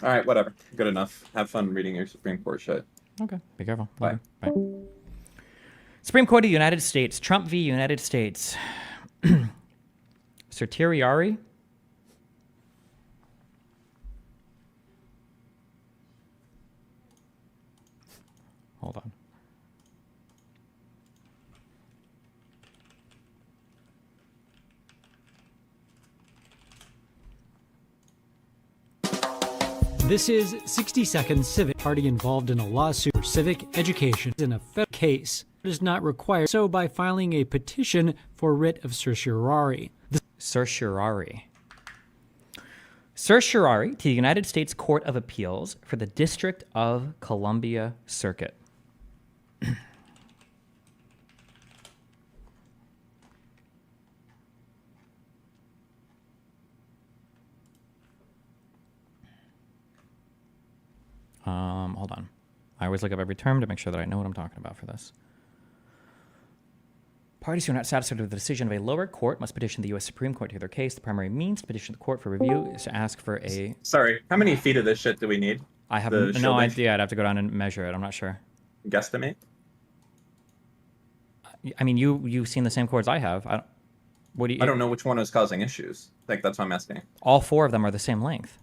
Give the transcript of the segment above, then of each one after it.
All right, whatever. Good enough. Have fun reading your Supreme Court shit. Okay, be careful. Love Bye. you. Bye. Supreme Court of the United States. Trump v. United States. Certiorari. Hold on. This is 60 Seconds Civic. Party involved in a lawsuit for civic education in a federal case. It is not required so by filing a petition for writ of certiorari. Certiorari. Certiorari to the United States Court of Appeals for the District of Columbia Circuit. Hold on. I always look up every term to make sure that I know what I'm talking about for this. Parties who are not satisfied with the decision of a lower court must petition the U.S. Supreme Court to hear their case. The primary means to petition the court for review is to ask for a... Sorry, how many feet of this shit do we need? I have The no shielding? idea. I'd have to go down and measure it. I'm not sure. Guesstimate? I mean, you've seen the same chords I have. What do you? I don't know which one is causing issues. Like, that's what I'm asking. All four of them are the same length.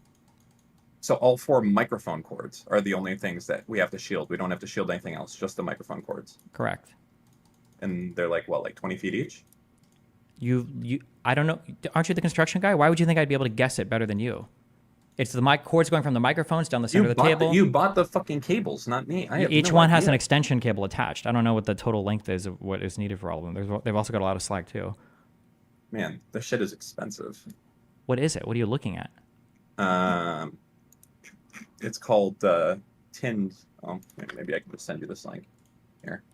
So all four microphone cords are the only things that we have to shield. We don't have to shield anything else, just the microphone cords. Correct. And they're like, what, like 20 feet each? I don't know. Aren't you the construction guy? Why would you think I'd be able to guess it better than you? It's the mic cords going from the microphones down the center of the table. You bought the fucking cables, not me. Each one has an extension cable attached. I don't know what the total length is of what is needed for all of them. They've also got a lot of slack too. Man, the shit is expensive. What is it? What are you looking at? It's called tinned. Oh, maybe I can just send you this link here.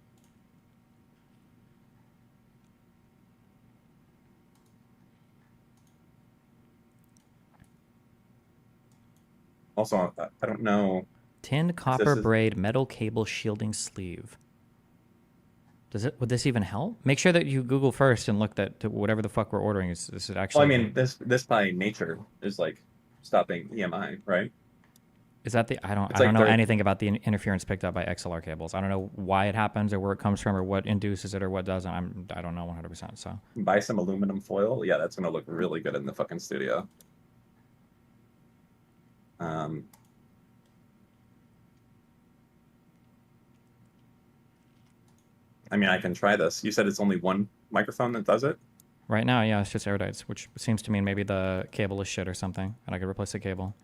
Also, I don't know. Tinned copper braid metal cable shielding sleeve. Would this even help? Make sure that you Google first and look that whatever the fuck we're ordering is it actually. Well, I mean, this by nature is like stopping EMI, right? Is that I don't know anything about the interference picked up by XLR cables. I don't know why it happens or where it comes from or what induces it or what doesn't. I don't know 100%. So buy some aluminum foil. Yeah, that's gonna look really good in the fucking studio. I mean, I can try this. You said it's only one microphone that does it? Right now, yeah, it's just Airdites, which seems to mean maybe the cable is shit or something, and I could replace the cable.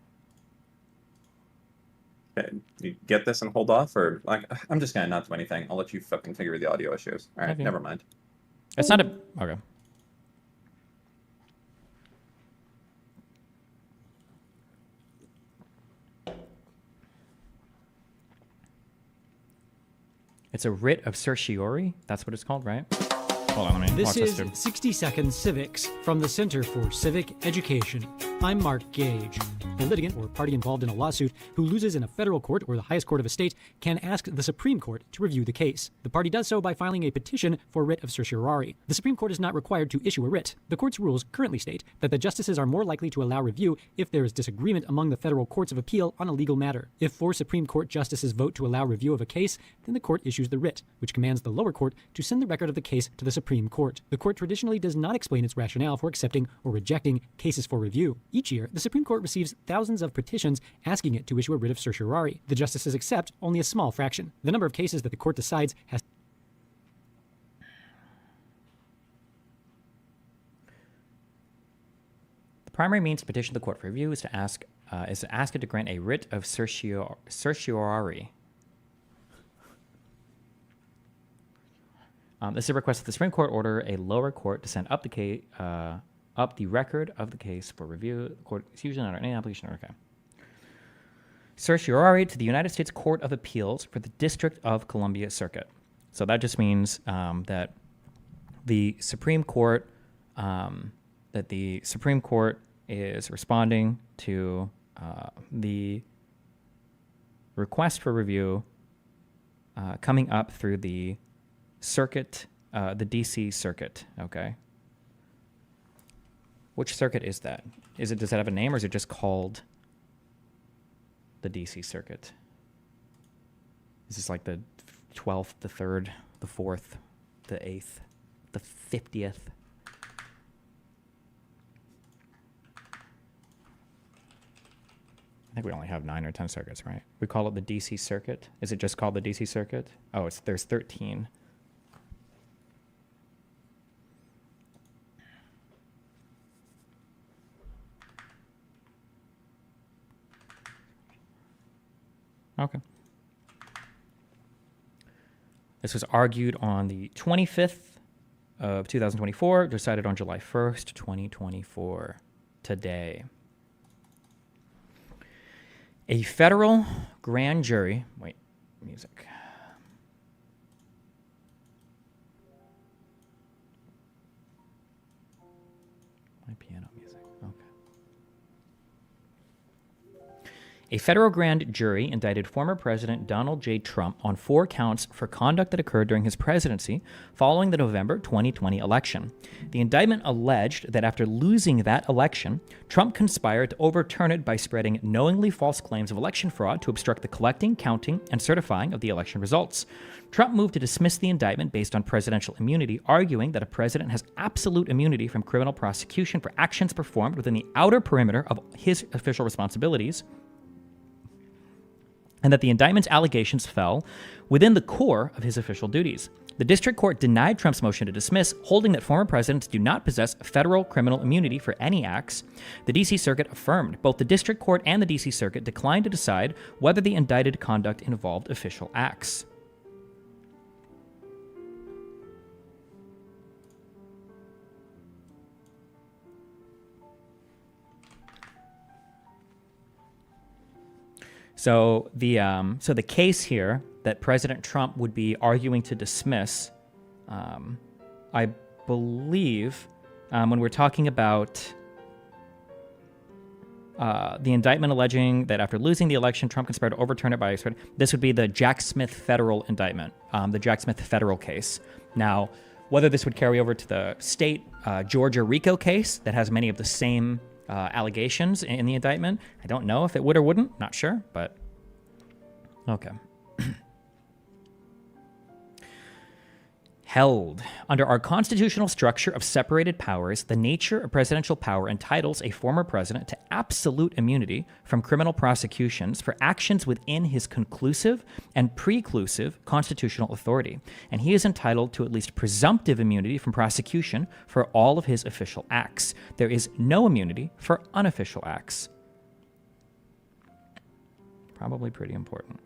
Okay, you get this and hold off, or like I'm just gonna not do anything. I'll let you fucking figure the audio issues. All right, never mind. It's not a okay. It's a writ of certiorari. That's what it's called, right? Hold on, let me This watch is 60 Seconds Civics from the Center for Civic Education. I'm Mark Gage. A litigant or party involved in a lawsuit who loses in a federal court or the highest court of a state can ask the Supreme Court to review the case. The party does so by filing a petition for writ of certiorari. The Supreme Court is not required to issue a writ. The court's rules currently state that the justices are more likely to allow review if there is disagreement among the federal courts of appeal on a legal matter. If 4 Supreme Court justices vote to allow review of a case, then the court issues the writ, which commands the lower court to send the record of the case to the Supreme Court. The court traditionally does not explain its rationale for accepting or rejecting cases for review. Each year, the Supreme Court receives thousands of petitions asking it to issue a writ of certiorari. The justices accept only a small fraction. The number of cases that the court decides has The primary means to petition the court for review is to ask it to grant a writ of certiorari. This is a request that the Supreme Court order a lower court to send up the record of the case for review. The court is usually not any application. Okay. Certiorari to the United States Court of Appeals for the District of Columbia Circuit. So that just means that the Supreme Court is responding to the request for review coming up through the circuit, the DC circuit. Okay. Which circuit is that? Does that have a name, or is it just called the DC Circuit. This is like the 12th, the 3rd, the 4th, the 8th, the 50th. I think we only have 9 or 10 circuits, right? We call it the DC Circuit. Is it just called the DC Circuit? Oh, there's 13. Okay. This was argued on the 25th of 2024, decided on July 1st, 2024, today. A federal grand jury, wait, music. My piano music, okay. A federal grand jury indicted former President Donald J. Trump on 4 counts for conduct that occurred during his presidency following the November 2020 election. The indictment alleged that after losing that election, Trump conspired to overturn it by spreading knowingly false claims of election fraud to obstruct the collecting, counting, and certifying of the election results. Trump moved to dismiss the indictment based on presidential immunity, arguing that a president has absolute immunity from criminal prosecution for actions performed within the outer perimeter of his official responsibilities, and that the indictment's allegations fell within the core of his official duties. The district court denied Trump's motion to dismiss, holding that former presidents do not possess federal criminal immunity for any acts. The D.C. Circuit affirmed. Both the district court and the D.C. Circuit declined to decide whether the indicted conduct involved official acts. So the case here that President Trump would be arguing to dismiss, I believe, when we're talking about the indictment alleging that after losing the election, Trump conspired to overturn it by this would be the Jack Smith federal indictment, the Jack Smith federal case. Now, whether this would carry over to the state Georgia RICO case that has many of the same allegations in the indictment, I don't know if it would or wouldn't. Not sure, but okay. Held. Under our constitutional structure of separated powers, the nature of presidential power entitles a former president to absolute immunity from criminal prosecutions for actions within his conclusive and preclusive constitutional authority, and he is entitled to at least presumptive immunity from prosecution for all of his official acts. There is no immunity for unofficial acts. Probably pretty important.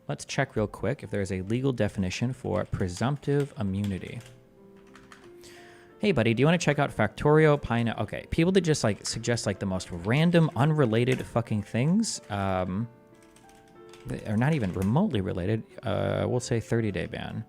Let's check real quick if there's a legal definition for presumptive immunity. Hey, buddy, do you want to check out Factorio Pina? Okay, people that just like suggest like the most random, unrelated fucking things, they are not even remotely related. We'll say 30-day ban.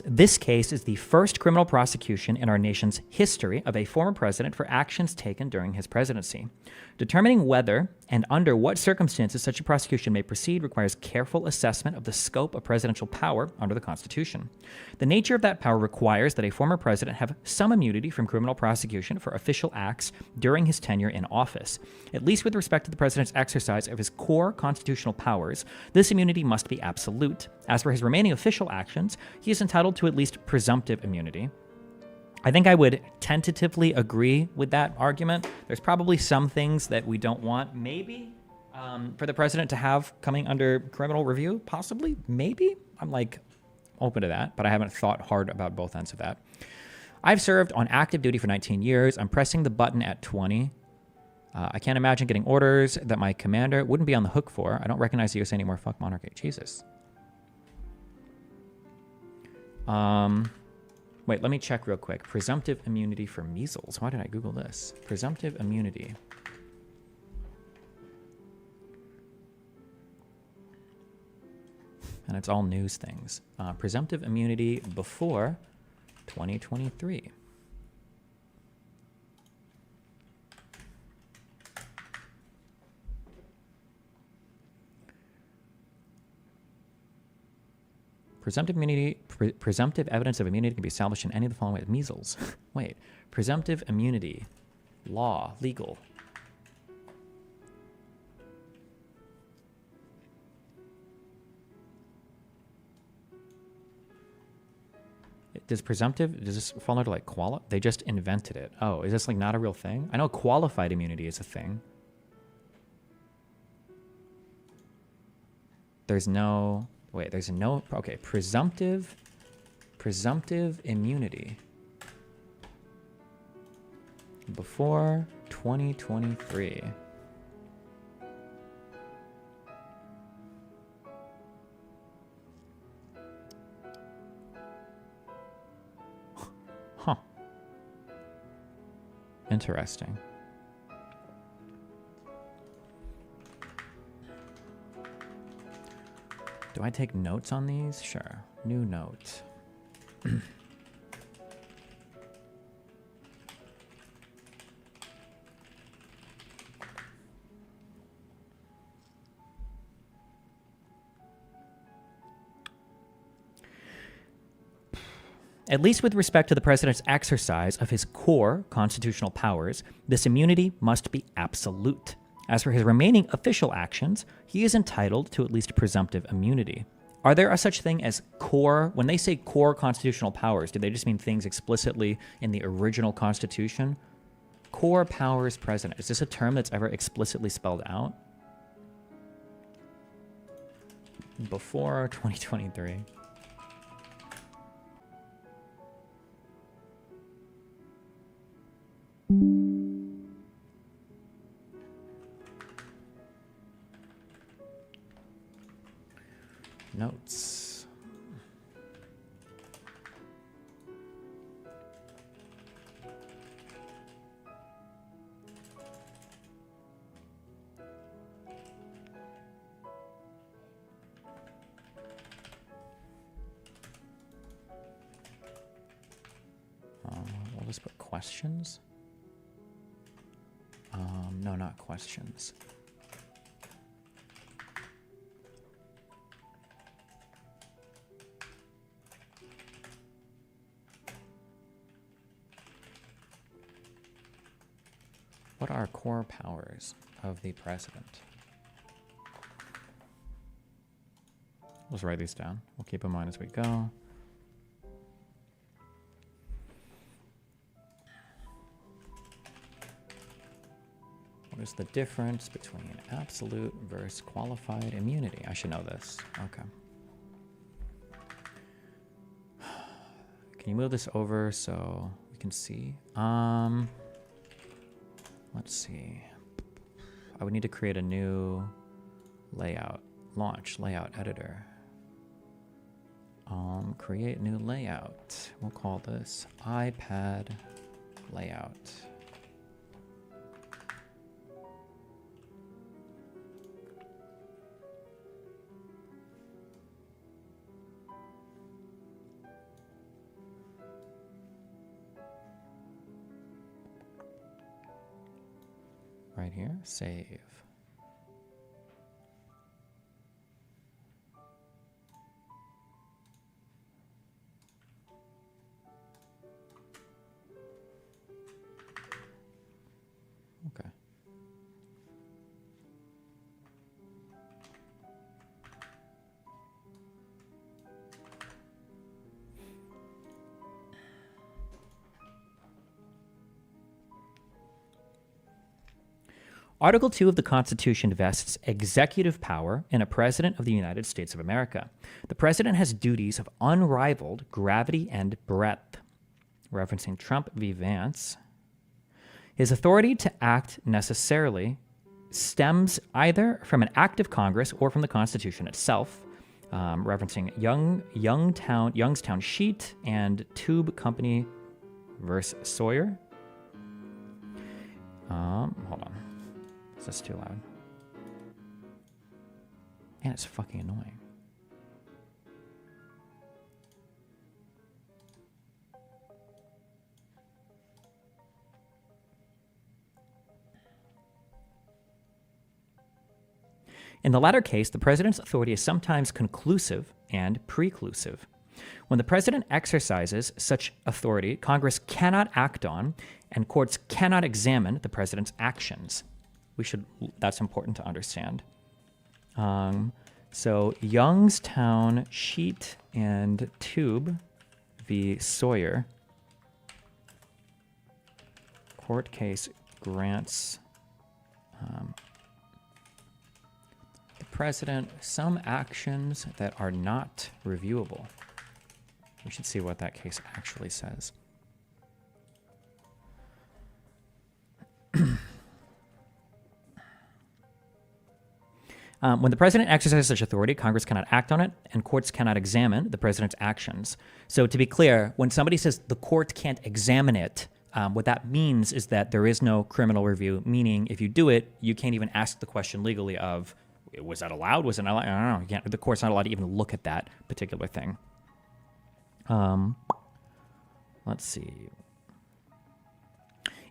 This case is the first criminal prosecution in our nation's history of a former president for actions taken during his presidency. Determining whether and under what circumstances such a prosecution may proceed requires careful assessment of the scope of presidential power under the Constitution. The nature of that power requires that a former president have some immunity from criminal prosecution for official acts during his tenure in office. At least with respect to the president's exercise of his core constitutional powers, this immunity must be absolute. As for his remaining official actions, he is entitled to at least presumptive immunity. I think I would tentatively agree with that argument. There's probably some things that we don't want, maybe, for the president to have coming under criminal review, possibly, maybe. I'm like open to that, but I haven't thought hard about both ends of that. I've served on active duty for 19 years. I'm pressing the button at 20. I can't imagine getting orders that my commander wouldn't be on the hook for. I don't recognize the USA anymore. Fuck monarchy. Jesus. Wait, let me check real quick. Presumptive immunity for measles. Why did I Google this? Presumptive immunity. And it's all news things. Presumptive immunity before 2023. Presumptive evidence of immunity can be established in any of the following ways. Measles. Wait. Presumptive immunity. Law. Legal. Does this fall under like they just invented it. Oh, is this like not a real thing? I know qualified immunity is a thing. Okay, presumptive immunity before 2023. Huh. Interesting. Do I take notes on these? Sure. New note. At least with respect to the president's exercise of his core constitutional powers, this immunity must be absolute. As for his remaining official actions, he is entitled to at least presumptive immunity. Are there a such thing as core? When they say core constitutional powers, do they just mean things explicitly in the original Constitution? Core powers president. Is this a term that's ever explicitly spelled out? Before 2023. Notes. We'll just put questions. No, not questions. What are core powers of the president? Let's write these down. We'll keep in mind as we go. What is the difference between absolute versus qualified immunity? I should know this. Okay. Can you move this over so we can see? Let's see. I would need to create a new layout. Launch layout editor. Create new layout. We'll call this iPad layout. Right here, save. Okay. Article 2 of the Constitution vests executive power in a president of the United States of America. The president has duties of unrivaled gravity and breadth. Referencing Trump v. Vance. His authority to act necessarily stems either from an act of Congress or from the Constitution itself. Referencing Youngstown Sheet and Tube Company versus Sawyer. Hold on. That's too loud. And it's fucking annoying. In the latter case, the president's authority is sometimes conclusive and preclusive. When the president exercises such authority, Congress cannot act on and courts cannot examine the president's actions. That's important to understand. So Youngstown Sheet and Tube v. Sawyer. Court case grants the president some actions that are not reviewable. We should see what that case actually says. When the president exercises such authority, Congress cannot act on it, and courts cannot examine the president's actions. So to be clear, when somebody says the court can't examine it, what that means is that there is no criminal review, meaning if you do it, you can't even ask the question legally of, was that allowed? Was it not allowed? I don't know. You can't, the court's not allowed to even look at that particular thing. Let's see.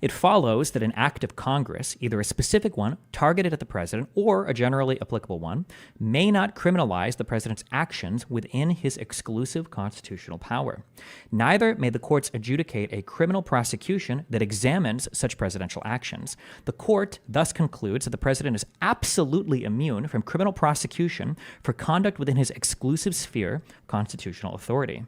It follows that an act of Congress, either a specific one targeted at the president or a generally applicable one, may not criminalize the president's actions within his exclusive constitutional power. Neither may the courts adjudicate a criminal prosecution that examines such presidential actions. The court thus concludes that the president is absolutely immune from criminal prosecution for conduct within his exclusive sphere of constitutional authority.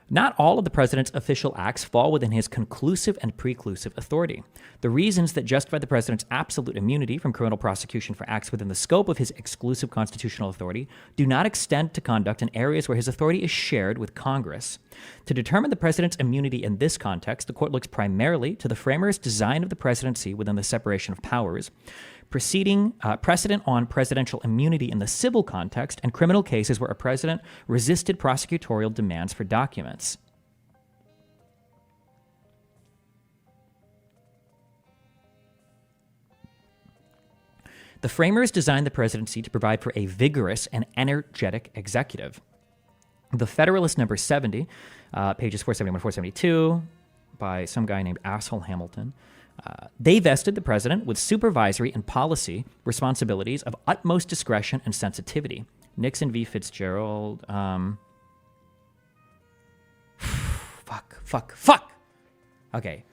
Not all of the president's official acts fall within his conclusive and preclusive authority. The reasons that justify the president's absolute immunity from criminal prosecution for acts within the scope of his exclusive constitutional authority do not extend to conduct in areas where his authority is shared with Congress. To determine the president's immunity in this context, the court looks primarily to the framers' design of the presidency within the separation of powers, precedent on presidential immunity in the civil context, and criminal cases where a president resisted prosecutorial demands for documents. The framers designed the presidency to provide for a vigorous and energetic executive. The Federalist number 70, pages 471 472, by some guy named Asshole Hamilton, they vested the president with supervisory and policy responsibilities of utmost discretion and sensitivity. Nixon v. Fitzgerald. Fuck. Okay.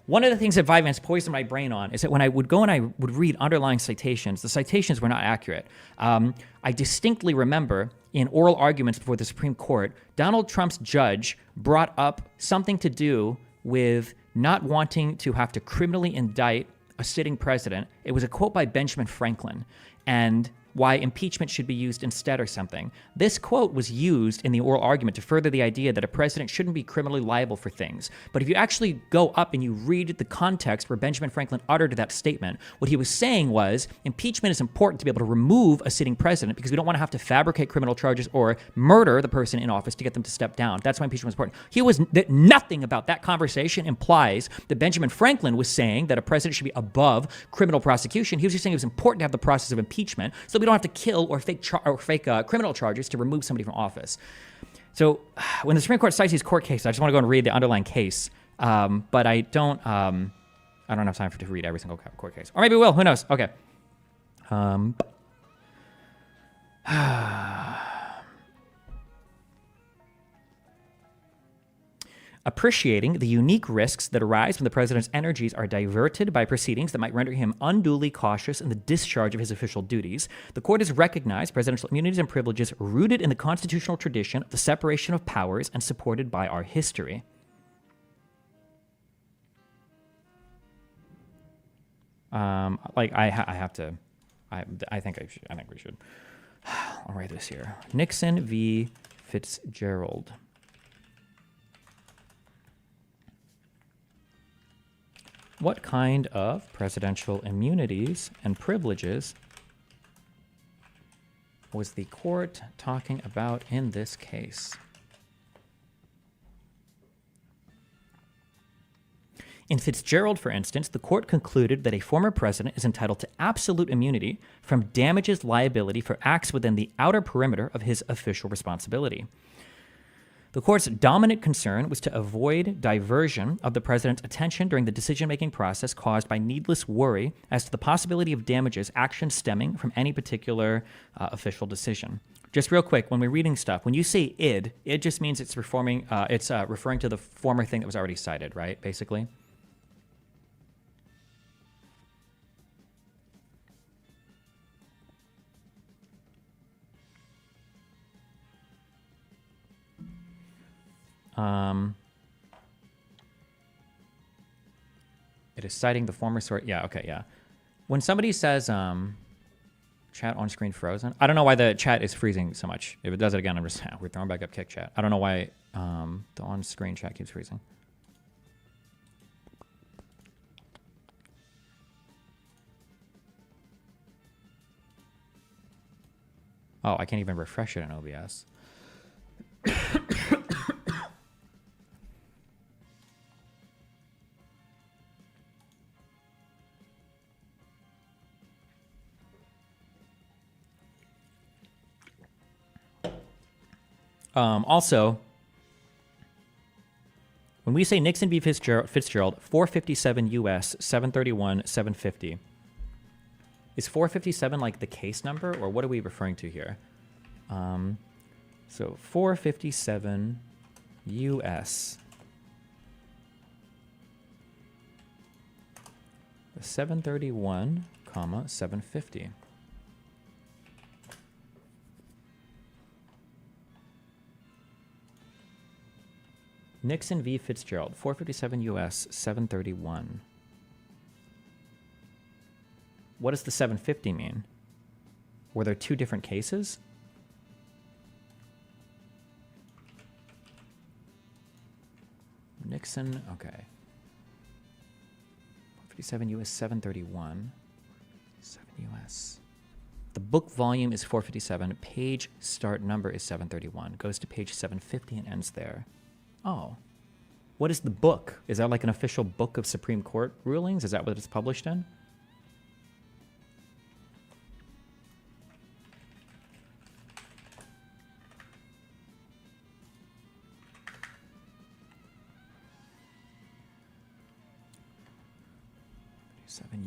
One of the things that Vyvanse poisoned my brain on is that when I would go and I would read underlying citations, the citations were not accurate. I distinctly remember in oral arguments before the Supreme Court, Donald Trump's judge brought up something to do with not wanting to have to criminally indict a sitting president. It was a quote by Benjamin Franklin, and why impeachment should be used instead or something. This quote was used in the oral argument to further the idea that a president shouldn't be criminally liable for things. But if you actually go up and you read the context where Benjamin Franklin uttered that statement, what he was saying was impeachment is important to be able to remove a sitting president because we don't want to have to fabricate criminal charges or murder the person in office to get them to step down. That's why impeachment is important. Nothing about that conversation implies that Benjamin Franklin was saying that a president should be above criminal prosecution. He was just saying it was important to have the process of impeachment so we don't have to kill or fake criminal charges to remove somebody from office. So when the Supreme Court cites these court cases, I just want to go and read the underlying case, but I don't have time to read every single court case. Or maybe we will, who knows? Okay. Appreciating the unique risks that arise when the president's energies are diverted by proceedings that might render him unduly cautious in the discharge of his official duties, the court has recognized presidential immunities and privileges rooted in the constitutional tradition of the separation of powers and supported by our history. I think we should. I'll write this here. Nixon v. Fitzgerald. What kind of presidential immunities and privileges was the court talking about in this case? In Fitzgerald, for instance, the court concluded that a former president is entitled to absolute immunity from damages liability for acts within the outer perimeter of his official responsibility. The court's dominant concern was to avoid diversion of the president's attention during the decision-making process caused by needless worry as to the possibility of damages action stemming from any particular official decision. Just real quick, when we're reading stuff, when you say id just means it's referring to the former thing that was already cited, right, basically? It is citing the former source. Yeah, okay, yeah. When somebody says chat on screen frozen, I don't know why the chat is freezing so much. If it does it again, I'm just we're throwing back up kick chat. I don't know why the on screen chat keeps freezing. Oh, I can't even refresh it in OBS. Also, when we say Nixon v. Fitzgerald, 457 U.S. 731 750, is 457 like the case number, or what are we referring to here? So 457 U.S. 731, 750. Nixon v. Fitzgerald, 457 U.S. 731. What does the 750 mean? Were there two different cases? Nixon, okay. 457 U.S. 731. 7 U.S. The book volume is 457. Page start number is 731. Goes to page 750 and ends there. Oh. What is the book? Is that like an official book of Supreme Court rulings? Is that what it's published in?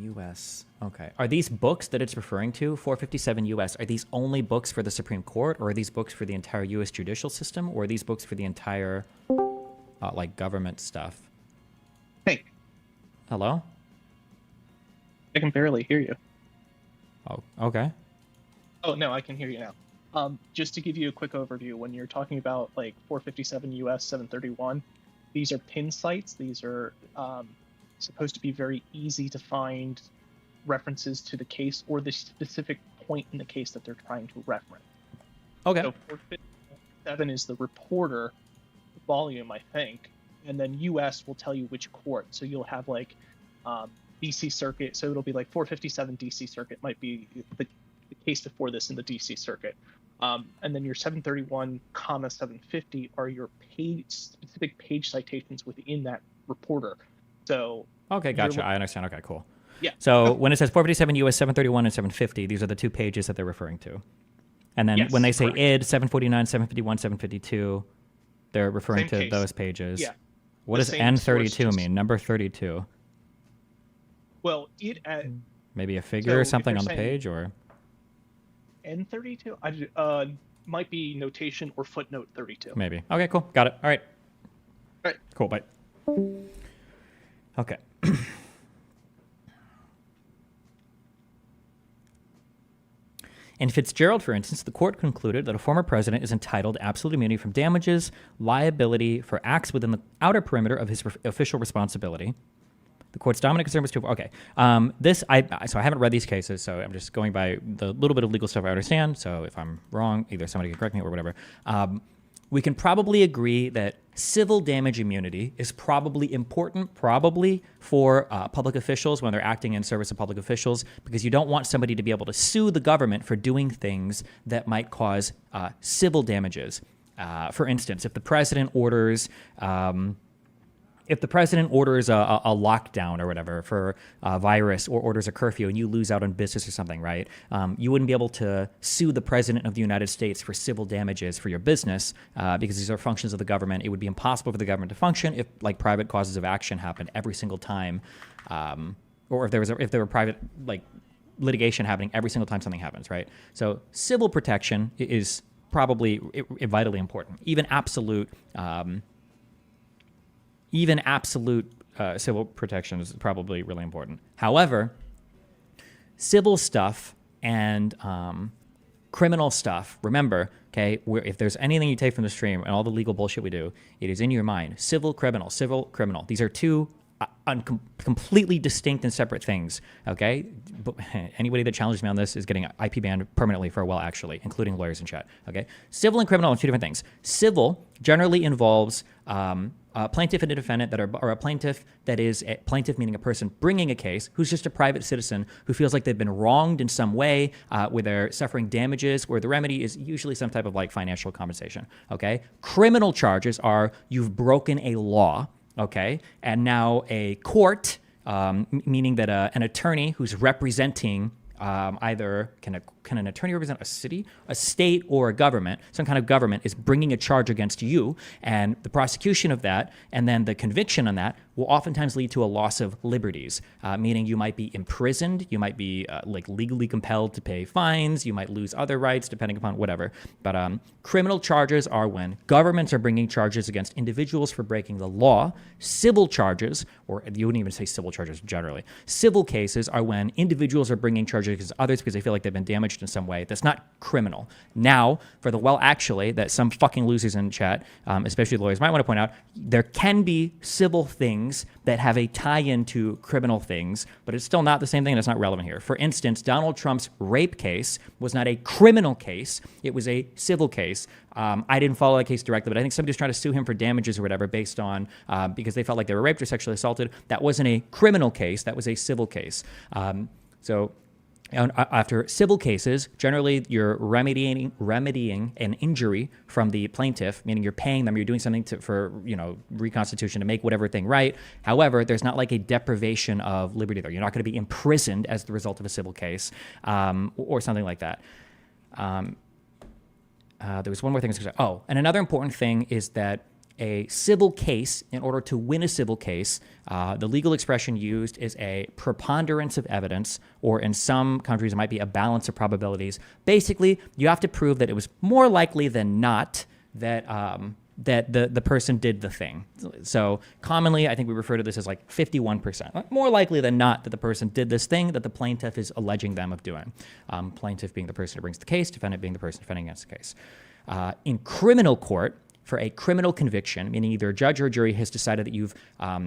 U.S. Okay. Are these books that it's referring to, 457 U.S., are these only books for the Supreme Court, or are these books for the entire U.S. judicial system, or are these books for the entire, like, government stuff? Hey. Hello? I can barely hear you. Oh, okay. Oh, no, I can hear you now. Just to give you a quick overview, when you're talking about, like, 457 U.S. 731, these are pin sites. These are supposed to be very easy to find references to the case or the specific point in the case that they're trying to reference. Okay. So 457 is the reporter volume, I think, and then US will tell you which court. So you'll have like DC Circuit, so it'll be like 457 DC Circuit might be the case before this in the DC Circuit. And then your 731, 750 are your specific page citations within that reporter. So okay, gotcha. I understand. Okay, cool. Yeah. So when it says 457 U.S. 731 and 750, these are the two pages that they're referring to. And then when they say correct. id 749, 751, 752, they're referring Same to case. those pages. Yeah. What The does same source, N32 just- mean? Number 32. Well, Maybe a figure So or if something you're on the saying- page, or N32 might be notation or footnote 32. maybe. Okay, cool. Got it. All right. All right. Cool. Bye. Okay. In Fitzgerald, for instance, the court concluded that a former president is entitled to absolute immunity from damages, liability for acts within the outer perimeter of his official responsibility. The court's dominant concern was to so I haven't read these cases, so I'm just going by the little bit of legal stuff I understand. So if I'm wrong, either somebody can correct me or whatever. We can probably agree that civil damage immunity is probably important, for public officials when they're acting in service of public officials, because you don't want somebody to be able to sue the government for doing things that might cause civil damages. For instance, if the president orders if the president orders a lockdown or whatever for a virus, or orders a curfew, and you lose out on business or something, right? You wouldn't be able to sue the president of the United States for civil damages for your business because these are functions of the government. It would be impossible for the government to function if like private causes of action happened every single time, or if there were private like litigation happening every single time something happens, right? So civil protection is probably vitally important. Even absolute civil protection is probably really important. However, civil stuff and criminal stuff, remember, okay, if there's anything you take from the stream and all the legal bullshit we do, it is in your mind. Civil, criminal, civil, criminal. These are two completely distinct and separate things, okay? But anybody that challenges me on this is getting IP banned permanently for a while, actually, including lawyers in chat, okay? Civil and criminal are two different things. Civil generally involves a plaintiff and a defendant or a plaintiff that is a plaintiff, meaning a person bringing a case who's just a private citizen who feels like they've been wronged in some way, where they're suffering damages, where the remedy is usually some type of like financial compensation, okay? Criminal charges are you've broken a law, okay, and now a court, meaning that an attorney who's representing either can an attorney represent a city, a state, or a government? Some kind of government is bringing a charge against you, and the prosecution of that, and then the conviction on that will oftentimes lead to a loss of liberties, meaning you might be imprisoned, you might be like legally compelled to pay fines, you might lose other rights depending upon whatever. But criminal charges are when governments are bringing charges against individuals for breaking the law. Civil charges, or you wouldn't even say civil charges generally, civil cases are when individuals are bringing charges against others because they feel like they've been damaged in some way. That's not criminal. Now, for the actually, that some fucking losers in chat, especially lawyers, might want to point out, there can be civil things that have a tie-in to criminal things, but it's still not the same thing, and it's not relevant here. For instance, Donald Trump's rape case was not a criminal case. It was a civil case. I didn't follow that case directly, but I think somebody was trying to sue him for damages or whatever based on, because they felt like they were raped or sexually assaulted. That wasn't a criminal case. That was a civil case. After civil cases, generally you're remedying an injury from the plaintiff, meaning you're paying them, you're doing something for reconstitution to make whatever thing right. However, there's not like a deprivation of liberty there. You're not going to be imprisoned as the result of a civil case, or something like that. There was one more thing. And another important thing is that a civil case, in order to win a civil case, the legal expression used is a preponderance of evidence, or in some countries it might be a balance of probabilities. Basically, you have to prove that it was more likely than not that that the person did the thing. So commonly, I think we refer to this as like 51%. More likely than not that the person did this thing that the plaintiff is alleging them of doing. Plaintiff being the person who brings the case, defendant being the person defending against the case. In criminal court, for a criminal conviction, meaning either a judge or a jury has decided that you've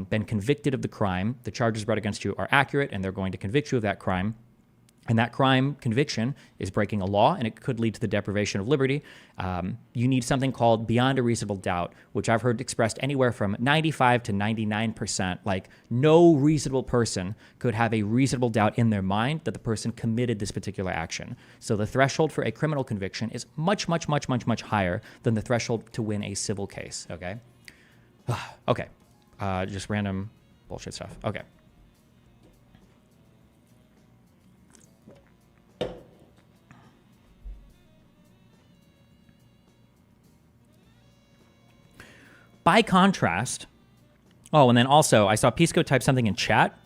been convicted of the crime, the charges brought against you are accurate, and they're going to convict you of that crime, and that crime conviction is breaking a law, and it could lead to the deprivation of liberty, you need something called beyond a reasonable doubt, which I've heard expressed anywhere from 95 to 99%. Like, no reasonable person could have a reasonable doubt in their mind that the person committed this particular action. So the threshold for a criminal conviction is much, much, much, much, much higher than the threshold to win a civil case, okay? Okay, just random bullshit stuff. Okay. By contrast, and then also I saw Pisco type something in chat.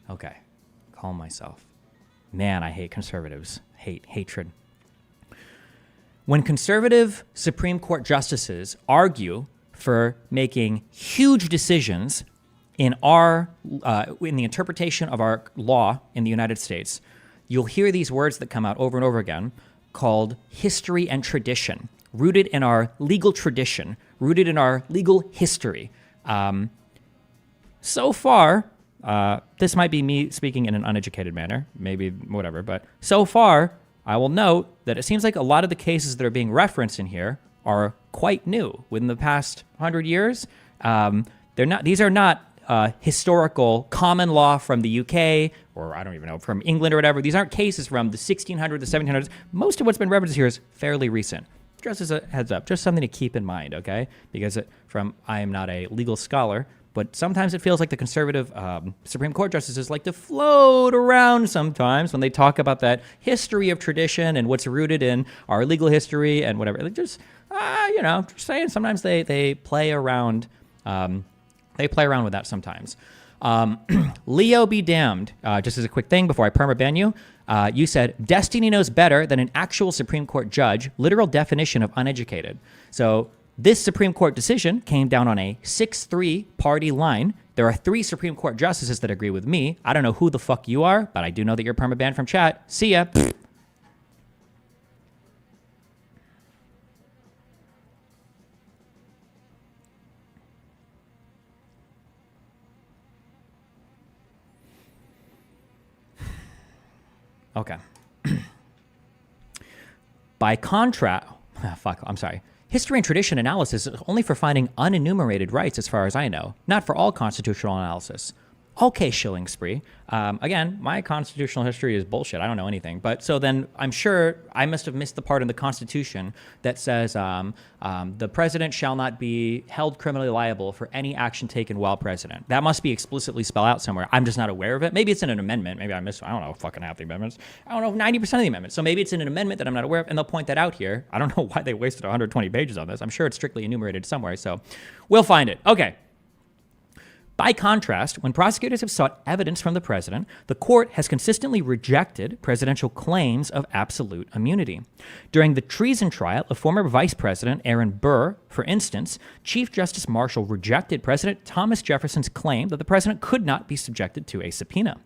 Okay, calm myself. Man, I hate conservatives. Hatred. When conservative Supreme Court justices argue for making huge decisions in the interpretation of our law in the United States, you'll hear these words that come out over and over again, called history and tradition, rooted in our legal tradition, rooted in our legal history. So far, this might be me speaking in an uneducated manner, maybe whatever, but so far, I will note that it seems like a lot of the cases that are being referenced in here are quite new. Within the past 100 years, these are not historical common law from the UK, or I don't even know, from England or whatever. These aren't cases from the 1600s, the 1700s. Most of what's been referenced here is fairly recent. just as a heads up, just something to keep in mind, okay? Because I am not a legal scholar, but sometimes it feels like the conservative Supreme Court justices like to float around sometimes when they talk about that history of tradition and what's rooted in our legal history and whatever. They just, just saying, sometimes they play around. They play around with that sometimes. Leo be damned. Just as a quick thing before I perma-ban you, you said, destiny knows better than an actual Supreme Court judge, literal definition of uneducated. So this Supreme Court decision came down on a 6-3 party line. There are 3 Supreme Court justices that agree with me. I don't know who the fuck you are, but I do know that you're perma-banned from chat. See ya. Okay. By contrast, history and tradition analysis is only for finding unenumerated rights as far as I know, not for all constitutional analysis. Okay, Shilling Spree. Again, my constitutional history is bullshit. I don't know anything. But so then I'm sure I must have missed the part in the Constitution that says the president shall not be held criminally liable for any action taken while president. That must be explicitly spelled out somewhere. I'm just not aware of it. Maybe it's in an amendment. Maybe I missed, I don't know, fucking half the amendments. I don't know, 90% of the amendments. So maybe it's in an amendment that I'm not aware of, and they'll point that out here. I don't know why they wasted 120 pages on this. I'm sure it's strictly enumerated somewhere, so we'll find it. Okay. By contrast, when prosecutors have sought evidence from the president, the court has consistently rejected presidential claims of absolute immunity. During the treason trial of former Vice President Aaron Burr, for instance, Chief Justice Marshall rejected President Thomas Jefferson's claim that the president could not be subjected to a subpoena.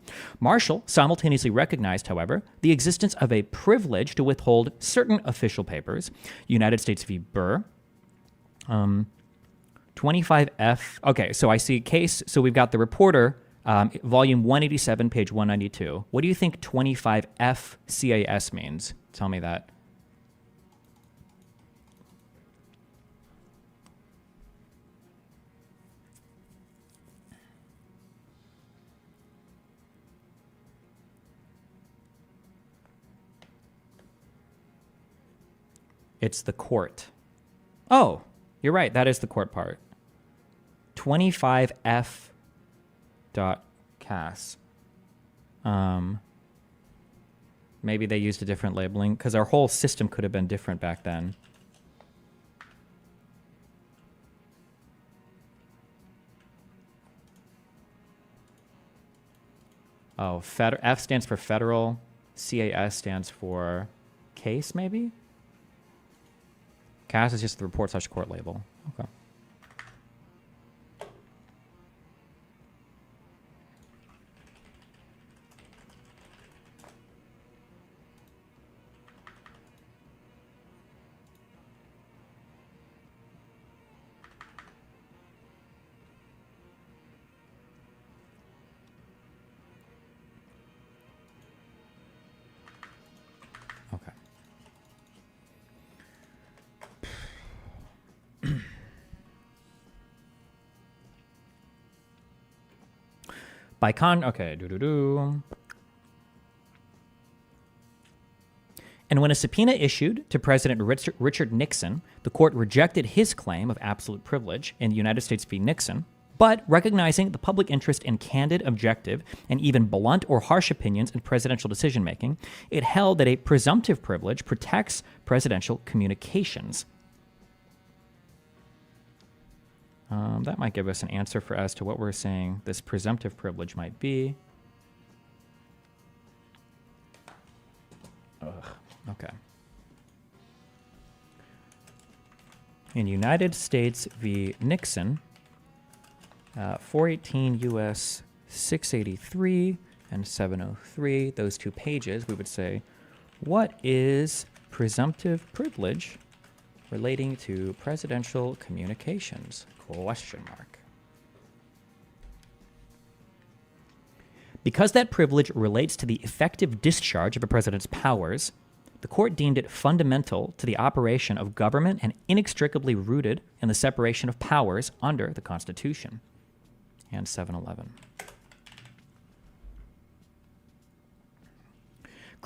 Marshall simultaneously recognized, however, the existence of a privilege to withhold certain official papers. United States v. Burr. 25F. Okay, so I see case. So we've got the reporter, volume 187, page 192. What do you think 25F CAS means? Tell me that. It's the court. Oh, you're right. That is the court part. 25F.cas. Maybe they used a different labeling because our whole system could have been different back then. Oh, F stands for federal. CAS stands for case, maybe? CAS is just the report/court label. Okay. Okay. Okay, And when a subpoena issued to President Richard Nixon, the court rejected his claim of absolute privilege in the United States v. Nixon, but recognizing the public interest in candid, objective, and even blunt or harsh opinions in presidential decision-making, it held that a presumptive privilege protects presidential communications. That might give us an answer as to what we're saying this presumptive privilege might be. Okay. In United States v. Nixon, 418 U.S. 683 and 703, those 2 pages, we would say, what is presumptive privilege relating to presidential communications? Question mark. Because that privilege relates to the effective discharge of a president's powers, the court deemed it fundamental to the operation of government and inextricably rooted in the separation of powers under the Constitution. And 711.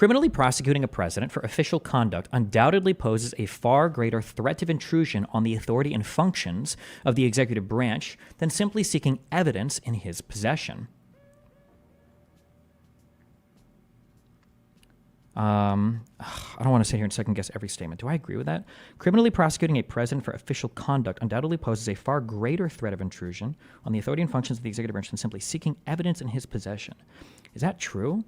Criminally prosecuting a president for official conduct undoubtedly poses a far greater threat of intrusion on the authority and functions of the executive branch than simply seeking evidence in his possession. I don't want to sit here and second guess every statement. Do I agree with that? Criminally prosecuting a president for official conduct undoubtedly poses a far greater threat of intrusion on the authority and functions of the executive branch than simply seeking evidence in his possession. Is that true?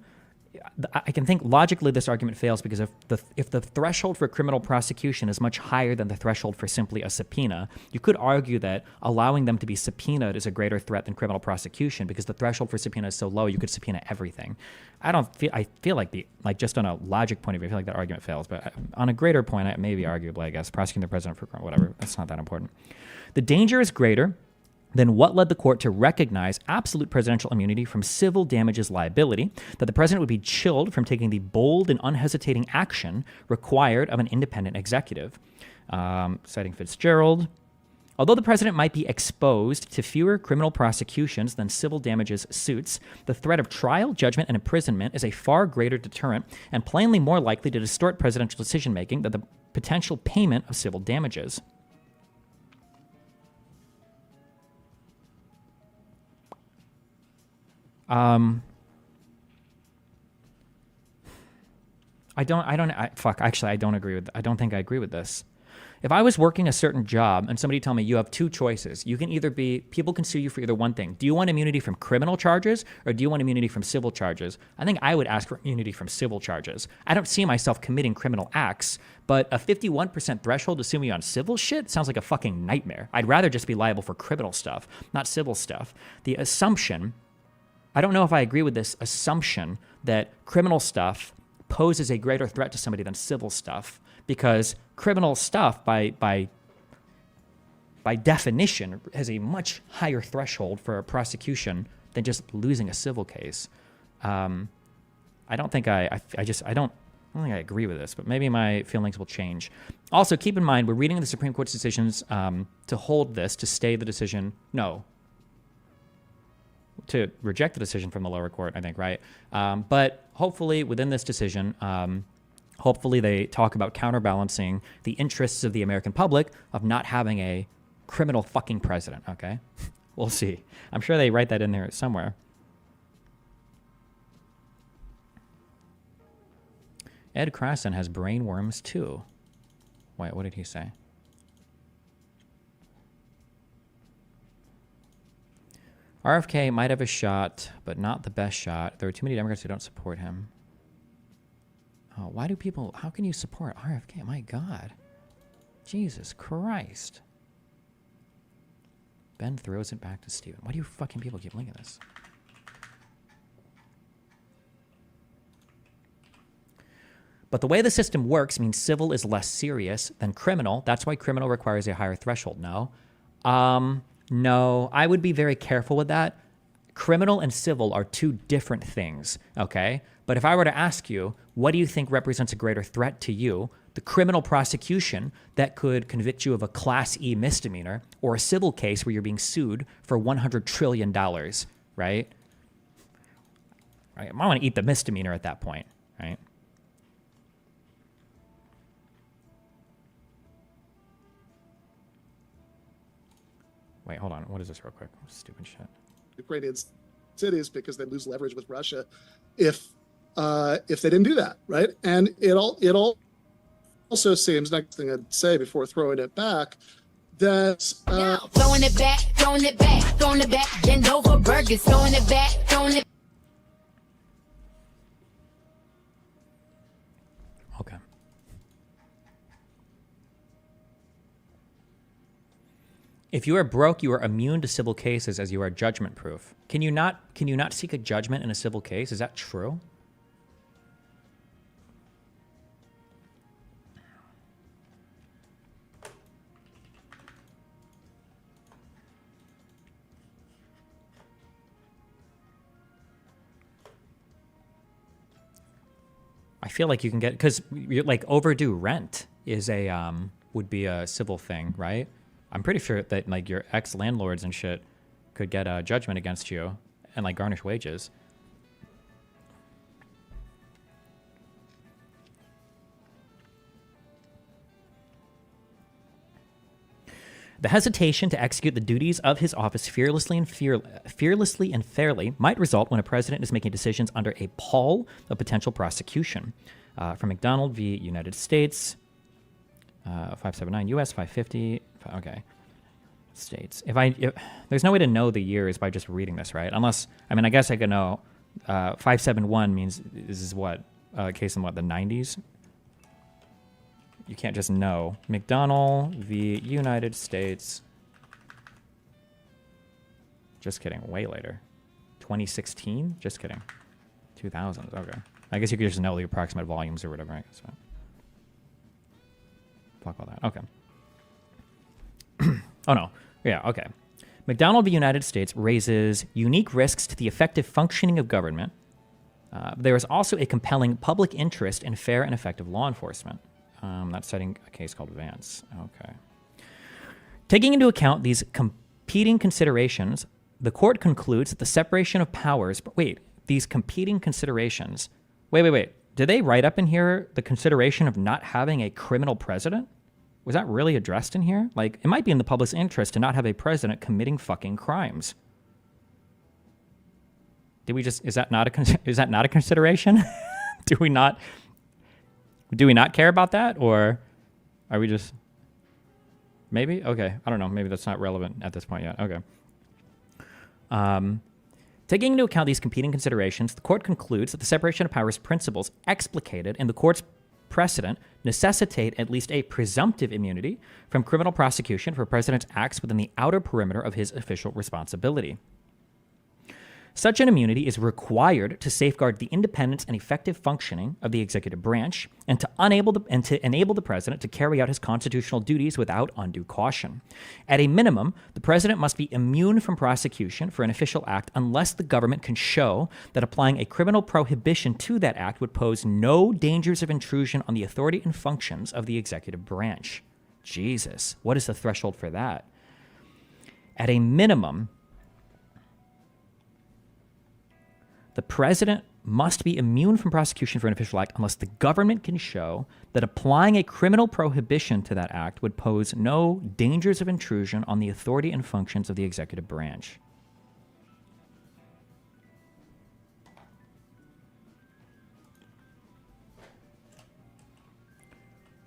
I can think logically this argument fails because if the threshold for criminal prosecution is much higher than the threshold for simply a subpoena, you could argue that allowing them to be subpoenaed is a greater threat than criminal prosecution because the threshold for subpoena is so low you could subpoena everything. I feel like just on a logic point of view, I feel like that argument fails. But on a greater point, it may be arguable, I guess, prosecuting the president for whatever. That's not that important. The danger is greater then what led the court to recognize absolute presidential immunity from civil damages liability, that the president would be chilled from taking the bold and unhesitating action required of an independent executive. Citing Fitzgerald, although the president might be exposed to fewer criminal prosecutions than civil damages suits, the threat of trial, judgment, and imprisonment is a far greater deterrent and plainly more likely to distort presidential decision-making than the potential payment of civil damages. I don't think I agree with this. If I was working a certain job and somebody told me you have two choices, you can either people can sue you for either one thing. Do you want immunity from criminal charges or do you want immunity from civil charges? I think I would ask for immunity from civil charges. I don't see myself committing criminal acts, but a 51% threshold to sue me on civil shit sounds like a fucking nightmare. I'd rather just be liable for criminal stuff, not civil stuff. The assumption, I don't know if I agree with this assumption that criminal stuff poses a greater threat to somebody than civil stuff, because criminal stuff, by definition, has a much higher threshold for a prosecution than just losing a civil case. I don't think I don't think I agree with this, but maybe my feelings will change. Also, keep in mind, we're reading the Supreme Court's decisions to hold this, to stay the decision. No. To reject the decision from the lower court, I think, right? But hopefully within this decision, hopefully they talk about counterbalancing the interests of the American public of not having a criminal fucking president, okay? We'll see. I'm sure they write that in there somewhere. Ed Crasson has brain worms too. Wait, what did he say? RFK might have a shot, but not the best shot. There are too many Democrats who don't support him. Oh, how can you support RFK? My God. Jesus Christ. Ben throws it back to Steven. Why do you fucking people keep linking this? But the way the system works means civil is less serious than criminal. That's why criminal requires a higher threshold. No. No, I would be very careful with that. Criminal and civil are two different things, okay? But if I were to ask you, what do you think represents a greater threat to you? The criminal prosecution that could convict you of a Class E misdemeanor, or a civil case where you're being sued for $100 trillion, right? Right? I want to eat the misdemeanor at that point, right? Wait, hold on. What is this real quick? Stupid shit. Ukrainian cities because they lose leverage with Russia if they didn't do that, right? And it all also seems, next thing I'd say before throwing it back, that throwing it back, bend over burgers, throwing it back. Okay. If you are broke, you are immune to civil cases as you are judgment proof. Can you not seek a judgment in a civil case? Is that true? I feel like you can get, because like overdue rent is would be a civil thing, right? I'm pretty sure that like your ex-landlords and shit could get a judgment against you and like garnish wages. The hesitation to execute the duties of his office fearlessly and fairly might result when a president is making decisions under a pall of potential prosecution. From McDonald v. United States, 579 U.S. 550. Okay, States. If there's no way to know the years by just reading this, right? Unless, I mean, I guess I could know. 571 means this is what case in what, the 90s. You can't just know. McDonald v. United States. Just kidding. Way later. 2016? Just kidding. 2000s. Okay. I guess you could just know the approximate volumes or whatever. Right? So. Fuck all that. Okay. Oh, no. Yeah, okay. McDonald v. United States raises unique risks to the effective functioning of government. There is also a compelling public interest in fair and effective law enforcement. That's citing a case called Vance. Okay. Taking into account these competing considerations, the court concludes that the separation of powers. But wait, these competing considerations. Wait. Did they write up in here the consideration of not having a criminal president? Was that really addressed in here? Like, it might be in the public's interest to not have a president committing fucking crimes. Did we just? Is that not a consideration? Do we not care about that, or are we just maybe? Okay, I don't know. Maybe that's not relevant at this point yet. Okay. Taking into account these competing considerations, the court concludes that the separation of powers principles explicated in the court's precedent necessitate at least a presumptive immunity from criminal prosecution for a president's acts within the outer perimeter of his official responsibility. Such an immunity is required to safeguard the independence and effective functioning of the executive branch and to enable the president to carry out his constitutional duties without undue caution. At a minimum, the president must be immune from prosecution for an official act unless the government can show that applying a criminal prohibition to that act would pose no dangers of intrusion on the authority and functions of the executive branch. Jesus, what is the threshold for that? At a minimum, the president must be immune from prosecution for an official act unless the government can show that applying a criminal prohibition to that act would pose no dangers of intrusion on the authority and functions of the executive branch.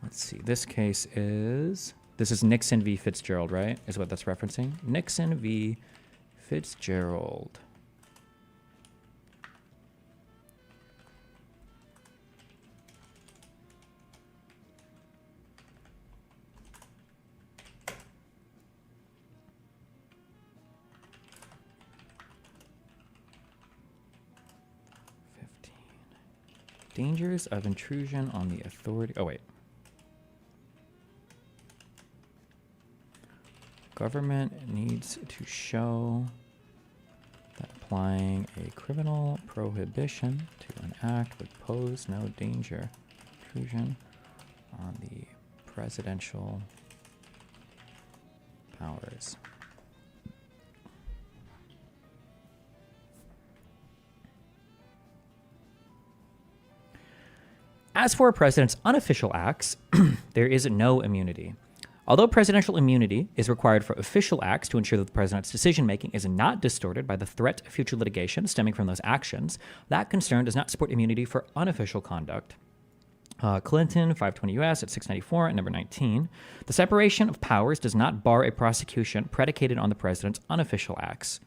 Let's see. This is Nixon v. Fitzgerald, right? Is what that's referencing. Nixon v. Fitzgerald. Dangers of intrusion on the authority. Oh, wait. Government needs to show that applying a criminal prohibition to an act would pose no danger intrusion on the presidential powers. As for a president's unofficial acts, there is no immunity. Although presidential immunity is required for official acts to ensure that the president's decision-making is not distorted by the threat of future litigation stemming from those actions, that concern does not support immunity for unofficial conduct. Clinton, 520 U.S. at 694 at number 19. The separation of powers does not bar a prosecution predicated on the president's unofficial acts.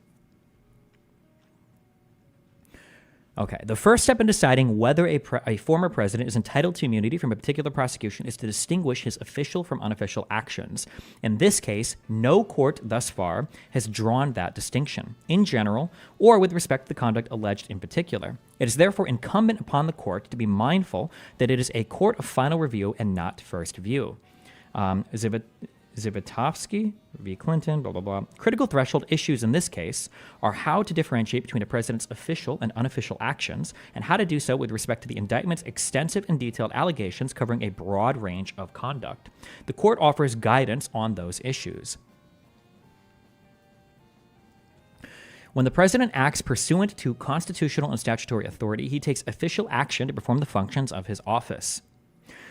Okay, the first step in deciding whether a former president is entitled to immunity from a particular prosecution is to distinguish his official from unofficial actions. In this case, no court thus far has drawn that distinction, in general, or with respect to the conduct alleged in particular. It is therefore incumbent upon the court to be mindful that it is a court of final review and not first view. Zivotofsky v. Clinton, blah, blah, blah. Critical threshold issues in this case are how to differentiate between a president's official and unofficial actions, and how to do so with respect to the indictment's extensive and detailed allegations covering a broad range of conduct. The court offers guidance on those issues. When the president acts pursuant to constitutional and statutory authority, he takes official action to perform the functions of his office.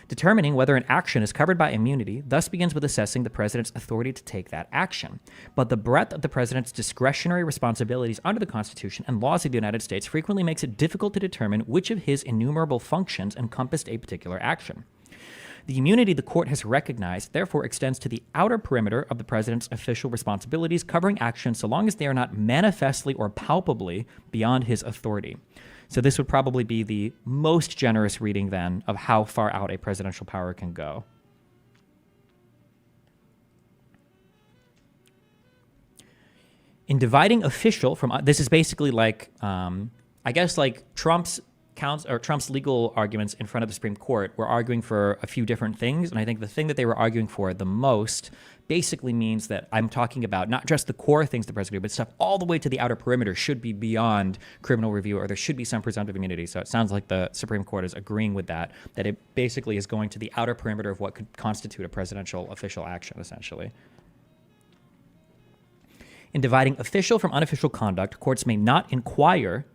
Determining whether an action is covered by immunity thus begins with assessing the president's authority to take that action. But the breadth of the president's discretionary responsibilities under the Constitution and laws of the United States frequently makes it difficult to determine which of his innumerable functions encompassed a particular action. The immunity the court has recognized therefore extends to the outer perimeter of the president's official responsibilities, covering actions so long as they are not manifestly or palpably beyond his authority. So this would probably be the most generous reading then of how far out a presidential power can go. In dividing official from, this is basically like, I guess like Trump's legal arguments in front of the Supreme Court were arguing for a few different things. And I think the thing that they were arguing for the most basically means that I'm talking about not just the core things the president do, but stuff all the way to the outer perimeter should be beyond criminal review, or there should be some presumptive immunity. So it sounds like the Supreme Court is agreeing with that it basically is going to the outer perimeter of what could constitute a presidential official action, essentially. In dividing official from unofficial conduct, courts may not inquire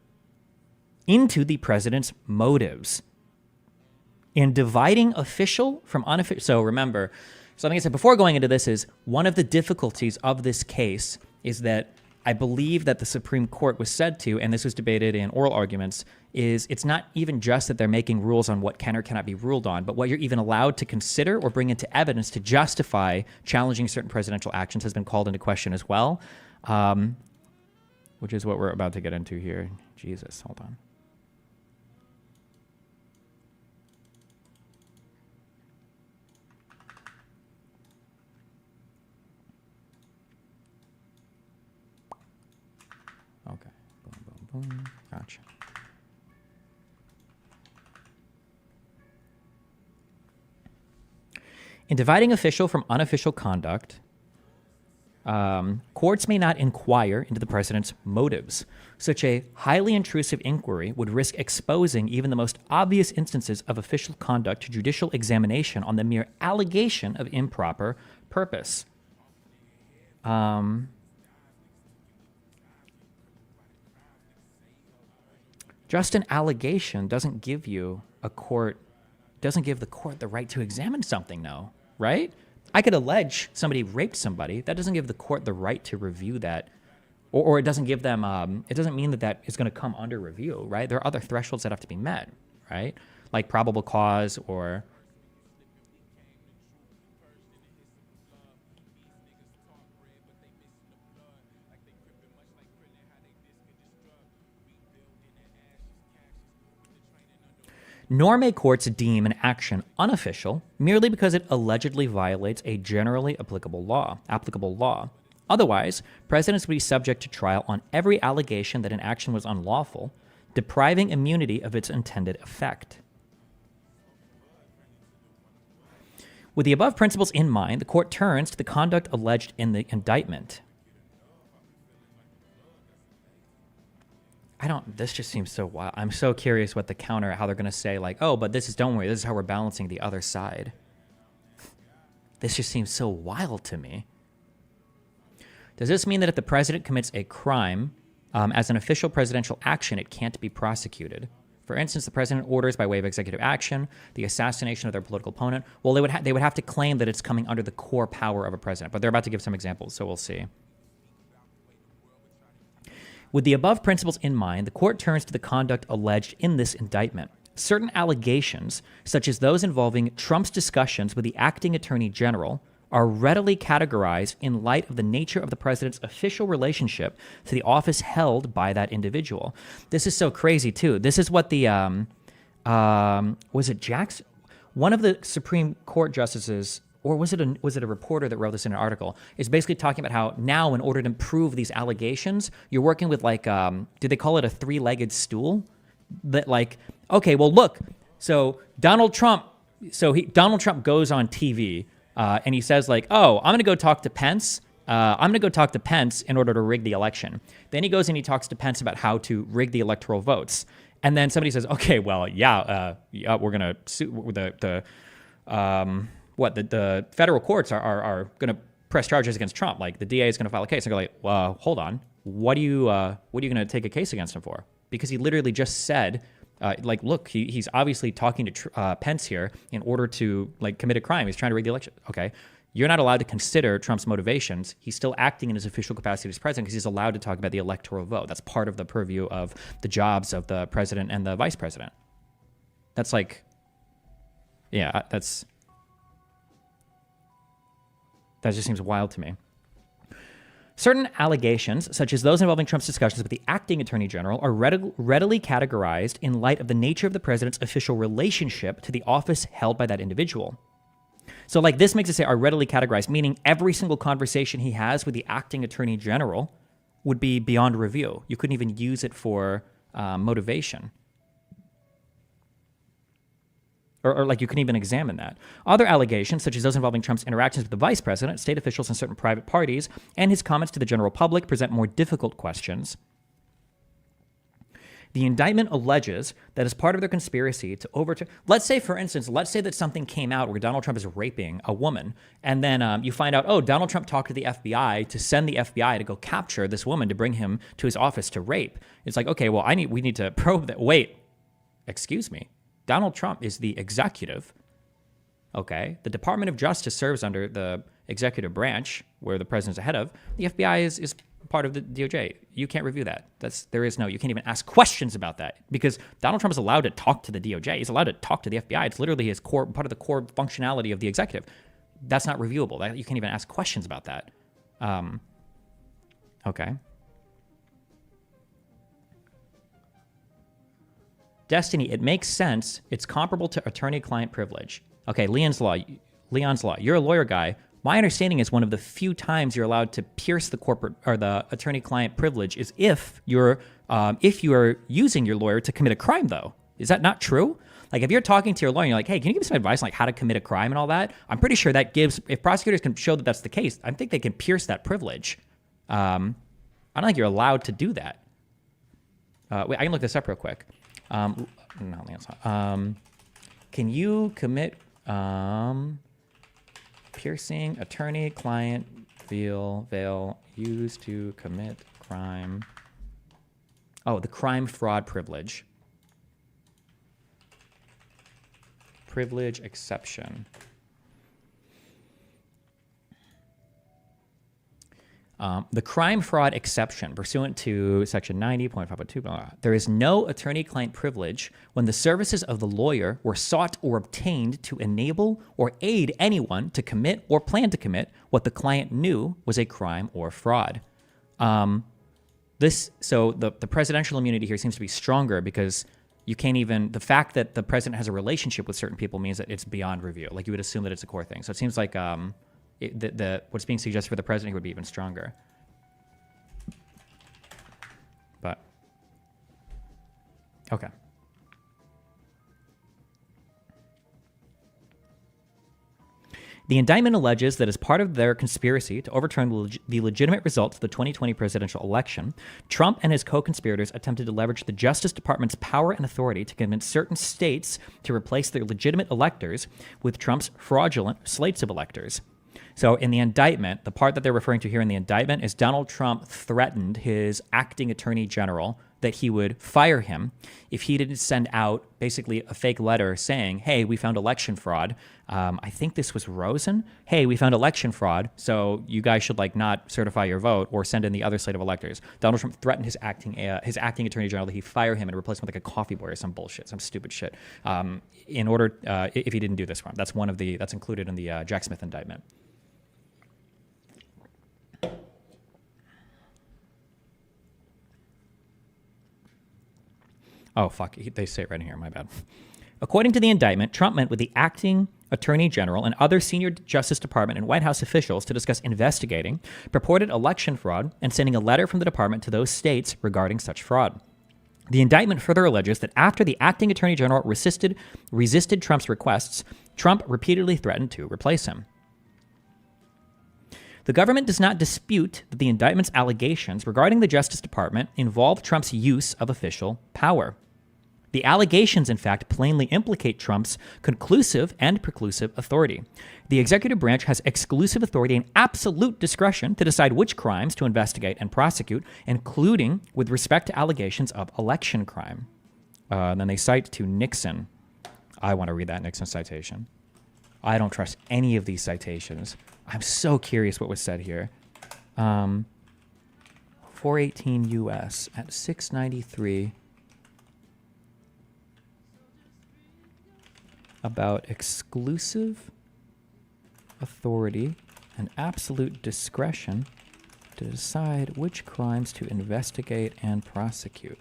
into the president's motives. In dividing official from unofficial, so remember, something I said before going into this is one of the difficulties of this case is that I believe that the Supreme Court was said to, and this was debated in oral arguments, is it's not even just that they're making rules on what can or cannot be ruled on, but what you're even allowed to consider or bring into evidence to justify challenging certain presidential actions has been called into question as well, which is what we're about to get into here. Jesus, hold on. Okay. Boom, boom, boom. Gotcha. In dividing official from unofficial conduct, courts may not inquire into the president's motives. Such a highly intrusive inquiry would risk exposing even the most obvious instances of official conduct to judicial examination on the mere allegation of improper purpose. Just an allegation doesn't give the court the right to examine something, no, right? I could allege somebody raped somebody. That doesn't give the court the right to review that, or it doesn't give them, it doesn't mean that is going to come under review, right? There are other thresholds that have to be met, right? Like probable cause or... Nor may courts deem an action unofficial merely because it allegedly violates a generally applicable law. Otherwise, presidents would be subject to trial on every allegation that an action was unlawful, depriving immunity of its intended effect. With the above principles in mind, the court turns to the conduct alleged in the indictment. This just seems so wild. I'm so curious what the counter, how they're going to say like, oh, but don't worry, this is how we're balancing the other side. This just seems so wild to me. Does this mean that if the president commits a crime as an official presidential action, it can't be prosecuted? For instance, the president orders by way of executive action the assassination of their political opponent. Well, they would have to claim that it's coming under the core power of a president, but they're about to give some examples, so we'll see. With the above principles in mind, the court turns to the conduct alleged in this indictment. Certain allegations, such as those involving Trump's discussions with the acting attorney general, are readily categorized in light of the nature of the president's official relationship to the office held by that individual. This is so crazy, too. This is what the, was it Jackson? One of the Supreme Court justices, or was it a reporter that wrote this in an article, is basically talking about how now in order to prove these allegations, you're working with like, did they call it a three-legged stool? That like, okay, well look, so Donald Trump goes on TV and he says like, oh, I'm going to go talk to Pence. I'm going to go talk to Pence in order to rig the election. Then he goes and he talks to Pence about how to rig the electoral votes. And then somebody says, okay, well, we're going to sue the federal courts are going to press charges against Trump. Like the DA is going to file a case. And they're like, well, hold on. What are you going to take a case against him for? Because he literally just said Like, look, he's obviously talking to Pence here in order to like commit a crime. He's trying to rig the election. Okay. You're not allowed to consider Trump's motivations. He's still acting in his official capacity as president because he's allowed to talk about the electoral vote. That's part of the purview of the jobs of the president and the vice president. That's like, yeah, that just seems wild to me. Certain allegations, such as those involving Trump's discussions with the acting attorney general, are readily categorized in light of the nature of the president's official relationship to the office held by that individual. So like this makes it say are readily categorized, meaning every single conversation he has with the acting attorney general would be beyond review. You couldn't even use it for motivation. Or like you couldn't even examine that. Other allegations, such as those involving Trump's interactions with the vice president, state officials, and certain private parties, and his comments to the general public present more difficult questions. The indictment alleges that as part of their conspiracy to overturn, let's say, for instance, let's say that something came out where Donald Trump is raping a woman, and then you find out, oh, Donald Trump talked to the FBI to send the FBI to go capture this woman to bring him to his office to rape. It's like, okay, well, we need to probe that. Wait, excuse me. Donald Trump is the executive. Okay, the Department of Justice serves under the executive branch, where the president's the head of. The FBI is part of the DOJ. You can't review that. You can't even ask questions about that because Donald Trump is allowed to talk to the DOJ. He's allowed to talk to the FBI. It's literally his part of the core functionality of the executive. That's not reviewable. You can't even ask questions about that. Okay. Destiny, it makes sense. It's comparable to attorney-client privilege. Okay, Leon's Law. You're a lawyer guy. My understanding is one of the few times you're allowed to pierce the corporate or the attorney-client privilege is if you are using your lawyer to commit a crime, though. Is that not true? Like if you're talking to your lawyer and you're like, hey, can you give me some advice on like how to commit a crime and all that? I'm pretty sure that gives, if prosecutors can show that that's the case, I think they can pierce that privilege. I don't think you're allowed to do that. Wait, I can look this up real quick. Can you commit piercing attorney-client veil used to commit crime? Oh, the crime fraud privilege. Privilege exception. The crime fraud exception, pursuant to section 90.5.2, there is no attorney-client privilege when the services of the lawyer were sought or obtained to enable or aid anyone to commit or plan to commit what the client knew was a crime or fraud. So the presidential immunity here seems to be stronger because you can't even, the fact that the president has a relationship with certain people means that it's beyond review. Like you would assume that it's a core thing. So it seems like what's being suggested for the president here would be even stronger. But, okay. The indictment alleges that as part of their conspiracy to overturn the legitimate results of the 2020 presidential election, Trump and his co-conspirators attempted to leverage the Justice Department's power and authority to convince certain states to replace their legitimate electors with Trump's fraudulent slates of electors. So in the indictment, the part that they're referring to here in the indictment is Donald Trump threatened his acting attorney general that he would fire him if he didn't send out basically a fake letter saying, hey, we found election fraud. I think this was Rosen. Hey, we found election fraud, so you guys should like not certify your vote or send in the other slate of electors. Donald Trump threatened his acting attorney general that he fire him and replace him with like a coffee boy or some bullshit, some stupid shit. In order, if he didn't do this for him, that's included in the Jack Smith indictment. Oh, fuck. They say it right in here. My bad. According to the indictment, Trump met with the acting attorney general and other senior Justice Department and White House officials to discuss investigating purported election fraud and sending a letter from the department to those states regarding such fraud. The indictment further alleges that after the acting attorney general resisted Trump's requests, Trump repeatedly threatened to replace him. The government does not dispute that the indictment's allegations regarding the Justice Department involve Trump's use of official power. The allegations, in fact, plainly implicate Trump's conclusive and preclusive authority. The executive branch has exclusive authority and absolute discretion to decide which crimes to investigate and prosecute, including with respect to allegations of election crime. and then they cite to Nixon. I want to read that Nixon citation. I don't trust any of these citations. I'm so curious what was said here. 418 U.S. at 693 about exclusive authority and absolute discretion to decide which crimes to investigate and prosecute.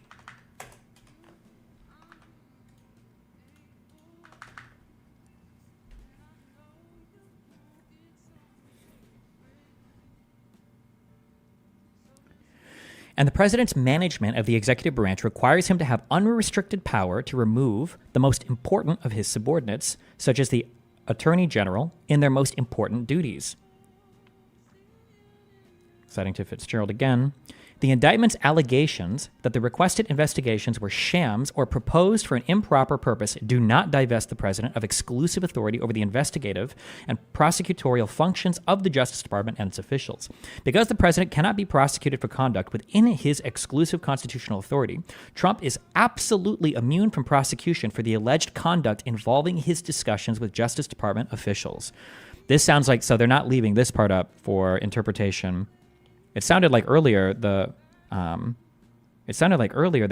And the president's management of the executive branch requires him to have unrestricted power to remove the most important of his subordinates, such as the attorney general, in their most important duties. Citing to Fitzgerald again, the indictment's allegations that the requested investigations were shams or proposed for an improper purpose do not divest the president of exclusive authority over the investigative and prosecutorial functions of the Justice Department and its officials. Because the president cannot be prosecuted for conduct within his exclusive constitutional authority, Trump is absolutely immune from prosecution for the alleged conduct involving his discussions with Justice Department officials. This sounds like, so they're not leaving this part up for interpretation. It sounded like earlier they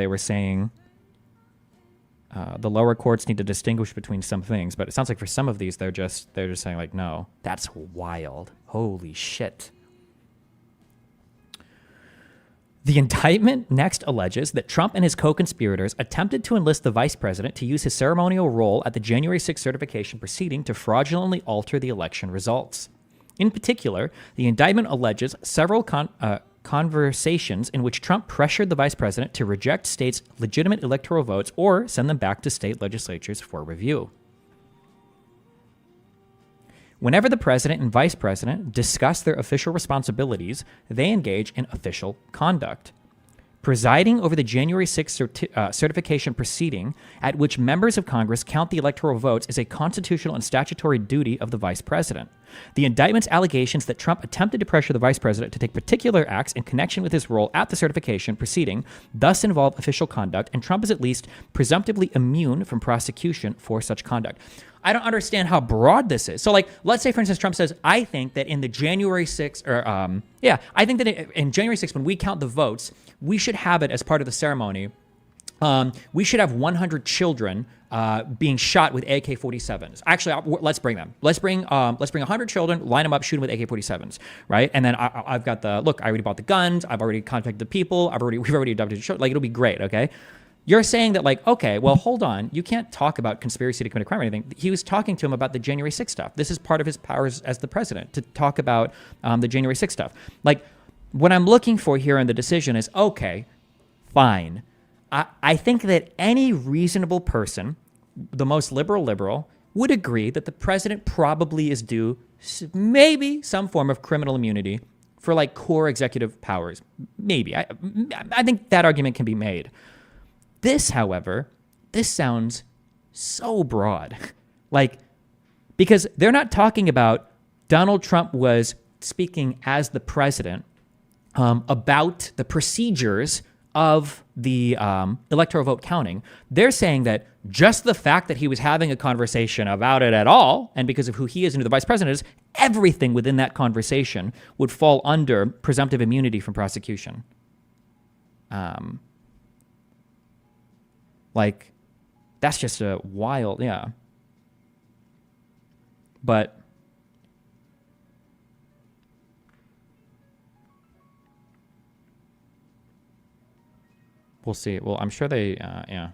were saying the lower courts need to distinguish between some things, but it sounds like for some of these they're just saying like, no, that's wild. Holy shit. The indictment next alleges that Trump and his co-conspirators attempted to enlist the vice president to use his ceremonial role at the January 6th certification proceeding to fraudulently alter the election results. In particular, the indictment alleges several conversations in which Trump pressured the vice president to reject states' legitimate electoral votes or send them back to state legislatures for review. Whenever the president and vice president discuss their official responsibilities, they engage in official conduct. Presiding over the January 6th certification proceeding, at which members of Congress count the electoral votes, is a constitutional and statutory duty of the vice president. The indictment's allegations that Trump attempted to pressure the vice president to take particular acts in connection with his role at the certification proceeding thus involve official conduct, and Trump is at least presumptively immune from prosecution for such conduct. I don't understand how broad this is. So, like, let's say, for instance, Trump says, I think that in the January 6th, I think that in January 6th, when we count the votes, we should have it as part of the ceremony. We should have 100 children being shot with AK-47s. Actually, let's bring them. Let's bring 100 children, line them up, shoot them with AK-47s, right? And then I've got I already bought the guns. I've already contacted the people. We've already adopted the show. Like, it'll be great, okay? You're saying that, like, okay, well, hold on. You can't talk about conspiracy to commit a crime or anything. He was talking to him about the January 6th stuff. This is part of his powers as the president, to talk about the January 6th stuff. Like, what I'm looking for here in the decision is, okay, fine. I think that any reasonable person, the most liberal, would agree that the president probably is due maybe some form of criminal immunity for, like, core executive powers. Maybe. I think that argument can be made. This, however, sounds so broad. Like, because they're not talking about Donald Trump was speaking as the president about the procedures of the electoral vote counting. They're saying that just the fact that he was having a conversation about it at all, and because of who he is and who the vice president is, everything within that conversation would fall under presumptive immunity from prosecution. Like, that's just a wild, yeah. But we'll see. Well, I'm sure they, yeah.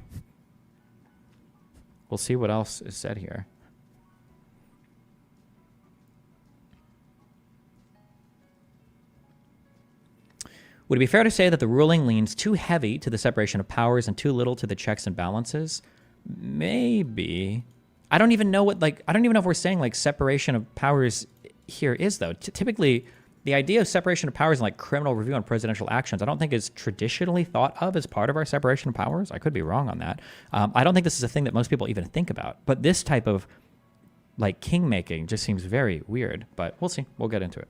We'll see what else is said here. Would it be fair to say that the ruling leans too heavy to the separation of powers and too little to the checks and balances? Maybe. I don't even know if we're saying, like, separation of powers here is, though. Typically, the idea of separation of powers and, like, criminal review on presidential actions, I don't think is traditionally thought of as part of our separation of powers. I could be wrong on that. I don't think this is a thing that most people even think about. But this type of, like, king-making just seems very weird. But we'll see. We'll get into it.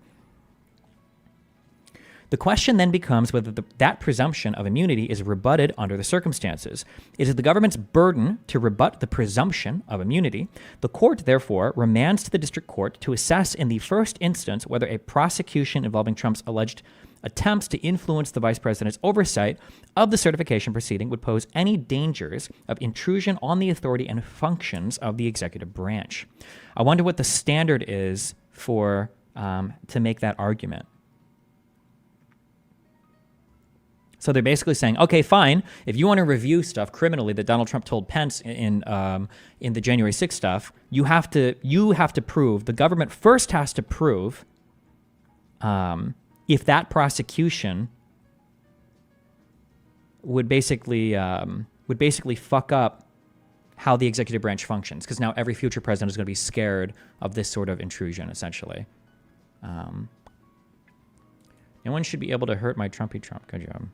The question then becomes whether that presumption of immunity is rebutted under the circumstances. It is the government's burden to rebut the presumption of immunity. The court, therefore, remands to the district court to assess in the first instance whether a prosecution involving Trump's alleged attempts to influence the vice president's oversight of the certification proceeding would pose any dangers of intrusion on the authority and functions of the executive branch. I wonder what the standard is for to make that argument. So they're basically saying, okay, fine, if you want to review stuff criminally that Donald Trump told Pence in the January 6th stuff, you have to prove, the government first has to prove if that prosecution would basically fuck up how the executive branch functions, because now every future president is going to be scared of this sort of intrusion, essentially. No one should be able to hurt my Trumpy Trump. Good job.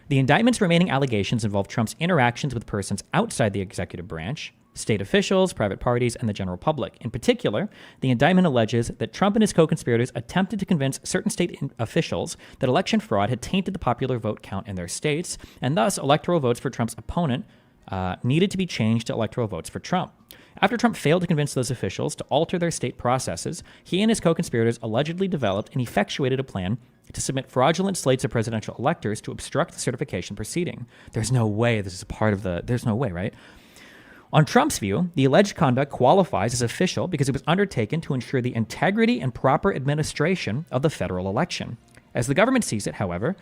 The indictment's remaining allegations involve Trump's interactions with persons outside the executive branch, state officials, private parties, and the general public. In particular, the indictment alleges that Trump and his co-conspirators attempted to convince certain state officials that election fraud had tainted the popular vote count in their states, and thus electoral votes for Trump's opponent needed to be changed to electoral votes for Trump. After Trump failed to convince those officials to alter their state processes, he and his co-conspirators allegedly developed and effectuated a plan to submit fraudulent slates of presidential electors to obstruct the certification proceeding. There's no way this is a part of the... There's no way, right? On Trump's view, the alleged conduct qualifies as official because it was undertaken to ensure the integrity and proper administration of the federal election. As the government sees it, however,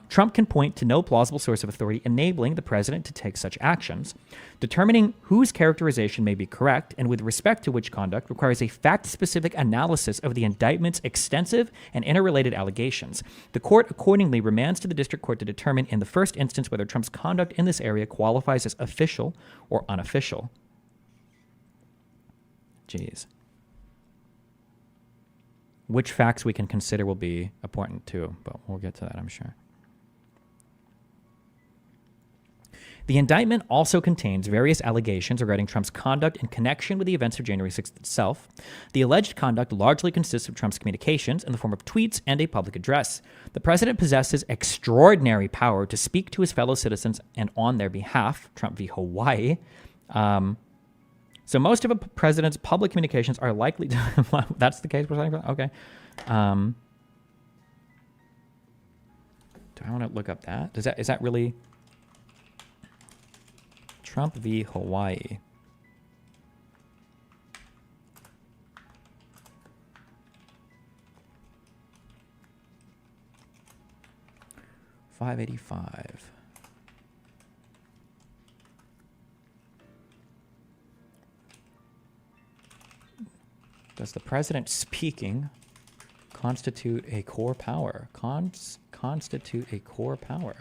Trump can point to no plausible source of authority enabling the president to take such actions. Determining whose characterization may be correct and with respect to which conduct requires a fact-specific analysis of the indictment's extensive and interrelated allegations. The court accordingly remands to the district court to determine in the first instance whether Trump's conduct in this area qualifies as official or unofficial. Jeez. Which facts we can consider will be important too, but we'll get to that, I'm sure. The indictment also contains various allegations regarding Trump's conduct in connection with the events of January 6th itself. The alleged conduct largely consists of Trump's communications in the form of tweets and a public address. The president possesses extraordinary power to speak to his fellow citizens and on their behalf, Trump v. Hawaii. So most of a president's public communications are likely to... That's the case we're talking about? Okay. Do I want to look up that? Is that really... Trump v. Hawaii. $585. Does the president speaking constitute a core power? Constitute a core power.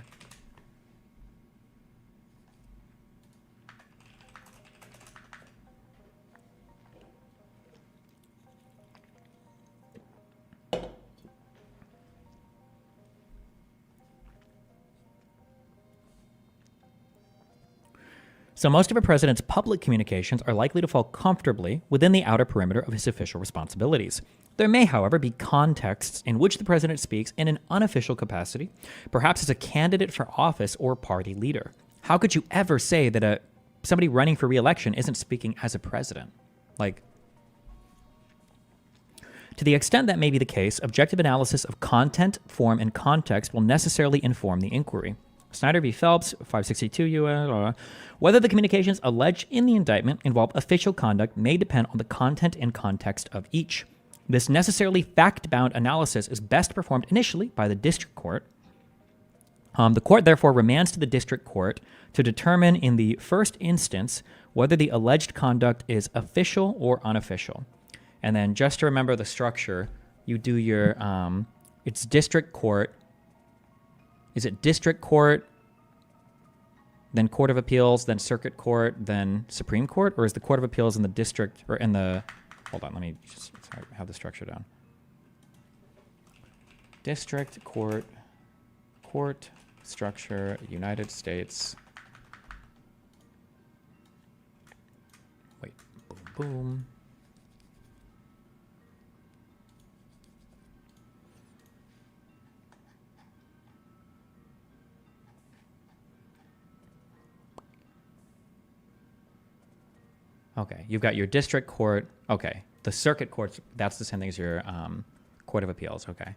So most of a president's public communications are likely to fall comfortably within the outer perimeter of his official responsibilities. There may, however, be contexts in which the president speaks in an unofficial capacity, perhaps as a candidate for office or party leader. How could you ever say that somebody running for re-election isn't speaking as a president? To the extent that may be the case, objective analysis of content, form, and context will necessarily inform the inquiry. Snyder v. Phelps, 562 U.S. Whether the communications alleged in the indictment involve official conduct may depend on the content and context of each. This necessarily fact-bound analysis is best performed initially by the district court. The court therefore remands to the district court to determine in the first instance whether the alleged conduct is official or unofficial. And then just to remember the structure, you do your, it's district court. Is it district court, then court of appeals, then circuit court, then Supreme Court? Or is the court of appeals in the district, or in the, hold on, let me just have the structure down. District court, court structure, United States. Wait, boom, boom. Okay, you've got your district court. Okay, the circuit courts, that's the same thing as your Court of Appeals. Okay,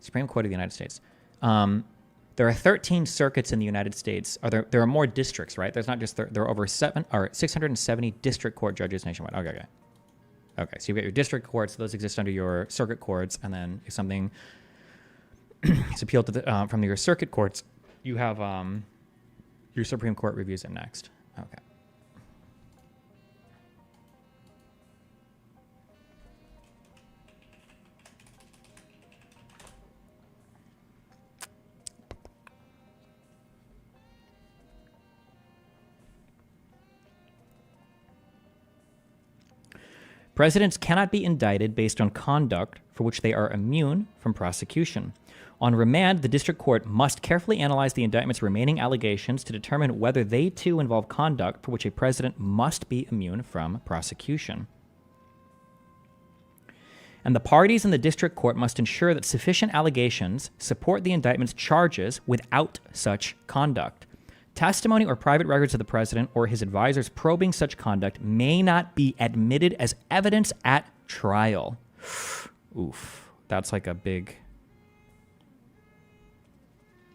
Supreme Court of the United States. There are 13 circuits in the United States. There are more districts, right? There's not just there are over 670 district court judges nationwide. Okay. Okay, so you've got your district courts; those exist under your circuit courts, and then if something is appealed to from your circuit courts, you have your Supreme Court reviews it next. Okay. Presidents cannot be indicted based on conduct for which they are immune from prosecution. On remand, the district court must carefully analyze the indictment's remaining allegations to determine whether they too involve conduct for which a president must be immune from prosecution. And the parties in the district court must ensure that sufficient allegations support the indictment's charges without such conduct. Testimony or private records of the president or his advisors probing such conduct may not be admitted as evidence at trial. Oof, that's like a big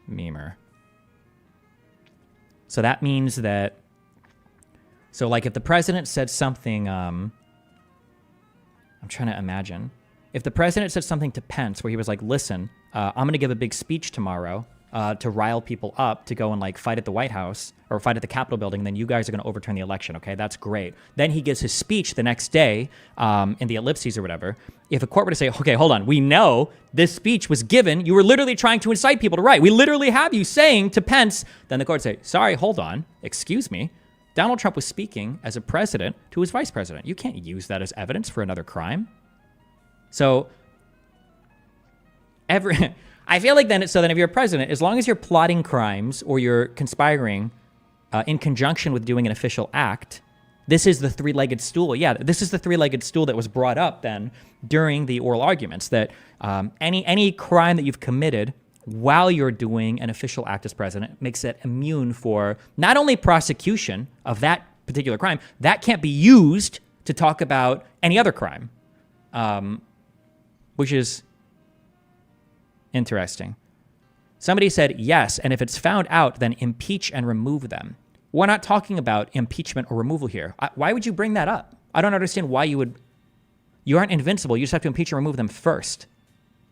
memer. So that means that, so like if the president said something, I'm trying to imagine. If the president said something to Pence where he was like, listen, I'm going to give a big speech tomorrow to rile people up to go and like fight at the White House or fight at the Capitol building, then you guys are going to overturn the election. Okay, that's great. Then he gives his speech the next day in the ellipses or whatever. If a court were to say, okay, hold on, we know this speech was given, you were literally trying to incite people to riot. We literally have you saying to Pence, then the court would say, sorry, hold on, excuse me. Donald Trump was speaking as a president to his vice president. You can't use that as evidence for another crime. So I feel like then if you're a president, as long as you're plotting crimes or you're conspiring in conjunction with doing an official act, this is the three-legged stool. Yeah, this is the three-legged stool that was brought up then during the oral arguments, that any crime that you've committed while you're doing an official act as president makes it immune for not only prosecution of that particular crime, that can't be used to talk about any other crime, which is interesting. Somebody said, yes, and if it's found out, then impeach and remove them. We're not talking about impeachment or removal here. Why would you bring that up? I don't understand why you would. You aren't invincible. You just have to impeach and remove them first.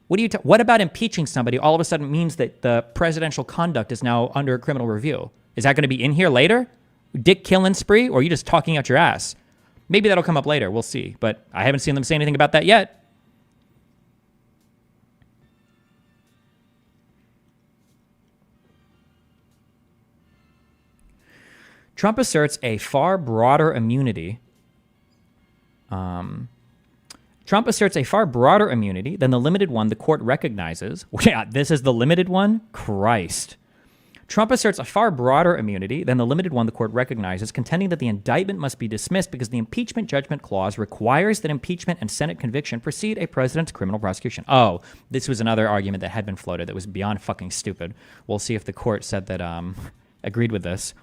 What about impeaching somebody all of a sudden means that the presidential conduct is now under criminal review? Is that going to be in here later? Dick killing spree? Or are you just talking out your ass? Maybe that'll come up later. We'll see. But I haven't seen them say anything about that yet. Trump asserts a far broader immunity. Trump asserts a far broader immunity than the limited one the court recognizes. Yeah, this is the limited one? Christ. Trump asserts a far broader immunity than the limited one the court recognizes, contending that the indictment must be dismissed because the impeachment judgment clause requires that impeachment and Senate conviction precede a president's criminal prosecution. Oh, this was another argument that had been floated that was beyond fucking stupid. We'll see if the court said that, agreed with this.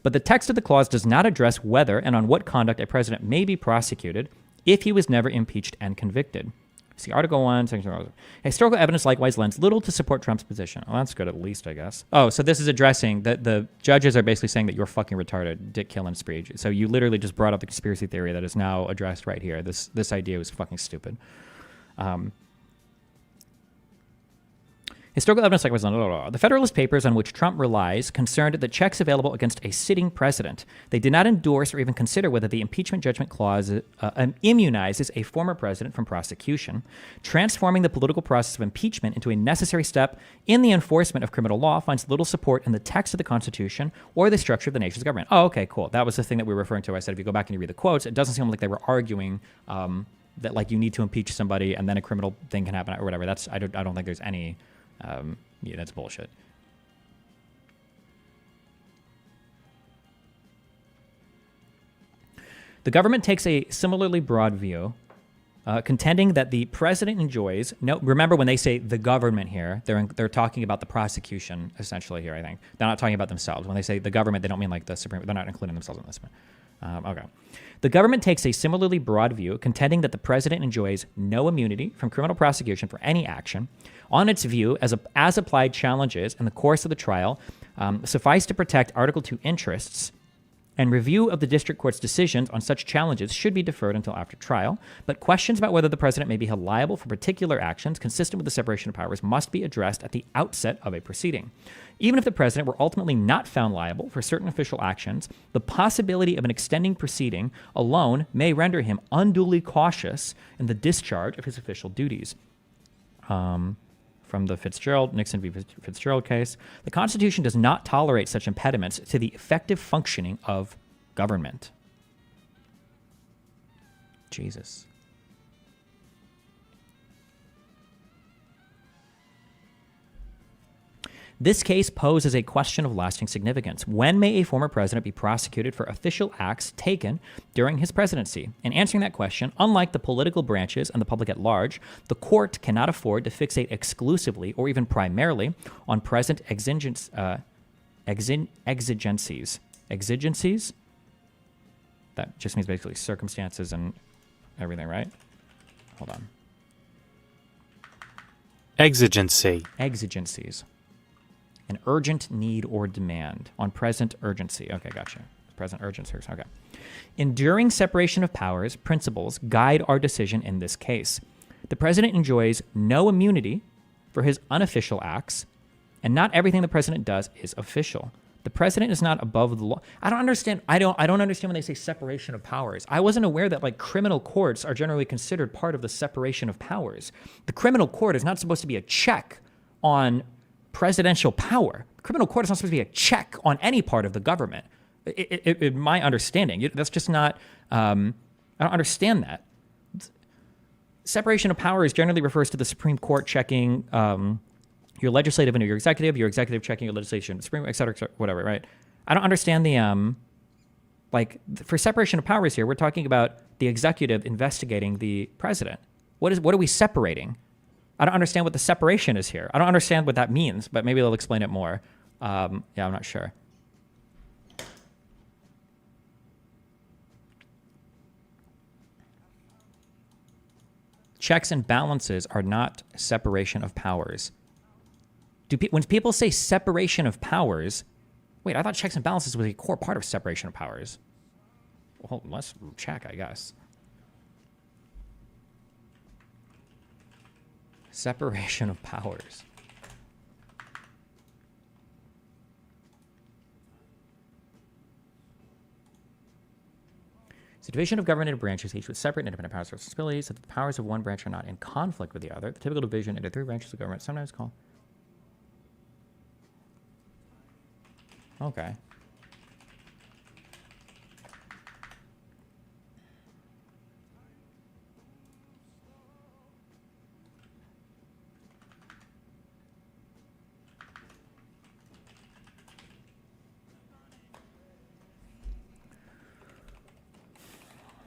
But the text of the clause does not address whether and on what conduct a president may be prosecuted if he was never impeached and convicted. See Article 1, Section 1. Historical evidence likewise lends little to support Trump's position. Oh, that's good at least, I guess. Oh, so this is addressing that the judges are basically saying that you're fucking retarded, dick killing spree. So you literally just brought up the conspiracy theory that is now addressed right here. This idea was fucking stupid. Historical evidence likewise. The Federalist Papers on which Trump relies concerned the checks available against a sitting president. They did not endorse or even consider whether the impeachment judgment clause immunizes a former president from prosecution. Transforming the political process of impeachment into a necessary step in the enforcement of criminal law finds little support in the text of the Constitution or the structure of the nation's government. Oh, okay, cool. That was the thing that we were referring to. I said if you go back and you read the quotes, it doesn't seem like they were arguing that like you need to impeach somebody and then a criminal thing can happen or whatever. I don't think there's any. Yeah, that's bullshit. The government takes a similarly broad view, contending that the president enjoys. No, remember when they say the government here, they're talking about the prosecution essentially here. I think they're not talking about themselves. When they say the government, they don't mean like the Supreme. They're not including themselves in this. Okay. The government takes a similarly broad view, contending that the president enjoys no immunity from criminal prosecution for any action. On its view, as applied challenges in the course of the trial suffice to protect Article 2 interests, and review of the district court's decisions on such challenges should be deferred until after trial. But questions about whether the president may be held liable for particular actions consistent with the separation of powers must be addressed at the outset of a proceeding. Even if the president were ultimately not found liable for certain official actions, the possibility of an extending proceeding alone may render him unduly cautious in the discharge of his official duties. From the Nixon v. Fitzgerald case, the Constitution does not tolerate such impediments to the effective functioning of government. Jesus. This case poses a question of lasting significance. When may a former president be prosecuted for official acts taken during his presidency? In answering that question, unlike the political branches and the public at large, the court cannot afford to fixate exclusively or even primarily on present exigencies. Exigencies? That just means basically circumstances and everything, right? Hold on. Exigencies. An urgent need or demand on present urgency. Okay, gotcha. Present urgency. Okay. Enduring separation of powers principles guide our decision in this case. The president enjoys no immunity for his unofficial acts, and not everything the president does is official. The president is not above the law. I don't understand. I don't understand when they say separation of powers. I wasn't aware that criminal courts are generally considered part of the separation of powers. The criminal court is not supposed to be a check on presidential power. The criminal court is not supposed to be a check on any part of the government. In my understanding, that's just not. I don't understand that. Separation of powers generally refers to the Supreme Court checking your legislative and your executive checking your legislation, Supreme, et cetera, whatever, right? I don't understand the for separation of powers here. We're talking about the executive investigating the president. What are we separating? I don't understand what the separation is here. I don't understand what that means, but maybe they'll explain it more. I'm not sure. Checks and balances are not separation of powers. When people say separation of powers, wait, I thought checks and balances was a core part of separation of powers. Well, let's check, I guess. Separation of powers. It's a division of government into branches, each with separate and independent powers and responsibilities, so that the powers of one branch are not in conflict with the other. The typical division into three branches of government, sometimes called. Okay.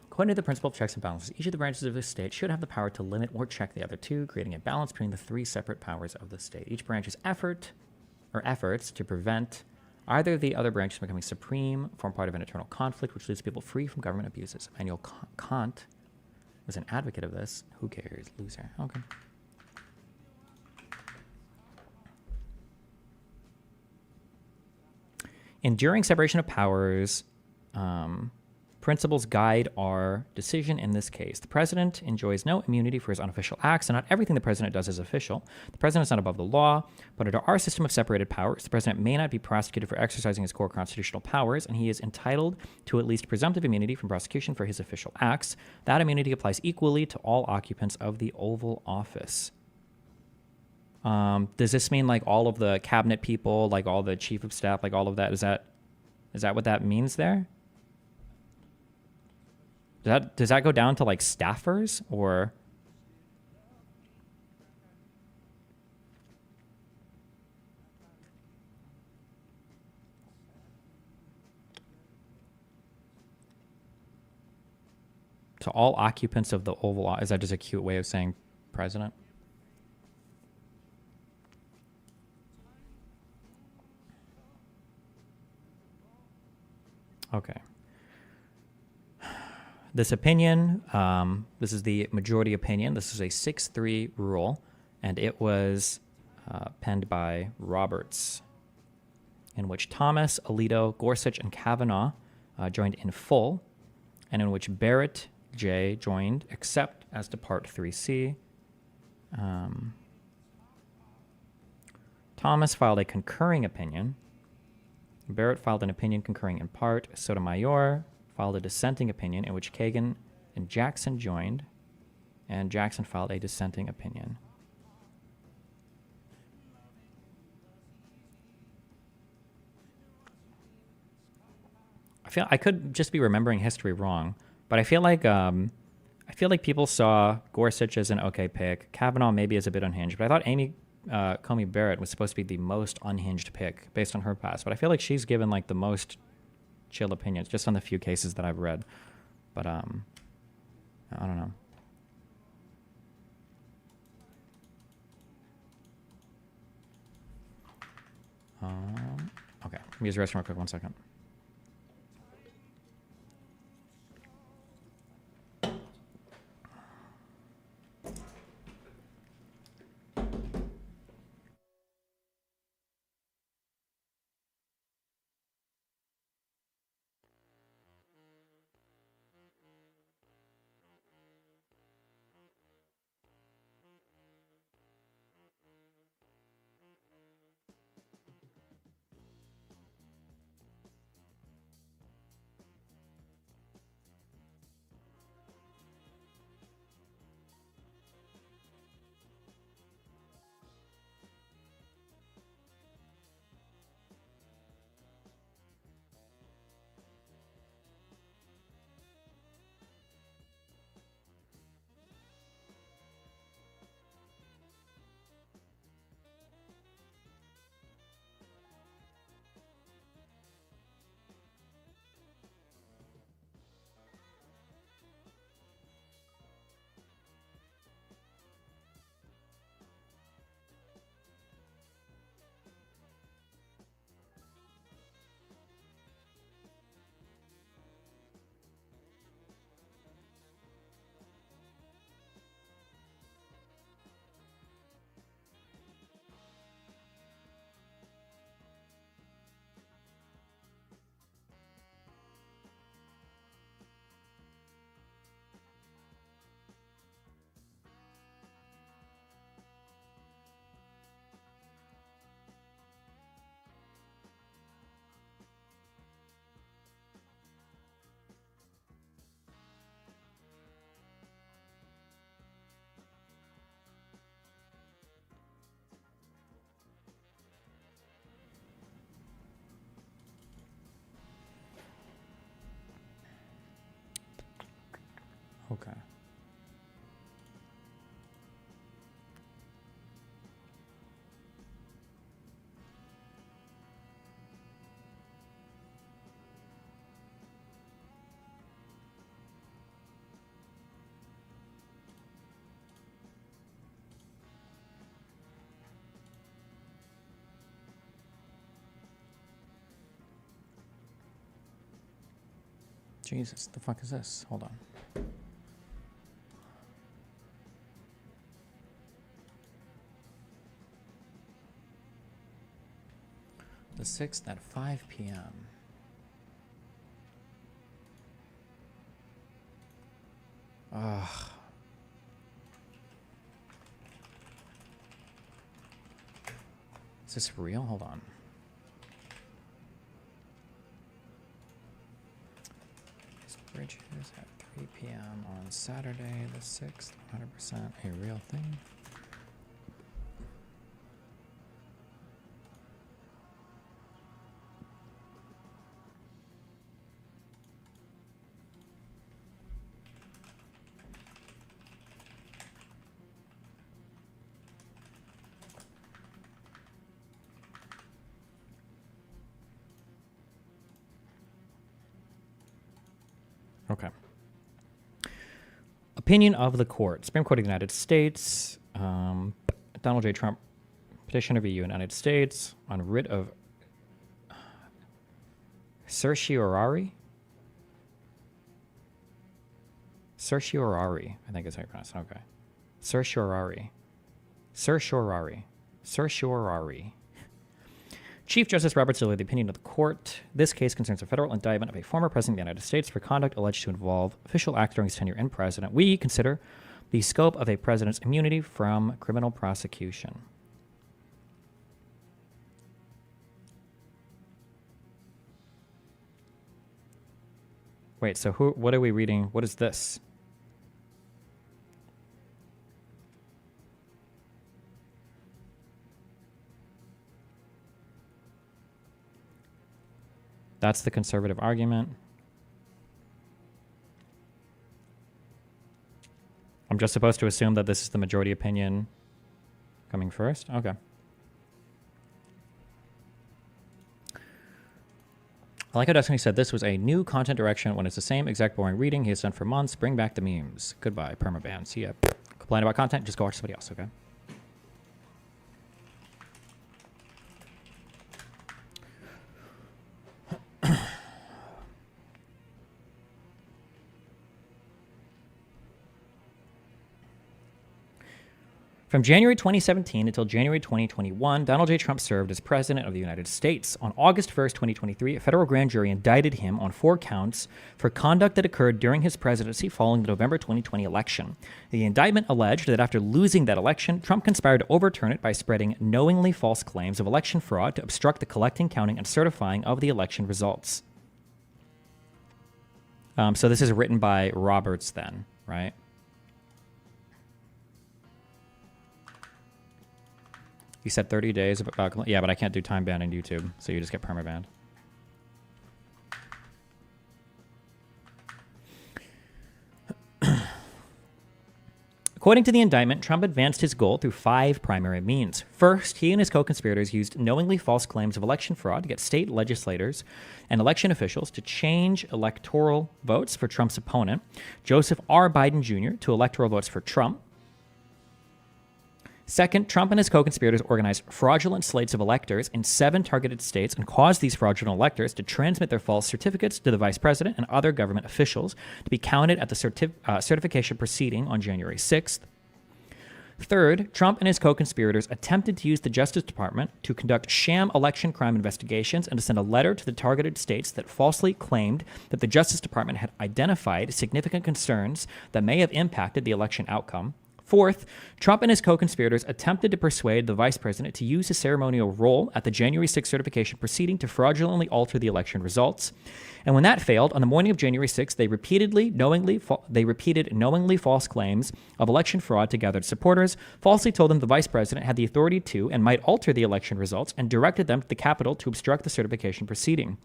According to the principle of checks and balances, each of the branches of the state should have the power to limit or check the other two, creating a balance between the three separate powers of the state. Each branch's efforts to prevent either of the other branches from becoming supreme form part of an eternal conflict, which leaves people free from government abuses. Immanuel Kant was an advocate of this. Who cares? Loser. Okay. Enduring separation of powers principles guide our decision in this case. The president enjoys no immunity for his unofficial acts, and not everything the president does is official. The president is not above the law, but under our system of separated powers, the president may not be prosecuted for exercising his core constitutional powers, and he is entitled to at least presumptive immunity from prosecution for his official acts. That immunity applies equally to all occupants of the Oval Office. Does this mean all of the cabinet people, all the chief of staff, all of that? Is that what that means there? Does that go down to staffers or? To all occupants of the Oval Office? Is that just a cute way of saying president? Okay. This opinion, this is the majority opinion. This is a 6-3 rule, and it was penned by Roberts, in which Thomas, Alito, Gorsuch, and Kavanaugh joined in full, and in which Barrett J joined, except as to Part 3C. Thomas filed a concurring opinion. Barrett filed an opinion concurring in part. Sotomayor filed a dissenting opinion in which Kagan and Jackson joined, and Jackson filed a dissenting opinion. I could just be remembering history wrong, but I feel like people saw Gorsuch as an okay pick. Kavanaugh maybe is a bit unhinged, but I thought Amy Coney Barrett was supposed to be the most unhinged pick based on her past. But I feel like she's given like the most chill opinions just on the few cases that I've read. But I don't know. Okay, let me use the restroom real quick. 1 second. Okay. Jesus, the fuck is this? Hold on. The 6th at 5 p.m. Ugh. Is this real? Hold on. Bridges at 3 p.m. on Saturday the 6th. 100% a real thing. Okay. Opinion of the court. Supreme Court of the United States. Donald J. Trump, petitioner v. United States on writ of certiorari. Certiorari, I think is how you pronounce it. Okay. Certiorari. Certiorari. Certiorari. Chief Justice Roberts delivered the opinion of the court. This case concerns a federal indictment of a former president of the United States for conduct alleged to involve official acts during his tenure in president. We consider the scope of a president's immunity from criminal prosecution. Wait, so what are we reading? What is this? That's the conservative argument. I'm just supposed to assume that this is the majority opinion coming first? Okay. I like how Destiny said this was a new content direction when it's the same exact boring reading he has done for months. Bring back the memes. Goodbye, permaban. See ya. Complain about content, just go watch somebody else, okay? From January 2017 until January 2021, Donald J. Trump served as President of the United States. On August 1st, 2023, a federal grand jury indicted him on 4 counts for conduct that occurred during his presidency following the November 2020 election. The indictment alleged that after losing that election, Trump conspired to overturn it by spreading knowingly false claims of election fraud to obstruct the collecting, counting, and certifying of the election results. So this is written by Roberts then, right? You said 30 days about... Yeah, but I can't do time ban in YouTube, so you just get permabanned. According to the indictment, Trump advanced his goal through 5 primary means. First, he and his co-conspirators used knowingly false claims of election fraud to get state legislators and election officials to change electoral votes for Trump's opponent, Joseph R. Biden Jr., to electoral votes for Trump. Second, Trump and his co-conspirators organized fraudulent slates of electors in 7 targeted states and caused these fraudulent electors to transmit their false certificates to the vice president and other government officials to be counted at the certification proceeding on January 6th. Third, Trump and his co-conspirators attempted to use the Justice Department to conduct sham election crime investigations and to send a letter to the targeted states that falsely claimed that the Justice Department had identified significant concerns that may have impacted the election outcome. Fourth, Trump and his co-conspirators attempted to persuade the vice president to use his ceremonial role at the January 6th certification proceeding to fraudulently alter the election results. And when that failed, on the morning of January 6th, they repeated knowingly false claims of election fraud to gathered supporters, falsely told them the vice president had the authority to and might alter the election results, and directed them to the Capitol to obstruct the certification proceeding.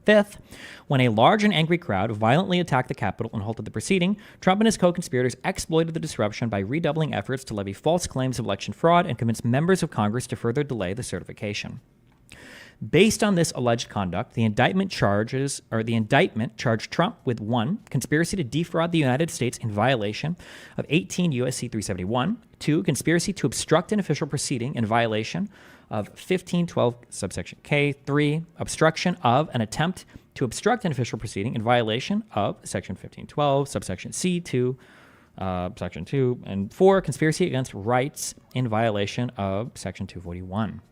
Fifth, when a large and angry crowd violently attacked the Capitol and halted the proceeding, Trump and his co-conspirators exploited the disruption by redoubling efforts to levy false claims of election fraud and convince members of Congress to further delay the certification. Based on this alleged conduct, the indictment charged Trump with 1, conspiracy to defraud the United States in violation of 18 U.S.C. 371, 2, conspiracy to obstruct an official proceeding in violation of 1512 subsection K, 3, obstruction of an attempt to obstruct an official proceeding in violation of section 1512 subsection C, 2, section 2, and 4, conspiracy against rights in violation of section 241.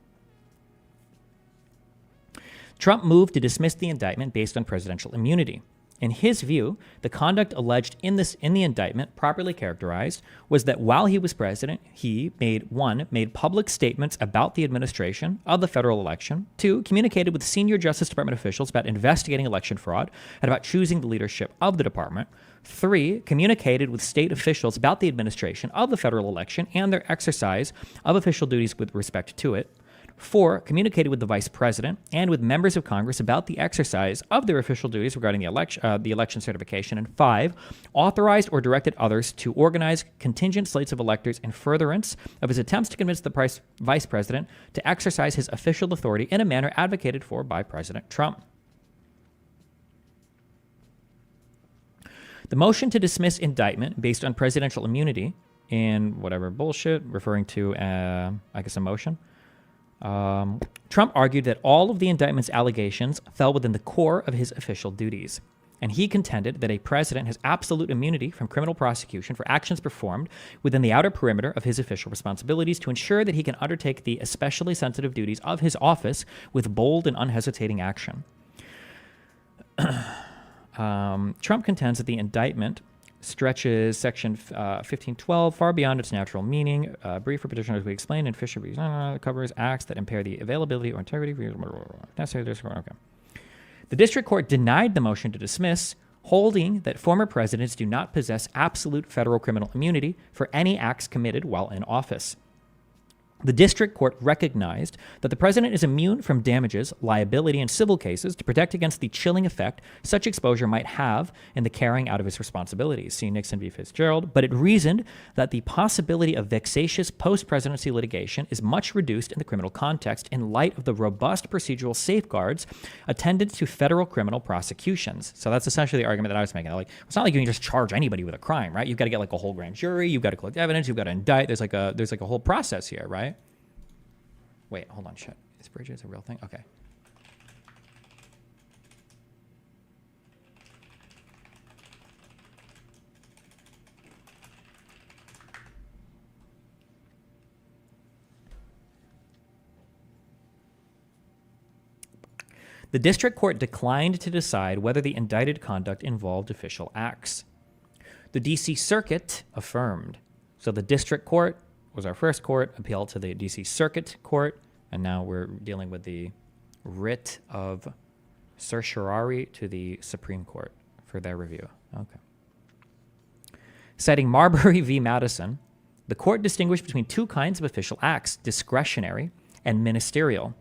Trump moved to dismiss the indictment based on presidential immunity. In his view, the conduct alleged in the indictment, properly characterized, was that while he was president, he made public statements about the administration of the federal election, 2, communicated with senior Justice Department officials about investigating election fraud and about choosing the leadership of the department, 3, communicated with state officials about the administration of the federal election and their exercise of official duties with respect to it, 4, communicated with the vice president and with members of Congress about the exercise of their official duties regarding the election certification, and 5, authorized or directed others to organize contingent slates of electors in furtherance of his attempts to convince the vice president to exercise his official authority in a manner advocated for by President Trump. The motion to dismiss indictment based on presidential immunity in whatever bullshit, referring to, I guess, a motion, Trump argued that all of the indictment's allegations fell within the core of his official duties. and he contended that a president has absolute immunity from criminal prosecution for actions performed within the outer perimeter of his official responsibilities to ensure that he can undertake the especially sensitive duties of his office with bold and unhesitating action. Trump contends that the indictment stretches Section 1512 far beyond its natural meaning. Brief for petitioners, we explained in Fisher v. covers acts that impair the availability or integrity necessary. Okay. The district court denied the motion to dismiss, holding that former presidents do not possess absolute federal criminal immunity for any acts committed while in office. The district court recognized that the president is immune from damages, liability, and civil cases to protect against the chilling effect such exposure might have in the carrying out of his responsibilities. See Nixon v. Fitzgerald. But it reasoned that the possibility of vexatious post-presidency litigation is much reduced in the criminal context in light of the robust procedural safeguards attendant to federal criminal prosecutions. So that's essentially the argument that I was making. Like, it's not like you can just charge anybody with a crime, right? You've got to get like a whole grand jury. You've got to collect evidence. You've got to indict. There's like a whole process here, right? Wait, hold on, shit. Is Bridges a real thing? Okay. The district court declined to decide whether the indicted conduct involved official acts. The D.C. Circuit affirmed. So the district court was our first court, appealed to the D.C. Circuit Court, and now we're dealing with the writ of certiorari to the Supreme Court for their review. Okay. Citing Marbury v. Madison, the court distinguished between two kinds of official acts, discretionary and ministerial.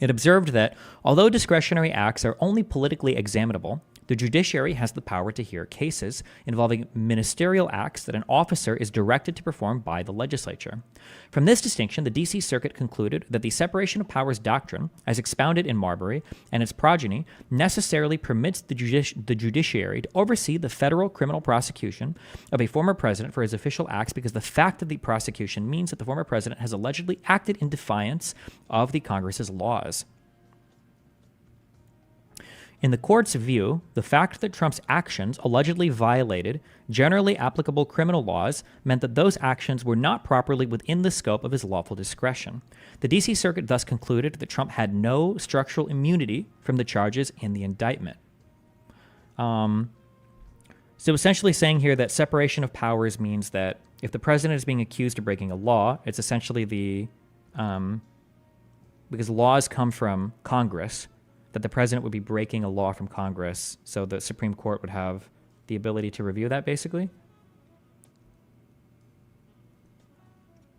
It observed that, although discretionary acts are only politically examinable, the judiciary has the power to hear cases involving ministerial acts that an officer is directed to perform by the legislature. From this distinction, the D.C. Circuit concluded that the separation of powers doctrine, as expounded in Marbury and its progeny, necessarily permits the judiciary to oversee the federal criminal prosecution of a former president for his official acts because the fact of the prosecution means that the former president has allegedly acted in defiance of the Congress's laws. In the court's view, the fact that Trump's actions allegedly violated generally applicable criminal laws meant that those actions were not properly within the scope of his lawful discretion. The D.C. Circuit thus concluded that Trump had no structural immunity from the charges in the indictment. So essentially saying here that separation of powers means that if the president is being accused of breaking a law, it's essentially because laws come from Congress, that the president would be breaking a law from Congress, so the Supreme Court would have the ability to review that, basically?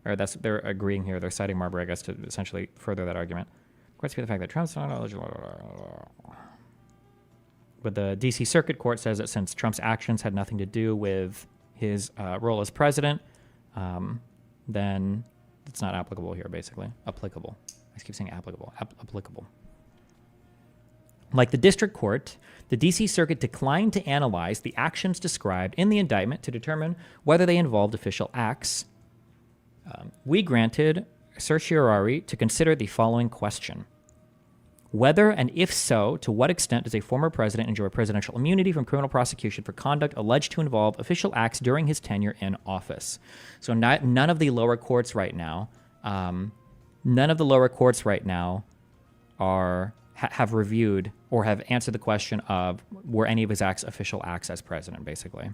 Or they're agreeing here. They're citing Marbury, I guess, to essentially further that argument. Courts view the fact that Trump's not eligible. But the D.C. Circuit Court says that since Trump's actions had nothing to do with his role as president, then it's not applicable here, basically. Applicable. I keep saying applicable. Applicable. Like the district court, the D.C. Circuit declined to analyze the actions described in the indictment to determine whether they involved official acts. We granted certiorari to consider the following question. Whether, and if so, to what extent does a former president enjoy presidential immunity from criminal prosecution for conduct alleged to involve official acts during his tenure in office? So none of the lower courts right now, have reviewed or have answered the question of were any of his acts official acts as president, basically.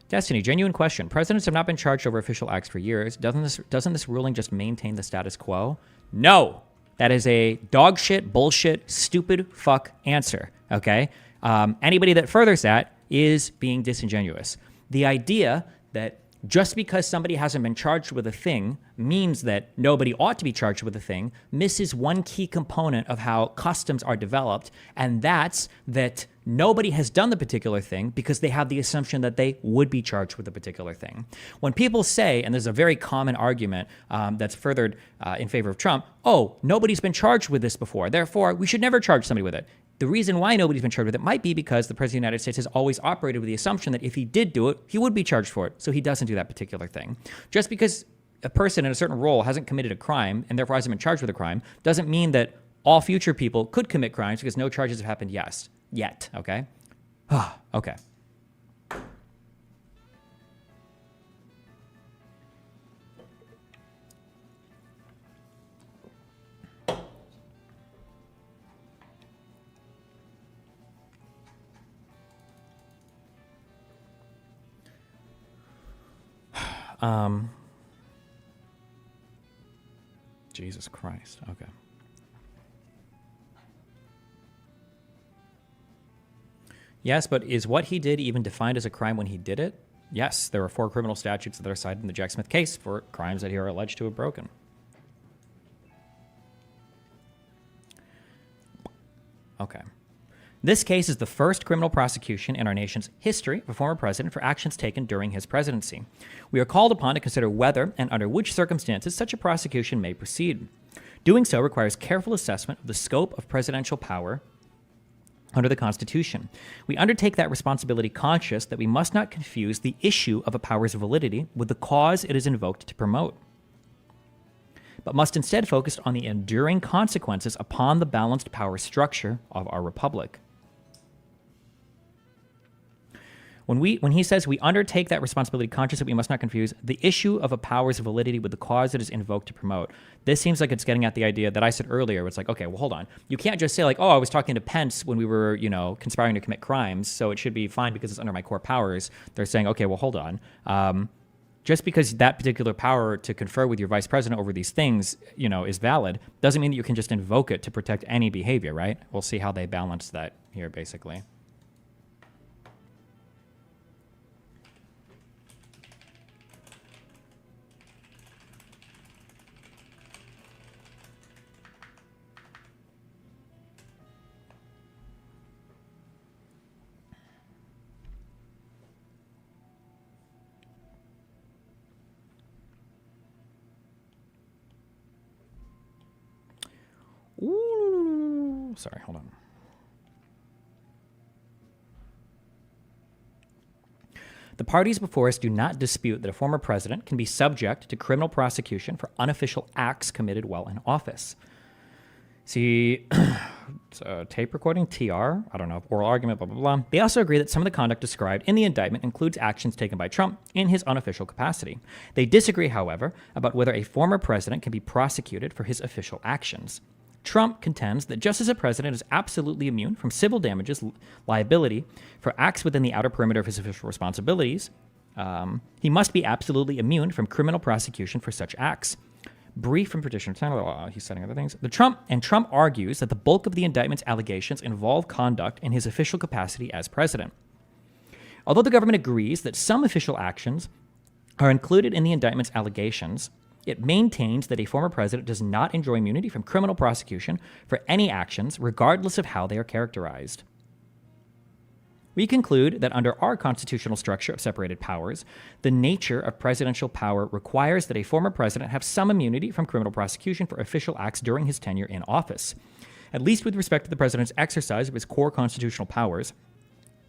Destiny, genuine question. Presidents have not been charged over official acts for years. Doesn't this ruling just maintain the status quo? No. That is a dog shit, bullshit, stupid fuck answer, okay? Anybody that furthers that is being disingenuous. The idea that just because somebody hasn't been charged with a thing means that nobody ought to be charged with a thing misses one key component of how customs are developed, and that's that nobody has done the particular thing because they have the assumption that they would be charged with a particular thing. When people say, and there's a very common argument that's furthered in favor of Trump, oh, nobody's been charged with this before, therefore we should never charge somebody with it. The reason why nobody's been charged with it might be because the President of the United States has always operated with the assumption that if he did do it, he would be charged for it. So he doesn't do that particular thing. Just because a person in a certain role hasn't committed a crime and therefore hasn't been charged with a crime doesn't mean that all future people could commit crimes because no charges have happened yet, okay? Okay. Jesus Christ. Okay. Yes, but is what he did even defined as a crime when he did it? Yes, there are 4 criminal statutes that are cited in the Jack Smith case for crimes that he are alleged to have broken. Okay. This case is the first criminal prosecution in our nation's history of a former president for actions taken during his presidency. We are called upon to consider whether and under which circumstances such a prosecution may proceed. Doing so requires careful assessment of the scope of presidential power under the Constitution. We undertake that responsibility conscious that we must not confuse the issue of a power's validity with the cause it is invoked to promote, but must instead focus on the enduring consequences upon the balanced power structure of our republic. When he says we undertake that responsibility conscious that we must not confuse the issue of a power's validity with the cause it is invoked to promote, this seems like it's getting at the idea that I said earlier. It's like, okay, well, hold on. You can't just say like, oh, I was talking to Pence when we were, conspiring to commit crimes, so it should be fine because it's under my core powers. They're saying, okay, well, hold on. Just because that particular power to confer with your vice president over these things, is valid, doesn't mean that you can just invoke it to protect any behavior, right? We'll see how they balance that here, basically. Ooh, sorry, hold on. The parties before us do not dispute that a former president can be subject to criminal prosecution for unofficial acts committed while in office. See, it's a tape recording, TR, I don't know, oral argument, blah, blah, blah. They also agree that some of the conduct described in the indictment includes actions taken by Trump in his unofficial capacity. They disagree, however, about whether a former president can be prosecuted for his official actions. Trump contends that just as a president is absolutely immune from civil damages liability for acts within the outer perimeter of his official responsibilities, he must be absolutely immune from criminal prosecution for such acts. Brief from petitioner, he's citing other things. Trump argues that the bulk of the indictment's allegations involve conduct in his official capacity as president. Although the government agrees that some official actions are included in the indictment's allegations, it maintains that a former president does not enjoy immunity from criminal prosecution for any actions, regardless of how they are characterized. We conclude that under our constitutional structure of separated powers, the nature of presidential power requires that a former president have some immunity from criminal prosecution for official acts during his tenure in office. At least with respect to the president's exercise of his core constitutional powers,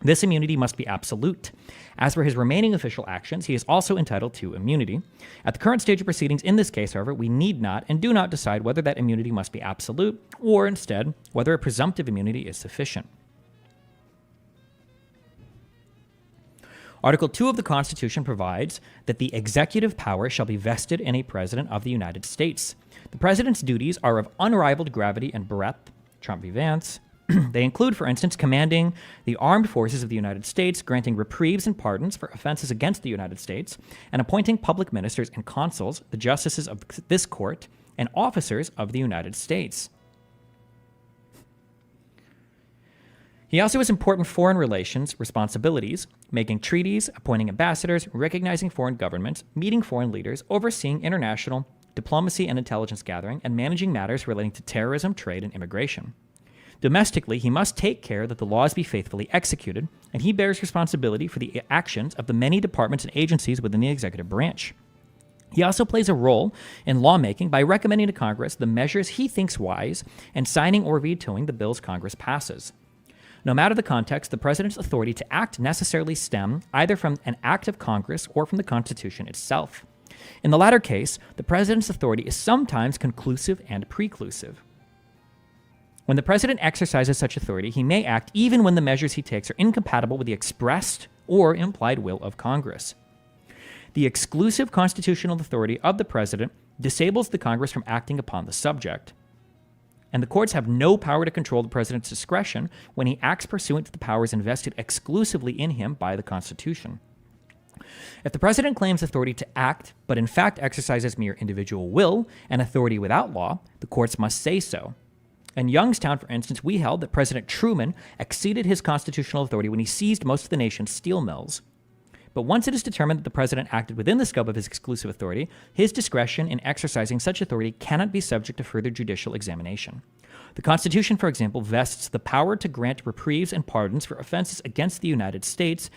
this immunity must be absolute. As for his remaining official actions, he is also entitled to immunity. At the current stage of proceedings in this case, however, we need not and do not decide whether that immunity must be absolute or instead whether a presumptive immunity is sufficient. Article 2 of the Constitution provides that the executive power shall be vested in a president of the United States. The president's duties are of unrivaled gravity and breadth. Trump v. Vance. They include, for instance, commanding the armed forces of the United States, granting reprieves and pardons for offenses against the United States, and appointing public ministers and consuls, the justices of this court, and officers of the United States. He also has important foreign relations responsibilities, making treaties, appointing ambassadors, recognizing foreign governments, meeting foreign leaders, overseeing international diplomacy and intelligence gathering, and managing matters relating to terrorism, trade, and immigration. Domestically, he must take care that the laws be faithfully executed, and he bears responsibility for the actions of the many departments and agencies within the executive branch. He also plays a role in lawmaking by recommending to Congress the measures he thinks wise and signing or vetoing the bills Congress passes. No matter the context, the president's authority to act necessarily stem either from an act of Congress or from the Constitution itself. In the latter case, the president's authority is sometimes conclusive and preclusive. When the president exercises such authority, he may act even when the measures he takes are incompatible with the expressed or implied will of Congress. The exclusive constitutional authority of the president disables the Congress from acting upon the subject, and the courts have no power to control the president's discretion when he acts pursuant to the powers invested exclusively in him by the Constitution. If the president claims authority to act, but in fact exercises mere individual will and authority without law, the courts must say so. In Youngstown, for instance, we held that President Truman exceeded his constitutional authority when he seized most of the nation's steel mills. But once it is determined that the president acted within the scope of his exclusive authority, his discretion in exercising such authority cannot be subject to further judicial examination. The Constitution, for example, vests the power to grant reprieves and pardons for offenses against the United States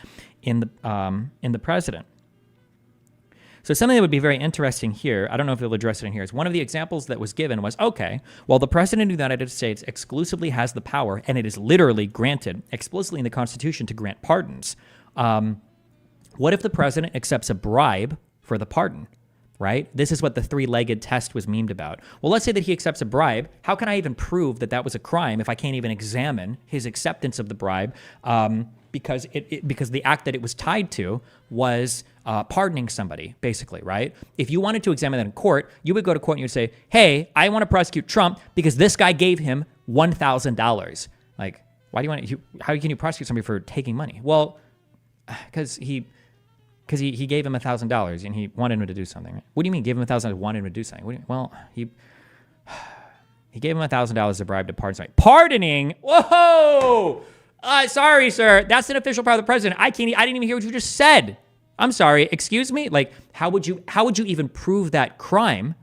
in the president. So something that would be very interesting here, I don't know if they'll address it in here, is one of the examples that was given was, okay, well, the president of the United States exclusively has the power, and it is literally granted explicitly in the Constitution to grant pardons. What if the president accepts a bribe for the pardon, right? This is what the three-legged test was memed about. Well, let's say that he accepts a bribe. How can I even prove that that was a crime if I can't even examine his acceptance of the bribe? Because the act that it was tied to was pardoning somebody, basically, right? If you wanted to examine that in court, you would go to court and you'd say, hey, I want to prosecute Trump because this guy gave him $1,000. Like, why do you want to, how can you prosecute somebody for taking money? Well, because he gave him $1,000 and he wanted him to do something. Right? What do you mean gave him $1,000 and wanted him to do something? Well, he gave him $1,000 as a bribe to pardon somebody. Pardoning? Whoa! Sorry, sir. That's an official power of the president. I didn't even hear what you just said. I'm sorry. Excuse me? Like, how would you even prove that crime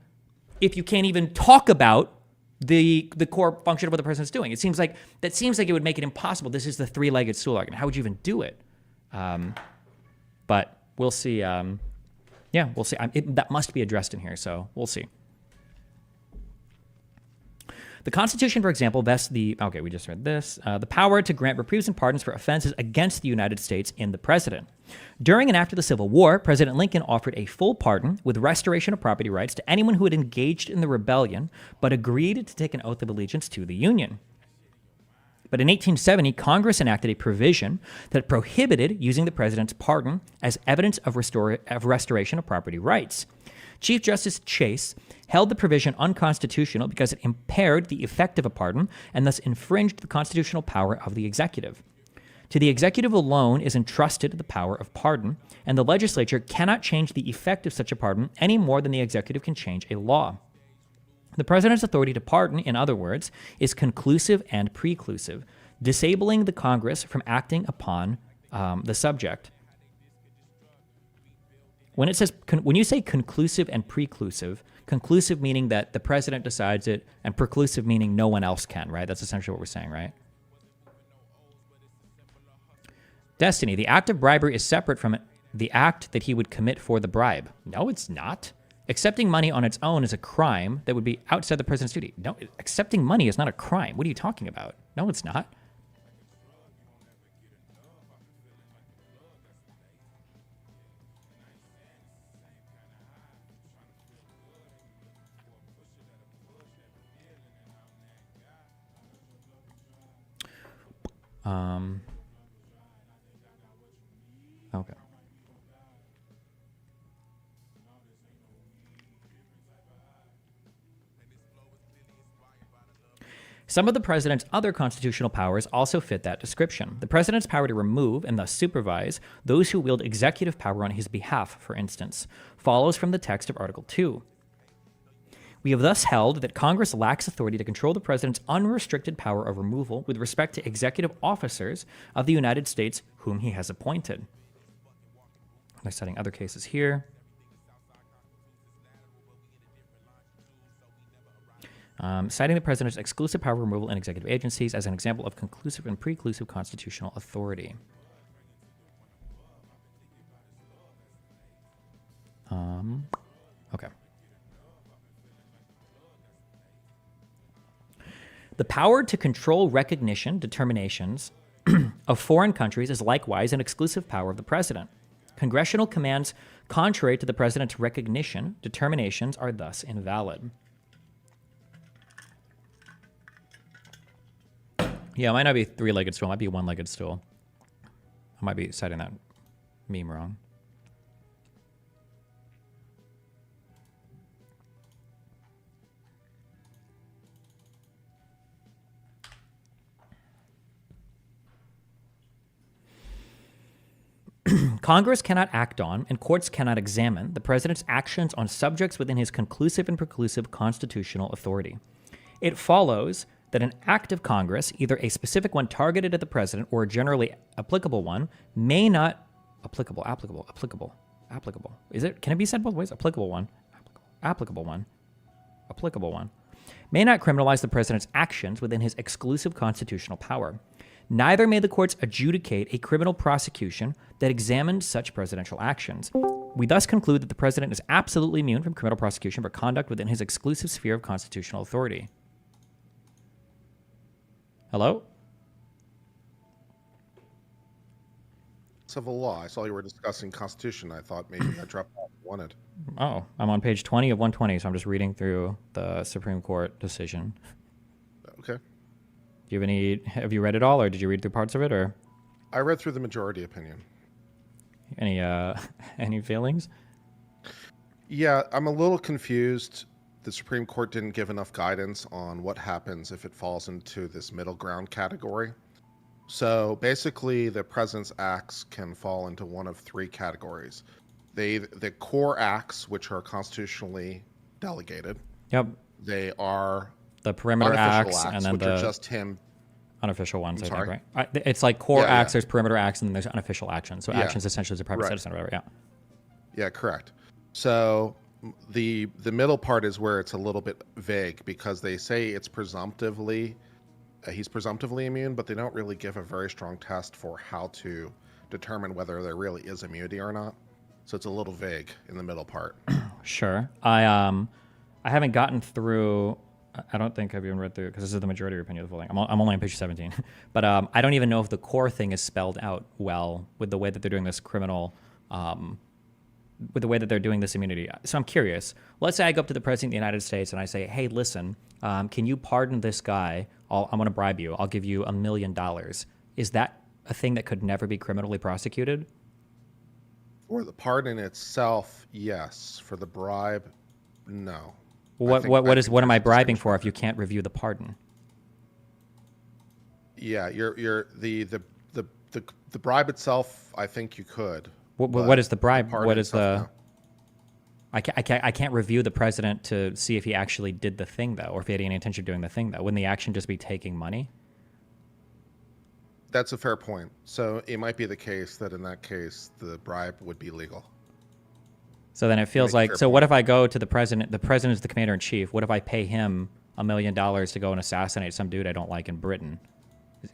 if you can't even talk about the core function of what the president's doing? It seems like it would make it impossible. This is the three-legged stool argument. How would you even do it? But we'll see. We'll see. That must be addressed in here, so we'll see. The Constitution, for example, vests we just read this, the power to grant reprieves and pardons for offenses against the United States in the president. During and after the Civil War, President Lincoln offered a full pardon with restoration of property rights to anyone who had engaged in the rebellion but agreed to take an oath of allegiance to the Union. But in 1870, Congress enacted a provision that prohibited using the president's pardon as evidence of restoration of property rights. Chief Justice Chase held the provision unconstitutional because it impaired the effect of a pardon and thus infringed the constitutional power of the executive. To the executive alone is entrusted the power of pardon, and the legislature cannot change the effect of such a pardon any more than the executive can change a law. The president's authority to pardon, in other words, is conclusive and preclusive, disabling the Congress from acting upon the subject. When you say conclusive and preclusive, conclusive meaning that the president decides it, and preclusive meaning no one else can, right? That's essentially what we're saying, right? Destiny, the act of bribery is separate from the act that he would commit for the bribe. No, it's not. Accepting money on its own is a crime that would be outside the president's duty. No, accepting money is not a crime. What are you talking about? No, it's not. Okay. Some of the president's other constitutional powers also fit that description. The president's power to remove and thus supervise those who wield executive power on his behalf, for instance, follows from the text of Article 2. We have thus held that Congress lacks authority to control the president's unrestricted power of removal with respect to executive officers of the United States whom he has appointed. They're citing other cases here. Citing the president's exclusive power of removal in executive agencies as an example of conclusive and preclusive constitutional authority. Okay. The power to control recognition determinations of foreign countries is likewise an exclusive power of the president. Congressional commands contrary to the president's recognition determinations are thus invalid. Yeah, it might not be three-legged stool. It might be one-legged stool. I might be citing that meme wrong. Congress cannot act on, and courts cannot examine, the president's actions on subjects within his conclusive and preclusive constitutional authority. It follows that an act of Congress, either a specific one targeted at the president or a generally applicable one, may not applicable. Is it? Can it be said both ways? Applicable one, may not criminalize the president's actions within his exclusive constitutional power. Neither may the courts adjudicate a criminal prosecution that examined such presidential actions. We thus conclude that the president is absolutely immune from criminal prosecution for conduct within his exclusive sphere of constitutional authority. Hello? Civil law. I saw you were discussing Constitution. I thought maybe I dropped off. Wanted. Oh, I'm on page 20 of 120, so I'm just reading through the Supreme Court decision. Okay. Do you have you read it all, or did you read through parts of it, or I read through the majority opinion. any feelings? Yeah, I'm a little confused. The Supreme Court didn't give enough guidance on what happens if it falls into this middle ground category. So basically, the president's acts can fall into one of three categories. The core acts, which are constitutionally delegated. Yep. They are The perimeter unofficial acts, and then which the are just him. unofficial ones, I think, sorry? right? It's like core Yeah, acts, yeah. there's perimeter acts, and then there's unofficial actions. So Yeah. actions essentially as a private Right. citizen or whatever, yeah. Yeah, correct. So the middle part is where it's a little bit vague because they say it's presumptively he's presumptively immune, but they don't really give a very strong test for how to determine whether there really is immunity or not. So it's a little vague in the middle part. Sure. I haven't gotten through. I don't think I've even read through because this is the majority opinion of the full thing. I'm only on page 17, but I don't even know if the core thing is spelled out well with the way that they're doing this criminal, with the way that they're doing this immunity. So I'm curious. Let's say I go up to the president of the United States and I say, "Hey, listen, can you pardon this guy? I'm going to bribe you. I'll give you $1 million." Is that a thing that could never be criminally prosecuted? For the pardon itself, yes. For the bribe, no. What think am I there's a bribing for distinction if you can't review the pardon? Yeah, you're the bribe itself. I think you could. What is the bribe? pardon What is itself, the? no. I can't review the president to see if he actually did the thing though, or if he had any intention of doing the thing though. Wouldn't the action just be taking money? That's a fair point. So it might be the case that in that case the bribe would be legal. So then it feels make a like. fair So what if I go to the president? The president is the commander in chief. What if I pay him $1 million to go and assassinate some dude I don't like in Britain?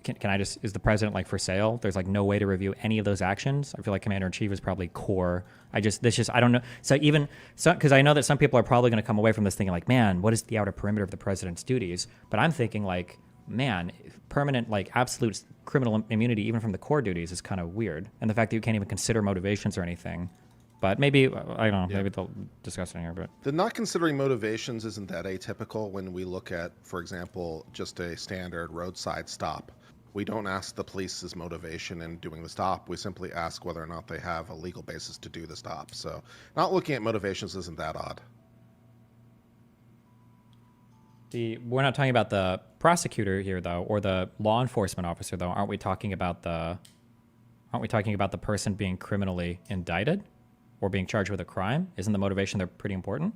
Can I just? Is the president like for sale? There's like no way to review any of those actions. I feel like commander in chief is probably core. I don't know. So because I know that some people are probably going to come away from this thinking like, man, what is the outer perimeter of the president's duties? But I'm thinking like, man, permanent like absolute criminal immunity even from the core duties is kind of weird. And the fact that you can't even consider motivations or anything. But maybe I don't know. Yeah. Maybe they'll discuss it in here. But The not considering motivations isn't that atypical when we look at, for example, just a standard roadside stop. We don't ask the police's motivation in doing the stop. We simply ask whether or not they have a legal basis to do the stop. So not looking at motivations isn't that odd. we're not talking about the prosecutor here though, or the law enforcement officer though. Aren't we talking about the person being criminally indicted or being charged with a crime? Isn't the motivation there pretty important?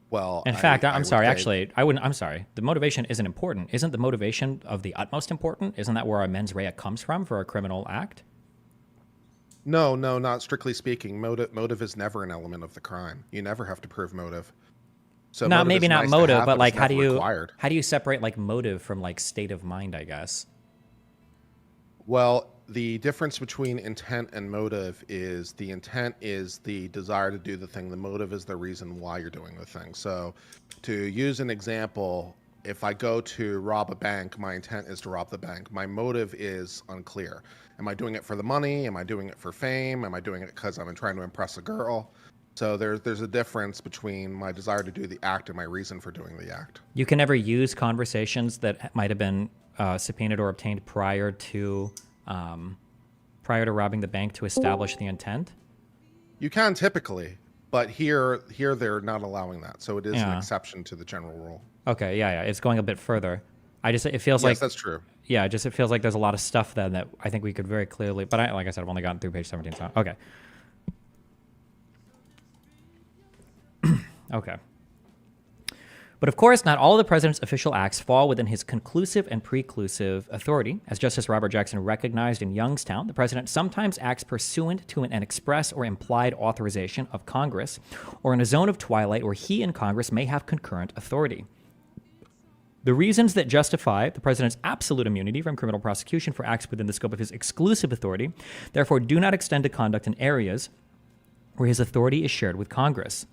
Well, In fact, I'm would sorry. say- Actually, I wouldn't. I'm sorry. The motivation isn't important. Isn't the motivation of the utmost important? Isn't that where our mens rea comes from for a criminal act? No, not strictly speaking. Motive is never an element of the crime. You never have to prove motive. So No, motive maybe is not nice to motive, have, but it's like how never do you required. separate like motive from like state of mind? I guess. Well, the difference between intent and motive is the intent is the desire to do the thing. The motive is the reason why you're doing the thing. So to use an example, if I go to rob a bank, my intent is to rob the bank. My motive is unclear. Am I doing it for the money? Am I doing it for fame? Am I doing it because I'm trying to impress a girl? So there's a difference between my desire to do the act and my reason for doing the act. You can never use conversations that might have been subpoenaed or obtained prior to robbing the bank to establish the intent. You can typically, but here they're not allowing that. So it is an Yeah. exception to the general rule. Okay, yeah, it's going a bit further. It feels Yes, like that's true. yeah, it feels like there's a lot of stuff then that I think we could very clearly. But like I said, I've only gotten through page 17. So okay. Okay. But of course, not all of the president's official acts fall within his conclusive and preclusive authority. As Justice Robert Jackson recognized in Youngstown, the president sometimes acts pursuant to an express or implied authorization of Congress, or in a zone of twilight where he and Congress may have concurrent authority. The reasons that justify the president's absolute immunity from criminal prosecution for acts within the scope of his exclusive authority, therefore, do not extend to conduct in areas where his authority is shared with Congress.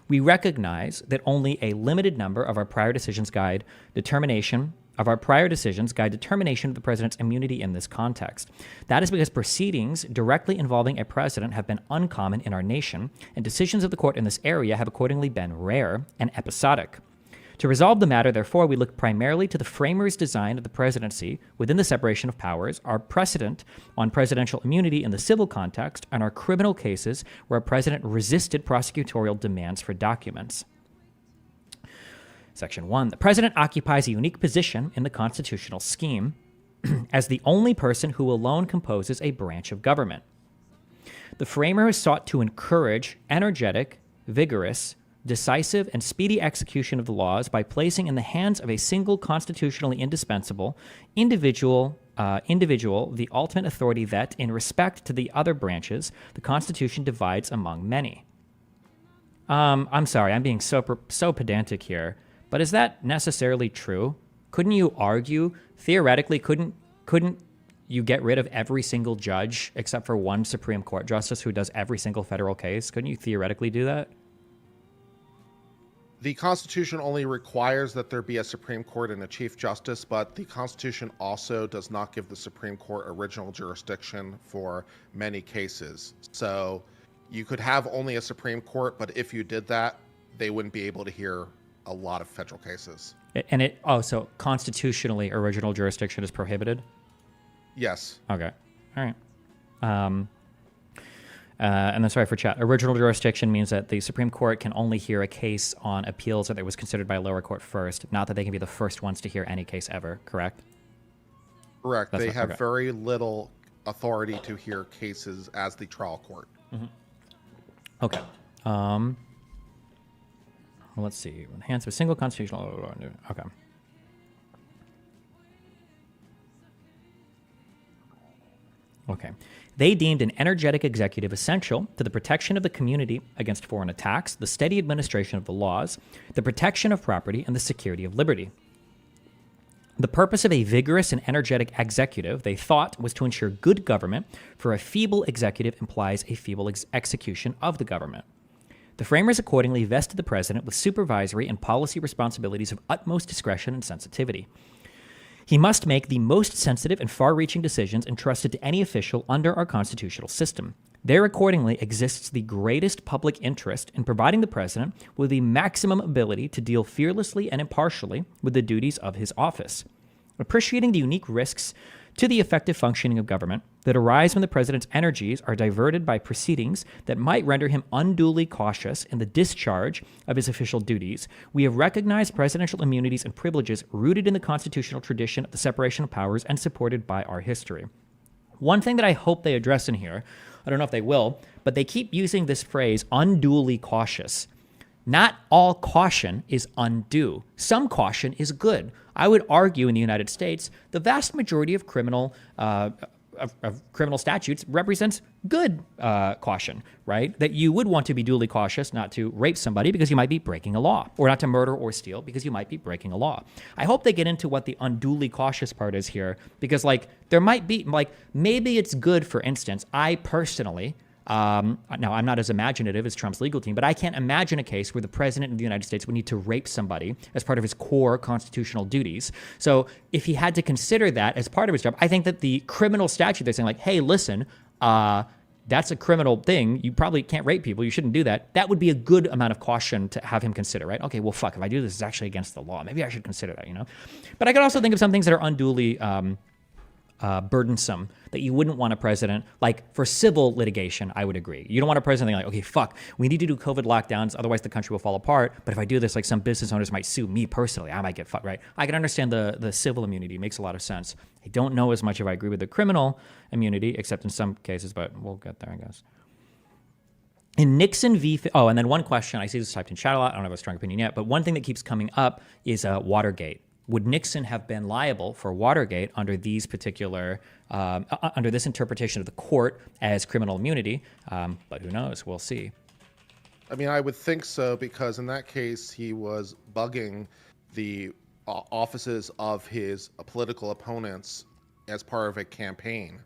We recognize that only a limited number of our prior decisions guide determination of the president's immunity in this context. That is because proceedings directly involving a president have been uncommon in our nation, and decisions of the court in this area have accordingly been rare and episodic. To resolve the matter, therefore, we look primarily to the framers' design of the presidency within the separation of powers, our precedent on presidential immunity in the civil context, and our criminal cases where a president resisted prosecutorial demands for documents. Section 1. The president occupies a unique position in the constitutional scheme as the only person who alone composes a branch of government. The framer has sought to encourage energetic, vigorous, decisive, and speedy execution of the laws by placing in the hands of a single constitutionally indispensable individual the ultimate authority that, in respect to the other branches, the Constitution divides among many. I'm sorry, I'm being so pedantic here, but is that necessarily true? Couldn't you argue, theoretically, couldn't you get rid of every single judge except for one Supreme Court justice who does every single federal case? Couldn't you theoretically do that? The Constitution only requires that there be a Supreme Court and a Chief Justice, but the Constitution also does not give the Supreme Court original jurisdiction for many cases. So you could have only a Supreme Court, but if you did that, they wouldn't be able to hear a lot of federal cases. And so constitutionally original jurisdiction is prohibited? Yes. Okay. All right. And then, sorry for chat. Original jurisdiction means that the Supreme Court can only hear a case on appeals that it was considered by a lower court first, not that they can be the first ones to hear any case ever, correct? Correct. They have okay. very little authority to hear cases as the trial court. Mm-hmm. Okay. Well, let's see. Enhance with single constitutional... Okay. Okay. They deemed an energetic executive essential to the protection of the community against foreign attacks, the steady administration of the laws, the protection of property, and the security of liberty. The purpose of a vigorous and energetic executive, they thought, was to ensure good government, for a feeble executive implies a feeble execution of the government. The framers accordingly vested the president with supervisory and policy responsibilities of utmost discretion and sensitivity. He must make the most sensitive and far-reaching decisions entrusted to any official under our constitutional system. There accordingly exists the greatest public interest in providing the president with the maximum ability to deal fearlessly and impartially with the duties of his office. Appreciating the unique risks to the effective functioning of government that arise when the president's energies are diverted by proceedings that might render him unduly cautious in the discharge of his official duties, we have recognized presidential immunities and privileges rooted in the constitutional tradition of the separation of powers and supported by our history. One thing that I hope they address in here, I don't know if they will, but they keep using this phrase, unduly cautious. Not all caution is undue. Some caution is good. I would argue in the United States, the vast majority of criminal statutes represents good caution, right? That you would want to be duly cautious not to rape somebody because you might be breaking a law, or not to murder or steal because you might be breaking a law. I hope they get into what the unduly cautious part is here, because there might be, maybe it's good, for instance, I personally, now, I'm not as imaginative as Trump's legal team, but I can't imagine a case where the president of the United States would need to rape somebody as part of his core constitutional duties. So if he had to consider that as part of his job, I think that the criminal statute, they're saying hey, listen, that's a criminal thing. You probably can't rape people. You shouldn't do that. That would be a good amount of caution to have him consider, right? Okay, well, fuck, if I do this, it's actually against the law. Maybe I should consider that, you know? But I could also think of some things that are unduly burdensome that you wouldn't want a president, like for civil litigation, I would agree. You don't want a president like, okay, fuck, we need to do COVID lockdowns, otherwise the country will fall apart. But if I do this, like some business owners might sue me personally. I might get fucked, right? I can understand the civil immunity. It makes a lot of sense. I don't know as much if I agree with the criminal immunity, except in some cases, but we'll get there, I guess. In Nixon v. Oh, and then one question, I see this typed in chat a lot. I don't have a strong opinion yet, but one thing that keeps coming up is Watergate. Would Nixon have been liable for Watergate under these particular, under this interpretation of the court as criminal immunity? But who knows? We'll see. I mean, I would think so, because in that case, he was bugging the offices of his political opponents as part of a campaign.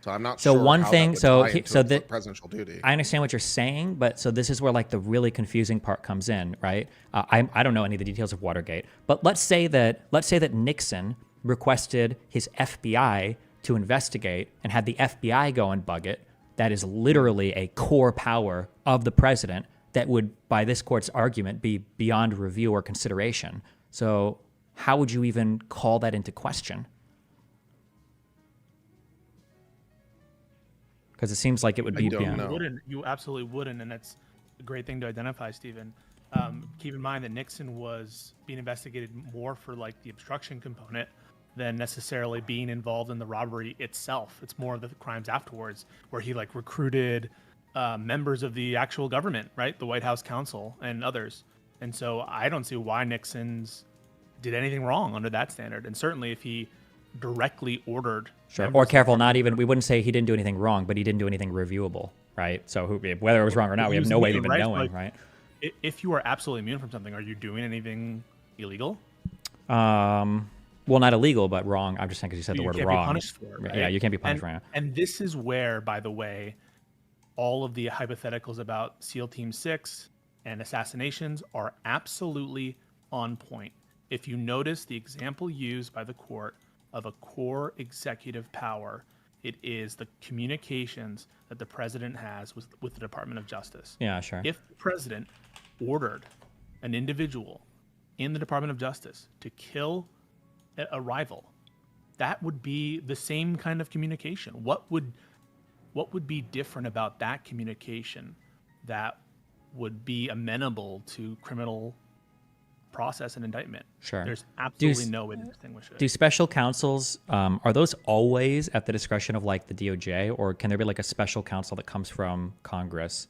So I'm not So sure one how thing, that so would tie he- into so a that- presidential duty. I understand what you're saying, but so this is where like the really confusing part comes in, right? I don't know any of the details of Watergate, but let's say that Nixon requested his FBI to investigate and had the FBI go and bug it. That is literally a core power of the president that would, by this court's argument, be beyond review or consideration. So how would you even call that into question? Because it seems like it would be don't beyond. know. You absolutely wouldn't, and that's a great thing to identify, Stephen. Keep in mind that Nixon was being investigated more for like the obstruction component than necessarily being involved in the robbery itself. It's more of the crimes afterwards, where he like recruited members of the actual government, right, the White House counsel and others. And so I don't see why Nixon's did anything wrong under that standard. And certainly if he directly ordered. Sure. members Or of careful, not even, we wouldn't say he didn't do anything wrong, but he didn't do anything reviewable, right? So whether it was wrong or not, we He have was no way of immune, even right? knowing, Like, right? If you are absolutely immune from something, are you doing anything illegal? Well, not illegal, but wrong. I'm just saying because you said the You word can't wrong. be punished for it, right? Yeah, you can't be punished for it. And this is where, by the way, all of the hypotheticals about SEAL Team 6 and assassinations are absolutely on point. If you notice the example used by the court of a core executive power, it is the communications that the president has with the Department of Justice. Yeah, sure. If the president ordered an individual in the Department of Justice to kill a rival, that would be the same kind of communication. What would be different about that communication that would be amenable to criminal process and indictment? Sure. There's Do absolutely s- no way to distinguish it. Do special counsels, are those always at the discretion of like the DOJ, or can there be like a special counsel that comes from Congress?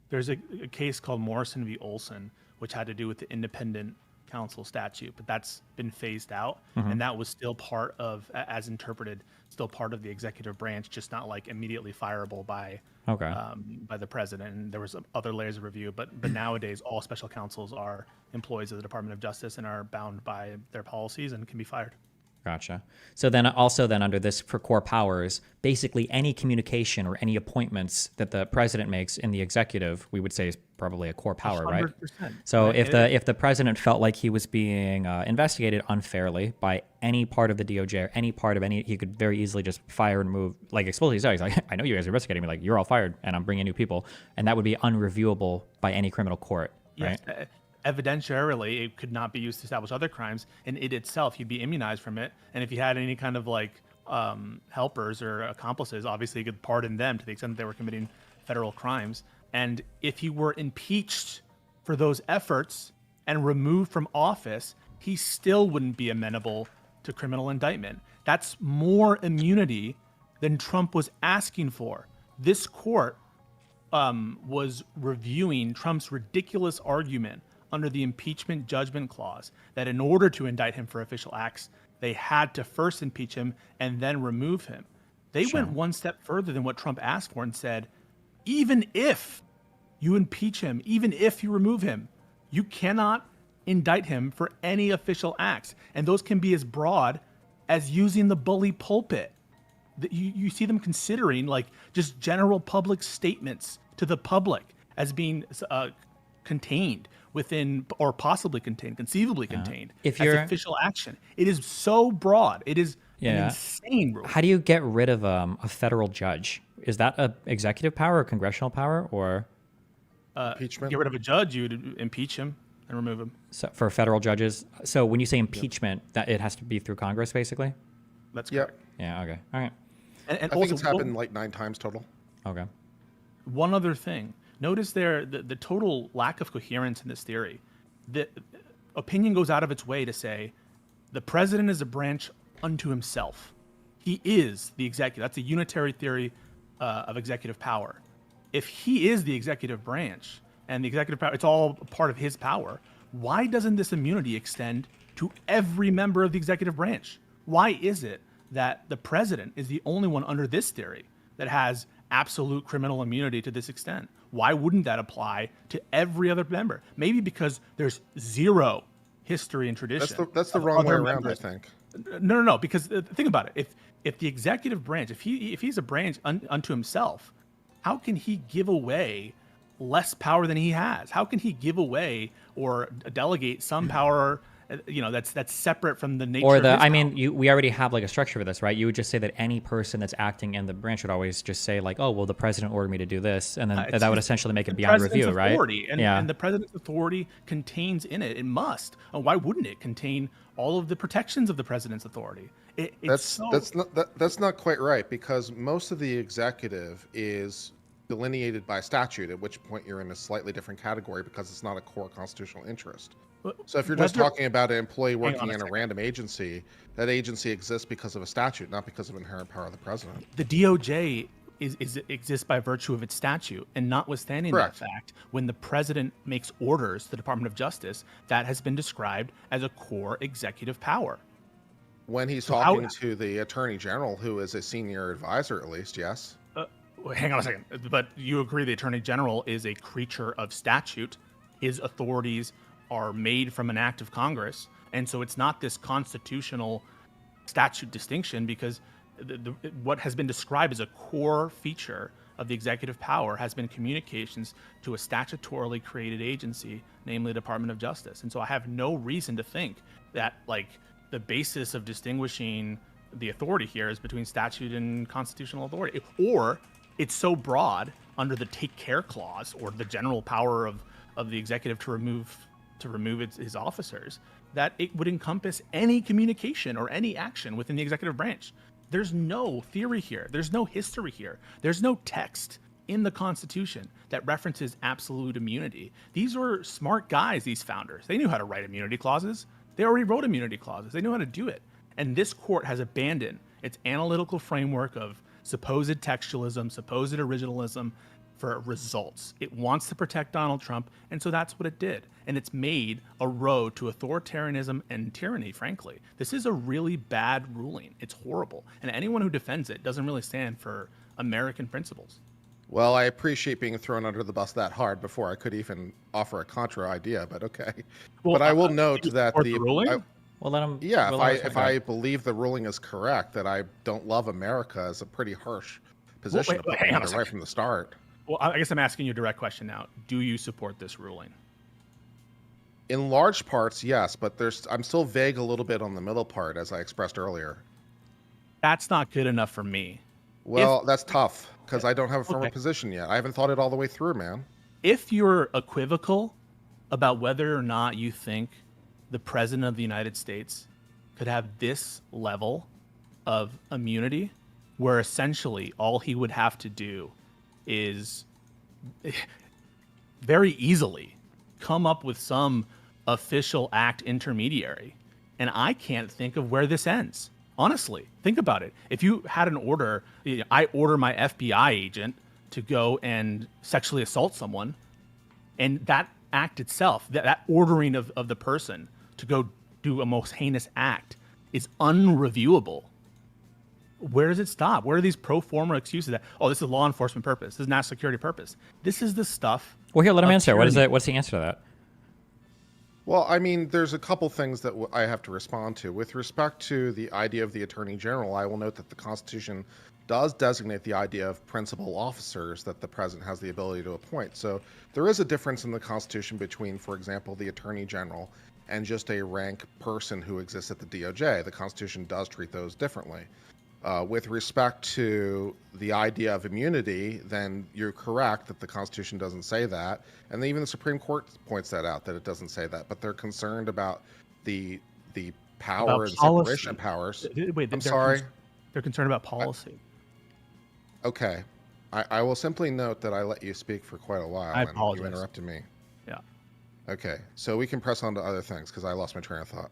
There's a case called Morrison v. Olson, which had to do with the independent counsel statute, but that's been phased out, and that was still part of, as interpreted, still part of the executive branch, just not like immediately fireable by Okay. by the president. And there was other layers of review, but nowadays all special counsels are employees of the Department of Justice and are bound by their policies and can be fired. Gotcha. So then also then under this for core powers, basically any communication or any appointments that the president makes in the executive, we would say is probably a core power, right? 100%. So Right. if the president felt like he was being investigated unfairly by any part of the DOJ or any part of any, he could very easily just fire and move, like explicitly say, he's like, I know you guys are investigating me, like you're all fired and I'm bringing new people, and that would be unreviewable by any criminal court, right? Yes. Evidentiarily, it could not be used to establish other crimes, and it itself, you'd be immunized from it. And if you had any kind of like helpers or accomplices, obviously you could pardon them to the extent that they were committing federal crimes. And if he were impeached for those efforts and removed from office, he still wouldn't be amenable to criminal indictment. That's more immunity than Trump was asking for. This court was reviewing Trump's ridiculous argument under the impeachment judgment clause that in order to indict him for official acts, they had to first impeach him and then remove him. They went one step further than what Trump asked for and said, even if you impeach him, even if you remove him, you cannot indict him for any official acts. And those can be as broad as using the bully pulpit. You see them considering like just general public statements to the public as being contained within, or possibly contained, conceivably contained If as you're- official action. It is so broad. It is an insane rule. How do you get rid of a federal judge? is that a executive power or congressional power, or Impeachment? Get rid of a judge, you'd impeach him and remove him. so for federal judges? So when you say impeachment, that it has to be through Congress, basically? That's Yeah. correct. Yeah. Okay. All right. And I think it's happened like 9 times total. Okay. One other thing. Notice there the total lack of coherence in this theory. The opinion goes out of its way to say the president is a branch unto himself. He is the executive. That's a unitary theory of executive power. If he is the executive branch and the executive power, it's all part of his power, why doesn't this immunity extend to every member of the executive branch? Why is it that the president is the only one under this theory that has absolute criminal immunity to this extent? Why wouldn't that apply to every other member? Maybe because there's zero history and tradition. That's the of wrong way other around, members. I think. No. Because think about it. If the executive branch, if he's a branch unto himself, how can he give away less power than he has? How can he give away or delegate some power, that's separate from the nature Or of his power? we already have like a structure for this, right? You would just say that any person that's acting in the branch would always just say like, oh, well, the president ordered me to do this, and then It's that would just essentially make it the beyond president's review, right? authority, and, yeah. and the president's authority contains in it. It must. Why wouldn't it contain all of the protections of the president's authority? It's That's not quite right, because most of the executive is delineated by statute, at which point you're in a slightly different category because it's not a core constitutional interest. So if you're just Whether- talking about an employee Hang on working a in a second. random agency, that agency exists because of a statute, not because of inherent power of the president. The DOJ exists by virtue of its statute, and notwithstanding Correct. that fact, when the president makes orders to the Department of Justice, that has been described as a core executive power. When he's So how- talking to the attorney general, who is a senior advisor at least, yes. Hang on a second. But you agree the Attorney General is a creature of statute. His authorities are made from an act of Congress. And so it's not this constitutional statute distinction, because what has been described as a core feature of the executive power has been communications to a statutorily created agency, namely the Department of Justice. And so I have no reason to think that like the basis of distinguishing the authority here is between statute and constitutional authority, or it's so broad under the take care clause or the general power of the executive to remove his officers that it would encompass any communication or any action within the executive branch. There's no theory here. There's no history here. There's no text in the Constitution that references absolute immunity. These were smart guys, these founders. They knew how to write immunity clauses. They already wrote immunity clauses. They knew how to do it. And this court has abandoned its analytical framework of supposed textualism, supposed originalism for results. It wants to protect Donald Trump, and so that's what it did. And it's made a road to authoritarianism and tyranny, frankly. This is a really bad ruling. It's horrible. And anyone who defends it doesn't really stand for American principles. Well, I appreciate being thrown under the bus that hard before I could even offer a contra idea, but okay. Well, but I will note you that support the ruling? Well, let him. Yeah, well, if I believe the ruling is correct, that I don't love America is a pretty harsh position wait, to put hang me on a under right second. from the start. Well, I guess I'm asking you a direct question now. Do you support this ruling? In large parts, yes, but I'm still vague a little bit on the middle part, as I expressed earlier. That's not good enough for me. Well, that's tough because I don't have a firm Okay. position yet. I haven't thought it all the way through, man. If you're equivocal about whether or not you think the president of the United States could have this level of immunity, where essentially all he would have to do is very easily come up with some official act intermediary. And I can't think of where this ends. Honestly, think about it. If you had an order, I order my FBI agent to go and sexually assault someone, and that act itself, that ordering of the person to go do a most heinous act is unreviewable. Where does it stop? Where are these pro forma excuses that, oh, this is law enforcement purpose, this is national security purpose? This is the stuff. Well, here, let him of answer. What is tyranny. it? What's the answer to that? Well, I mean, there's a couple things that I have to respond to. With respect to the idea of the Attorney General, I will note that the Constitution does designate the idea of principal officers that the president has the ability to appoint. So there is a difference in the Constitution between, for example, the Attorney General and just a rank person who exists at the DOJ. The Constitution does treat those differently. With respect to the idea of immunity, then you're correct that the Constitution doesn't say that, and even the Supreme Court points that out, that it doesn't say that. But they're concerned about the power About and policy. separation of powers. Wait, I'm sorry. They're concerned about policy. Okay, I will simply note that I let you speak for quite a while, I and apologize. you interrupted me. Yeah. Okay, so we can press on to other things because I lost my train of thought.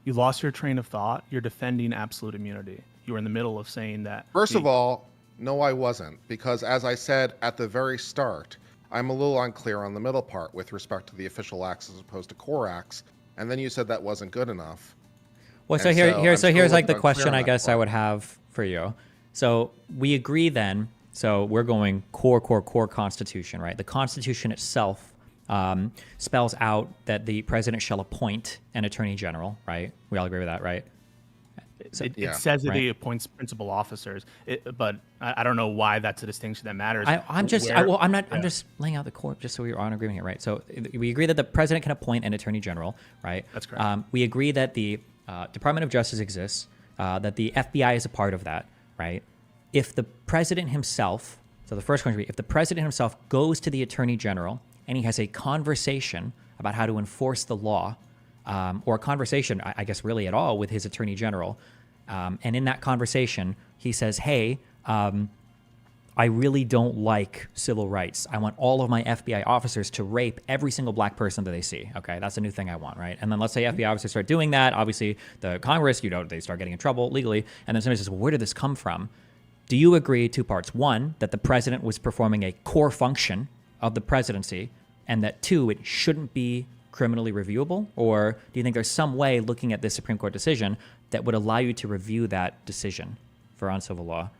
You lost your train of thought. You're defending absolute immunity. You were in the middle of saying that. First of all, no, I wasn't, because as I said at the very start, I'm a little unclear on the middle part with respect to the official acts as opposed to core acts, and then you said that wasn't good enough. Well, so And here, so here, I'm so still here's a like the little question unclear I on guess that I part. would have for you. So we agree then. So we're going core Constitution, right? The Constitution itself spells out that the president shall appoint an attorney general, right? We all agree with that, right? It Yeah. says that Right. he appoints principal officers, but I don't know why that's a distinction that matters. I'm just, Where- I'm not, I'm yeah. just laying out the core, just so we're on agreement here, right? So we agree that the president can appoint an attorney general, right? That's correct. We agree that the Department of Justice exists, that the FBI is a part of that, right? If the president himself, so the first question would be, if the president himself goes to the attorney general and he has a conversation about how to enforce the law, or a conversation, I guess really at all, with his attorney general, and in that conversation, he says, hey, I really don't like civil rights. I want all of my FBI officers to rape every single black person that they see. Okay, that's a new thing I want, right? And then let's say FBI officers start doing that. Obviously, the Congress, they start getting in trouble legally. And then somebody says, well, where did this come from? Do you agree, two parts? One, that the president was performing a core function of the presidency, and that two, it shouldn't be criminally reviewable? Or do you think there's some way, looking at this Supreme Court decision, that would allow you to review that decision for uncivil law?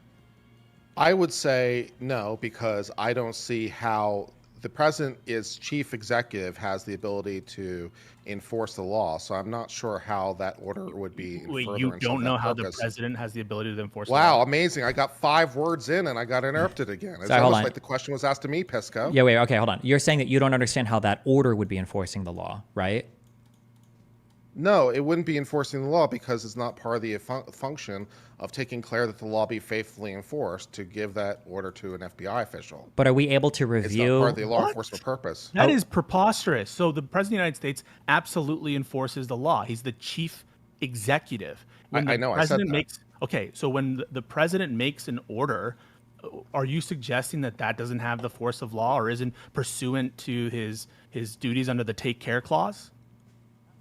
I would say no, because I don't see how the president is chief executive, has the ability to enforce the law. So I'm not sure how that order would be. In Wait, you furtherance of don't that know how purpose. the president has the ability to enforce the Wow, law? amazing. I got 5 words in and I got interrupted again. It's Sorry, hold almost on. like the question was asked to me, Pisco. Yeah, wait, okay, hold on. You're saying that you don't understand how that order would be enforcing the law, right? No, it wouldn't be enforcing the law because it's not part of the function of taking care that the law be faithfully enforced to give that order to an FBI official. But are we able to It's not review? part of the law What? enforcement purpose. That is preposterous. So the president of the United States absolutely enforces the law. He's the chief executive. When I the know, I said president that. makes okay, so when the president makes an order, are you suggesting that that doesn't have the force of law or isn't pursuant to his duties under the Take Care Clause?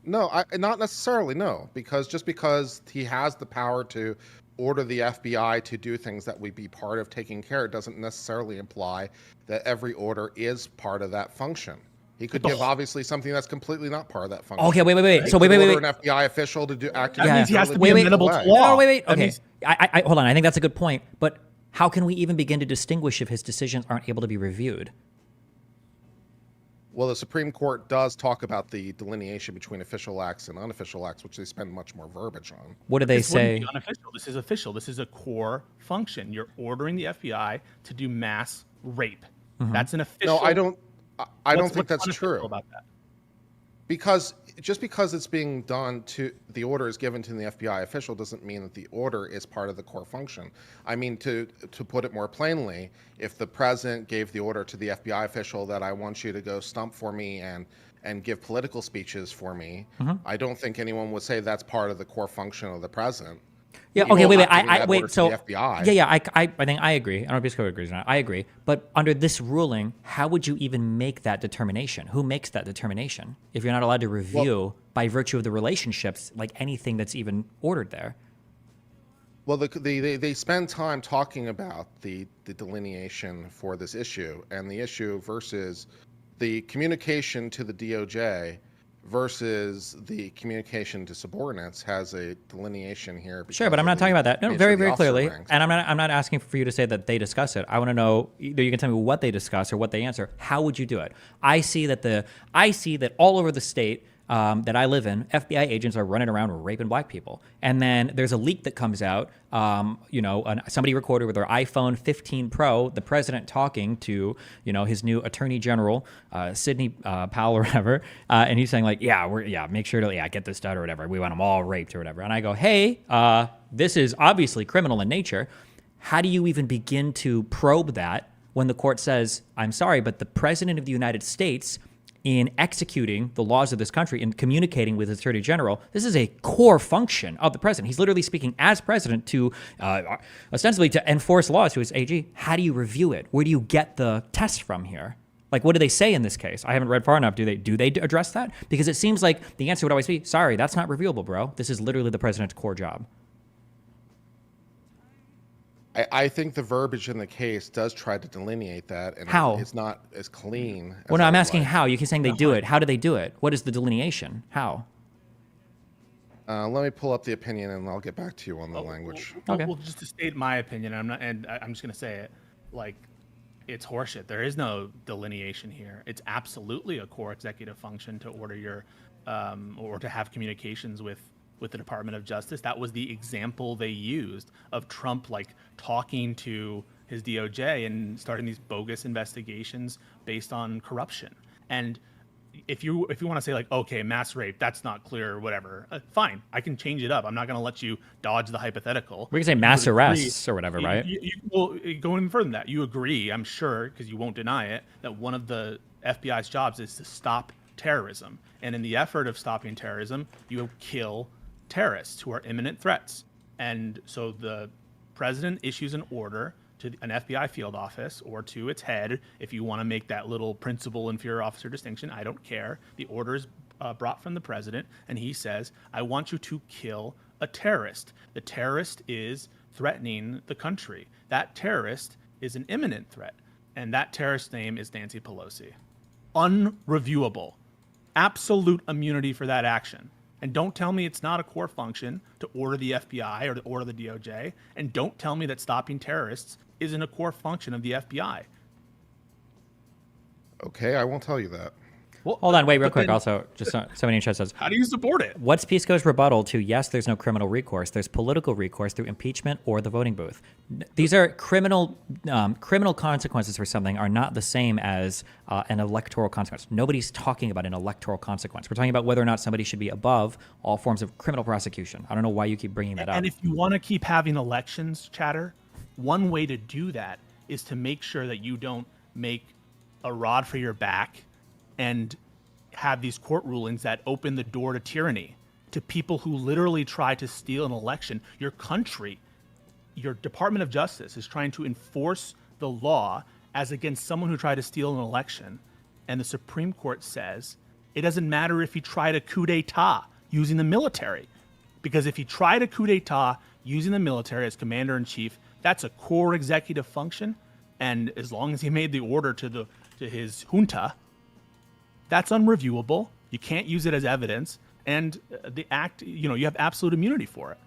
No, not necessarily, no. Because just because he has the power to order the FBI to do things that would be part of taking care, it doesn't necessarily imply that every order is part of that function. He could give obviously something that's completely not part of that function. Okay, wait. He So could wait. order an FBI official to do act. That means he has to be Wait, amenable to No, law. wait. That Okay, means- I hold on. I think that's a good point. But how can we even begin to distinguish if his decisions aren't able to be reviewed? Well, the Supreme Court does talk about the delineation between official acts and unofficial acts, which they spend much more verbiage on. What do they This wouldn't say? be unofficial. This is official. This is a core function. You're ordering the FBI to do mass rape. That's an official. No, I don't. I don't What's think that's unofficial true. about that. Because just because it's being done to the order is given to the FBI official doesn't mean that the order is part of the core function. I mean, to put it more plainly, if the president gave the order to the FBI official that I want you to go stump for me and give political speeches for me, I don't think anyone would say that's part of the core function of the president. Yeah. You Okay. don't Wait. have to give I that wait. order to So the FBI. yeah. I think I agree. I don't know if Bisco agrees or not. I agree. But under this ruling, how would you even make that determination? Who makes that determination if you're not allowed to review by virtue of the relationships, like anything that's even ordered there? Well, they spend time talking about the delineation for this issue and the issue versus the communication to the DOJ versus the communication to subordinates has a delineation here. Sure, but because I'm of not talking the about that. No, nature very, of the very officer clearly. ranks. And I'm not asking for you to say that they discuss it. I want to know, either you can tell me what they discuss or what they answer. How would you do it? I see that all over the state, that I live in, FBI agents are running around raping black people. And then there's a leak that comes out, somebody recorded with their iPhone 15 Pro, the president talking to, his new attorney general, Sidney Powell or whatever. And he's saying like, make sure to, get this done or whatever. We want them all raped or whatever. And I go, hey, this is obviously criminal in nature. How do you even begin to probe that when the court says, I'm sorry, but the president of the United States, in executing the laws of this country and communicating with his attorney general, this is a core function of the president. He's literally speaking as president to ostensibly to enforce laws to his AG. How do you review it? Where do you get the test from here? Like, what do they say in this case? I haven't read far enough. Do they address that? Because it seems like the answer would always be, sorry, that's not reviewable, bro. This is literally the president's core job. I think the verbiage in the case does try to delineate that, and How? it's not as clean. Well, no, I'm asking how. You keep saying they do it. How do they do it? What is the delineation? How? Let me pull up the opinion, and I'll get back to you on the language. Okay. Well, just to state my opinion, I'm just going to say it, like, it's horseshit. There is no delineation here. It's absolutely a core executive function to order your, or to have communications with the Department of Justice. That was the example they used of Trump, like, talking to his DOJ and starting these bogus investigations based on corruption. And if you want to say like, okay, mass rape, that's not clear or whatever, fine, I can change it up. I'm not going to let you dodge the hypothetical. We can say mass arrests or whatever, right? Well, going further than that, you agree, I'm sure, because you won't deny it, that one of the FBI's jobs is to stop terrorism. And in the effort of stopping terrorism, you kill terrorists who are imminent threats. And so the president issues an order to an FBI field office or to its head, if you want to make that little principal inferior officer distinction, I don't care. The order is brought from the president, and he says, I want you to kill a terrorist. The terrorist is threatening the country. That terrorist is an imminent threat, and that terrorist's name is Nancy Pelosi. Unreviewable. Absolute immunity for that action. And don't tell me it's not a core function to order the FBI or to order the DOJ. And don't tell me that stopping terrorists isn't a core function of the FBI. Okay, I won't tell you that. Well, hold on, wait, real quick. Also, just somebody in chat says, how do you support it? what's Pisco's rebuttal to yes, there's no criminal recourse. There's political recourse through impeachment or the voting booth. These are criminal consequences for something are not the same as an electoral consequence. Nobody's talking about an electoral consequence. We're talking about whether or not somebody should be above all forms of criminal prosecution. I don't know why you keep bringing that up. And if you want to keep having elections, chatter, one way to do that is to make sure that you don't make a rod for your back and have these court rulings that open the door to tyranny, to people who literally try to steal an election. Your country, your Department of Justice is trying to enforce the law as against someone who tried to steal an election. And the Supreme Court says it doesn't matter if he tried a coup d'etat using the military, because if he tried a coup d'etat using the military as commander-in-chief, that's a core executive function. And as long as he made the order to his junta, that's unreviewable. You can't use it as evidence. And the act, you have absolute immunity for it.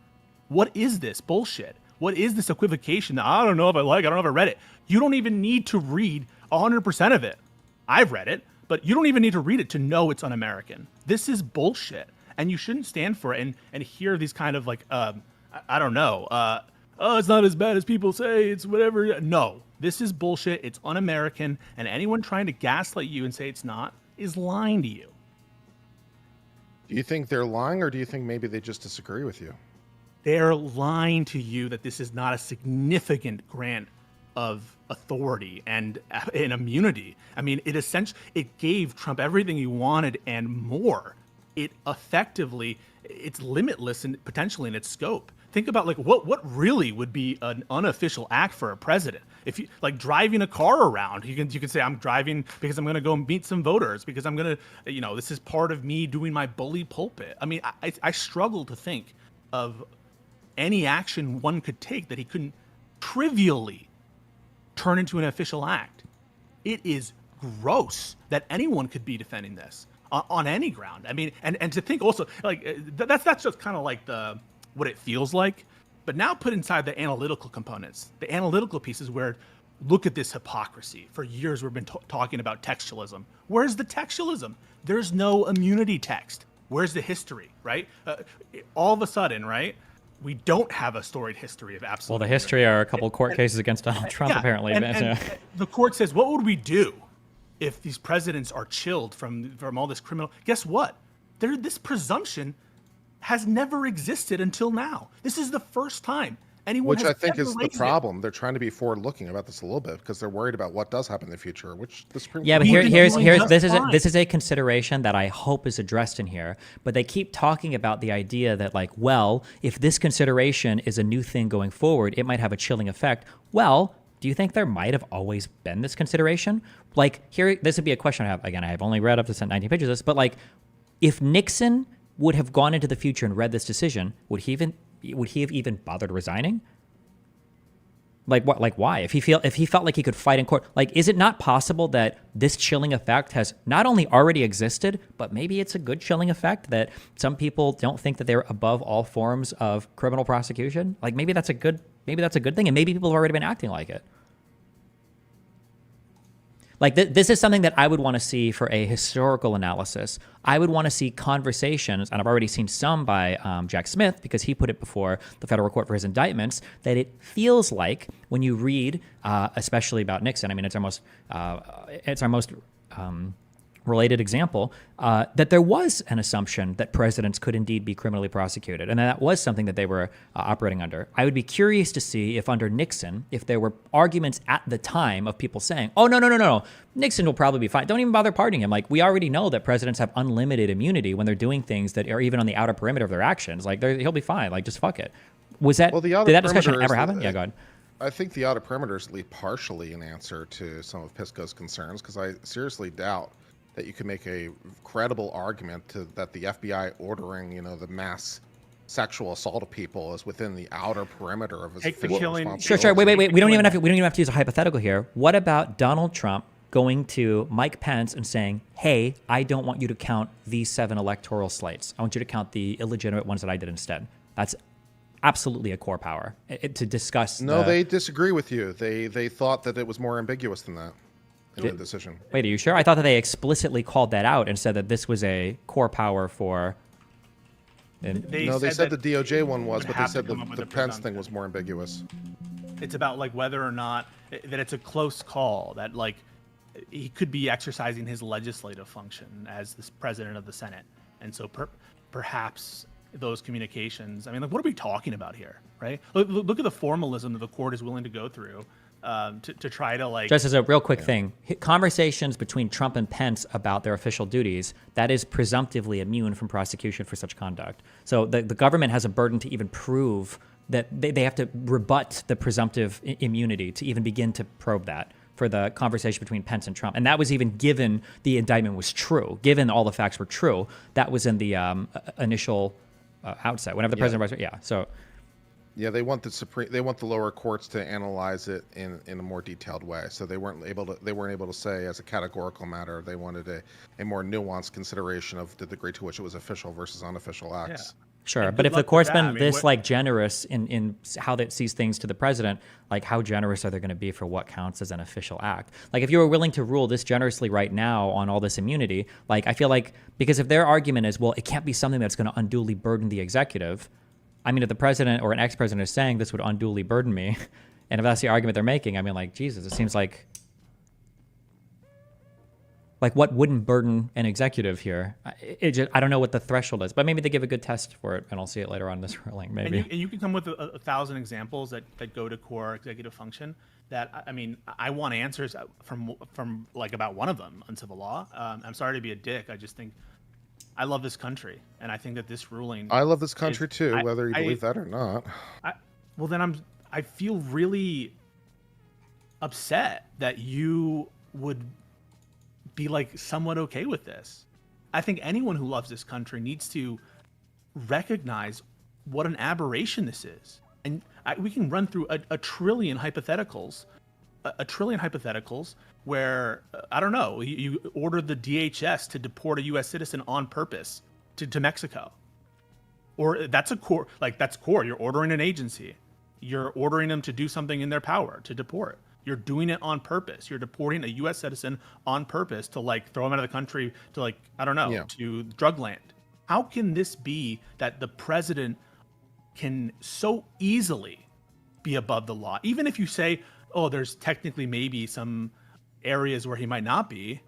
What is this bullshit? What is this equivocation that I don't know if I like, I don't know if I read it. You don't even need to read 100% of it. I've read it, but you don't even need to read it to know it's un-American. This is bullshit. And you shouldn't stand for it and hear these kind of like, I don't know, oh, it's not as bad as people say, it's whatever. No, this is bullshit. It's un-American. And anyone trying to gaslight you and say it's not is lying to you. Do you think they're lying, or do you think maybe they just disagree with you? They're lying to you that this is not a significant grant of authority and immunity. I mean, it gave Trump everything he wanted and more. It effectively, it's limitless and potentially in its scope. Think about like what really would be an unofficial act for a president. If you like driving a car around, you can say I'm driving because I'm going to go meet some voters, because I'm going to, this is part of me doing my bully pulpit. I mean, I struggle to think of any action one could take that he couldn't trivially turn into an official act. It is gross that anyone could be defending this on any ground. I mean, and to think also like that's just kind of like what it feels like, but now put inside the analytical components, the analytical pieces where look at this hypocrisy. For years we've been talking about textualism. Where's the textualism? There's no immunity text. Where's the history, right? All of a sudden, right, we don't have a storied history of absolute. Well, the history are a couple court cases against Donald Trump, apparently. And the court says, what would we do if these presidents are chilled from all this criminal? Guess what? This presumption has never existed until now. This is the first time anyone Which has I think ever is the raised it. problem. They're trying to be forward-looking about this a little bit because they're worried about what does happen in the future, which the Supreme Yeah, Court. but We've been here's doing just this is fine. a consideration that I hope is addressed in here. But they keep talking about the idea that, like, well, if this consideration is a new thing going forward, it might have a chilling effect. Well, do you think there might have always been this consideration? Like, here, this would be a question I have. Again, I've only read up to 19 pages of this, but like, if Nixon would have gone into the future and read this decision, would he have even bothered resigning? Like what? Like why? If he felt like he could fight in court, like, is it not possible that this chilling effect has not only already existed, but maybe it's a good chilling effect that some people don't think that they're above all forms of criminal prosecution? Like maybe that's a good thing, and maybe people have already been acting like it. Like this is something that I would want to see for a historical analysis. I would want to see conversations, and I've already seen some by Jack Smith because he put it before the federal court for his indictments, that it feels like when you read, especially about Nixon, I mean, it's our most related example, that there was an assumption that presidents could indeed be criminally prosecuted, and that was something that they were operating under. I would be curious to see if under Nixon, if there were arguments at the time of people saying, oh, no, Nixon will probably be fine. Don't even bother pardoning him. Like, we already know that presidents have unlimited immunity when they're doing things that are even on the outer perimeter of their actions. Like, he'll be fine. Like, just fuck it. Did that discussion ever happen? Yeah, go ahead. I think the outer perimeter is at least partially an answer to some of Pisco's concerns, because I seriously doubt that you can make a credible argument that the FBI ordering, the mass sexual assault of people is within the outer perimeter of his Take the official killing- responsibility. Sure. Wait. We don't even have to use a hypothetical here. What about Donald Trump going to Mike Pence and saying, "Hey, I don't want you to count these 7 electoral slates. I want you to count the illegitimate ones that I did instead." That's absolutely a core power to discuss. No, they disagree with you. They thought that it was more ambiguous than that in the decision. Wait, are you sure? I thought that they explicitly called that out and said that this was a core power for. They said the that DOJ one was, would but they have to said come up the with a Pence thing presumption. was more ambiguous. It's about like whether or not that it's a close call, that like he could be exercising his legislative function as the president of the Senate, and so perhaps those communications. I mean, like, what are we talking about here, right? Look at the formalism that the court is willing to go through to try to like. Just as a real quick thing, conversations between Trump and Pence about their official duties, that is presumptively immune from prosecution for such conduct. So the government has a burden to even prove that they have to rebut the presumptive immunity to even begin to probe that for the conversation between Pence and Trump. And that was even given the indictment was true, given all the facts were true. That was in the initial outset, whenever the president was, so. Yeah, they want the lower courts to analyze it in a more detailed way. So they weren't able to say as a categorical matter. They wanted a more nuanced consideration of the degree to which it was official versus unofficial acts. Yeah. Sure, And but good if the luck with court's that. been I mean, this like generous in how that sees things to the president, like how generous are they going to be for what counts as an official act? Like if you were willing to rule this generously right now on all this immunity, like I feel like, because if their argument is, well, it can't be something that's going to unduly burden the executive. I mean, if the president or an ex-president is saying this would unduly burden me, and if that's the argument they're making, I mean, like, Jesus, it seems like what wouldn't burden an executive here? I don't know what the threshold is, but maybe they give a good test for it, and I'll see it later on in this ruling, maybe. And you can come with a thousand examples that go to core executive function. That, I mean, I want answers from like about one of them on civil law. I'm sorry to be a dick. I just think I love this country, and I think that this ruling. I love this country too, whether you believe that or not. Well, then I feel really upset that you would be like somewhat okay with this. I think anyone who loves this country needs to recognize what an aberration this is. And we can run through a trillion hypotheticals, where, I don't know, you ordered the DHS to deport a U.S. citizen on purpose to Mexico. Or that's core. You're ordering an agency. You're ordering them to do something in their power to deport. You're doing it on purpose. You're deporting a U.S. citizen on purpose to like throw him out of the country to like, I don't know, to drug land. How can this be that the president can so easily be above the law? Even if you say, oh, there's technically maybe some areas where he might not be,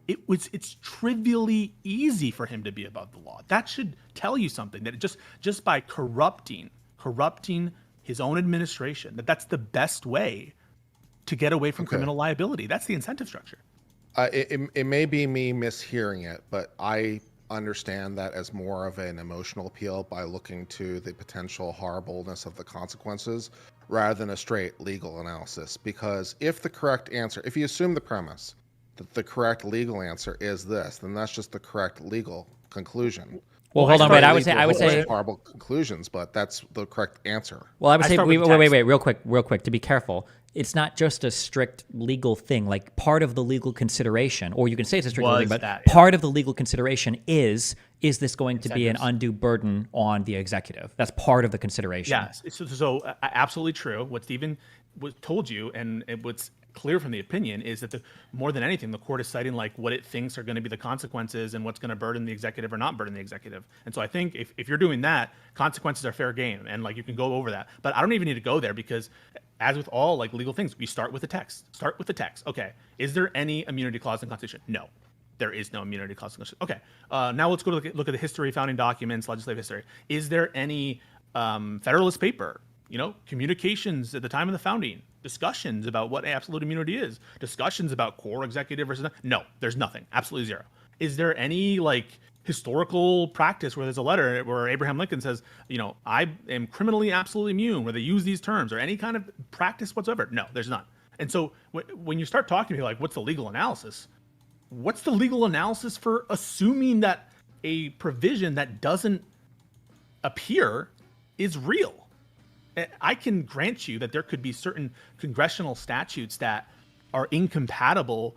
it's trivially easy for him to be above the law. That should tell you something, that just by corrupting his own administration, that's the best way to get away from criminal liability. That's the incentive structure. It may be me mishearing it, but I understand that as more of an emotional appeal by looking to the potential horribleness of the consequences rather than a straight legal analysis. Because if you assume the premise that the correct legal answer is this, then that's just the correct legal conclusion. Well, hold on, wait. I would say horrible conclusions, but that's the correct answer. Well, I would say wait, real quick, to be careful. It's not just a strict legal thing. Like, part of the legal consideration, or you can say it's a strict legal thing, but part of the legal consideration is this going to be an undue burden on the executive? That's part of the consideration. Yes, so absolutely true. What Stephen told you, and what's clear from the opinion, is that more than anything, the court is citing like what it thinks are going to be the consequences and what's going to burden the executive or not burden the executive. And so I think if you're doing that, consequences are fair game, and like you can go over that. But I don't even need to go there, because as with all like legal things, we start with the text. Okay, is there any immunity clause in the Constitution? No, there is no immunity clause in the Constitution. Okay, now let's go to look at the history, founding documents, legislative history. Is there any Federalist paper, communications at the time of the founding, discussions about what absolute immunity is, discussions about core executive versus no, there's nothing, absolutely zero. Is there any like historical practice where there's a letter where Abraham Lincoln says, I am criminally absolutely immune, where they use these terms, or any kind of practice whatsoever? No, there's none. And so when you start talking to me like, what's the legal analysis? What's the legal analysis for assuming that a provision that doesn't appear is real? I can grant you that there could be certain congressional statutes that are incompatible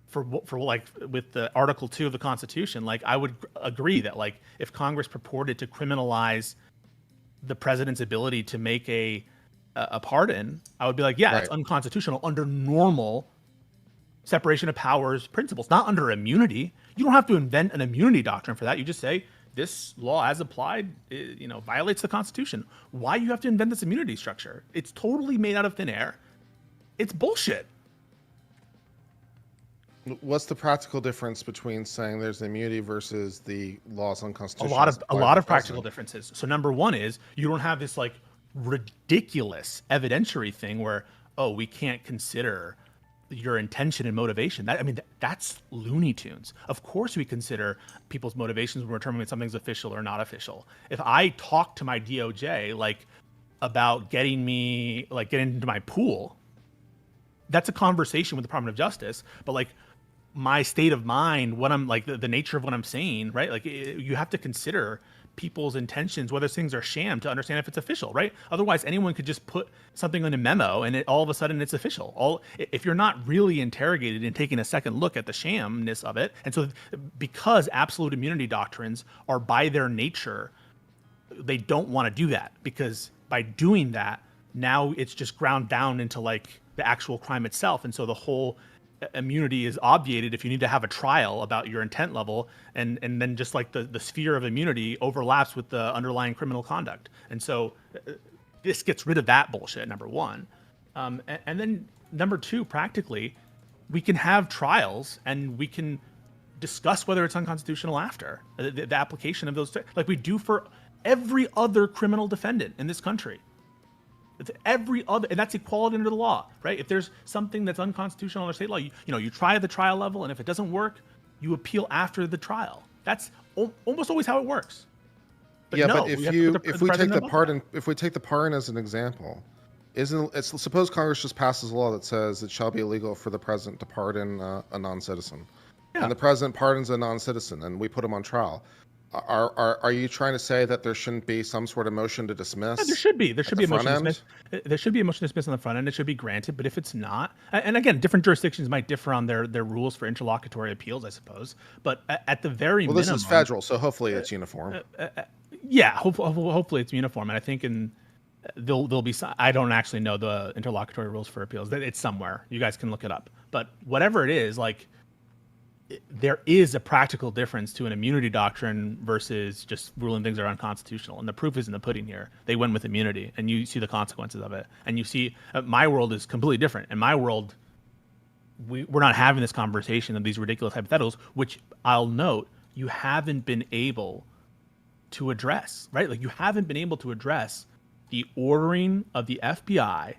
for like with the Article 2 of the Constitution. Like, I would agree that like if Congress purported to criminalize the president's ability to make a pardon, I would be like, yeah, It's unconstitutional under normal separation of powers principles, not under immunity. You don't have to invent an immunity doctrine for that. You just say, this law as applied, violates the Constitution. Why you have to invent this immunity structure? It's totally made out of thin air. It's bullshit. What's the practical difference between saying there's immunity versus the law's unconstitutional? A lot of practical differences. So number one is you don't have this like ridiculous evidentiary thing where, we can't consider your intention and motivation. That's Looney Tunes. Of course we consider people's motivations when we're determining something's official or not official. If I talk to my DOJ like about getting into my pool, that's a conversation with the Department of Justice. But like my state of mind, what I'm like, the nature of what I'm saying, right? Like you have to consider people's intentions, whether things are sham, to understand if it's official, right? Otherwise, anyone could just put something on a memo and all of a sudden it's official. If you're not really interrogated and taking a second look at the shamness of it. And so because absolute immunity doctrines are by their nature, they don't want to do that, because by doing that, now it's just ground down into like the actual crime itself. And so the whole immunity is obviated if you need to have a trial about your intent level, and then just like the sphere of immunity overlaps with the underlying criminal conduct. And so this gets rid of that bullshit, number one. And then number two, practically, we can have trials and we can discuss whether it's unconstitutional after the application of those, like we do for every other criminal defendant in this country. It's every other, and that's equality under the law, right? If there's something that's unconstitutional under state law, you try at the trial level, and if it doesn't work, you appeal after the trial. That's almost always how it works. But if we take the pardon as an example, suppose Congress just passes a law that says it shall be illegal for the president to pardon a non-citizen, and the president pardons a non-citizen, and we put him on trial. Are you trying to say that there shouldn't be some sort of motion to dismiss? Yeah, there should be. There should be a motion to dismiss. There should be a motion to dismiss on the front end. It should be granted. But if it's not, and again, different jurisdictions might differ on their rules for interlocutory appeals, I suppose. But at the very minimum, this is federal, so hopefully it's uniform. Hopefully it's uniform. And I think there'll be. I don't actually know the interlocutory rules for appeals. It's somewhere. You guys can look it up. But whatever it is, like, there is a practical difference to an immunity doctrine versus just ruling things are unconstitutional. And the proof is in the pudding here. They went with immunity, and you see the consequences of it. And you see, my world is completely different. In my world, we're not having this conversation of these ridiculous hypotheticals, which I'll note you haven't been able to address, right? Like, you haven't been able to address the ordering of the FBI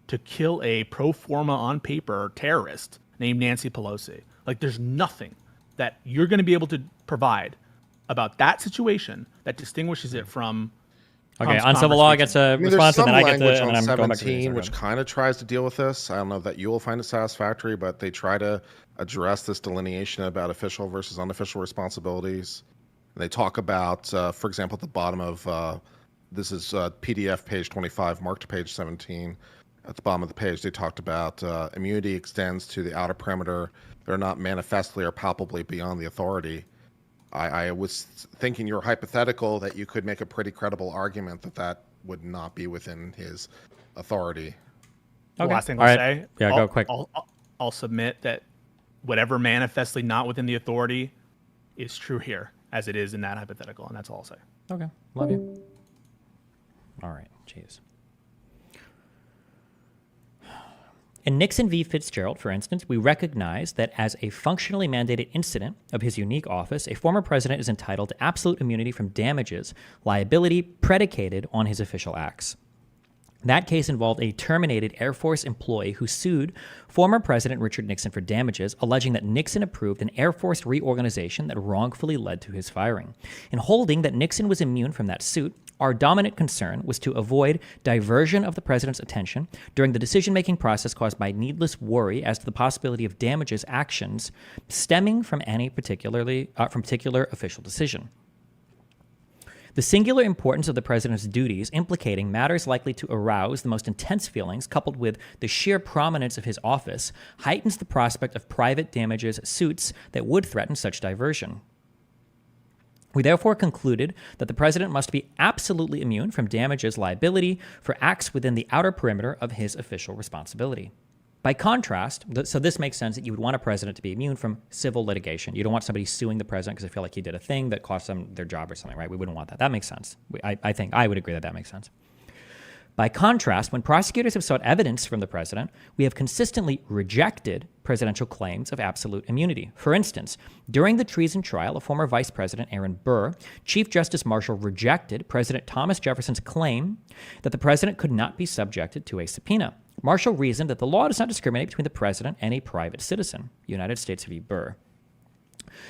to kill a pro forma on paper terrorist named Nancy Pelosi. Like, there's nothing that you're going to be able to provide about that situation that distinguishes it from. Okay, on civil law gets a response, and then I get to, and on I'm going back to 17, which kind of tries to deal with this. I don't know that you will find it satisfactory, but they try to address this delineation about official versus unofficial responsibilities. And they talk about, for example, at the bottom of this is PDF page 25, marked page 17. At the bottom of the page, they talked about immunity extends to the outer perimeter. They're not manifestly or palpably beyond the authority. I was thinking you're hypothetical that you could make a pretty credible argument that that would not be within his authority. The Okay. last thing All I'll right. say. Yeah, go quick. I'll submit that whatever manifestly not within the authority is true here, as it is in that hypothetical, and that's all I'll say. Okay, love you. All right, jeez. In Nixon v. Fitzgerald, for instance, we recognize that as a functionally mandated incident of his unique office, a former president is entitled to absolute immunity from damages, liability predicated on his official acts. That case involved a terminated Air Force employee who sued former President Richard Nixon for damages, alleging that Nixon approved an Air Force reorganization that wrongfully led to his firing. In holding that Nixon was immune from that suit, our dominant concern was to avoid diversion of the president's attention during the decision-making process caused by needless worry as to the possibility of damages actions stemming from any particular official decision. The singular importance of the president's duties implicating matters likely to arouse the most intense feelings, coupled with the sheer prominence of his office, heightens the prospect of private damages suits that would threaten such diversion. We therefore concluded that the president must be absolutely immune from damages liability for acts within the outer perimeter of his official responsibility. By contrast, so this makes sense that you would want a president to be immune from civil litigation. You don't want somebody suing the president because they feel like he did a thing that cost them their job or something, right? We wouldn't want that. That makes sense. I think I would agree that makes sense. By contrast, when prosecutors have sought evidence from the president, we have consistently rejected presidential claims of absolute immunity. For instance, during the treason trial of former Vice President Aaron Burr, Chief Justice Marshall rejected President Thomas Jefferson's claim that the president could not be subjected to a subpoena. Marshall reasoned that the law does not discriminate between the president and a private citizen. United States v. Burr.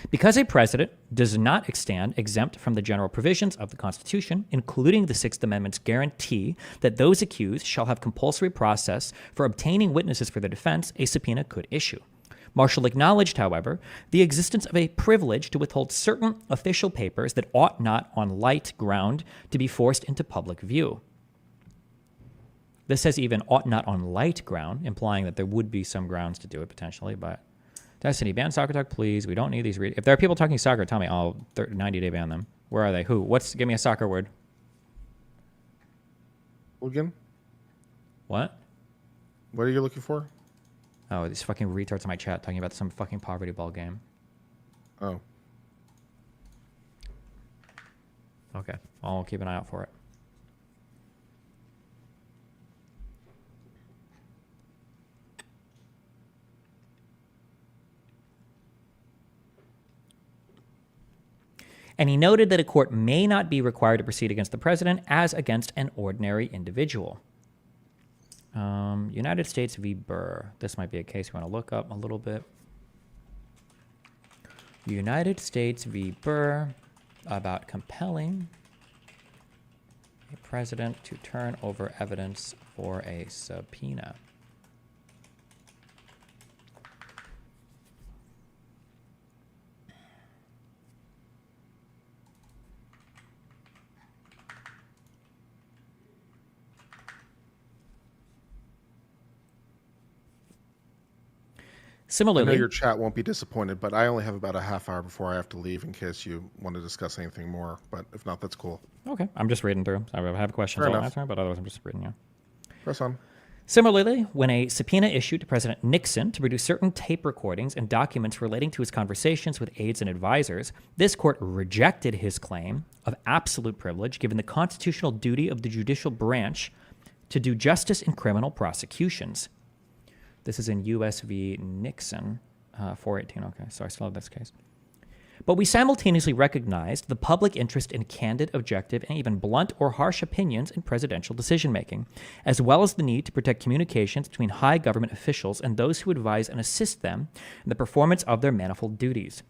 Because a president does not stand exempt from the general provisions of the Constitution, including the Sixth Amendment's guarantee that those accused shall have compulsory process for obtaining witnesses for their defense, a subpoena could issue. Marshall acknowledged, however, the existence of a privilege to withhold certain official papers that ought not, on light ground, to be forced into public view. This says even ought not on light ground, implying that there would be some grounds to do it potentially, but Destiny, ban soccer talk, please. We don't need these. If there are people talking soccer, tell me. I'll 90-day ban them. Where are they? Who? Give me a soccer word. Again? What? What are you looking for? Oh, these fucking retards in my chat talking about some fucking poverty ball game. Oh. Okay. I'll keep an eye out for it. And he noted that a court may not be required to proceed against the president as against an ordinary individual. United States v. Burr. This might be a case we want to look up a little bit. United States v. Burr about compelling a president to turn over evidence for a subpoena. Similarly, I know your chat won't be disappointed, but I only have about a half hour before I have to leave in case you want to discuss anything more. But if not, that's cool. Okay, I'm just reading through. I have questions Fair I'll enough. answer, but otherwise I'm just reading. Yeah. Press on. Similarly, when a subpoena issued to President Nixon to produce certain tape recordings and documents relating to his conversations with aides and advisors, this court rejected his claim of absolute privilege given the constitutional duty of the judicial branch to do justice in criminal prosecutions. This is in U.S. v. Nixon, 418. Okay, so I still have this case. But we simultaneously recognized the public interest in candid, objective, and even blunt or harsh opinions in presidential decision-making, as well as the need to protect communications between high government officials and those who advise and assist them in the performance of their manifold duties.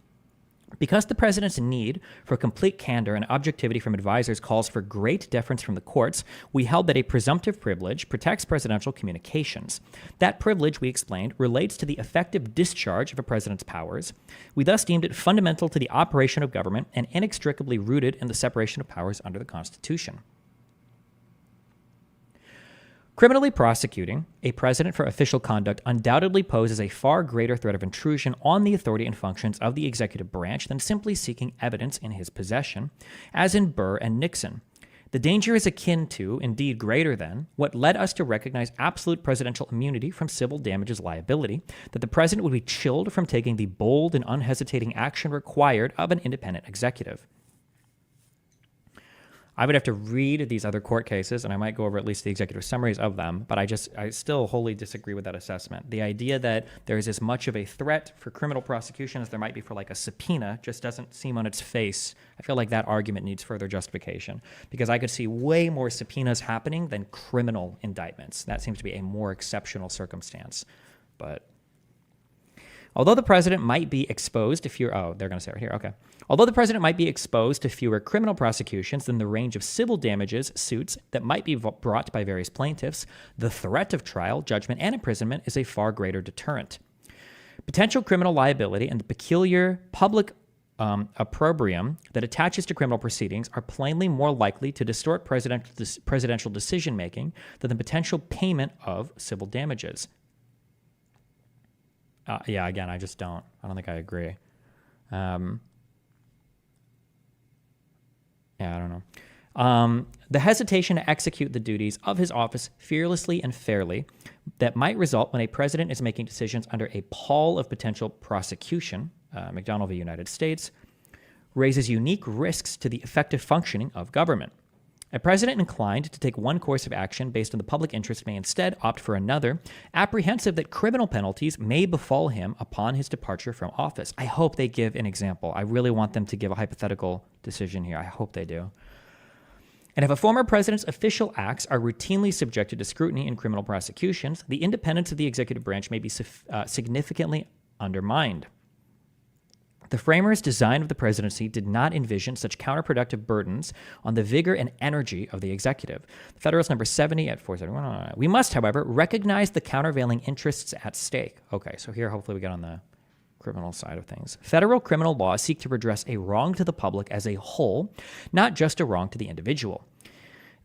Because the president's need for complete candor and objectivity from advisors calls for great deference from the courts, we held that a presumptive privilege protects presidential communications. That privilege, we explained, relates to the effective discharge of a president's powers. We thus deemed it fundamental to the operation of government and inextricably rooted in the separation of powers under the Constitution. Criminally prosecuting a president for official conduct undoubtedly poses a far greater threat of intrusion on the authority and functions of the executive branch than simply seeking evidence in his possession, as in Burr and Nixon. The danger is akin to, indeed greater than, what led us to recognize absolute presidential immunity from civil damages liability, that the president would be chilled from taking the bold and unhesitating action required of an independent executive. I would have to read these other court cases, and I might go over at least the executive summaries of them, but I still wholly disagree with that assessment. The idea that there is as much of a threat for criminal prosecution as there might be for like a subpoena just doesn't seem on its face. I feel like that argument needs further justification, because I could see way more subpoenas happening than criminal indictments. That seems to be a more exceptional circumstance. But although the president might be exposed to fewer, they're going to say it here, okay. Although the president might be exposed to fewer criminal prosecutions than the range of civil damages suits that might be brought by various plaintiffs, the threat of trial, judgment, and imprisonment is a far greater deterrent. Potential criminal liability and the peculiar public opprobrium that attaches to criminal proceedings are plainly more likely to distort presidential decision-making than the potential payment of civil damages. Again, I don't think I agree. I don't know. The hesitation to execute the duties of his office fearlessly and fairly that might result when a president is making decisions under a pall of potential prosecution, McDonnell v. United States, raises unique risks to the effective functioning of government. A president inclined to take one course of action based on the public interest may instead opt for another, apprehensive that criminal penalties may befall him upon his departure from office. I hope they give an example. I really want them to give a hypothetical decision here. I hope they do. And if a former president's official acts are routinely subjected to scrutiny in criminal prosecutions, the independence of the executive branch may be significantly undermined. The framers' design of the presidency did not envision such counterproductive burdens on the vigor and energy of the executive. Federalist number 70 at 471. We must, however, recognize the countervailing interests at stake. Okay, so here hopefully we get on the criminal side of things. Federal criminal laws seek to redress a wrong to the public as a whole, not just a wrong to the individual.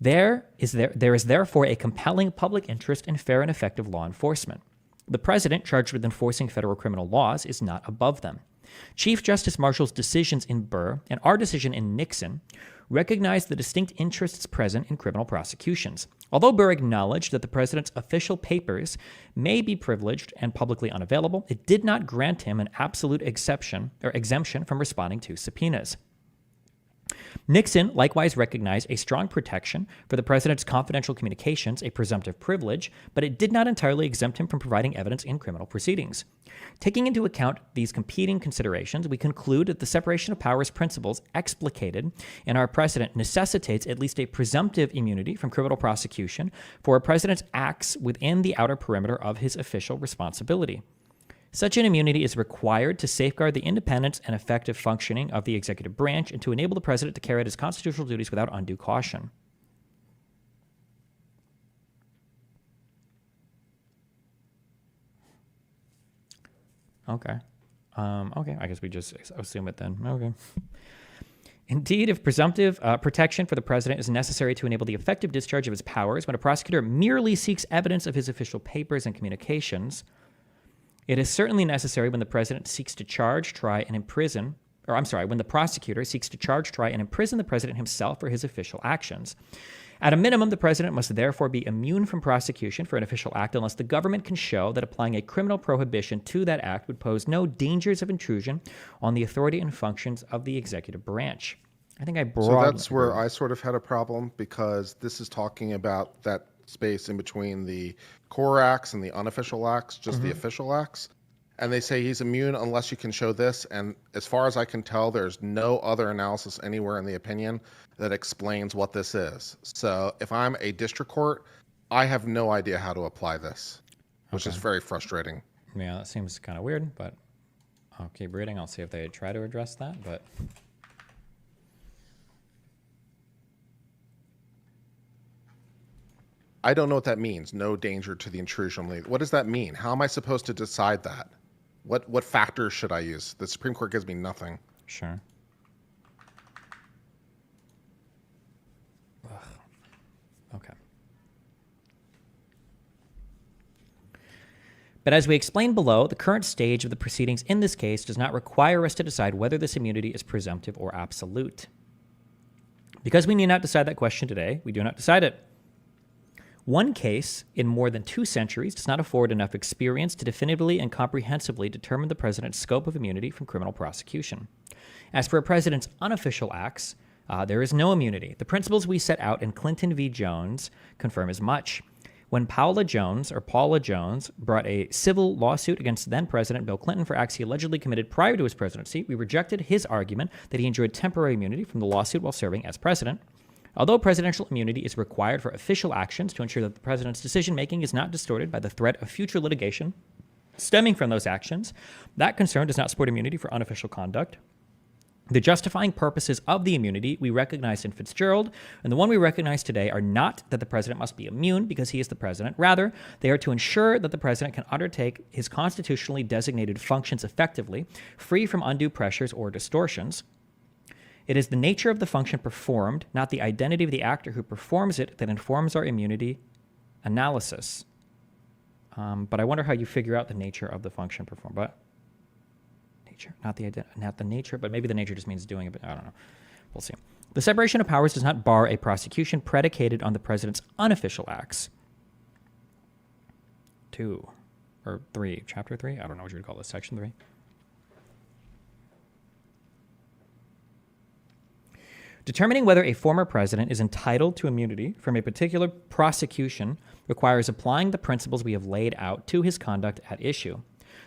There is therefore a compelling public interest in fair and effective law enforcement. The president, charged with enforcing federal criminal laws, is not above them. Chief Justice Marshall's decisions in Burr and our decision in Nixon recognize the distinct interests present in criminal prosecutions. Although Burr acknowledged that the president's official papers may be privileged and publicly unavailable, it did not grant him an absolute exemption from responding to subpoenas. Nixon likewise recognized a strong protection for the president's confidential communications, a presumptive privilege, but it did not entirely exempt him from providing evidence in criminal proceedings. Taking into account these competing considerations, we conclude that the separation of powers principles explicated in our precedent necessitates at least a presumptive immunity from criminal prosecution for a president's acts within the outer perimeter of his official responsibility. Such an immunity is required to safeguard the independence and effective functioning of the executive branch and to enable the president to carry out his constitutional duties without undue caution. Okay. I guess we just assume it then. Okay. Indeed, if presumptive protection for the president is necessary to enable the effective discharge of his powers, when a prosecutor merely seeks evidence of his official papers and communications, it is certainly necessary when the president seeks to charge, try, and imprison, when the prosecutor seeks to charge, try, and imprison the president himself for his official actions. At a minimum, the president must therefore be immune from prosecution for an official act unless the government can show that applying a criminal prohibition to that act would pose no dangers of intrusion on the authority and functions of the executive branch. I think I So broadly... that's where I sort of had a problem, because this is talking about that space in between the core acts and the unofficial acts, just the official acts. And they say he's immune unless you can show this. And as far as I can tell, there's no other analysis anywhere in the opinion that explains what this is. So if I'm a district court, I have no idea how to apply this, which is very frustrating. Yeah, that seems kind of weird, but I'll keep reading. I'll see if they try to address that, but... I don't know what that means. No danger to the intrusion. What does that mean? How am I supposed to decide that? What factors should I use? The Supreme Court gives me nothing. Sure. Ugh. Okay. But as we explained below, the current stage of the proceedings in this case does not require us to decide whether this immunity is presumptive or absolute. Because we need not decide that question today, we do not decide it. One case in more than 2 centuries does not afford enough experience to definitively and comprehensively determine the president's scope of immunity from criminal prosecution. As for a president's unofficial acts, there is no immunity. The principles we set out in Clinton v. Jones confirm as much. When Paula Jones brought a civil lawsuit against then-President Bill Clinton for acts he allegedly committed prior to his presidency, we rejected his argument that he enjoyed temporary immunity from the lawsuit while serving as president. Although presidential immunity is required for official actions to ensure that the president's decision-making is not distorted by the threat of future litigation stemming from those actions, that concern does not support immunity for unofficial conduct. The justifying purposes of the immunity we recognized in Fitzgerald and the one we recognize today are not that the president must be immune because he is the president. Rather, they are to ensure that the president can undertake his constitutionally designated functions effectively, free from undue pressures or distortions. It is the nature of the function performed, not the identity of the actor who performs it, that informs our immunity analysis. But I wonder how you figure out the nature of the function performed. But nature, not the nature, but maybe the nature just means doing it. But I don't know. We'll see. The separation of powers does not bar a prosecution predicated on the president's unofficial acts. 2 or 3, chapter 3. I don't know what you would call this. Section 3. Determining whether a former president is entitled to immunity from a particular prosecution requires applying the principles we have laid out to his conduct at issue.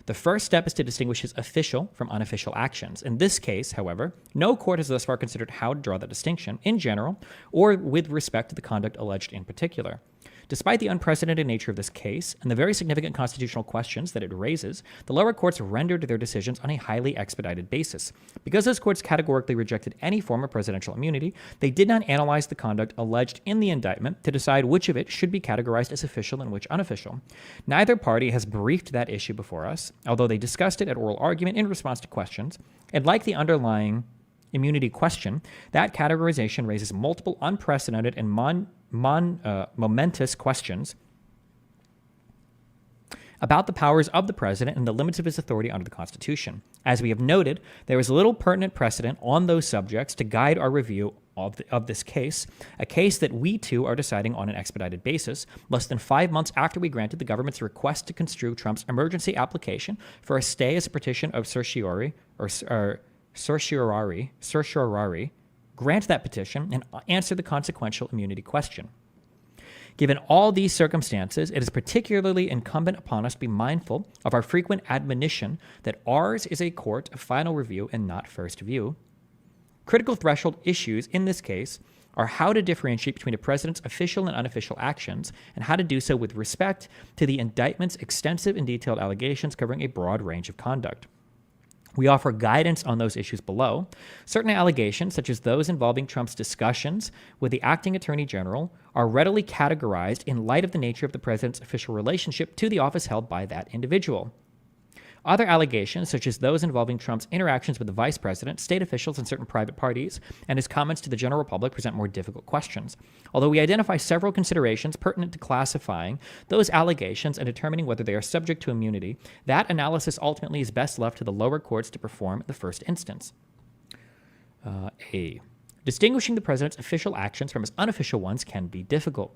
The first step is to distinguish his official from unofficial actions. In this case, however, no court has thus far considered how to draw that distinction in general or with respect to the conduct alleged in particular. Despite the unprecedented nature of this case and the very significant constitutional questions that it raises, the lower courts rendered their decisions on a highly expedited basis. Because those courts categorically rejected any form of presidential immunity, they did not analyze the conduct alleged in the indictment to decide which of it should be categorized as official and which unofficial. Neither party has briefed that issue before us, although they discussed it at oral argument in response to questions, and like the underlying immunity question, that categorization raises multiple unprecedented and momentous questions about the powers of the president and the limits of his authority under the Constitution. As we have noted, there is little pertinent precedent on those subjects to guide our review of this case, a case that we too are deciding on an expedited basis, less than 5 months after we granted the government's request to construe Trump's emergency application for a stay as a petition of certiorari, grant that petition, and answer the consequential immunity question. Given all these circumstances, it is particularly incumbent upon us to be mindful of our frequent admonition that ours is a court of final review and not first view. Critical threshold issues in this case are how to differentiate between a president's official and unofficial actions, and how to do so with respect to the indictment's extensive and detailed allegations covering a broad range of conduct. We offer guidance on those issues below. Certain allegations, such as those involving Trump's discussions with the acting attorney general, are readily categorized in light of the nature of the president's official relationship to the office held by that individual. Other allegations, such as those involving Trump's interactions with the vice president, state officials, and certain private parties, and his comments to the general public, present more difficult questions. Although we identify several considerations pertinent to classifying those allegations and determining whether they are subject to immunity, that analysis ultimately is best left to the lower courts to perform in the first instance. A. Distinguishing the president's official actions from his unofficial ones can be difficult.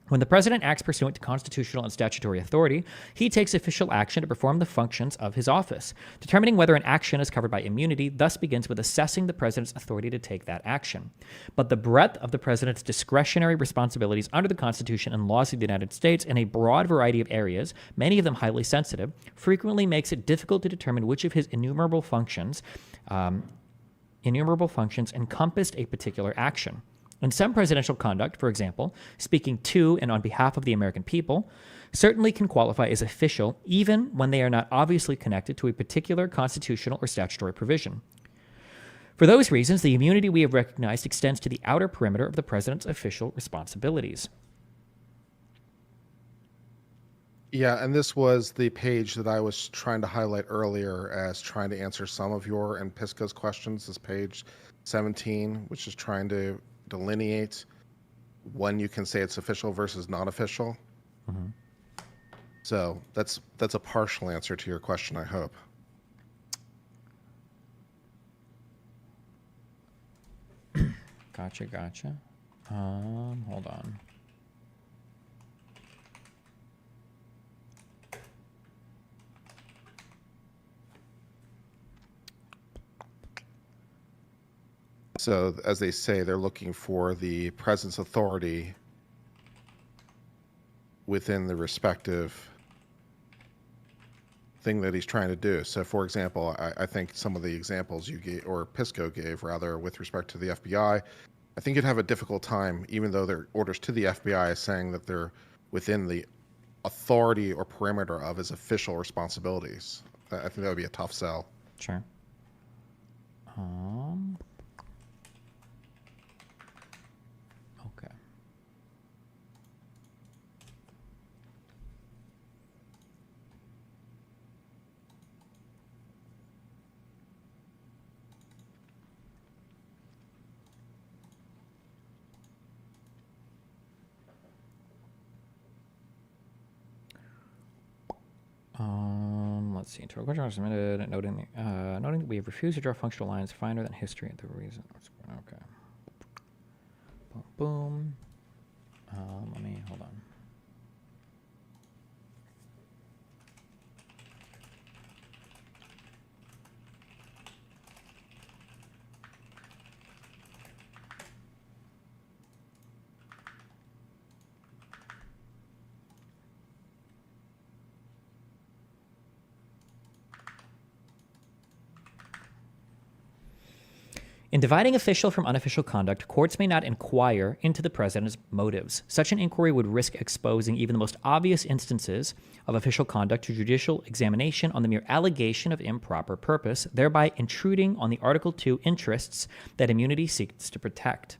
When the president acts pursuant to constitutional and statutory authority, he takes official action to perform the functions of his office. Determining whether an action is covered by immunity thus begins with assessing the president's authority to take that action. But the breadth of the president's discretionary responsibilities under the Constitution and laws of the United States in a broad variety of areas, many of them highly sensitive, frequently makes it difficult to determine which of his innumerable functions encompassed a particular action. In some presidential conduct, for example, speaking to and on behalf of the American people, certainly can qualify as official even when they are not obviously connected to a particular constitutional or statutory provision. For those reasons, the immunity we have recognized extends to the outer perimeter of the president's official responsibilities. Yeah, and this was the page that I was trying to highlight earlier as trying to answer some of your and Pisca's questions. This page 17, which is trying to delineate when you can say it's official versus non-official. Mm-hmm. So that's a partial answer to your question, I hope. Gotcha. Hold on. So, as they say, they're looking for the president's authority within the respective thing that he's trying to do. So, for example, I think some of the examples you gave, or Pisco gave, rather, with respect to the FBI, I think you'd have a difficult time, even though their orders to the FBI saying that they're within the authority or perimeter of his official responsibilities. I think that would be a tough sell. Sure. Okay. Let's see. Internal questions submitted, noting that we have refused to draw functional lines finer than history at the reason. Okay. Boom. Let me hold on. In dividing official from unofficial conduct, courts may not inquire into the president's motives. Such an inquiry would risk exposing even the most obvious instances of official conduct to judicial examination on the mere allegation of improper purpose, thereby intruding on the Article 2 interests that immunity seeks to protect.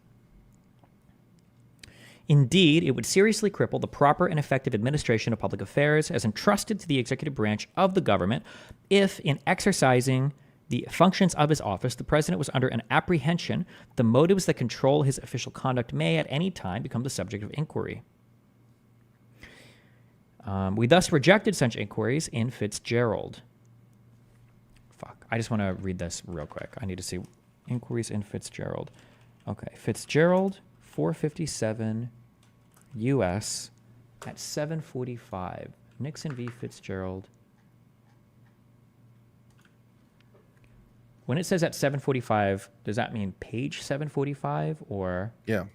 Indeed, it would seriously cripple the proper and effective administration of public affairs as entrusted to the executive branch of the government if, in exercising the functions of his office, the president was under an apprehension the motives that control his official conduct may at any time become the subject of inquiry. We thus rejected such inquiries in Fitzgerald. I just want to read this real quick. I need to see inquiries in Fitzgerald. Okay, Fitzgerald, 457 U.S. at 745. Nixon v. Fitzgerald. When it says at 745, does that mean page 745 or? Yeah.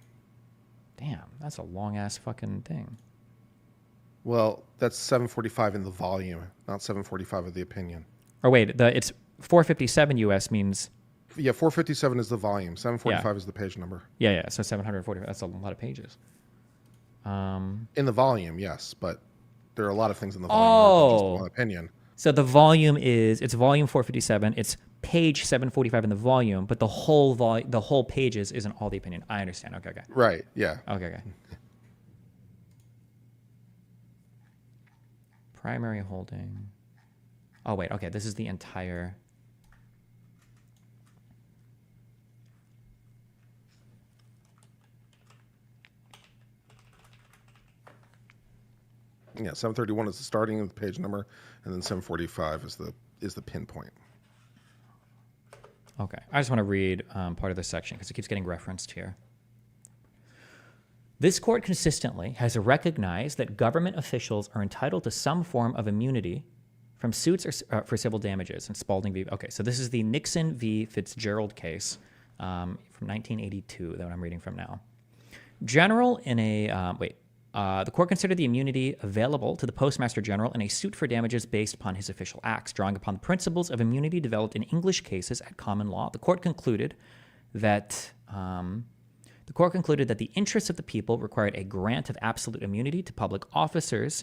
Damn, that's a long ass fucking thing. Well, that's 745 in the volume, not 745 of the opinion. Or wait, it's 457 US means. Yeah, 457 is the volume. 745 is the page number. Yeah. So 745. That's a lot of pages. In the volume, yes, but there are a lot of things in the volume. Just one opinion. So the volume it's volume 457. It's page 745 in the volume, but the whole pages isn't all the opinion. I understand. Okay. Right. Yeah. Okay. Primary holding. Oh wait. Okay. This is the entire. Yeah. 731 is the starting of the page number, and then 745 is the pinpoint. Okay, I just want to read part of this section because it keeps getting referenced here. This court consistently has recognized that government officials are entitled to some form of immunity from suits or, for civil damages. And Spalding v. Okay, so this is the Nixon v. Fitzgerald case from 1982 that I'm reading from now. General in a the court considered the immunity available to the Postmaster General in a suit for damages based upon his official acts, drawing upon the principles of immunity developed in English cases at common law. The court concluded that the interests of the people required a grant of absolute immunity to public officers.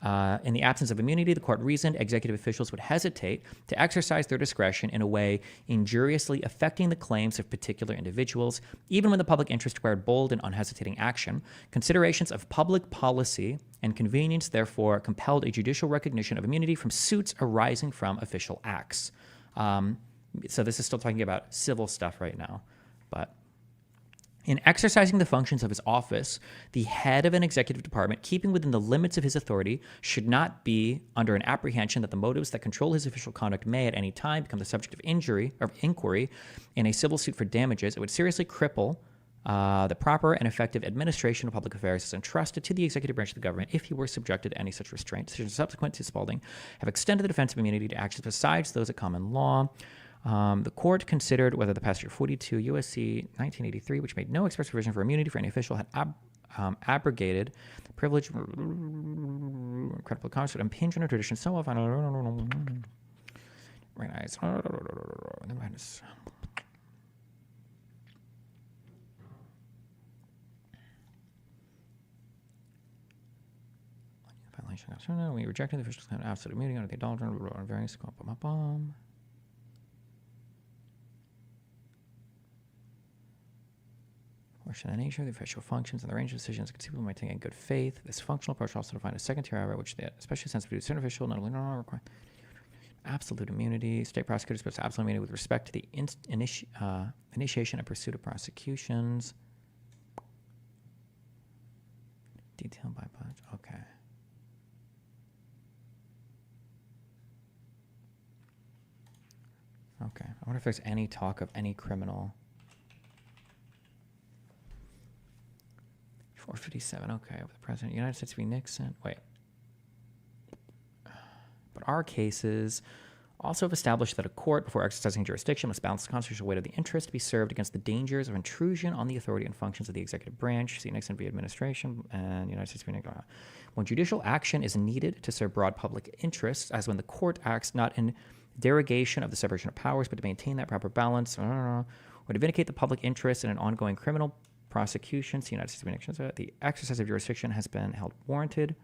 In the absence of immunity, the court reasoned executive officials would hesitate to exercise their discretion in a way injuriously affecting the claims of particular individuals, even when the public interest required bold and unhesitating action. Considerations of public policy and convenience, therefore, compelled a judicial recognition of immunity from suits arising from official acts. So this is still talking about civil stuff right now, but in exercising the functions of his office, the head of an executive department, keeping within the limits of his authority, should not be under an apprehension that the motives that control his official conduct may at any time become the subject of inquiry in a civil suit for damages. It would seriously cripple the proper and effective administration of public affairs as entrusted to the executive branch of the government if he were subjected to any such restraint. Decisions subsequent to Spalding have extended the defense of immunity to actions besides those at common law. The court considered whether the passage of 42 U.S.C. 1983, which made no express provision for immunity for any official, had abrogated the privilege, credible cause, impinge on a tradition so often. Very nice. We rejected the official's claim of absolute immunity under the adulteration on various. Portion of the nature of the official functions and the range of decisions conceivable might take in good faith. This functional approach also defined a second tier, however, which the especially sensitive to certain official not only require absolute immunity. State prosecutors possess absolute immunity with respect to the initiation and pursuit of prosecutions. Detailed by bunch. Okay. Okay. I wonder if there's any talk of any criminal. 457. Okay. With the President of the United States v. Nixon. Wait. But our cases also have established that a court, before exercising jurisdiction, must balance the constitutional weight of the interest to be served against the dangers of intrusion on the authority and functions of the executive branch. See Nixon v. Administration and United States v. Nixon. When judicial action is needed to serve broad public interests, as when the court acts not in derogation of the separation of powers, but to maintain that proper balance, or to vindicate the public interest in an ongoing criminal prosecution, see United States v. Nixon, the exercise of jurisdiction has been held warranted.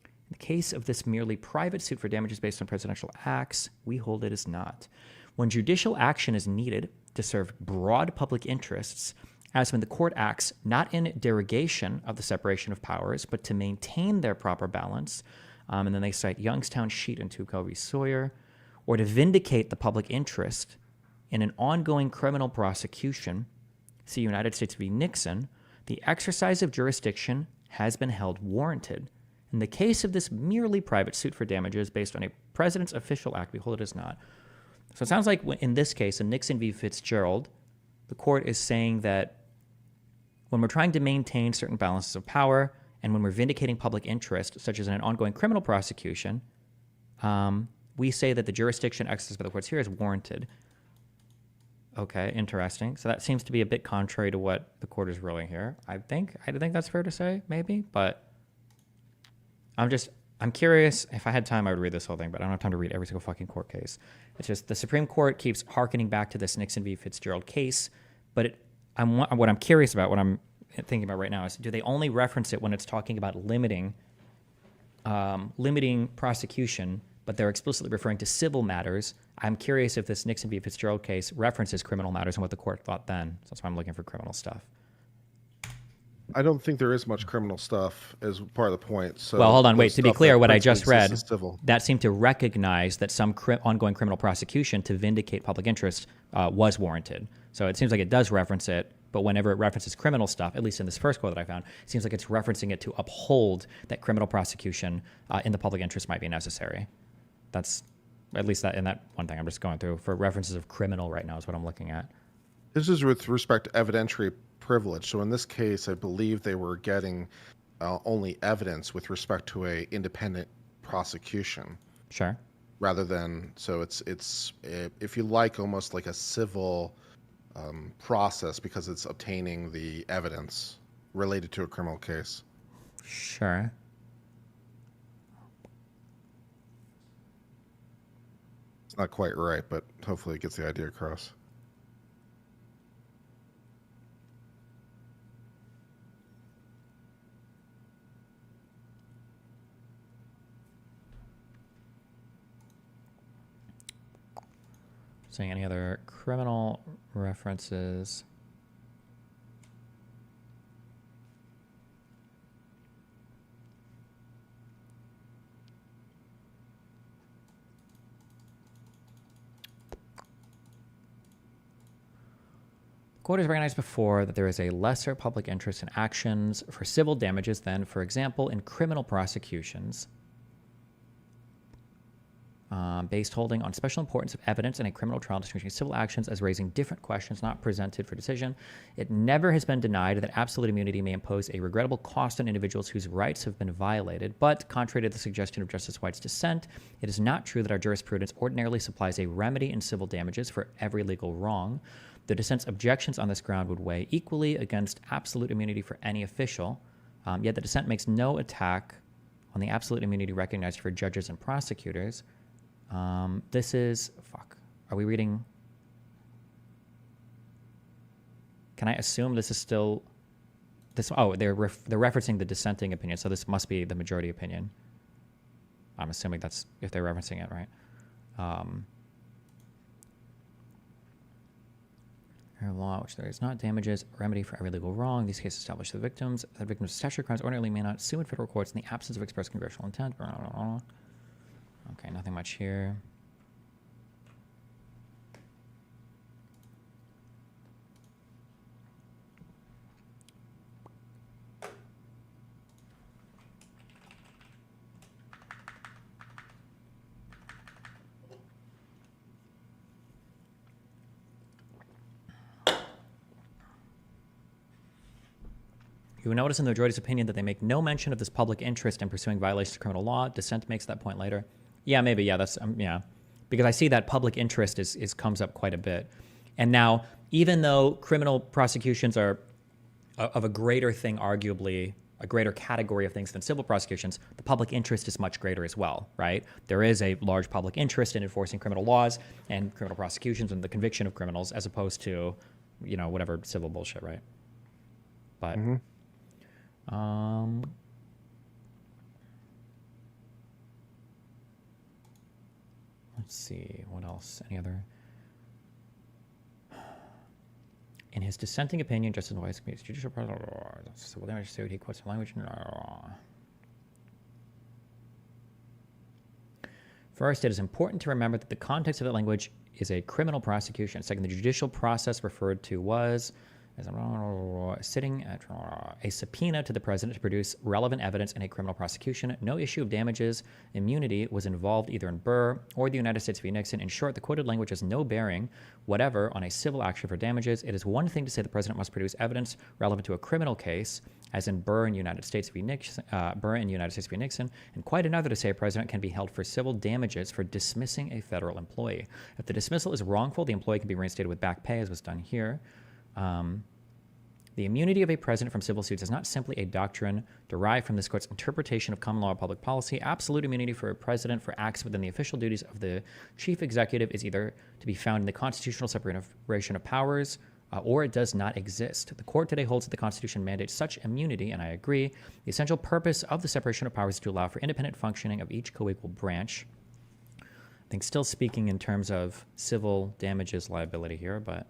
In the case of this merely private suit for damages based on presidential acts, we hold it is not. When judicial action is needed to serve broad public interests, as when the court acts not in derogation of the separation of powers, but to maintain their proper balance, and then they cite Youngstown, Sheet, and Tuco v. Sawyer, or to vindicate the public interest in an ongoing criminal prosecution, see United States v. Nixon, the exercise of jurisdiction has been held warranted. In the case of this merely private suit for damages based on a president's official act, we hold it as not. So it sounds like in this case, in Nixon v. Fitzgerald, the court is saying that when we're trying to maintain certain balances of power and when we're vindicating public interest, such as in an ongoing criminal prosecution, we say that the jurisdiction exercised by the courts here is warranted. Okay, interesting. So that seems to be a bit contrary to what the court is ruling here. I think that's fair to say, maybe, but I'm curious. If I had time, I would read this whole thing, but I don't have time to read every single fucking court case. It's just the Supreme Court keeps hearkening back to this Nixon v. Fitzgerald case, but what I'm curious about, what I'm thinking about right now is, do they only reference it when it's talking about limiting prosecution, but they're explicitly referring to civil matters? I'm curious if this Nixon v. Fitzgerald case references criminal matters and what the court thought then. So that's why I'm looking for criminal stuff. I don't think there is much criminal stuff as part of the point. So well, hold on, wait. To be clear, what I just read, civil. That seemed to recognize that some ongoing criminal prosecution to vindicate public interest was warranted. So it seems like it does reference it, but whenever it references criminal stuff, at least in this first quote that I found, it seems like it's referencing it to uphold that criminal prosecution in the public interest might be necessary. That's At least that in that one thing I'm just going through for references of criminal right now is what I'm looking at. This is with respect to evidentiary privilege. So in this case, I believe they were getting only evidence with respect to a independent prosecution. Sure. Rather than, so it's if you like, almost like a civil process, because it's obtaining the evidence related to a criminal case. Sure. It's not quite right, but hopefully it gets the idea across. Seeing any other criminal references? The court has recognized before that there is a lesser public interest in actions for civil damages than, for example, in criminal prosecutions. Based holding on special importance of evidence in a criminal trial distinguishing civil actions as raising different questions not presented for decision. It never has been denied that absolute immunity may impose a regrettable cost on individuals whose rights have been violated. But contrary to the suggestion of Justice White's dissent, it is not true that our jurisprudence ordinarily supplies a remedy in civil damages for every legal wrong. The dissent's objections on this ground would weigh equally against absolute immunity for any official. Yet the dissent makes no attack on the absolute immunity recognized for judges and prosecutors. This is, fuck, are we reading? Can I assume this is still, this, oh, they're referencing the dissenting opinion, so this must be the majority opinion. I'm assuming that's, if they're referencing it, right? Area of law, which there is not damages, remedy for every legal wrong. These cases establish that victims of statutory crimes ordinarily may not sue in federal courts in the absence of express congressional intent. Okay, nothing much here. You will notice in the majority's opinion that they make no mention of this public interest in pursuing violations of criminal law. Dissent makes that point later. Yeah, maybe. Yeah, that's yeah, because I see that public interest is comes up quite a bit. And now, even though criminal prosecutions are of a greater thing, arguably a greater category of things than civil prosecutions, the public interest is much greater as well, right? There is a large public interest in enforcing criminal laws and criminal prosecutions and the conviction of criminals, as opposed to, you know, whatever civil bullshit, right? But. Let's see, what else? Any other? In his dissenting opinion, Justice White's judicial civil damage suit, he quotes the language. First, it is important to remember that the context of that language is a criminal prosecution. Second, the judicial process referred to was sitting at a subpoena to the president to produce relevant evidence in a criminal prosecution. No issue of damages immunity was involved either in Burr or the United States v. Nixon. In short, the quoted language has no bearing whatever on a civil action for damages. It is one thing to say the president must produce evidence relevant to a criminal case, as in Burr and United States v. Nixon, and quite another to say a president can be held for civil damages for dismissing a federal employee. If the dismissal is wrongful, the employee can be reinstated with back pay, as was done here. The immunity of a president from civil suits is not simply a doctrine derived from this court's interpretation of common law or public policy. Absolute immunity for a president for acts within the official duties of the chief executive is either to be found in the constitutional separation of powers or it does not exist. The court today holds that the Constitution mandates such immunity, and I agree. The essential purpose of the separation of powers is to allow for independent functioning of each co-equal branch. I think still speaking in terms of civil damages liability here, but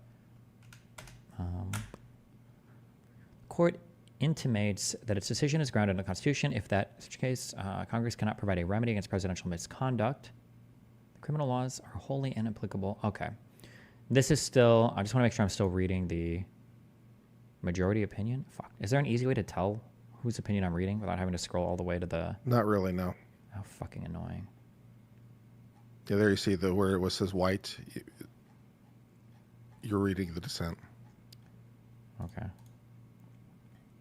court intimates that its decision is grounded in the Constitution. If that such case, Congress cannot provide a remedy against presidential misconduct. The criminal laws are wholly inapplicable. Okay. This is still, I just want to make sure I'm still reading the majority opinion. Fuck. Is there an easy way to tell whose opinion I'm reading without having to scroll all the way to the... Not really, no. How fucking annoying. Yeah, there you see the where it was says white. You're reading the dissent. Okay.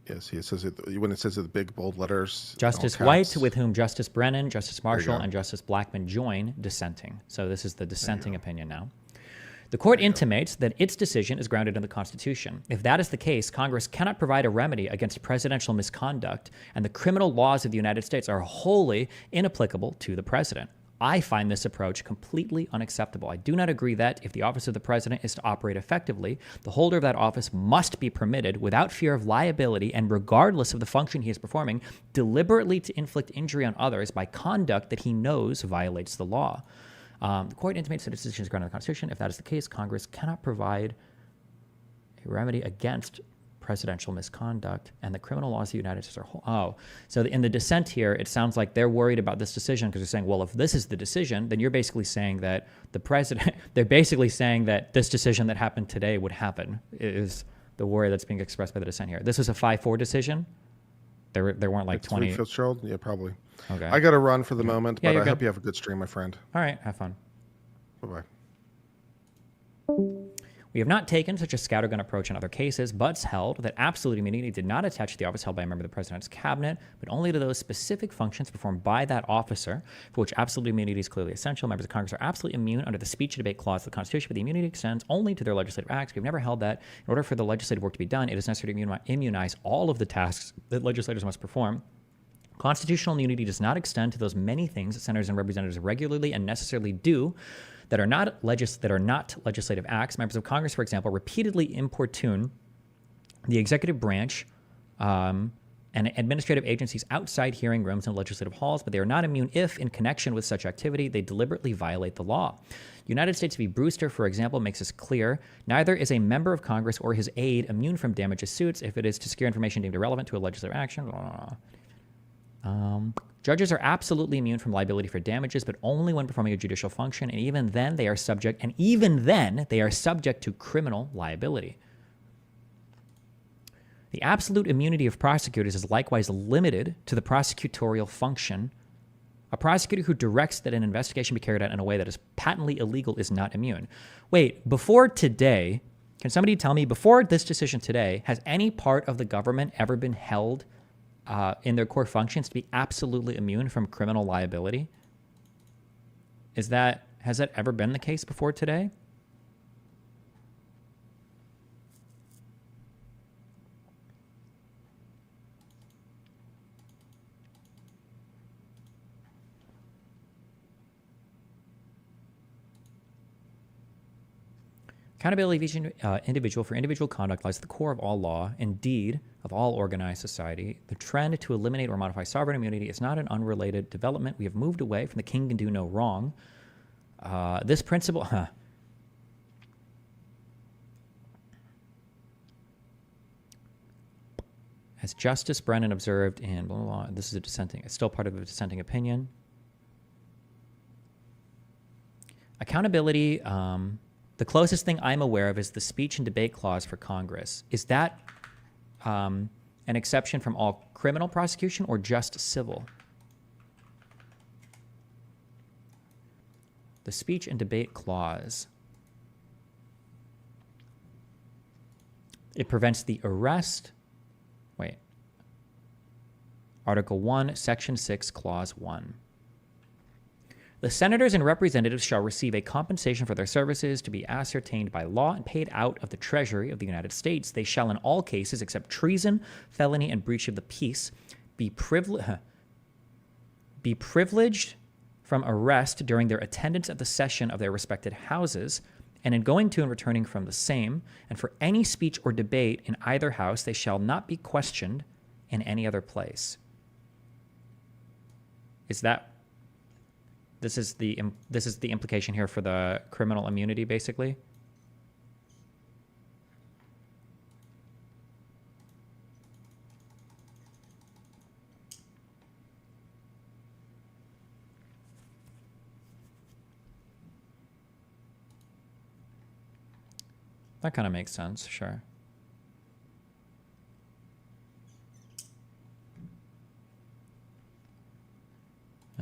Yeah, see, it says it when it says it, the big bold letters. all Justice caps. White, with whom Justice Brennan, Justice Marshall, go. and Justice Blackmun join, dissenting. So this is the dissenting opinion now. The court intimates that its decision is grounded in the Constitution. If that is the case, Congress cannot provide a remedy against presidential misconduct, and the criminal laws of the United States are wholly inapplicable to the president. I find this approach completely unacceptable. I do not agree that if the office of the president is to operate effectively, the holder of that office must be permitted, without fear of liability and regardless of the function he is performing, deliberately to inflict injury on others by conduct that he knows violates the law. The court intimates that its decision is grounded in the Constitution. If that is the case, Congress cannot provide a remedy against presidential misconduct, and the criminal laws of the United States are so in the dissent here, it sounds like they're worried about this decision because they're saying, well, if this is the decision, then you're basically saying that the president, they're basically saying that this decision that happened today would happen, is the worry that's being expressed by the dissent here. This was a 5-4 decision. There weren't like 20. Fitzgerald? Yeah, probably. Okay. I got to run for the moment, Yeah, but you're I good. hope you have a good stream, my friend. All right, have fun. Bye-bye. We have not taken such a scattergun approach in other cases, but held that absolute immunity did not attach to the office held by a member of the president's cabinet, but only to those specific functions performed by that officer, for which absolute immunity is clearly essential. Members of Congress are absolutely immune under the speech and debate clause of the Constitution, but the immunity extends only to their legislative acts. We've never held that in order for the legislative work to be done, it is necessary to immunize all of the tasks that legislators must perform. Constitutional immunity does not extend to those many things that senators and representatives regularly and necessarily do that are not legislative acts. Members of Congress, for example, repeatedly importune the executive branch and administrative agencies outside hearing rooms and legislative halls, but they are not immune if, in connection with such activity, they deliberately violate the law. United States v. Brewster, for example, makes this clear. Neither is a member of Congress or his aide immune from damages suits if it is to secure information deemed irrelevant to a legislative action. Judges are absolutely immune from liability for damages, but only when performing a judicial function, and even then they are subject to criminal liability. The absolute immunity of prosecutors is likewise limited to the prosecutorial function. A prosecutor who directs that an investigation be carried out in a way that is patently illegal is not immune. Wait, before today, can somebody tell me, before this decision today, has any part of the government ever been held in their core functions to be absolutely immune from criminal liability? Has that ever been the case before today? Accountability of each individual for individual conduct lies at the core of all law, indeed, of all organized society. The trend to eliminate or modify sovereign immunity is not an unrelated development. We have moved away from the king can do no wrong. This principle... As Justice Brennan observed in blah, blah, blah, this is it's still part of a dissenting opinion. Accountability... the closest thing I'm aware of is the speech and debate clause for Congress. Is that an exception from all criminal prosecution or just civil? The speech and debate clause. It prevents the arrest. Wait. Article 1, Section 6, Clause 1. The senators and representatives shall receive a compensation for their services to be ascertained by law and paid out of the Treasury of the United States. They shall in all cases except treason, felony, and breach of the peace be privileged from arrest during their attendance at the session of their respected houses, and in going to and returning from the same, and for any speech or debate in either house they shall not be questioned in any other place. This is the implication here for the criminal immunity, basically. That kind of makes sense, sure.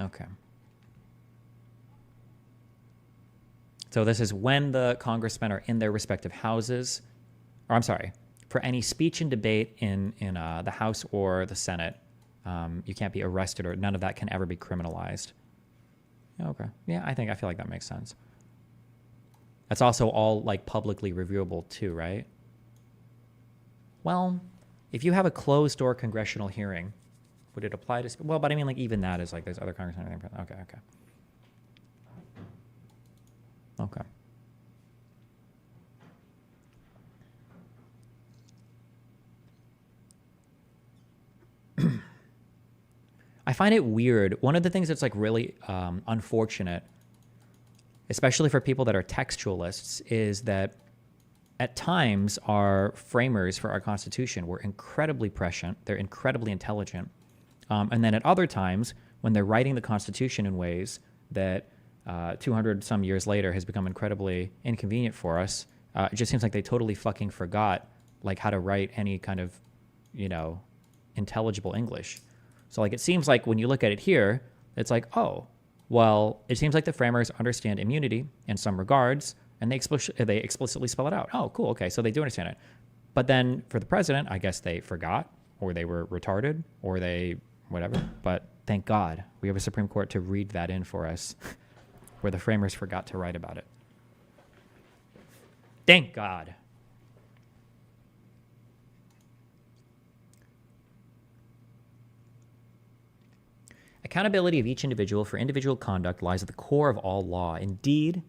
Okay. So this is when the congressmen are in their respective houses, or I'm sorry, for any speech and debate in the House or the Senate, you can't be arrested, or none of that can ever be criminalized. Okay. Yeah, I feel like that makes sense. That's also all like publicly reviewable too, right? Well, if you have a closed door congressional hearing, would it apply to? Well, but I mean, like even that is like there's other congressmen. Okay. Okay. I find it weird. One of the things that's like really unfortunate, especially for people that are textualists, is that at times our framers for our Constitution were incredibly prescient. They're incredibly intelligent. And then at other times, when they're writing the Constitution in ways that 200 some years later has become incredibly inconvenient for us, it just seems like they totally fucking forgot like how to write any kind of, intelligible English. So like it seems like when you look at it here, it's like, oh, well, it seems like the framers understand immunity in some regards, and they explicitly spell it out. Oh, cool, okay, so they do understand it. But then for the president, I guess they forgot, or they were retarded, or they whatever. But thank God we have a Supreme Court to read that in for us, where the framers forgot to write about it. Thank God. Accountability of each individual for individual conduct lies at the core of all law, indeed,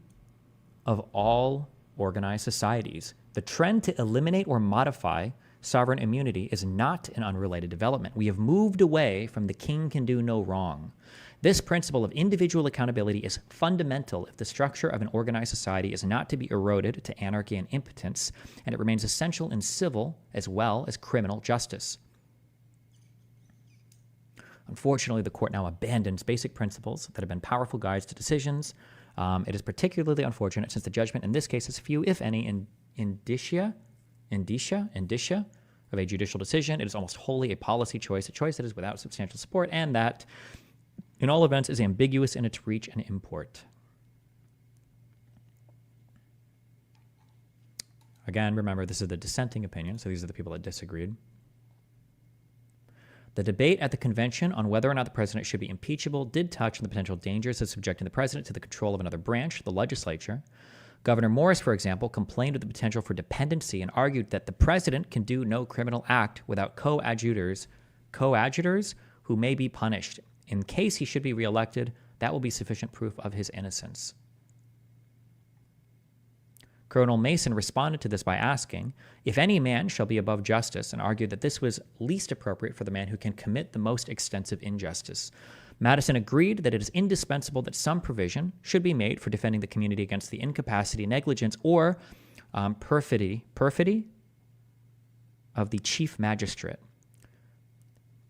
of all organized societies. The trend to eliminate or modify sovereign immunity is not an unrelated development. We have moved away from the king can do no wrong. This principle of individual accountability is fundamental if the structure of an organized society is not to be eroded to anarchy and impotence, and it remains essential in civil as well as criminal justice. Unfortunately, the court now abandons basic principles that have been powerful guides to decisions. It is particularly unfortunate since the judgment in this case has few, if any, indicia of a judicial decision. It is almost wholly a policy choice, a choice that is without substantial support, and that, in all events, is ambiguous in its reach and import. Again, remember, this is the dissenting opinion, so these are the people that disagreed. The debate at the convention on whether or not the president should be impeachable did touch on the potential dangers of subjecting the president to the control of another branch, the legislature. Governor Morris, for example, complained of the potential for dependency and argued that the president can do no criminal act without coadjutors who may be punished. In case he should be reelected, that will be sufficient proof of his innocence. Colonel Mason responded to this by asking, if any man shall be above justice, and argued that this was least appropriate for the man who can commit the most extensive injustice. Madison agreed that it is indispensable that some provision should be made for defending the community against the incapacity, negligence, or perfidy of the chief magistrate.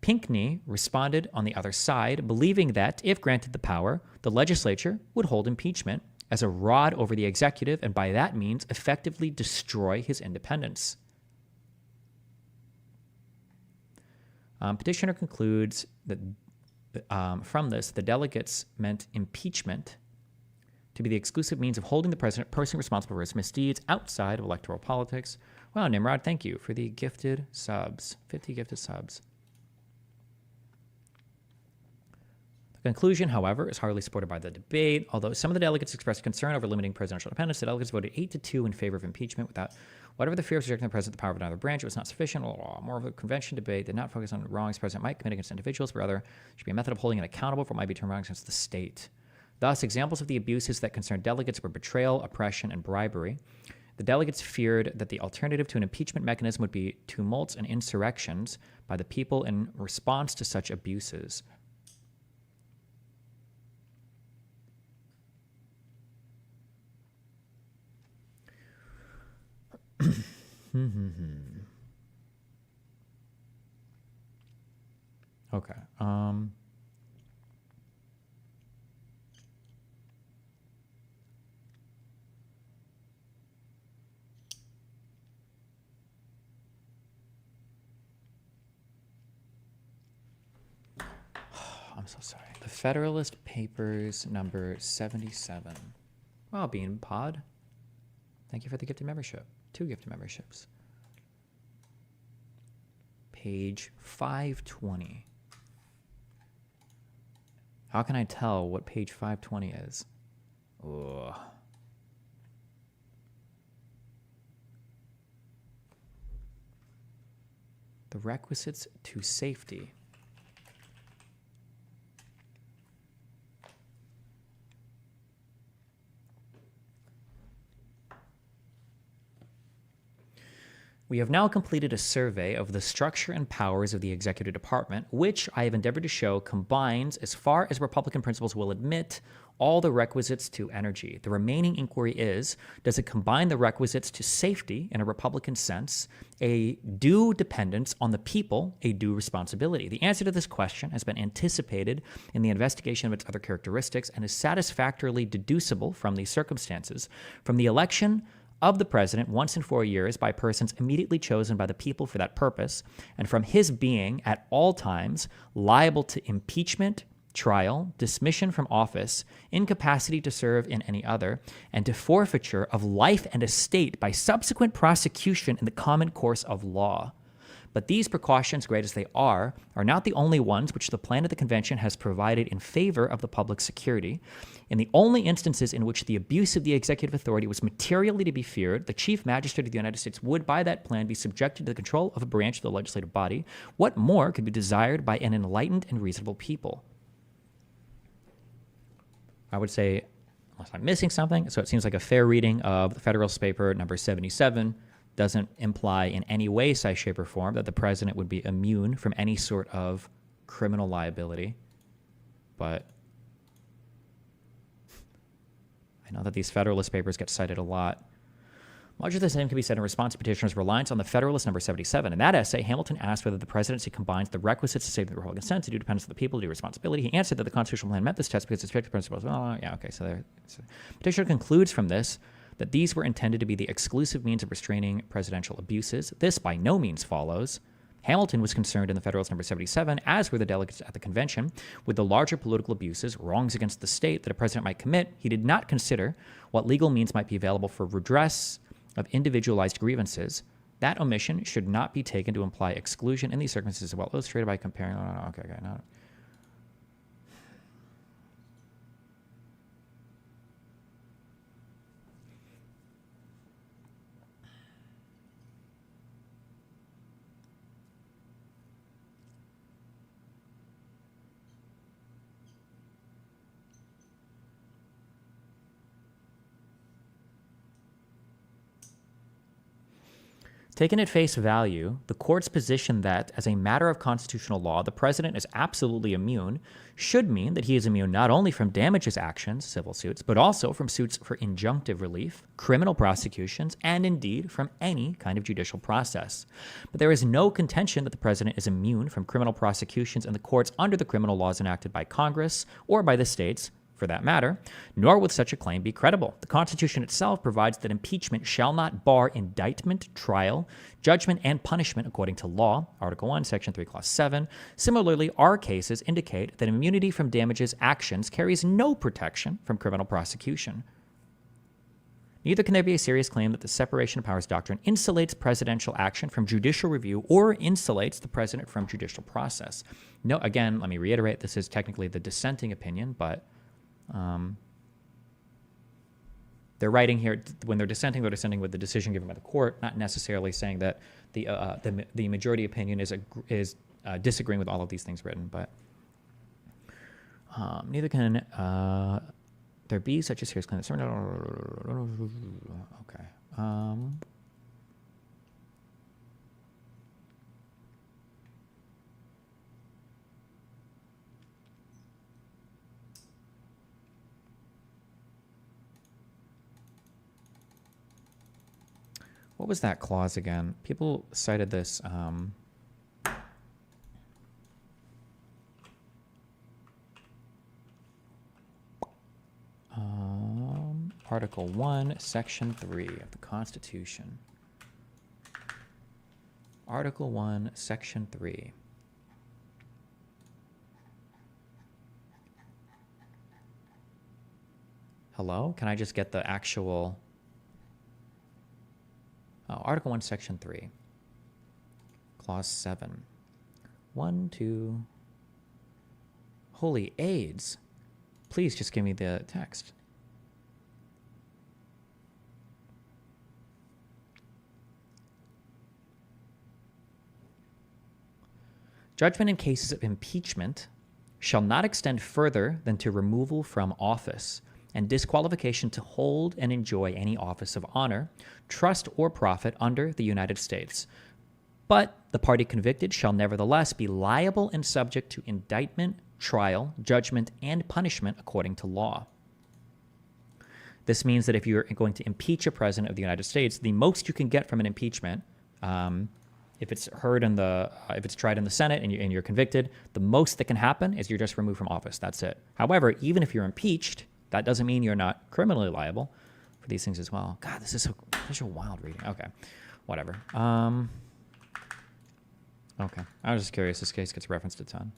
Pinckney responded on the other side, believing that, if granted the power, the legislature would hold impeachment as a rod over the executive, and by that means effectively destroy his independence. Petitioner concludes that from this, the delegates meant impeachment to be the exclusive means of holding the president personally responsible for his misdeeds outside of electoral politics. Wow, Nimrod, thank you for the gifted subs. 50 gifted subs. The conclusion, however, is hardly supported by the debate. Although some of the delegates expressed concern over limiting presidential independence, the delegates voted 8-2 in favor of impeachment without whatever the fear of rejecting the president the power of another branch. It was not sufficient. More of a convention debate did not focus on wrongs the president might commit against individuals, but rather should be a method of holding it accountable for what might be termed wrongs against the state. Thus, examples of the abuses that concerned delegates were betrayal, oppression, and bribery. The delegates feared that the alternative to an impeachment mechanism would be tumults and insurrections by the people in response to such abuses. Okay. I'm so sorry. The Federalist Papers, number 77. Well, Bean Pod, thank you for the gifted membership. 2 gifted memberships. Page 520. How can I tell what page 520 is? Ugh. The requisites to safety. We have now completed a survey of the structure and powers of the executive department, which I have endeavored to show combines, as far as Republican principles will admit, all the requisites to energy. The remaining inquiry is, does it combine the requisites to safety in a Republican sense, a due dependence on the people, a due responsibility? The answer to this question has been anticipated in the investigation of its other characteristics and is satisfactorily deducible from these circumstances. From the election of the president once in 4 years by persons immediately chosen by the people for that purpose, and from his being at all times liable to impeachment, trial, dismission from office, incapacity to serve in any other, and to forfeiture of life and estate by subsequent prosecution in the common course of law. But these precautions, great as they are not the only ones which the plan of the convention has provided in favor of the public security. In the only instances in which the abuse of the executive authority was materially to be feared, the Chief Magistrate of the United States would, by that plan, be subjected to the control of a branch of the legislative body. What more could be desired by an enlightened and reasonable people? I would say, unless I'm missing something, so it seems like a fair reading of the Federalist Paper number 77 doesn't imply in any way, size, shape, or form that the president would be immune from any sort of criminal liability. But I know that these Federalist Papers get cited a lot. Much of the same can be said in response to petitioners' reliance on the Federalist number 77. In that essay, Hamilton asked whether the presidency combines the requisites to save the Republican Senate, to due dependence of the people, to due responsibility. He answered that the constitutional plan met this test because its strict principles. Oh, yeah, okay. So petitioner concludes from this that these were intended to be the exclusive means of restraining presidential abuses. This by no means follows. Hamilton was concerned in the Federalist number 77, as were the delegates at the convention, with the larger political abuses, wrongs against the state that a president might commit. He did not consider what legal means might be available for redress of individualized grievances. That omission should not be taken to imply exclusion in these circumstances, well illustrated by comparing. No. Taken at face value, the court's position that, as a matter of constitutional law, the president is absolutely immune should mean that he is immune not only from damages actions, civil suits, but also from suits for injunctive relief, criminal prosecutions, and indeed from any kind of judicial process. But there is no contention that the president is immune from criminal prosecutions in the courts under the criminal laws enacted by Congress or by the states, for that matter, nor would such a claim be credible. The Constitution itself provides that impeachment shall not bar indictment, trial, judgment, and punishment according to law, Article 1, Section 3, Clause 7. Similarly, our cases indicate that immunity from damages actions carries no protection from criminal prosecution. Neither can there be a serious claim that the separation of powers doctrine insulates presidential action from judicial review or insulates the president from judicial process. No, again, let me reiterate, this is technically the dissenting opinion, but they're writing here, when they're dissenting with the decision given by the court, not necessarily saying that the majority opinion is disagreeing with all of these things written. But neither can there be such a serious claim. Okay. What was that clause again? People cited this. Article 1, Section 3 of the Constitution. Article 1, Section 3. Hello? Can I just get the actual... Oh, Article 1, Section 3. Clause 7. 1, 2... Holy AIDS. Please just give me the text. Judgment in cases of impeachment shall not extend further than to removal from office and disqualification to hold and enjoy any office of honor, trust, or profit under the United States. But the party convicted shall nevertheless be liable and subject to indictment, trial, judgment, and punishment according to law. This means that if you're going to impeach a president of the United States, the most you can get from an impeachment, if it's heard in if it's tried in the Senate and you're convicted, the most that can happen is you're just removed from office. That's it. However, even if you're impeached, that doesn't mean you're not criminally liable for these things as well. God, this is such a wild reading. Okay, whatever. Okay, I was just curious. This case gets referenced a ton.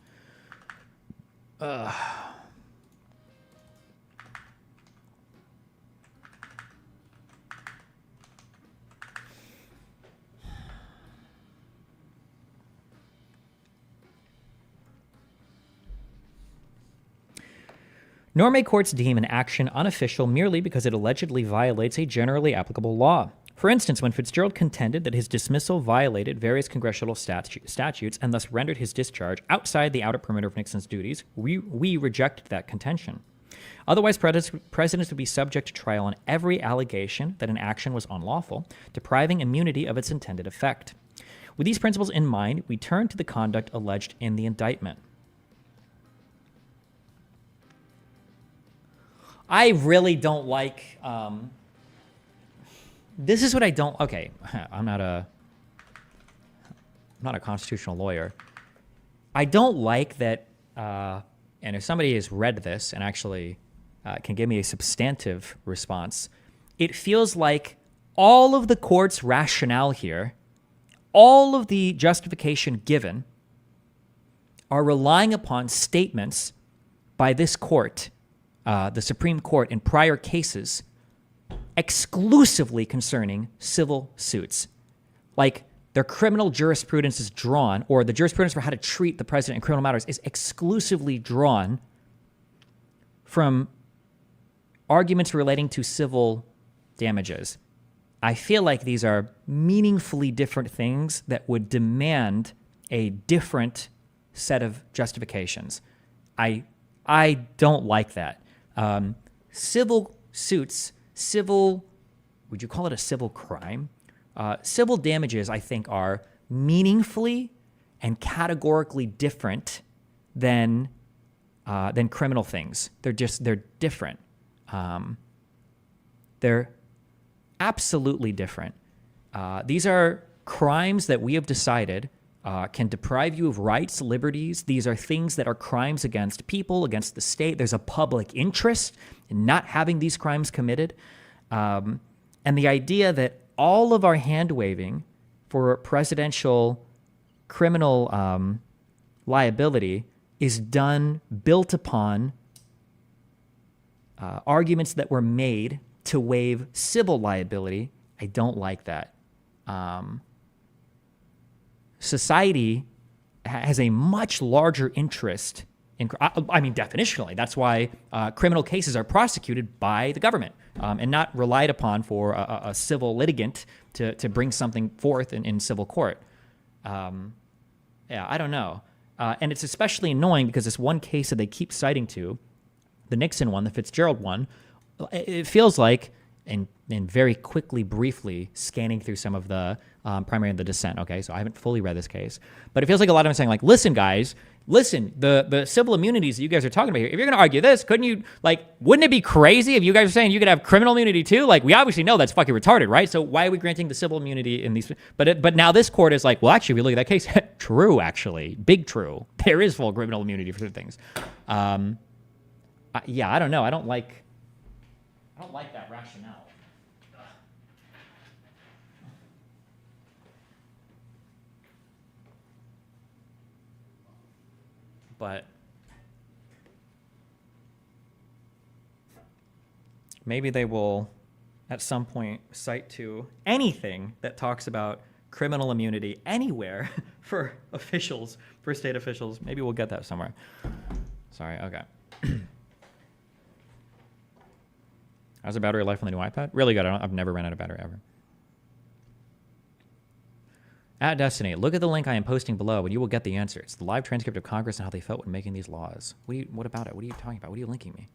Nor may courts deem an action unofficial merely because it allegedly violates a generally applicable law. For instance, when Fitzgerald contended that his dismissal violated various congressional statutes and thus rendered his discharge outside the outer perimeter of Nixon's duties, we rejected that contention. Otherwise, presidents would be subject to trial on every allegation that an action was unlawful, depriving immunity of its intended effect. With these principles in mind, we turn to the conduct alleged in the indictment. I really don't like... this is what I don't... Okay, I'm not a constitutional lawyer. I don't like that... and if somebody has read this and actually can give me a substantive response, it feels like all of the court's rationale here, all of the justification given, are relying upon statements by this court, the Supreme Court, in prior cases, exclusively concerning civil suits. Like, their criminal jurisprudence is drawn, or the jurisprudence for how to treat the president in criminal matters is exclusively drawn from arguments relating to civil damages. I feel like these are meaningfully different things that would demand a different set of justifications. I don't like that. Civil suits, would you call it a civil crime? Civil damages, I think, are meaningfully and categorically different than criminal things. They're different. They're absolutely different. These are crimes that we have decided can deprive you of rights, liberties. These are things that are crimes against people, against the state. There's a public interest in not having these crimes committed. And the idea that all of our hand-waving for presidential criminal liability is built upon arguments that were made to waive civil liability, I don't like that. Society has a much larger interest in, definitionally, that's why criminal cases are prosecuted by the government and not relied upon for a civil litigant to bring something forth in civil court. I don't know. And it's especially annoying because this one case that they keep citing to, the Nixon one, the Fitzgerald one, it feels like, and very quickly, briefly scanning through some of the primary and the dissent, okay? So I haven't fully read this case. But it feels like a lot of them saying, like, listen, guys, the civil immunities that you guys are talking about here, if you're going to argue this, couldn't you, wouldn't it be crazy if you guys are saying you could have criminal immunity too? Like, we obviously know that's fucking retarded, right? So why are we granting the civil immunity in these? But now this court is like, well, actually, if you look at that case, true, actually, big true. There is full criminal immunity for certain things. I don't know. I don't like that rationale. But maybe they will at some point cite to anything that talks about criminal immunity anywhere for officials, for state officials. Maybe we'll get that somewhere. Sorry, okay. How's the battery life on the new iPad? Really good. I've never ran out of battery ever. At Destiny, look at the link I am posting below and you will get the answer. It's the live transcript of Congress and how they felt when making these laws. What about it? What are you talking about? What are you linking me?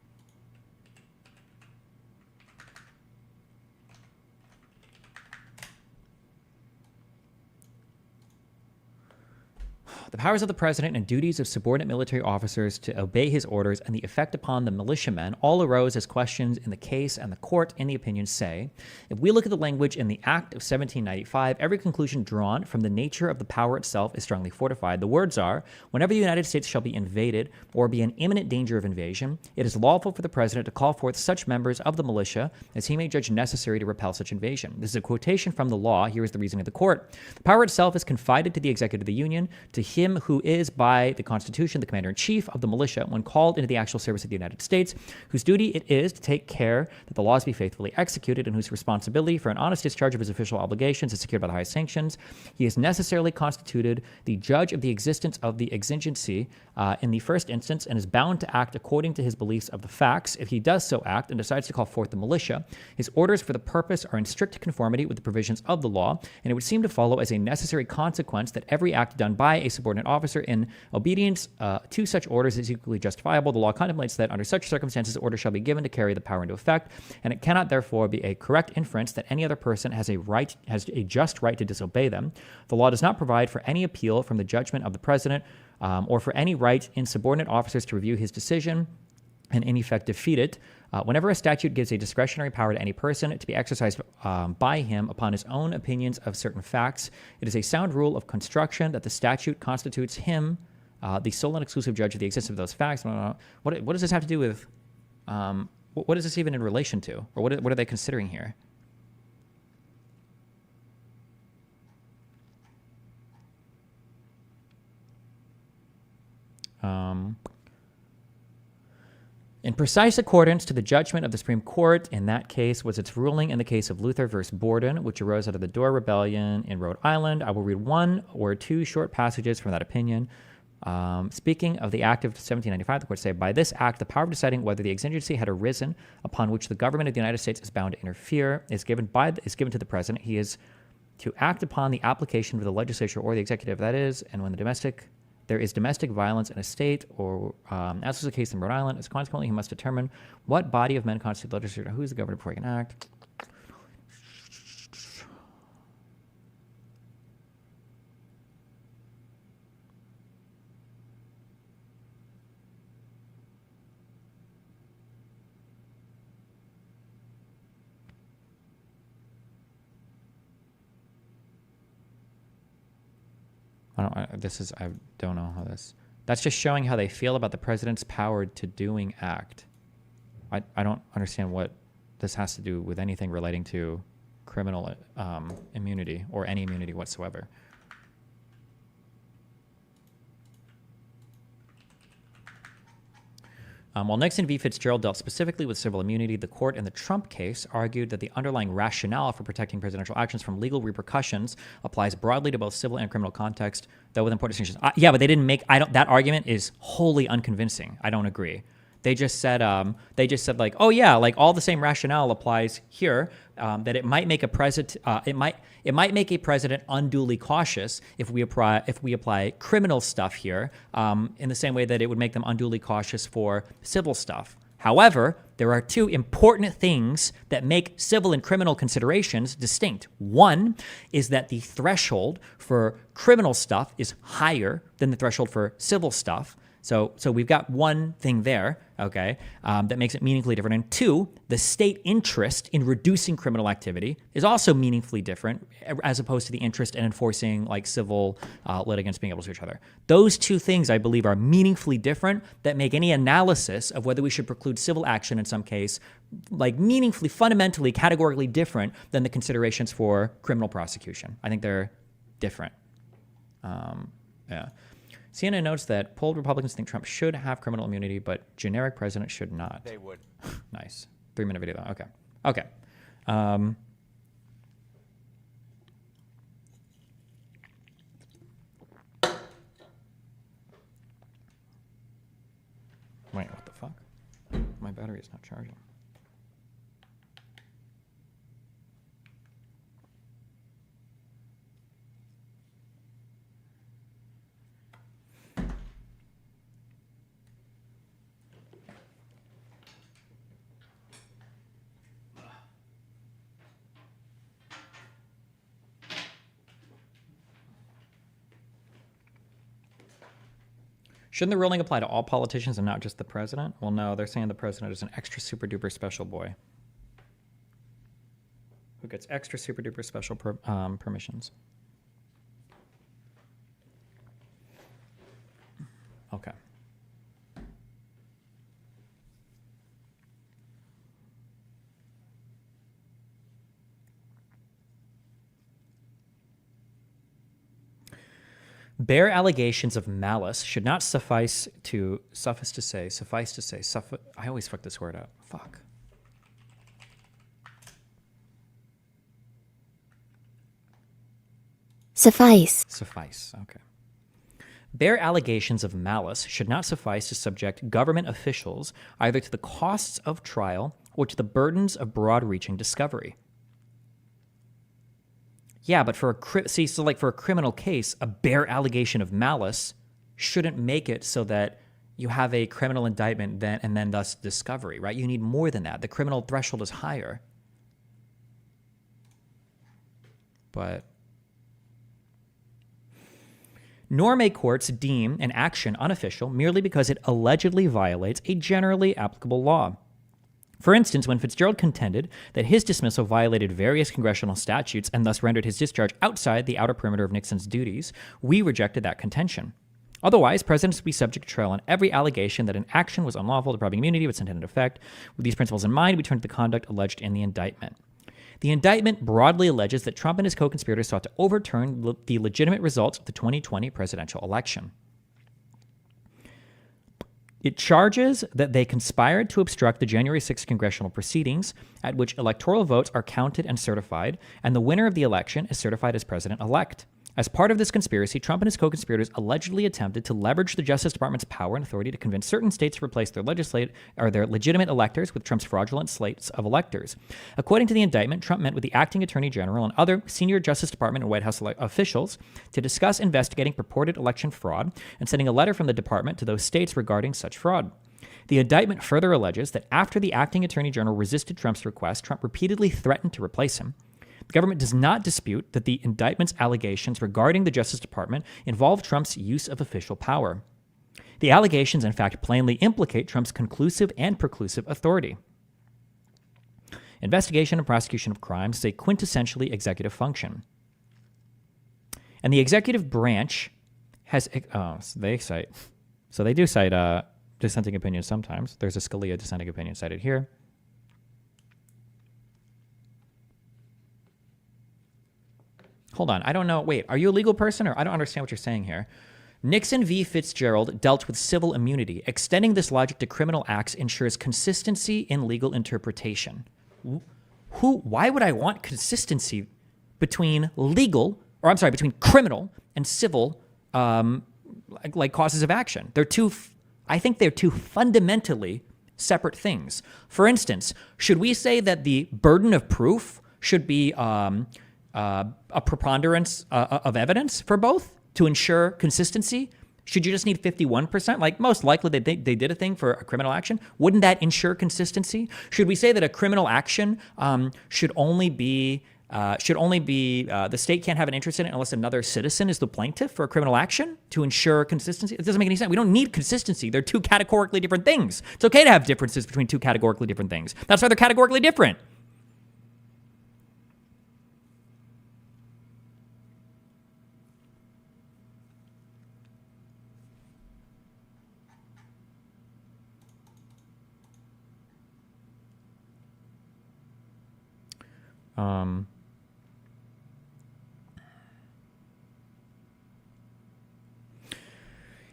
The powers of the president and duties of subordinate military officers to obey his orders and the effect upon the militiamen all arose as questions in the case, and the court, in the opinion, say, if we look at the language in the Act of 1795, every conclusion drawn from the nature of the power itself is strongly fortified. The words are, whenever the United States shall be invaded or be in imminent danger of invasion, it is lawful for the president to call forth such members of the militia as he may judge necessary to repel such invasion. This is a quotation from the law. Here is the reasoning of the court. The power itself is confided to the executive of the Union, to him who is by the Constitution the commander-in-chief of the militia when called into the actual service of the United States, whose duty it is to take care that the laws be faithfully executed, and whose responsibility for an honest discharge of his official obligations is secured by the highest sanctions. He is necessarily constituted the judge of the existence of the exigency in the first instance, and is bound to act according to his beliefs of the facts. If he does so act and decides to call forth the militia, his orders for the purpose are in strict conformity with the provisions of the law, and it would seem to follow as a necessary consequence that every act done by a subordinate officer in obedience to such orders is equally justifiable. The law contemplates that under such circumstances, order shall be given to carry the power into effect, and it cannot therefore be a correct inference that any other person has a just right to disobey them. The law does not provide for any appeal from the judgment of the president or for any right in subordinate officers to review his decision and in effect defeat it. Whenever a statute gives a discretionary power to any person to be exercised by him upon his own opinions of certain facts, it is a sound rule of construction that the statute constitutes him the sole and exclusive judge of the existence of those facts. What does this have to do with, what is this even in relation to? Or what are they considering here? In precise accordance to the judgment of the Supreme Court in that case was its ruling in the case of Luther versus Borden, which arose out of the Dorr Rebellion in Rhode Island. I will read one or two short passages from that opinion. Speaking of the Act of 1795, the court say, by this act, the power of deciding whether the exigency had arisen upon which the government of the United States is bound to interfere is given to the president. He is to act upon the application of the legislature or the executive, that is, and when there is domestic violence in a state, or as was the case in Rhode Island, as consequently he must determine what body of men constitute the legislature, who is the governor before he can act. I don't know how this. That's just showing how they feel about the president's power to doing act. I don't understand what this has to do with anything relating to criminal immunity or any immunity whatsoever. While Nixon v. Fitzgerald dealt specifically with civil immunity, the court in the Trump case argued that the underlying rationale for protecting presidential actions from legal repercussions applies broadly to both civil and criminal context, though with important distinctions. Yeah, but they didn't make. That argument is wholly unconvincing. I don't agree. They just said like, oh yeah, like all the same rationale applies here. That it might make a president, it might make a president unduly cautious if we apply criminal stuff here, in the same way that it would make them unduly cautious for civil stuff. However, there are two important things that make civil and criminal considerations distinct. One is that the threshold for criminal stuff is higher than the threshold for civil stuff. So we've got one thing there, okay, that makes it meaningfully different. And two, the state interest in reducing criminal activity is also meaningfully different as opposed to the interest in enforcing like civil litigants being able to sue each other. Those two things, I believe, are meaningfully different that make any analysis of whether we should preclude civil action in some case like meaningfully, fundamentally, categorically different than the considerations for criminal prosecution. I think they're different. Yeah. CNN notes that polled Republicans think Trump should have criminal immunity, but generic president should not. They would. Nice. 3-minute video. Okay. Okay. Um, wait, what the fuck? My battery is not charging. Shouldn't the ruling apply to all politicians and not just the president? Well, no, they're saying the president is an extra super duper special boy who gets extra super duper special permissions. Okay. Bare allegations of malice should not suffice to say. I always fuck this word up. Fuck. Suffice. Okay. Bare allegations of malice should not suffice to subject government officials either to the costs of trial or to the burdens of broad-reaching discovery. Yeah, but for a criminal case, a bare allegation of malice shouldn't make it so that you have a criminal indictment and then thus discovery, right? You need more than that. The criminal threshold is higher. But nor may courts deem an action unofficial merely because it allegedly violates a generally applicable law. For instance, when Fitzgerald contended that his dismissal violated various congressional statutes and thus rendered his discharge outside the outer perimeter of Nixon's duties, we rejected that contention. Otherwise, presidents would be subject to trial on every allegation that an action was unlawful, depriving immunity of its intended effect. With these principles in mind, we turn to the conduct alleged in the indictment. The indictment broadly alleges that Trump and his co-conspirators sought to overturn the legitimate results of the 2020 presidential election. It charges that they conspired to obstruct the January 6th congressional proceedings at which electoral votes are counted and certified, and the winner of the election is certified as president-elect. As part of this conspiracy, Trump and his co-conspirators allegedly attempted to leverage the Justice Department's power and authority to convince certain states to replace their legitimate electors with Trump's fraudulent slates of electors. According to the indictment, Trump met with the acting attorney general and other senior Justice Department and White House officials to discuss investigating purported election fraud and sending a letter from the department to those states regarding such fraud. The indictment further alleges that after the acting attorney general resisted Trump's request, Trump repeatedly threatened to replace him. The government does not dispute that the indictment's allegations regarding the Justice Department involve Trump's use of official power. The allegations, in fact, plainly implicate Trump's conclusive and preclusive authority. Investigation and prosecution of crimes is a quintessentially executive function. And the executive branch has, they do cite dissenting opinions sometimes. There's a Scalia dissenting opinion cited here. Hold on, I don't know. Wait, are you a legal person or I don't understand what you're saying here? Nixon v. Fitzgerald dealt with civil immunity. Extending this logic to criminal acts ensures consistency in legal interpretation. Why would I want consistency between between criminal and civil causes of action? I think they're two fundamentally separate things. For instance, should we say that the burden of proof should be a preponderance of evidence for both to ensure consistency? Should you just need 51%? Like most likely they did a thing for a criminal action. Wouldn't that ensure consistency? Should we say that a criminal action should only be the state can't have an interest in it unless another citizen is the plaintiff for a criminal action to ensure consistency? It doesn't make any sense. We don't need consistency. They're two categorically different things. It's okay to have differences between two categorically different things. That's why they're categorically different.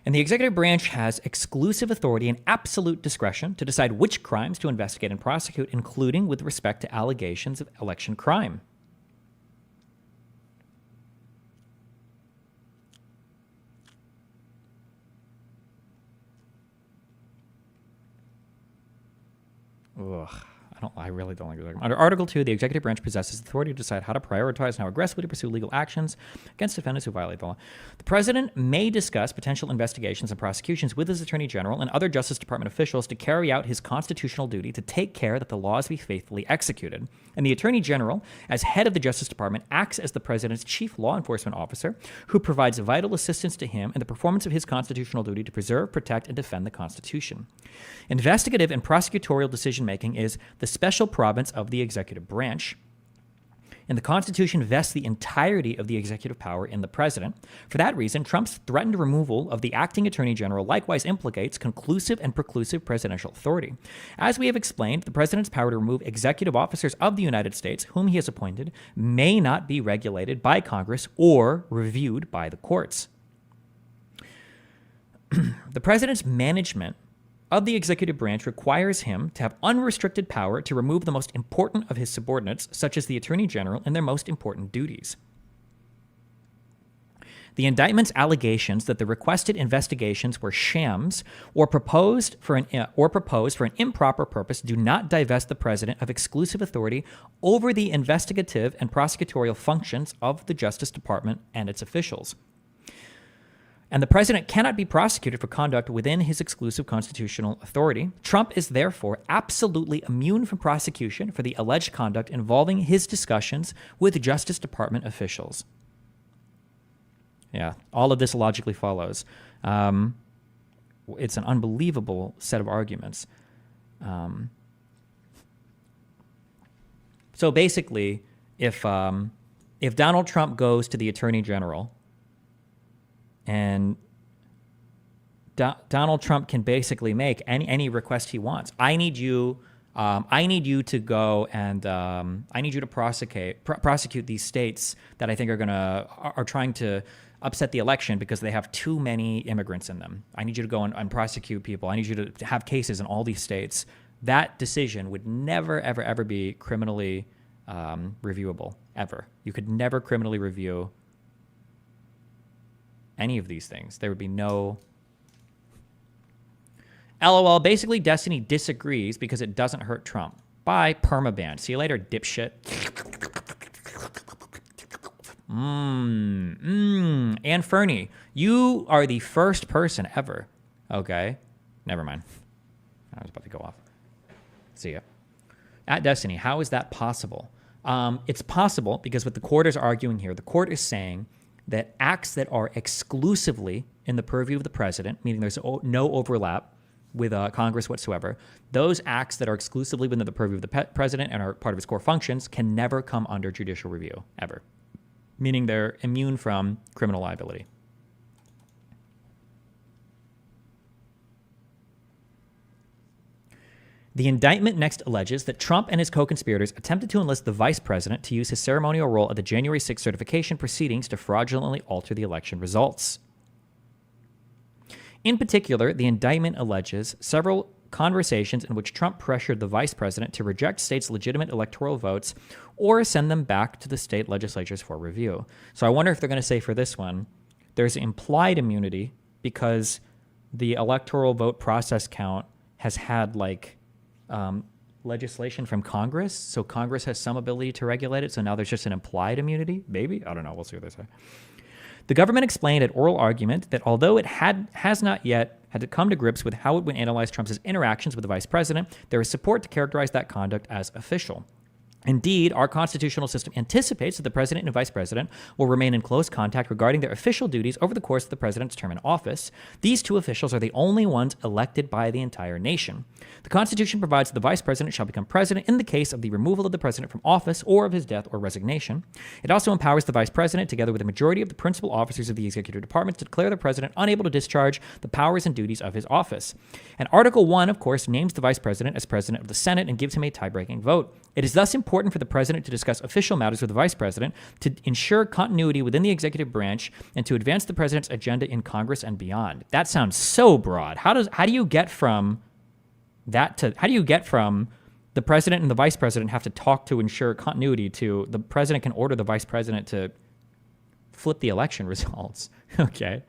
And the executive branch has exclusive authority and absolute discretion to decide which crimes to investigate and prosecute, including with respect to allegations of election crime. Ugh. I really don't like it. Under Article 2, the executive branch possesses authority to decide how to prioritize and how aggressively to pursue legal actions against defendants who violate the law. The president may discuss potential investigations and prosecutions with his attorney general and other Justice Department officials to carry out his constitutional duty to take care that the laws be faithfully executed. And the attorney general, as head of the Justice Department, acts as the president's chief law enforcement officer who provides vital assistance to him in the performance of his constitutional duty to preserve, protect, and defend the Constitution. Investigative and prosecutorial decision-making is the special province of the executive branch, and the Constitution vests the entirety of the executive power in the president. For that reason, Trump's threatened removal of the acting attorney general likewise implicates conclusive and preclusive presidential authority. As we have explained, the president's power to remove executive officers of the United States, whom he has appointed, may not be regulated by Congress or reviewed by the courts. The president's management of the executive branch requires him to have unrestricted power to remove the most important of his subordinates, such as the attorney general, in their most important duties. The indictment's allegations that the requested investigations were shams or proposed for an improper purpose do not divest the president of exclusive authority over the investigative and prosecutorial functions of the Justice Department and its officials. And the president cannot be prosecuted for conduct within his exclusive constitutional authority. Trump is therefore absolutely immune from prosecution for the alleged conduct involving his discussions with Justice Department officials. Yeah, all of this logically follows. It's an unbelievable set of arguments. So basically, if Donald Trump goes to the Attorney General, and Donald Trump can basically make any request he wants. I need you to go and I need you to prosecute these states that I think are trying to upset the election because they have too many immigrants in them. I need you to go and prosecute people. I need you to have cases in all these states. That decision would never, ever, ever be criminally reviewable, ever. You could never criminally review any of these things. There would be no... LOL, basically Destiny disagrees because it doesn't hurt Trump. Bye, permaban. See you later, dipshit. Ann Fernie, you are the first person ever. Okay, never mind. I was about to go off. See ya. At Destiny, how is that possible? It's possible because what the court is arguing here, the court is saying that acts that are exclusively in the purview of the president, meaning there's no overlap with Congress whatsoever, those acts that are exclusively within the purview of the president and are part of his core functions can never come under judicial review, ever. Meaning they're immune from criminal liability. The indictment next alleges that Trump and his co-conspirators attempted to enlist the vice president to use his ceremonial role at the January 6th certification proceedings to fraudulently alter the election results. In particular, the indictment alleges several conversations in which Trump pressured the vice president to reject states' legitimate electoral votes or send them back to the state legislatures for review. So I wonder if they're going to say for this one, there's implied immunity because the electoral vote process count has had legislation from Congress, so Congress has some ability to regulate it, so now there's just an implied immunity? Maybe? I don't know. We'll see what they say. The government explained at oral argument that although it has not yet had to come to grips with how it would analyze Trump's interactions with the vice president, there is support to characterize that conduct as official. Indeed, our constitutional system anticipates that the president and vice president will remain in close contact regarding their official duties over the course of the president's term in office. These two officials are the only ones elected by the entire nation. The Constitution provides that the vice president shall become president in the case of the removal of the president from office or of his death or resignation. It also empowers the vice president, together with the majority of the principal officers of the executive department, to declare the president unable to discharge the powers and duties of his office. And Article 1, of course, names the vice president as president of the Senate and gives him a tie-breaking vote. It is thus important important for the president to discuss official matters with the vice president, to ensure continuity within the executive branch, and to advance the president's agenda in Congress and beyond. That sounds so broad. How do you get from that to, how do you get from the president and the vice president have to talk to ensure continuity to the president can order the vice president to flip the election results? Okay.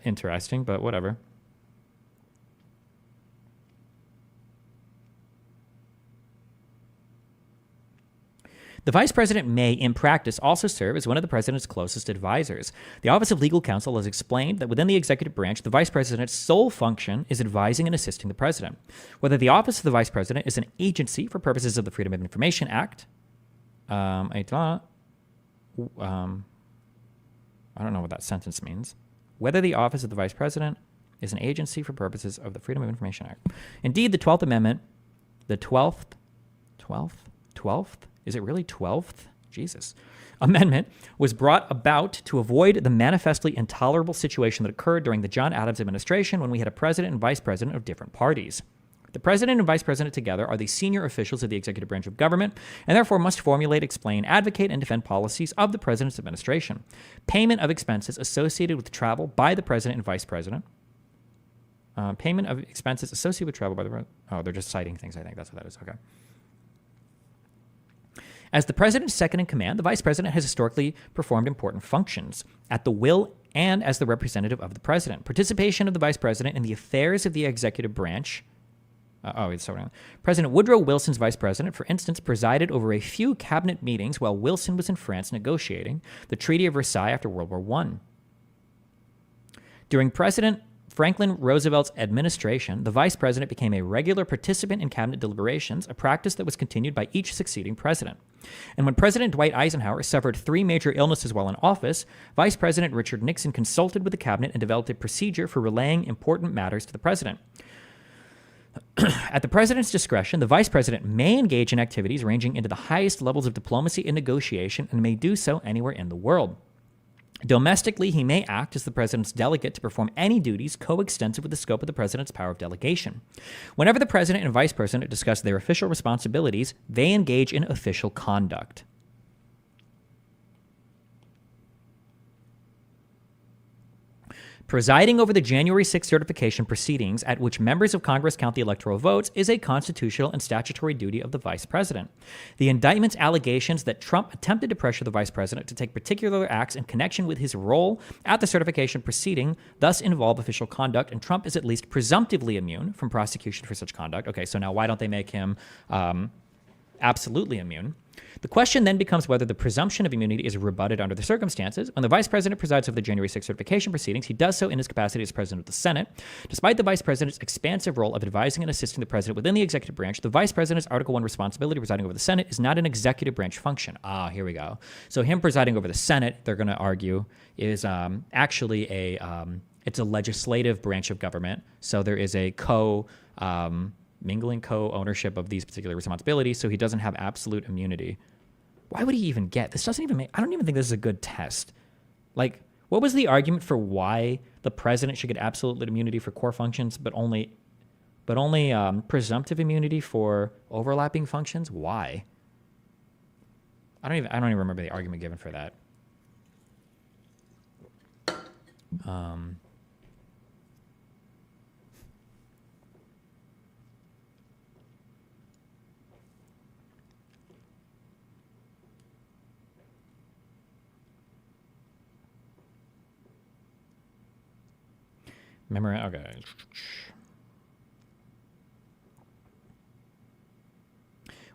Interesting, but whatever. The vice president may, in practice, also serve as one of the president's closest advisors. The Office of Legal Counsel has explained that within the executive branch, the vice president's sole function is advising and assisting the president. Whether the office of the vice president is an agency for purposes of the Freedom of Information Act, I don't know what that sentence means. Whether the office of the vice president is an agency for purposes of the Freedom of Information Act. Indeed, the 12th Amendment, the 12th? Is it really 12th? Jesus. Amendment was brought about to avoid the manifestly intolerable situation that occurred during the John Adams administration when we had a president and vice president of different parties. The president and vice president together are the senior officials of the executive branch of government and therefore must formulate, explain, advocate, and defend policies of the president's administration. Payment of expenses associated with travel by the president and vice president. Payment of expenses associated with travel by the... Oh, they're just citing things, I think. That's what that is. Okay. As the president's second in command, the vice president has historically performed important functions at the will and as the representative of the president. Participation of the vice president in the affairs of the executive branch. President Woodrow Wilson's vice president, for instance, presided over a few cabinet meetings while Wilson was in France negotiating the Treaty of Versailles after World War I. During President Franklin Roosevelt's administration, the vice president became a regular participant in cabinet deliberations, a practice that was continued by each succeeding president. And when President Dwight Eisenhower suffered 3 major illnesses while in office, Vice President Richard Nixon consulted with the cabinet and developed a procedure for relaying important matters to the president. At the president's discretion, the vice president may engage in activities ranging into the highest levels of diplomacy and negotiation and may do so anywhere in the world. Domestically, he may act as the president's delegate to perform any duties coextensive with the scope of the president's power of delegation. Whenever the president and vice president discuss their official responsibilities, they engage in official conduct. Presiding over the January 6th certification proceedings at which members of Congress count the electoral votes is a constitutional and statutory duty of the vice president. The indictment's allegations that Trump attempted to pressure the vice president to take particular acts in connection with his role at the certification proceeding thus involve official conduct, and Trump is at least presumptively immune from prosecution for such conduct. Okay, so now why don't they make him absolutely immune? The question then becomes whether the presumption of immunity is rebutted under the circumstances. When the vice president presides over the January 6th certification proceedings, he does so in his capacity as president of the Senate. Despite the vice president's expansive role of advising and assisting the president within the executive branch, the vice president's Article I responsibility presiding over the Senate is not an executive branch function. Here we go. So him presiding over the Senate, they're going to argue, is actually it's a legislative branch of government. So there is a mingling co-ownership of these particular responsibilities, so he doesn't have absolute immunity. Why would he even get this? Doesn't even make. I don't even think this is a good test. Like, what was the argument for why the president should get absolute immunity for core functions, but only presumptive immunity for overlapping functions? Why? I don't even remember the argument given for that. Okay.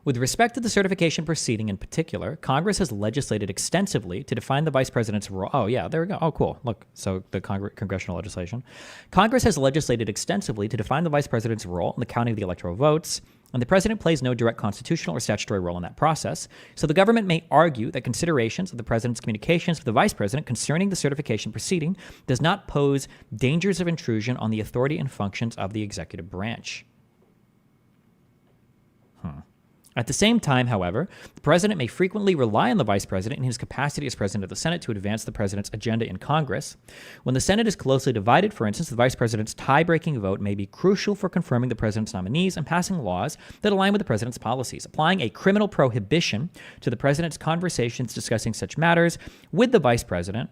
With respect to the certification proceeding in particular, Congress has legislated extensively to define the vice president's role. Oh, yeah, there we go. Oh, cool. Look, so the congressional legislation. Congress has legislated extensively to define the vice president's role in the counting of the electoral votes, and the president plays no direct constitutional or statutory role in that process. So the government may argue that considerations of the president's communications with the vice president concerning the certification proceeding does not pose dangers of intrusion on the authority and functions of the executive branch. At the same time, however, the president may frequently rely on the vice president in his capacity as president of the Senate to advance the president's agenda in Congress. When the Senate is closely divided, for instance, the vice president's tie-breaking vote may be crucial for confirming the president's nominees and passing laws that align with the president's policies. Applying a criminal prohibition to the president's conversations discussing such matters with the vice president,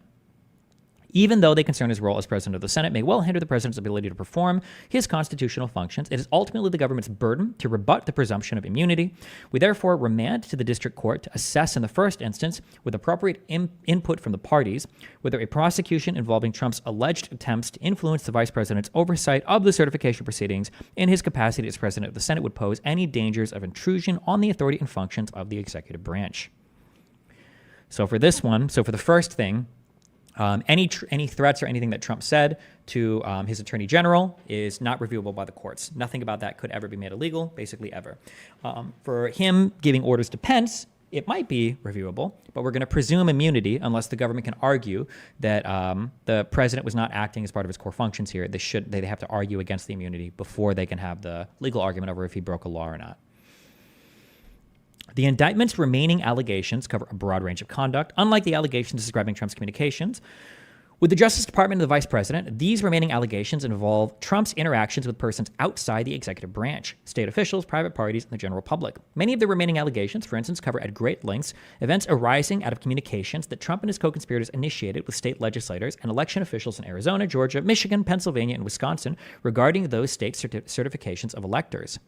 even though they concern his role as president of the Senate, may well hinder the president's ability to perform his constitutional functions. It is ultimately the government's burden to rebut the presumption of immunity. We therefore remand to the district court to assess in the first instance, with appropriate input from the parties, whether a prosecution involving Trump's alleged attempts to influence the vice president's oversight of the certification proceedings in his capacity as president of the Senate would pose any dangers of intrusion on the authority and functions of the executive branch. So for this one, for the first thing, any threats or anything that Trump said to his attorney general is not reviewable by the courts. Nothing about that could ever be made illegal, basically ever. For him giving orders to Pence, it might be reviewable, but we're going to presume immunity unless the government can argue that the president was not acting as part of his core functions here. They have to argue against the immunity before they can have the legal argument over if he broke a law or not. The indictment's remaining allegations cover a broad range of conduct. Unlike the allegations describing Trump's communications with the Justice Department and the Vice President, these remaining allegations involve Trump's interactions with persons outside the executive branch, state officials, private parties, and the general public. Many of the remaining allegations, for instance, cover at great lengths events arising out of communications that Trump and his co-conspirators initiated with state legislators and election officials in Arizona, Georgia, Michigan, Pennsylvania, and Wisconsin regarding those state certifications of electors.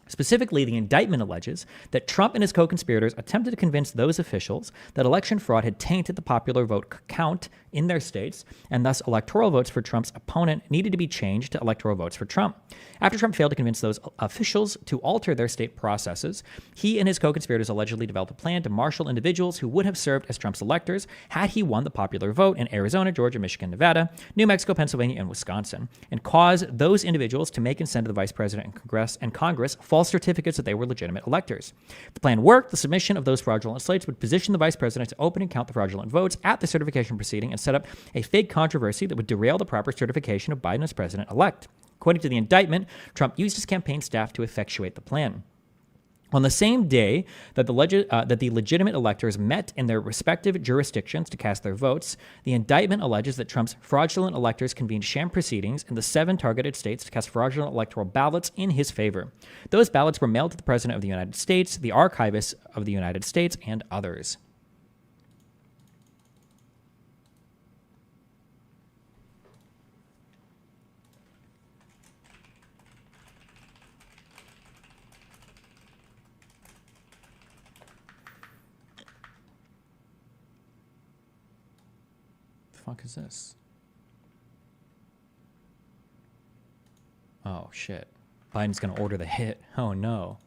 Specifically, the indictment alleges that Trump and his co-conspirators attempted to convince those officials that election fraud had tainted the popular vote count in their states, and thus electoral votes for Trump's opponent needed to be changed to electoral votes for Trump. After Trump failed to convince those officials to alter their state processes, he and his co-conspirators allegedly developed a plan to marshal individuals who would have served as Trump's electors had he won the popular vote in Arizona, Georgia, Michigan, Nevada, New Mexico, Pennsylvania, and Wisconsin, and cause those individuals to make and send to the Vice President and Congress false certificates that they were legitimate electors. If the plan worked, the submission of those fraudulent slates would position the Vice President to open and count the fraudulent votes at the certification proceeding and set up a fake controversy that would derail the proper certification of Biden as president-elect. According to the indictment, Trump used his campaign staff to effectuate the plan. On the same day that the legitimate electors met in their respective jurisdictions to cast their votes, the indictment alleges that Trump's fraudulent electors convened sham proceedings in the 7 targeted states to cast fraudulent electoral ballots in his favor. Those ballots were mailed to the President of the United States, the Archivists of the United States, and others. Fuck is this? Oh shit. Biden's gonna order the hit. Oh no.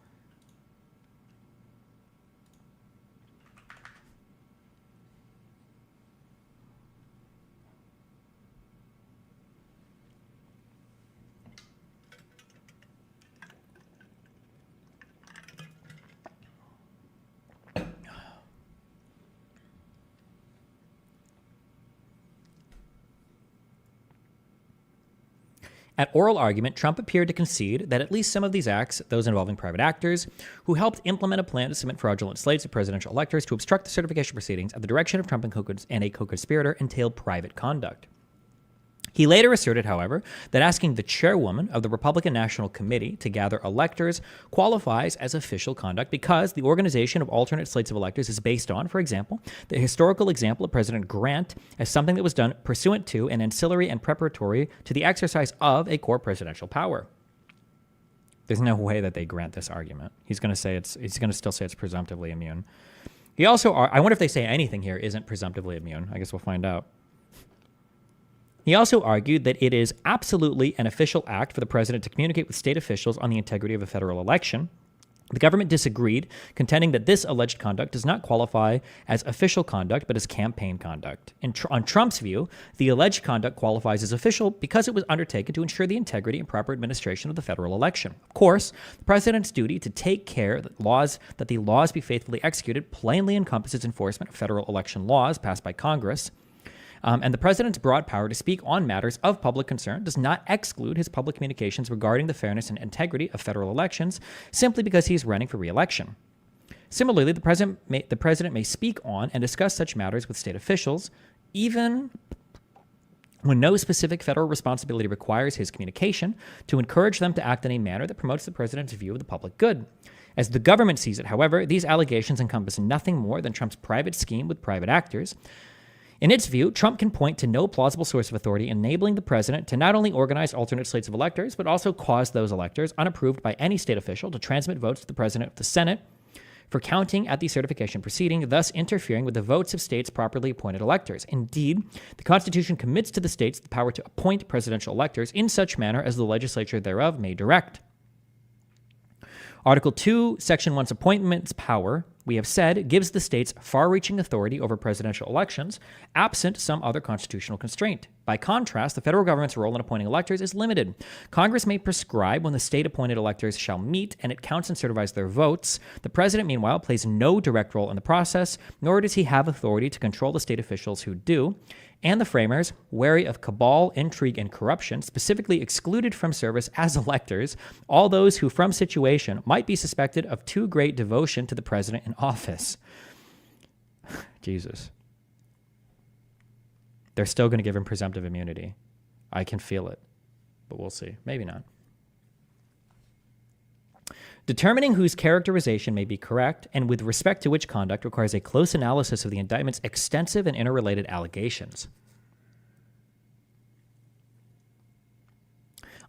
At oral argument, Trump appeared to concede that at least some of these acts, those involving private actors, who helped implement a plan to submit fraudulent slates of presidential electors to obstruct the certification proceedings at the direction of Trump and a co-conspirator, entail private conduct. He later asserted, however, that asking the chairwoman of the Republican National Committee to gather electors qualifies as official conduct because the organization of alternate slates of electors is based on, for example, the historical example of President Grant as something that was done pursuant to and ancillary and preparatory to the exercise of a core presidential power. There's no way that they grant this argument. He's going to still say it's presumptively immune. He also, I wonder if they say anything here isn't presumptively immune. I guess we'll find out. He also argued that it is absolutely an official act for the president to communicate with state officials on the integrity of a federal election. The government disagreed, contending that this alleged conduct does not qualify as official conduct, but as campaign conduct. On Trump's view, the alleged conduct qualifies as official because it was undertaken to ensure the integrity and proper administration of the federal election. Of course, the president's duty to take care that the laws be faithfully executed plainly encompasses enforcement of federal election laws passed by Congress. And the president's broad power to speak on matters of public concern does not exclude his public communications regarding the fairness and integrity of federal elections simply because he is running for re-election. Similarly, the president may speak on and discuss such matters with state officials, even when no specific federal responsibility requires his communication, to encourage them to act in a manner that promotes the president's view of the public good. As the government sees it, however, these allegations encompass nothing more than Trump's private scheme with private actors. In its view, Trump can point to no plausible source of authority enabling the president to not only organize alternate slates of electors, but also cause those electors, unapproved by any state official, to transmit votes to the president of the Senate for counting at the certification proceeding, thus interfering with the votes of states' properly appointed electors. Indeed, the Constitution commits to the states the power to appoint presidential electors in such manner as the legislature thereof may direct. Article 2, Section 1's appointments power, we have said, gives the states far-reaching authority over presidential elections, absent some other constitutional constraint. By contrast, the federal government's role in appointing electors is limited. Congress may prescribe when the state-appointed electors shall meet, and it counts and certifies their votes. The president, meanwhile, plays no direct role in the process, nor does he have authority to control the state officials who do. And the framers, wary of cabal, intrigue, and corruption, specifically excluded from service as electors all those who from situation might be suspected of too great devotion to the president in office. Jesus. They're still going to give him presumptive immunity. I can feel it, but we'll see. Maybe not. Determining whose characterization may be correct and with respect to which conduct requires a close analysis of the indictment's extensive and interrelated allegations.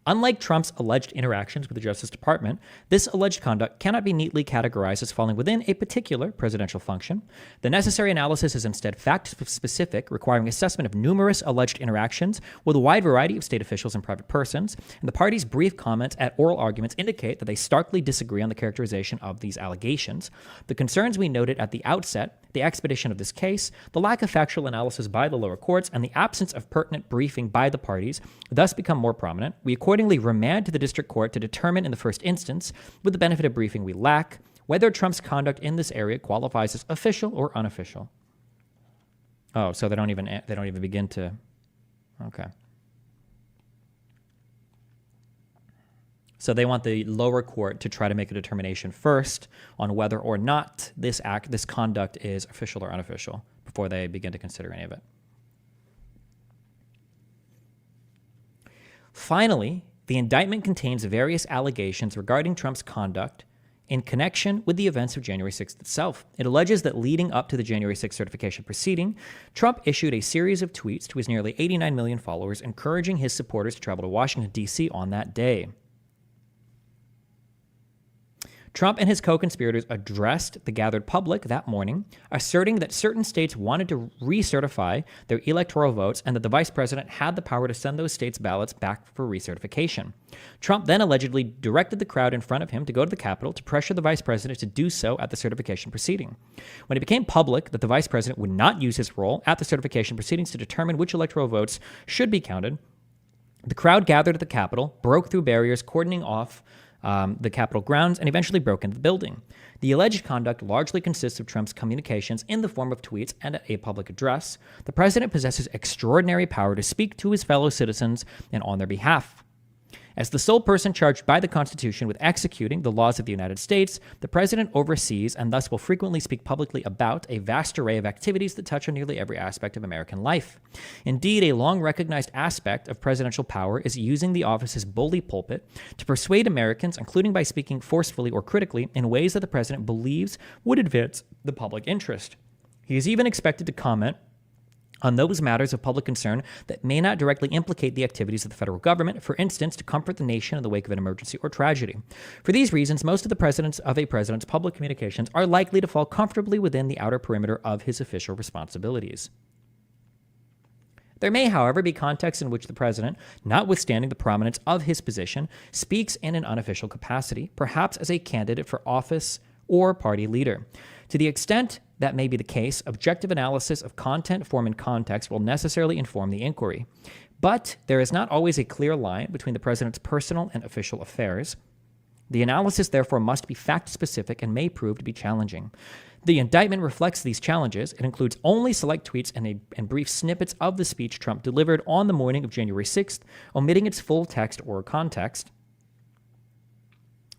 Unlike Trump's alleged interactions with the Justice Department, this alleged conduct cannot be neatly categorized as falling within a particular presidential function. The necessary analysis is instead fact-specific, requiring assessment of numerous alleged interactions with a wide variety of state officials and private persons, and the parties' brief comments at oral arguments indicate that they starkly disagree on the characterization of these allegations. The concerns we noted at the outset, the expedition of this case, the lack of factual analysis by the lower courts, and the absence of pertinent briefing by the parties thus become more prominent. We accordingly remand to the district court to determine in the first instance, with the benefit of briefing we lack, whether Trump's conduct in this area qualifies as official or unofficial. Oh, so they don't even begin to. Okay. So they want the lower court to try to make a determination first on whether or not this conduct is official or unofficial before they begin to consider any of it. Finally, the indictment contains various allegations regarding Trump's conduct in connection with the events of January 6th itself. It alleges that leading up to the January 6th certification proceeding, Trump issued a series of tweets to his nearly 89 million followers, encouraging his supporters to travel to Washington, D.C. on that day. Trump and his co-conspirators addressed the gathered public that morning, asserting that certain states wanted to recertify their electoral votes and that the vice president had the power to send those states' ballots back for recertification. Trump then allegedly directed the crowd in front of him to go to the Capitol to pressure the vice president to do so at the certification proceeding. When it became public that the vice president would not use his role at the certification proceedings to determine which electoral votes should be counted, the crowd gathered at the Capitol, broke through barriers, cordoning off the Capitol grounds, and eventually broke into the building. The alleged conduct largely consists of Trump's communications in the form of tweets and a public address. The president possesses extraordinary power to speak to his fellow citizens and on their behalf. As the sole person charged by the Constitution with executing the laws of the United States, the president oversees and thus will frequently speak publicly about a vast array of activities that touch on nearly every aspect of American life. Indeed, a long-recognized aspect of presidential power is using the office's bully pulpit to persuade Americans, including by speaking forcefully or critically in ways that the president believes would advance the public interest. He is even expected to comment on those matters of public concern that may not directly implicate the activities of the federal government, for instance, to comfort the nation in the wake of an emergency or tragedy. For these reasons, most of the president's public communications are likely to fall comfortably within the outer perimeter of his official responsibilities. There may, however, be contexts in which the president, notwithstanding the prominence of his position, speaks in an unofficial capacity, perhaps as a candidate for office or party leader. To the extent that may be the case, objective analysis of content, form, and context will necessarily inform the inquiry. But there is not always a clear line between the president's personal and official affairs. The analysis, therefore, must be fact-specific and may prove to be challenging. The indictment reflects these challenges. It includes only select tweets and brief snippets of the speech Trump delivered on the morning of January 6th, omitting its full text or context.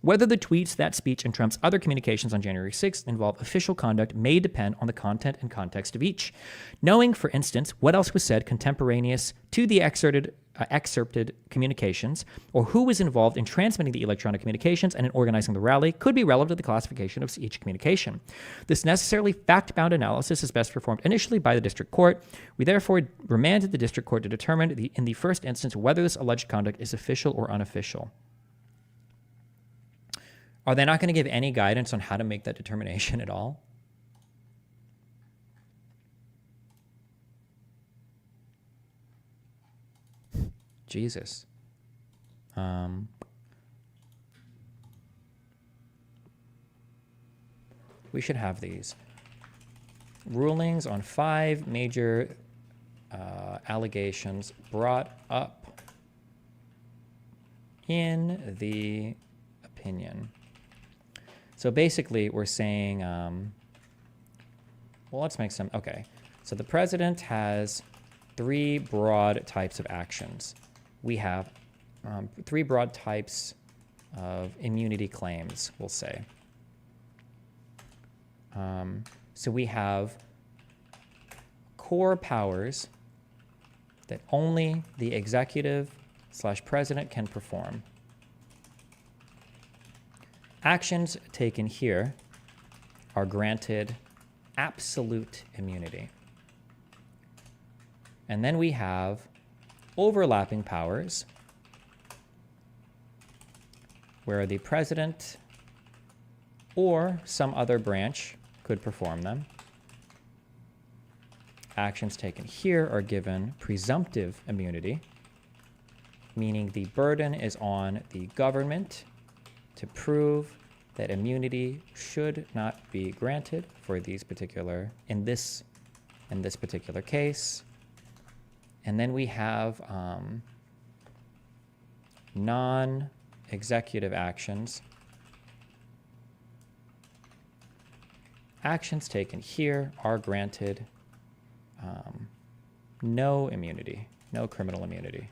Whether the tweets, that speech, and Trump's other communications on January 6th involve official conduct may depend on the content and context of each. Knowing, for instance, what else was said contemporaneous to the excerpted communications, or who was involved in transmitting the electronic communications and in organizing the rally, could be relevant to the classification of each communication. This necessarily fact-bound analysis is best performed initially by the district court. We therefore remanded the district court to determine in the first instance whether this alleged conduct is official or unofficial. Are they not going to give any guidance on how to make that determination at all? Jesus. We should have these. Rulings on 5 major allegations brought up in the opinion. So basically, we're saying, well, let's make some, okay. So the president has 3 broad types of actions. We have 3 broad types of immunity claims, we'll say. So we have core powers that only the executive/president can perform. Actions taken here are granted absolute immunity. And then we have overlapping powers where the president or some other branch could perform them. Actions taken here are given presumptive immunity, meaning the burden is on the government to prove that immunity should not be granted for these particular, in this particular case. And then we have non-executive actions. Actions taken here are granted no immunity, no criminal immunity.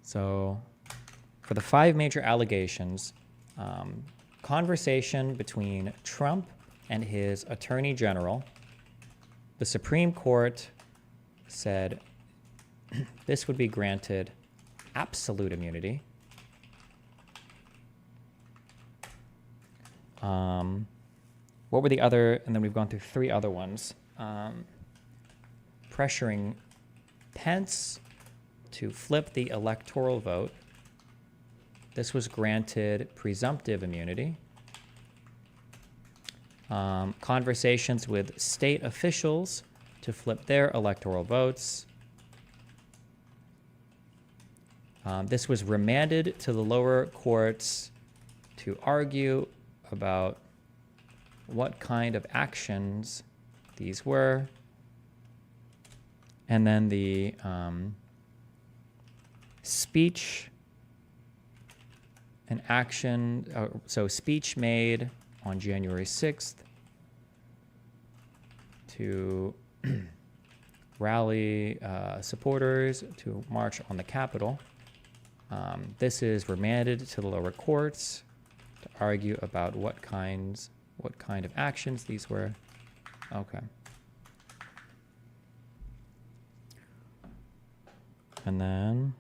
So for the 5 major allegations, conversation between Trump and his attorney general, the Supreme Court said this would be granted absolute immunity. What were the other, and then we've gone through 3 other ones. Pressuring Pence to flip the electoral vote. This was granted presumptive immunity. Conversations with state officials to flip their electoral votes. This was remanded to the lower courts to argue about what kind of actions these were. And then the speech and action, so speech made on January 6th to rally supporters to march on the Capitol. This is remanded to the lower courts to argue about what kind of actions these were. Okay. And then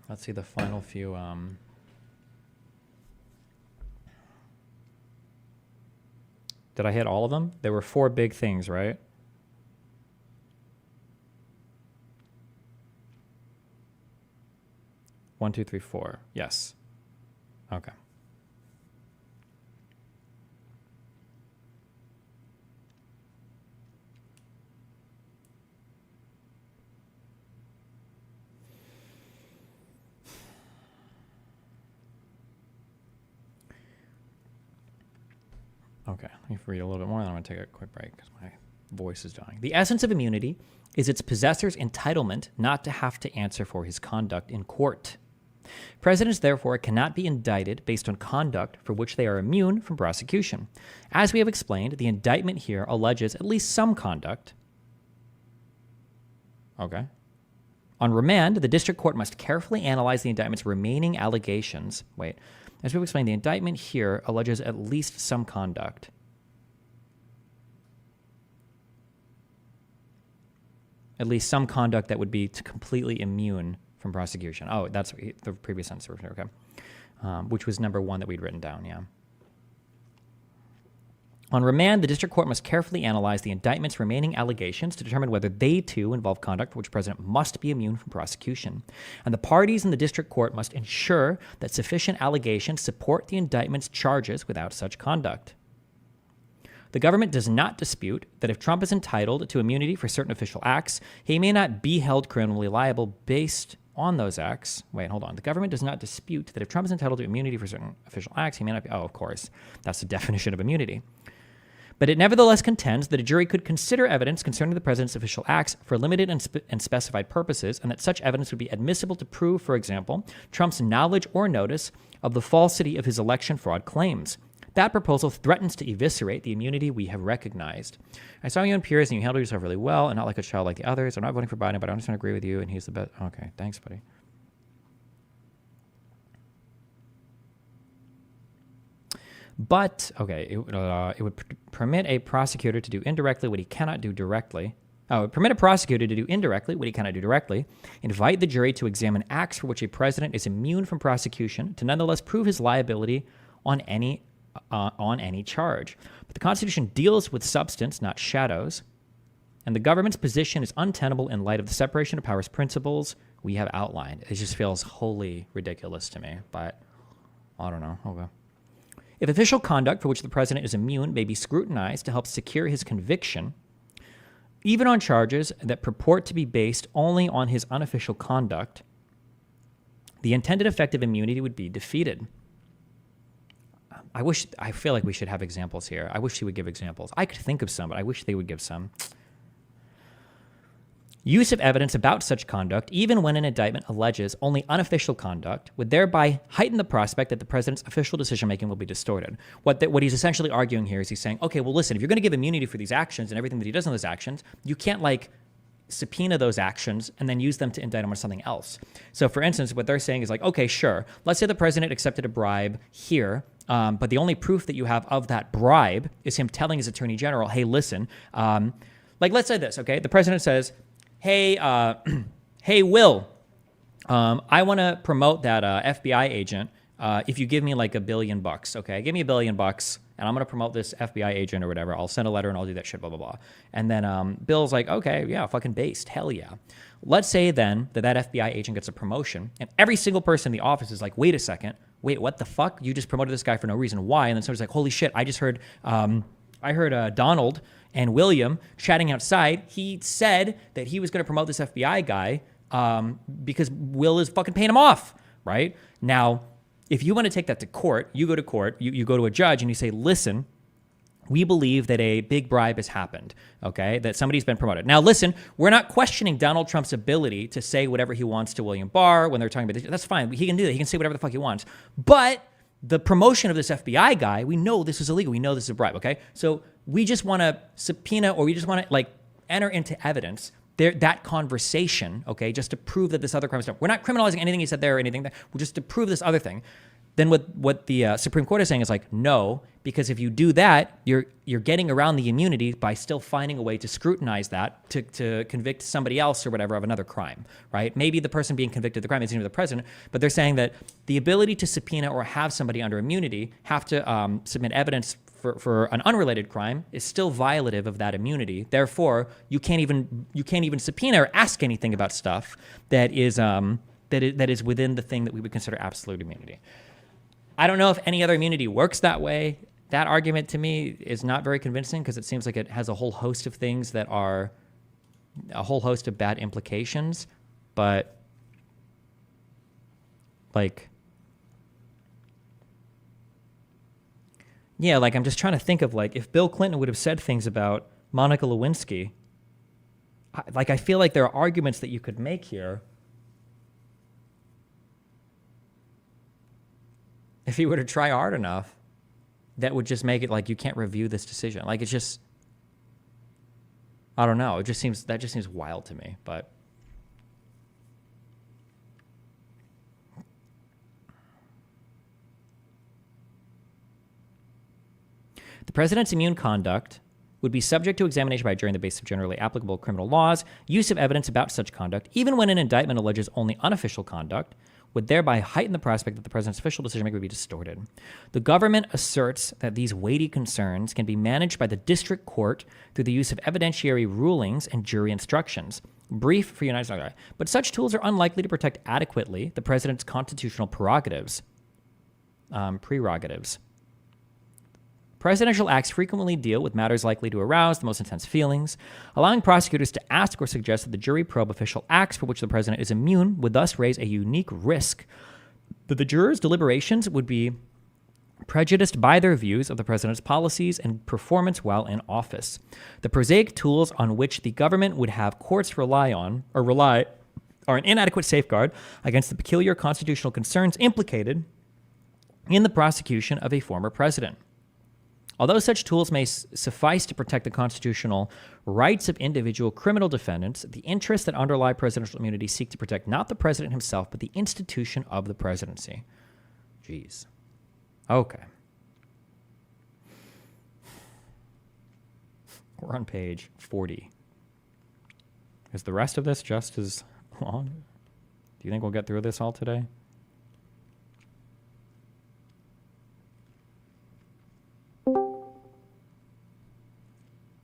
let's see the final few. Did I hit all of them? There were 4 big things, right? One, two, three, 4. Yes. Okay. Okay, let me read a little bit more, then I'm going to take a quick break because my voice is dying. The essence of immunity is its possessor's entitlement not to have to answer for his conduct in court. Presidents, therefore, cannot be indicted based on conduct for which they are immune from prosecution. As we have explained, the indictment here alleges at least some conduct. Okay. On remand, the district court must carefully analyze the indictment's remaining allegations. Wait. As we've explained, the indictment here alleges at least some conduct. At least some conduct that would be completely immune from prosecution. Oh, that's the previous sentence. Okay. Which was number 1 that we'd written down, yeah. On remand, the district court must carefully analyze the indictment's remaining allegations to determine whether they, too, involve conduct for which the president must be immune from prosecution. And the parties in the district court must ensure that sufficient allegations support the indictment's charges without such conduct. The government does not dispute that if Trump is entitled to immunity for certain official acts, he may not be held criminally liable based on those acts. Wait, hold on. The government does not dispute that if Trump is entitled to immunity for certain official acts, he may not be... Oh, of course. That's the definition of immunity. But it nevertheless contends that a jury could consider evidence concerning the president's official acts for limited and specified purposes, and that such evidence would be admissible to prove, for example, Trump's knowledge or notice of the falsity of his election fraud claims. That proposal threatens to eviscerate the immunity we have recognized. I saw you in Piers, and you handled yourself really well, and not like a child like the others. I'm not voting for Biden, but I just want to agree with you, and he's the best. Okay, thanks, buddy. But, okay, it would permit a prosecutor to do indirectly what he cannot do directly. It would permit a prosecutor to do indirectly what he cannot do directly, invite the jury to examine acts for which a president is immune from prosecution to nonetheless prove his liability on any charge. But the Constitution deals with substance, not shadows, and the government's position is untenable in light of the separation of powers principles we have outlined. It just feels wholly ridiculous to me, but I don't know. Okay. If official conduct for which the president is immune may be scrutinized to help secure his conviction, even on charges that purport to be based only on his unofficial conduct, the intended effect of immunity would be defeated. I feel like we should have examples here. I wish he would give examples. I could think of some, but I wish they would give some. Use of evidence about such conduct, even when an indictment alleges only unofficial conduct, would thereby heighten the prospect that the president's official decision-making will be distorted. What he's essentially arguing here is he's saying, okay, well, listen, if you're going to give immunity for these actions and everything that he does in those actions, you can't, subpoena those actions and then use them to indict him on something else. So, for instance, what they're saying is okay, sure, let's say the president accepted a bribe here, but the only proof that you have of that bribe is him telling his attorney general, hey, listen, let's say this, okay? The president says, hey, Will, I want to promote that FBI agent if you give me $1 billion, okay? Give me $1 billion, and I'm going to promote this FBI agent or whatever. I'll send a letter and I'll do that shit, blah, blah, blah. And then Bill's like, okay, yeah, fucking based. Hell yeah. Let's say then that FBI agent gets a promotion, and every single person in the office is like, wait a second. Wait, what the fuck? You just promoted this guy for no reason. Why? And then somebody's like, holy shit, I just heard, Donald and William chatting outside. He said that he was going to promote this FBI guy because Will is fucking paying him off, right? Now, if you want to take that to court, you go to court, you go to a judge and you say, listen, we believe that a big bribe has happened, okay, that somebody's been promoted. Now, listen, we're not questioning Donald Trump's ability to say whatever he wants to William Barr when they're talking about this. That's fine. He can do that. He can say whatever the fuck he wants. But the promotion of this FBI guy, we know this is illegal. We know this is a bribe, okay? So we just want to subpoena, or we just want to enter into evidence that conversation, okay, just to prove that this other crime is done. We're not criminalizing anything he said there or anything. We're just to prove this other thing. Then what the Supreme Court is saying is no, because if you do that, you're getting around the immunity by still finding a way to scrutinize that to convict somebody else or whatever of another crime, right? Maybe the person being convicted of the crime isn't even the president, but they're saying that the ability to subpoena or have somebody under immunity have to submit evidence for an unrelated crime is still violative of that immunity. Therefore, you can't even subpoena or ask anything about stuff that is within the thing that we would consider absolute immunity. I don't know if any other immunity works that way. That argument to me is not very convincing because it seems like it has a whole host of things that are a whole host of bad implications, but Yeah, like I'm just trying to think of like if Bill Clinton would have said things about Monica Lewinsky. I feel like there are arguments that you could make here. If he were to try hard enough, that would just make it like you can't review this decision. Like it's just, I don't know. That just seems wild to me. But the president's immune conduct would be subject to examination by a jury on the basis of generally applicable criminal laws. Use of evidence about such conduct, even when an indictment alleges only unofficial conduct, would thereby heighten the prospect that the president's official decision-making would be distorted. The government asserts that these weighty concerns can be managed by the district court through the use of evidentiary rulings and jury instructions. Brief for United States. But such tools are unlikely to protect adequately the president's constitutional prerogatives. Presidential acts frequently deal with matters likely to arouse the most intense feelings. Allowing prosecutors to ask or suggest that the jury probe official acts for which the president is immune would thus raise a unique risk that the jurors' deliberations would be prejudiced by their views of the president's policies and performance while in office. The prosaic tools on which the government would have courts rely are an inadequate safeguard against the peculiar constitutional concerns implicated in the prosecution of a former president. Although such tools may suffice to protect the constitutional rights of individual criminal defendants, the interests that underlie presidential immunity seek to protect not the president himself, but the institution of the presidency. Jeez. Okay. We're on page 40. Is the rest of this just as long? Do you think we'll get through this all today?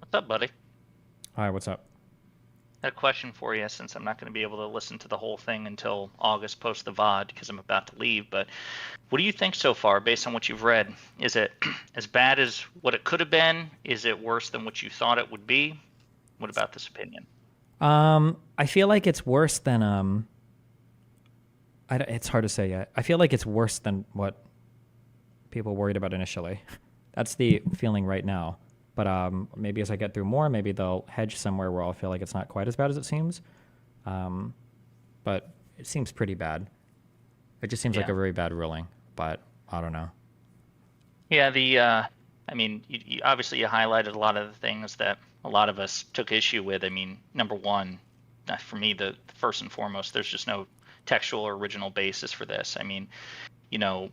What's up, buddy? Hi, what's up? I had a question for you, since I'm not going to be able to listen to the whole thing until August post the VOD because I'm about to leave. But what do you think so far, based on what you've read? Is it as bad as what it could have been? Is it worse than what you thought it would be? What about this opinion? I feel like it's worse than it's hard to say yet. I feel like it's worse than what people worried about initially. That's the feeling right now. But maybe as I get through more, maybe they'll hedge somewhere where I'll feel like it's not quite as bad as it seems. But it seems pretty bad. It just seems like a very bad ruling. But I don't know. Yeah, I mean, you obviously you highlighted a lot of the things that a lot of us took issue with. I mean, number one, for me, the first and foremost, there's just no textual or original basis for this. I mean, you know,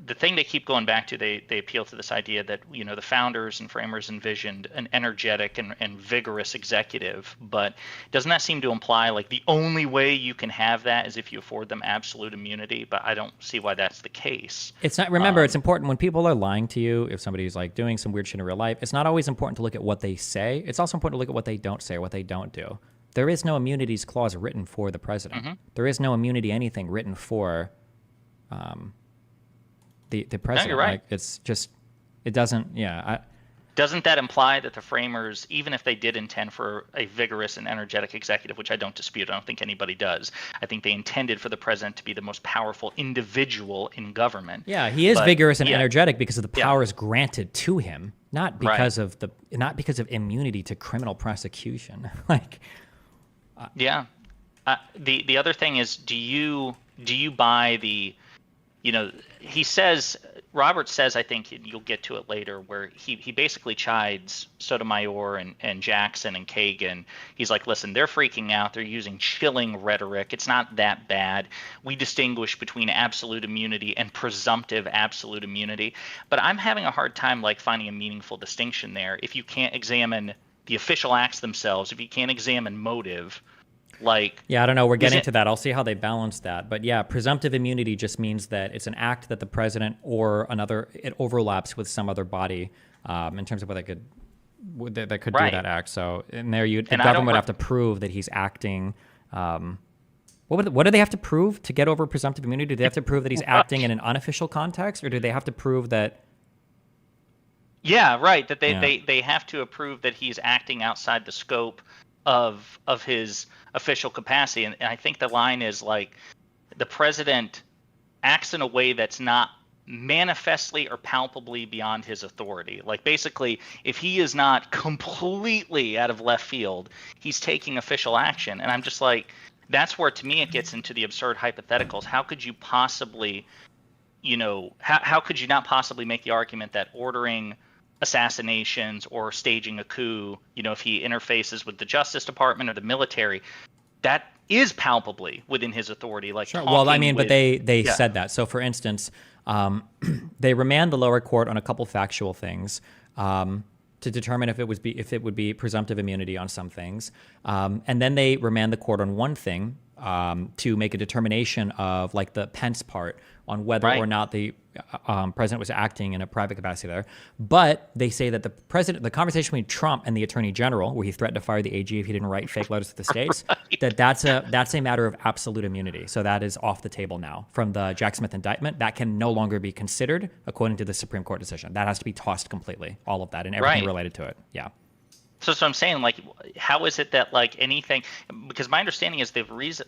the thing they keep going back to, they appeal to this idea that, you know, the founders and framers envisioned an energetic and vigorous executive, but doesn't that seem to imply like the only way you can have that is if you afford them absolute immunity? But I don't see why that's the case. It's not. Remember, it's important when people are lying to you. If somebody's like doing some weird shit in real life, it's not always important to look at what they say. It's also important to look at what they don't say or what they don't do. There is no immunities clause written for the president. Mm-hmm. There is no immunity anything written for the president. No, you're right. Like, it's just, it doesn't, doesn't that imply that the framers, even if they did intend for a vigorous and energetic executive, which I don't dispute, I don't think anybody does, I think they intended for the president to be the most powerful individual in government. Yeah, he is vigorous and energetic because of the powers granted to him, not because of immunity to criminal prosecution. Like, the other thing is, do you buy the, you know, Robert says, I think you'll get to it later, where he basically chides Sotomayor and Jackson and Kagan. He's like, listen, they're freaking out. They're using chilling rhetoric. It's not that bad. We distinguish between absolute immunity and presumptive absolute immunity. But I'm having a hard time like finding a meaningful distinction there. If you can't examine the official acts themselves, if you can't examine motive, like, I don't know. We're getting to that. I'll see how they balance that. But yeah, presumptive immunity just means that it's an act that the president or it overlaps with some other body in terms of what that could do that act. So in there, the government would have to prove that he's acting. What do they have to prove to get over presumptive immunity? Do they have to prove that he's acting in an unofficial context, or do they have to prove that? Yeah, right. That they have to prove that he's acting outside the scope of his official capacity. And I think the line is like, the president acts in a way that's not manifestly or palpably beyond his authority. Like basically, if he is not completely out of left field, he's taking official action. And I'm just like, that's where to me it gets into the absurd hypotheticals. How could you possibly, how could you not possibly make the argument that ordering assassinations or staging a coup, if he interfaces with the Justice Department or the military, that is palpably within his authority. Like, sure. Well, I mean, but they yeah. said that. So, for instance, they remand the lower court on a couple factual things to determine if it would be presumptive immunity on some things, and then they remand the court on one thing to make a determination of like the Pence part on whether or not the president was acting in a private capacity there. But they say that the conversation between Trump and the attorney general, where he threatened to fire the AG if he didn't write fake letters to the states, that's a matter of absolute immunity. So that is off the table now from the Jack Smith indictment. That can no longer be considered according to the Supreme Court decision. That has to be tossed completely, all of that and everything related to it. Yeah. So I'm saying, like, how is it that like anything? Because my understanding is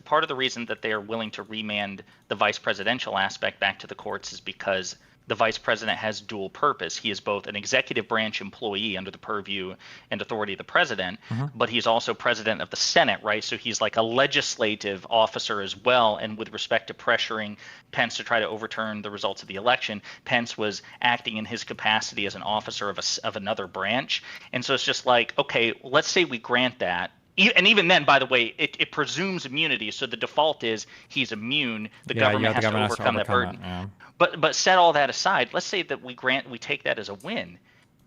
part of the reason that they are willing to remand the vice presidential aspect back to the courts is because the vice president has dual purpose. He is both an executive branch employee under the purview and authority of the president, but he's also president of the Senate, right? So he's like a legislative officer as well. And with respect to pressuring Pence to try to overturn the results of the election, Pence was acting in his capacity as an officer of another branch. And so it's just like, okay, let's say we grant that. And even then, by the way, it presumes immunity. So the default is he's immune. The government has to overcome that burden. Yeah. But set all that aside. Let's say that we take that as a win.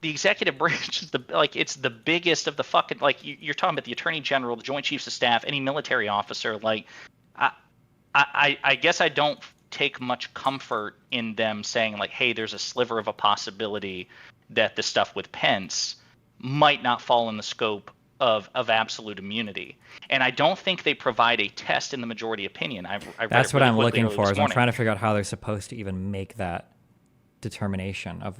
The executive branch is it's the biggest of the fucking, like, you're talking about the attorney general, the joint chiefs of staff, any military officer. Like, I guess I don't take much comfort in them saying like, hey, there's a sliver of a possibility that the stuff with Pence might not fall in the scope of absolute immunity. And I don't think they provide a test in the majority opinion. That's what I'm looking for. I'm trying to figure out how they're supposed to even make that determination of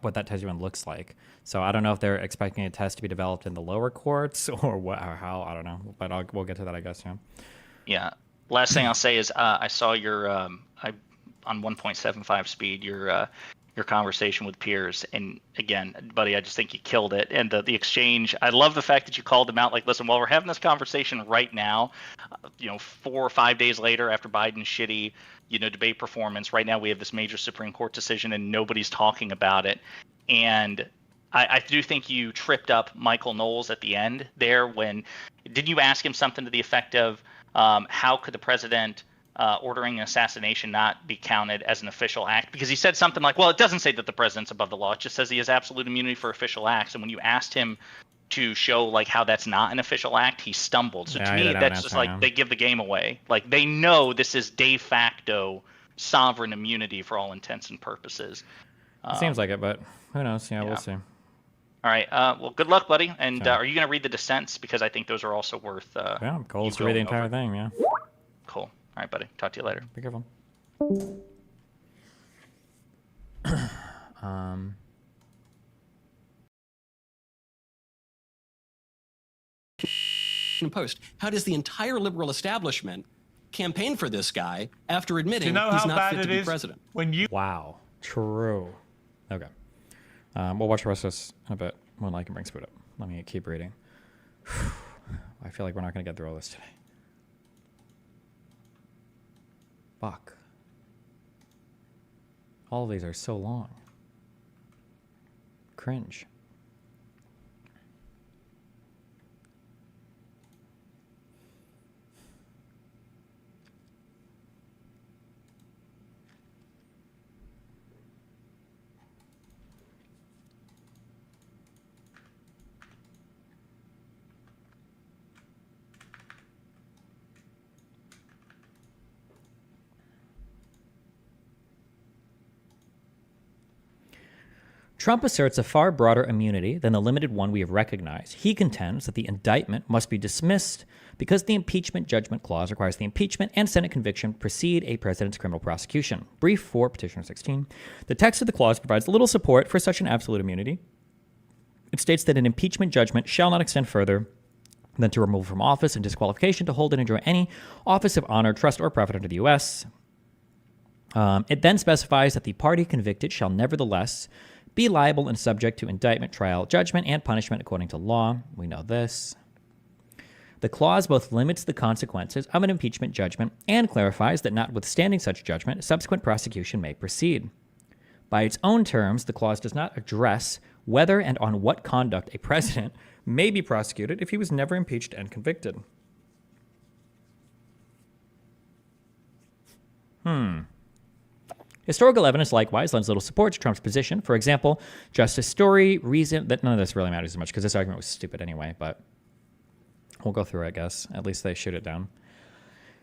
what that test even looks like. So I don't know if they're expecting a test to be developed in the lower courts or how. I don't know. But we'll get to that, I guess. Yeah. Yeah. Last thing I'll say is I saw your on 1.75 speed your conversation with Piers, and again, buddy, I just think you killed it. And the exchange, I love the fact that you called him out. Like, listen, while we're having this conversation right now, 4 or 5 days later after Biden's shitty, debate performance, right now we have this major Supreme Court decision and nobody's talking about it. And I do think you tripped up Michael Knowles at the end there did you ask him something to the effect of how could the president ordering an assassination not be counted as an official act? Because he said something like, well, it doesn't say that the president's above the law. It just says he has absolute immunity for official acts. And when you asked him to show like how that's not an official act, he stumbled. So to me, that's just like they give the game away. Like they know this is de facto sovereign immunity for all intents and purposes. It seems like it, but who knows? Yeah, we'll see. All right. Well, good luck, buddy. And are you going to read the dissents? Because I think those are also worth. Yeah, goal is to read the entire thing. Yeah. Cool. All right, buddy. Talk to you later. Be careful. Post. How does the entire liberal establishment campaign for this guy after admitting Do you know he's how not bad fit to it be is president? when you Wow. True. Okay. We'll watch the rest of this in a bit when I can bring Spoot up. Let me keep reading. I feel like we're not going to get through all this today. Fuck. All of these are so long. Cringe. Trump asserts a far broader immunity than the limited one we have recognized. He contends that the indictment must be dismissed because the impeachment judgment clause requires the impeachment and Senate conviction precede a president's criminal prosecution. Brief for Petitioner 16. The text of the clause provides little support for such an absolute immunity. It states that an impeachment judgment shall not extend further than to removal from office and disqualification to hold and enjoy any office of honor, trust, or profit under the U.S. It then specifies that the party convicted shall nevertheless be liable and subject to indictment, trial, judgment, and punishment according to law. We know this. The clause both limits the consequences of an impeachment judgment and clarifies that notwithstanding such judgment, subsequent prosecution may proceed. By its own terms, the clause does not address whether and on what conduct a president may be prosecuted if he was never impeached and convicted. Historical evidence likewise lends little support to Trump's position. For example, Justice Story reasoned that none of this really matters as much because this argument was stupid anyway, but we'll go through it, I guess. At least they shoot it down.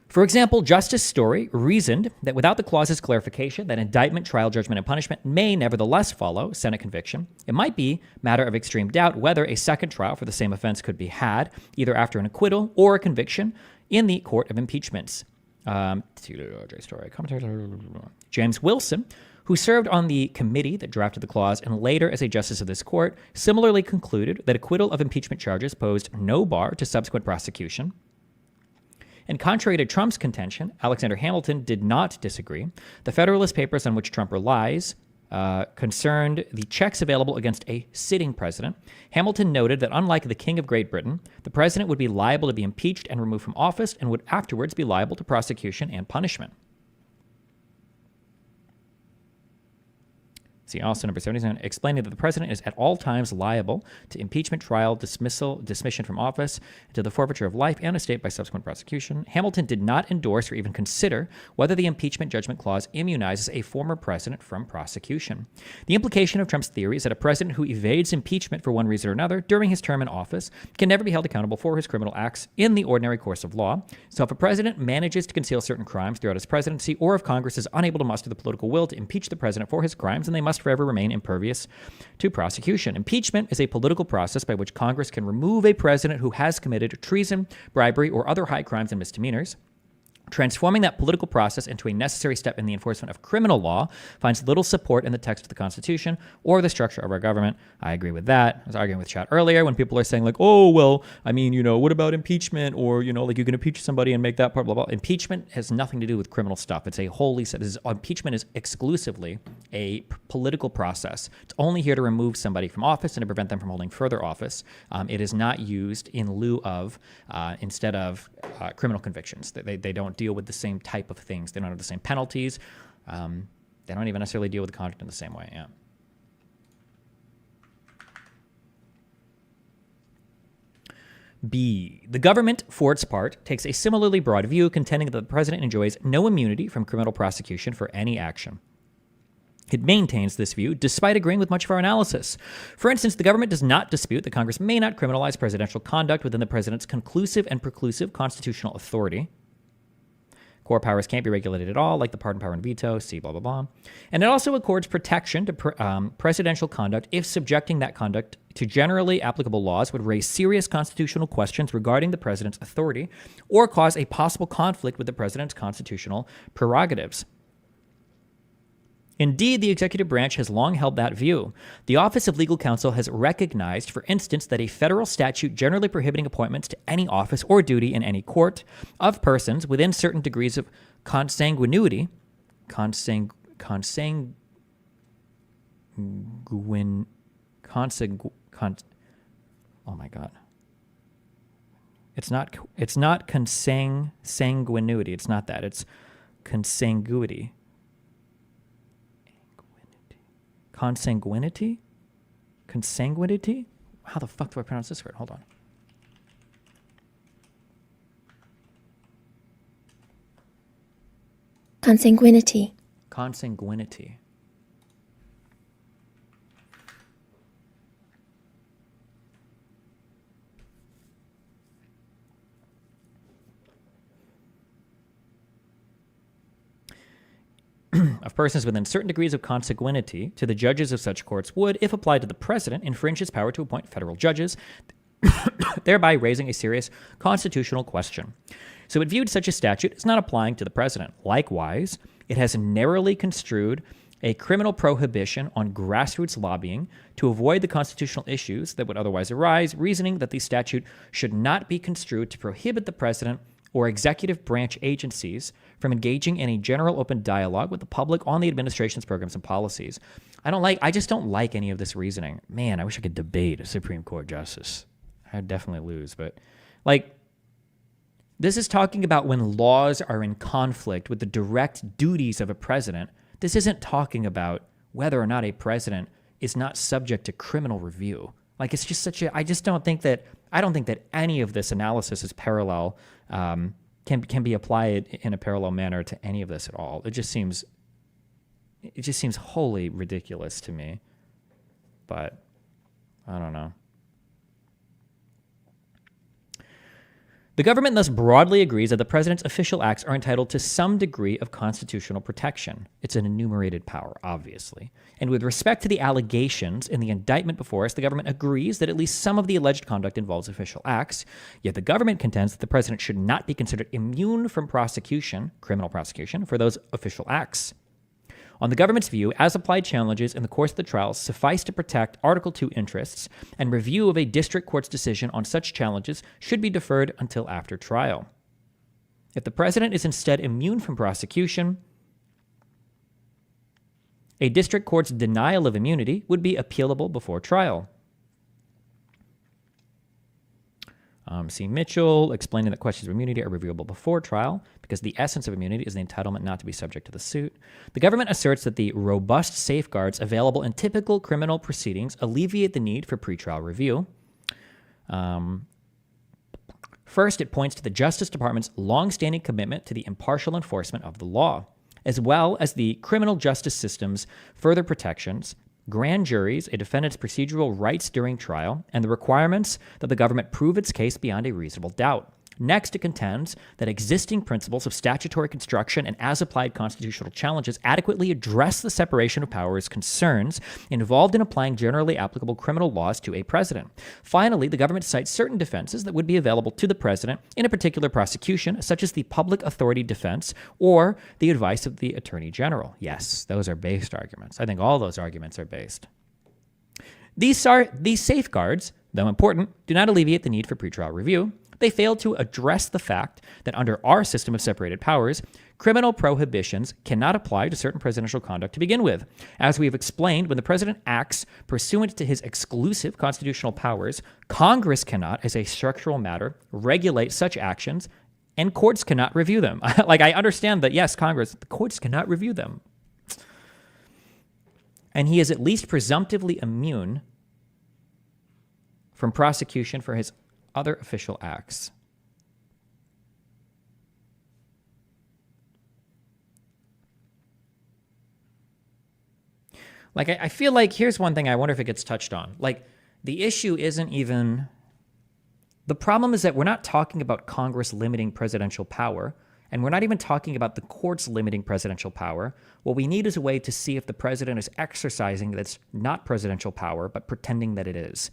For example, Justice Story reasoned that without the clause's clarification that indictment, trial, judgment, and punishment may nevertheless follow Senate conviction, it might be matter of extreme doubt whether a second trial for the same offense could be had, either after an acquittal or a conviction in the court of impeachments. James Wilson, who served on the committee that drafted the clause and later as a justice of this court, similarly concluded that acquittal of impeachment charges posed no bar to subsequent prosecution. And contrary to Trump's contention, Alexander Hamilton did not disagree. The Federalist Papers on which Trump relies concerned the checks available against a sitting president. Hamilton noted that unlike the King of Great Britain, the president would be liable to be impeached and removed from office and would afterwards be liable to prosecution and punishment. See also number 77, explaining that the president is at all times liable to impeachment, trial, dismission from office, and to the forfeiture of life and estate by subsequent prosecution. Hamilton did not endorse or even consider whether the impeachment judgment clause immunizes a former president from prosecution. The implication of Trump's theory is that a president who evades impeachment for one reason or another during his term in office can never be held accountable for his criminal acts in the ordinary course of law. So if a president manages to conceal certain crimes throughout his presidency, or if Congress is unable to muster the political will to impeach the president for his crimes, then they must forever remain impervious to prosecution. Impeachment is a political process by which Congress can remove a president who has committed treason, bribery, or other high crimes and misdemeanors. Transforming that political process into a necessary step in the enforcement of criminal law finds little support in the text of the Constitution or the structure of our government. I agree with that. I was arguing with chat earlier when people are saying like, oh, well, I mean, what about impeachment? Or, like you can impeach somebody and make that part, blah, blah. Impeachment has nothing to do with criminal stuff. It's a wholly, impeachment is exclusively a political process. It's only here to remove somebody from office and to prevent them from holding further office. It is not used in lieu of, instead of criminal convictions. They don't deal with the same type of things. They don't have the same penalties. They don't even necessarily deal with the conduct in the same way. Yeah. B. The government, for its part, takes a similarly broad view, contending that the president enjoys no immunity from criminal prosecution for any action. It maintains this view despite agreeing with much of our analysis. For instance, the government does not dispute that Congress may not criminalize presidential conduct within the president's conclusive and preclusive constitutional authority. Core powers can't be regulated at all, like the pardon power and veto, see blah, blah, blah. And it also accords protection to presidential conduct if subjecting that conduct to generally applicable laws would raise serious constitutional questions regarding the president's authority or cause a possible conflict with the president's constitutional prerogatives. Indeed, the executive branch has long held that view. The Office of Legal Counsel has recognized, for instance, that a federal statute generally prohibiting appointments to any office or duty in any court of persons within certain degrees of consanguinity, oh my God. It's not consanguinity. It's not that. It's consanguinity. Consanguinity? Consanguinity? How the fuck do I pronounce this word? Hold on. Consanguinity. Consanguinity. Of persons within certain degrees of consanguinity to the judges of such courts would, if applied to the president, infringe his power to appoint federal judges, thereby raising a serious constitutional question. So it viewed such a statute as not applying to the president. Likewise, it has narrowly construed a criminal prohibition on grassroots lobbying to avoid the constitutional issues that would otherwise arise, reasoning that the statute should not be construed to prohibit the president or executive branch agencies from engaging in a general open dialogue with the public on the administration's programs and policies. I just don't like any of this reasoning. Man, I wish I could debate a Supreme Court justice. I'd definitely lose, but like, this is talking about when laws are in conflict with the direct duties of a president. This isn't talking about whether or not a president is not subject to criminal review. Like, it's just I don't think that any of this analysis is parallel, can be applied in a parallel manner to any of this at all. It just seems wholly ridiculous to me, but I don't know. The government thus broadly agrees that the president's official acts are entitled to some degree of constitutional protection. It's an enumerated power, obviously. And with respect to the allegations in the indictment before us, the government agrees that at least some of the alleged conduct involves official acts, yet the government contends that the president should not be considered immune from prosecution, criminal prosecution, for those official acts. On the government's view, as-applied challenges in the course of the trial suffice to protect Article 2 interests, and review of a district court's decision on such challenges should be deferred until after trial. If the president is instead immune from prosecution, a district court's denial of immunity would be appealable before trial. C. Mitchell, explaining that questions of immunity are reviewable before trial because the essence of immunity is the entitlement not to be subject to the suit. The government asserts that the robust safeguards available in typical criminal proceedings alleviate the need for pretrial review. First, it points to the Justice Department's longstanding commitment to the impartial enforcement of the law, as well as the criminal justice system's further protections, grand juries, a defendant's procedural rights during trial, and the requirements that the government prove its case beyond a reasonable doubt. Next, it contends that existing principles of statutory construction and as-applied constitutional challenges adequately address the separation of powers concerns involved in applying generally applicable criminal laws to a president. Finally, the government cites certain defenses that would be available to the president in a particular prosecution, such as the public authority defense or the advice of the attorney general. Yes, those are based arguments. I think all those arguments are based. These safeguards, though important, do not alleviate the need for pretrial review. They fail to address the fact that under our system of separated powers, criminal prohibitions cannot apply to certain presidential conduct to begin with. As we have explained, when the president acts pursuant to his exclusive constitutional powers, Congress cannot, as a structural matter, regulate such actions, and courts cannot review them. I understand that, yes, Congress, the courts cannot review them. And he is at least presumptively immune from prosecution for his other official acts. I feel like here's one thing I wonder if it gets touched on. The issue isn't even... The problem is that we're not talking about Congress limiting presidential power, and we're not even talking about the courts limiting presidential power. What we need is a way to see if the president is exercising that's not presidential power, but pretending that it is.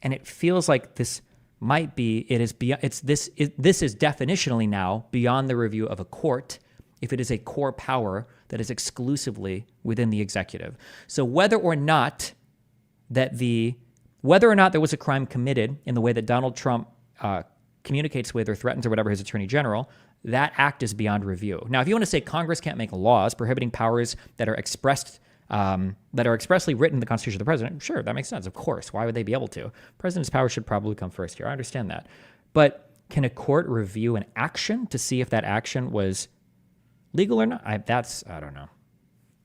And it feels like this might be, this is definitionally now beyond the review of a court if it is a core power that is exclusively within the executive. So whether or not there was a crime committed in the way that Donald Trump communicates with or threatens or whatever his attorney general, that act is beyond review. Now, if you want to say Congress can't make laws prohibiting powers that are expressly written in the Constitution of the president, sure, that makes sense. Of course. Why would they be able to? President's power should probably come first here. I understand that. But can a court review an action to see if that action was legal or not? I don't know.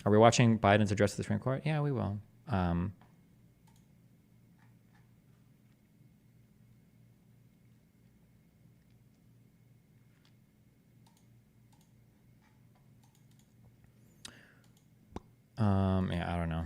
Are we watching Biden's address to the Supreme Court? Yeah, we will. Yeah, I don't know.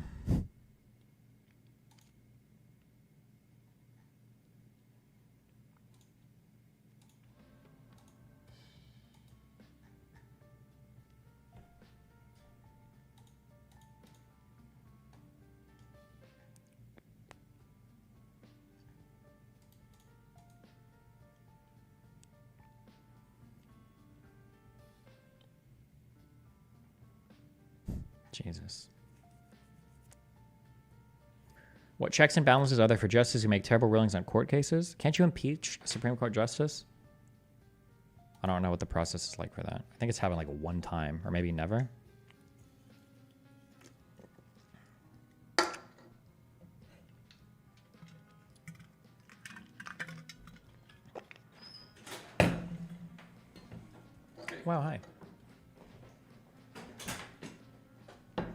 Jesus. What checks and balances are there for justices who make terrible rulings on court cases? Can't you impeach a Supreme Court justice? I don't know what the process is like for that. I think it's happened like one time or maybe never. Wow, hi.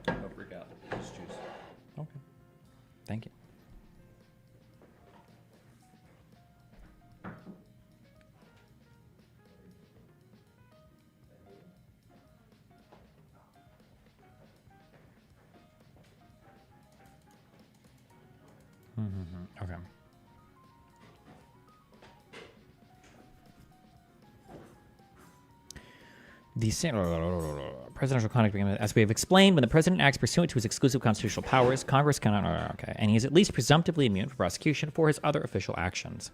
Don't freak out. Just juice. Okay. Thank you. Okay. The presidential conduct agreement, as we have explained, when the president acts pursuant to his exclusive constitutional powers, Congress cannot. Okay, and he is at least presumptively immune from prosecution for his other official actions.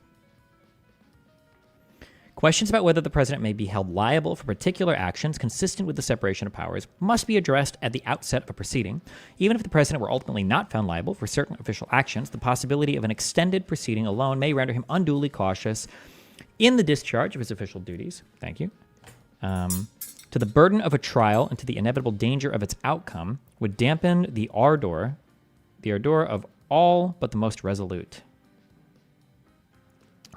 Questions about whether the president may be held liable for particular actions consistent with the separation of powers must be addressed at the outset of a proceeding. Even if the president were ultimately not found liable for certain official actions, the possibility of an extended proceeding alone may render him unduly cautious in the discharge of his official duties. Thank you. To the burden of a trial and to the inevitable danger of its outcome would dampen the ardor of all but the most resolute.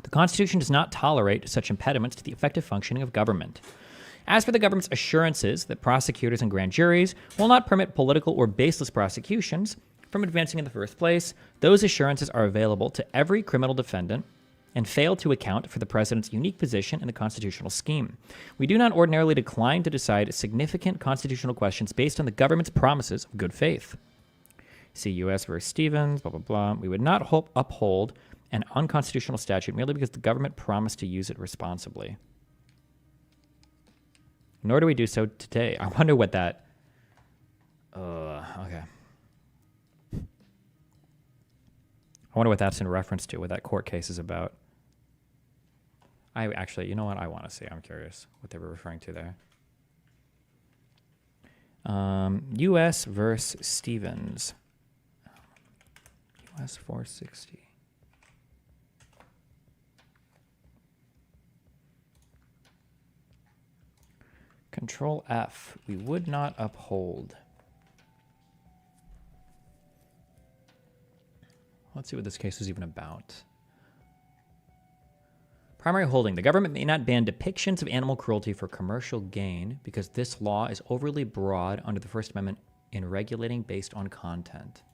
The Constitution does not tolerate such impediments to the effective functioning of government. As for the government's assurances that prosecutors and grand juries will not permit political or baseless prosecutions from advancing in the first place, those assurances are available to every criminal defendant and fail to account for the president's unique position in the constitutional scheme. We do not ordinarily decline to decide significant constitutional questions based on the government's promises of good faith. See U.S. versus Stevens, blah, blah, blah. We would not uphold an unconstitutional statute merely because the government promised to use it responsibly. Nor do we do so today. I wonder what that... okay. I wonder what that's in reference to, what that court case is about. I actually, you know what? I want to see. I'm curious what they were referring to there. U.S. versus Stevens. U.S. 460. Control F. We would not uphold. Let's see what this case is even about. Primary holding. The government may not ban depictions of animal cruelty for commercial gain because this law is overly broad under the First Amendment in regulating based on content.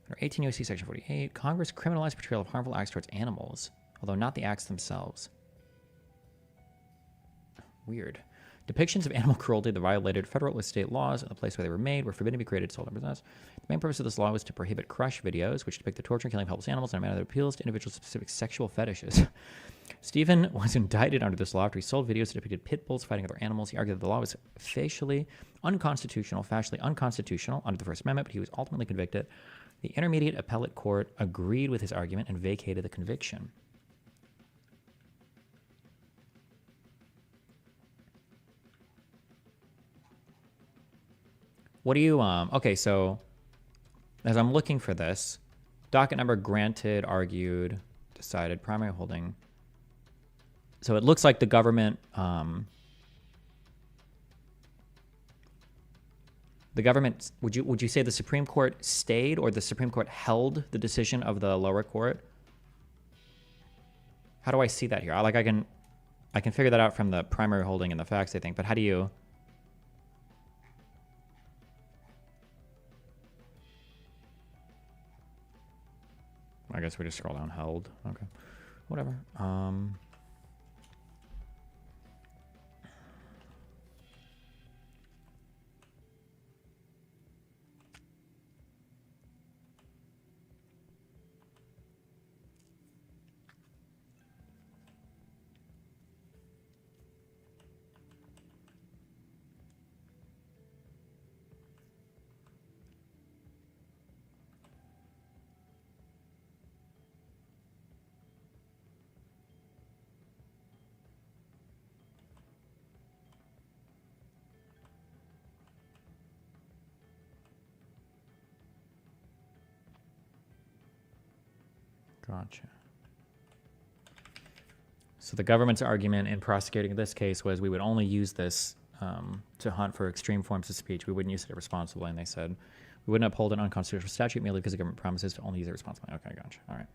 Under 18 U.S.C. Section 48, Congress criminalized portrayal of harmful acts towards animals, although not the acts themselves. Weird. Depictions of animal cruelty that violated federal or state laws in the place where they were made were forbidden to be created, sold, or possessed. The main purpose of this law was to prohibit crush videos, which depict the torture and killing of helpless animals in a manner that appeals to individuals' specific sexual fetishes. Stephen was indicted under this law after he sold videos that depicted pit bulls fighting other animals. He argued that the law was facially unconstitutional under the First Amendment, but he was ultimately convicted. The Intermediate Appellate Court agreed with his argument and vacated the conviction. What do you, okay, so as I'm looking for this, docket number granted, argued, decided, primary holding. So it looks like the government, would you say the Supreme Court stayed or the Supreme Court held the decision of the lower court? How do I see that here? I can figure that out from the primary holding and the facts, I think, but how do you... I guess we just scroll down, held. Okay. Whatever. Gotcha. So the government's argument in prosecuting this case was we would only use this to hunt for extreme forms of speech. We wouldn't use it irresponsibly. And they said we wouldn't uphold an unconstitutional statute merely because the government promises to only use it responsibly. Okay, gotcha. All right.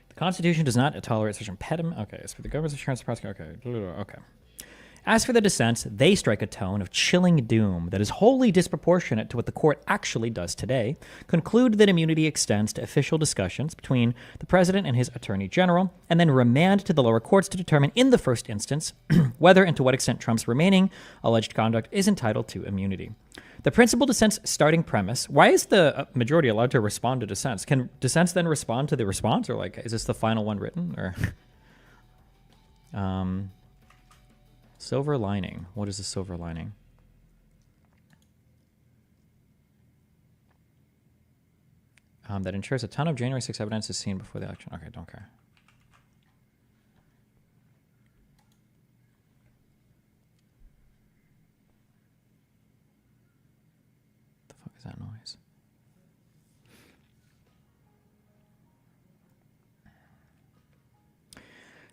The Constitution does not tolerate such impediment. Okay, as for the government's assurance to prosecute. Okay. As for the dissents, they strike a tone of chilling doom that is wholly disproportionate to what the court actually does today, conclude that immunity extends to official discussions between the president and his attorney general, and then remand to the lower courts to determine in the first instance whether and to what extent Trump's remaining alleged conduct is entitled to immunity. The principal dissent's starting premise, why is the majority allowed to respond to dissents? Can dissents then respond to the response, or like, is this the final one written, or... Silver lining. What is a silver lining? That ensures a ton of January 6th evidence is seen before the election. Okay, don't care. The fuck is that noise?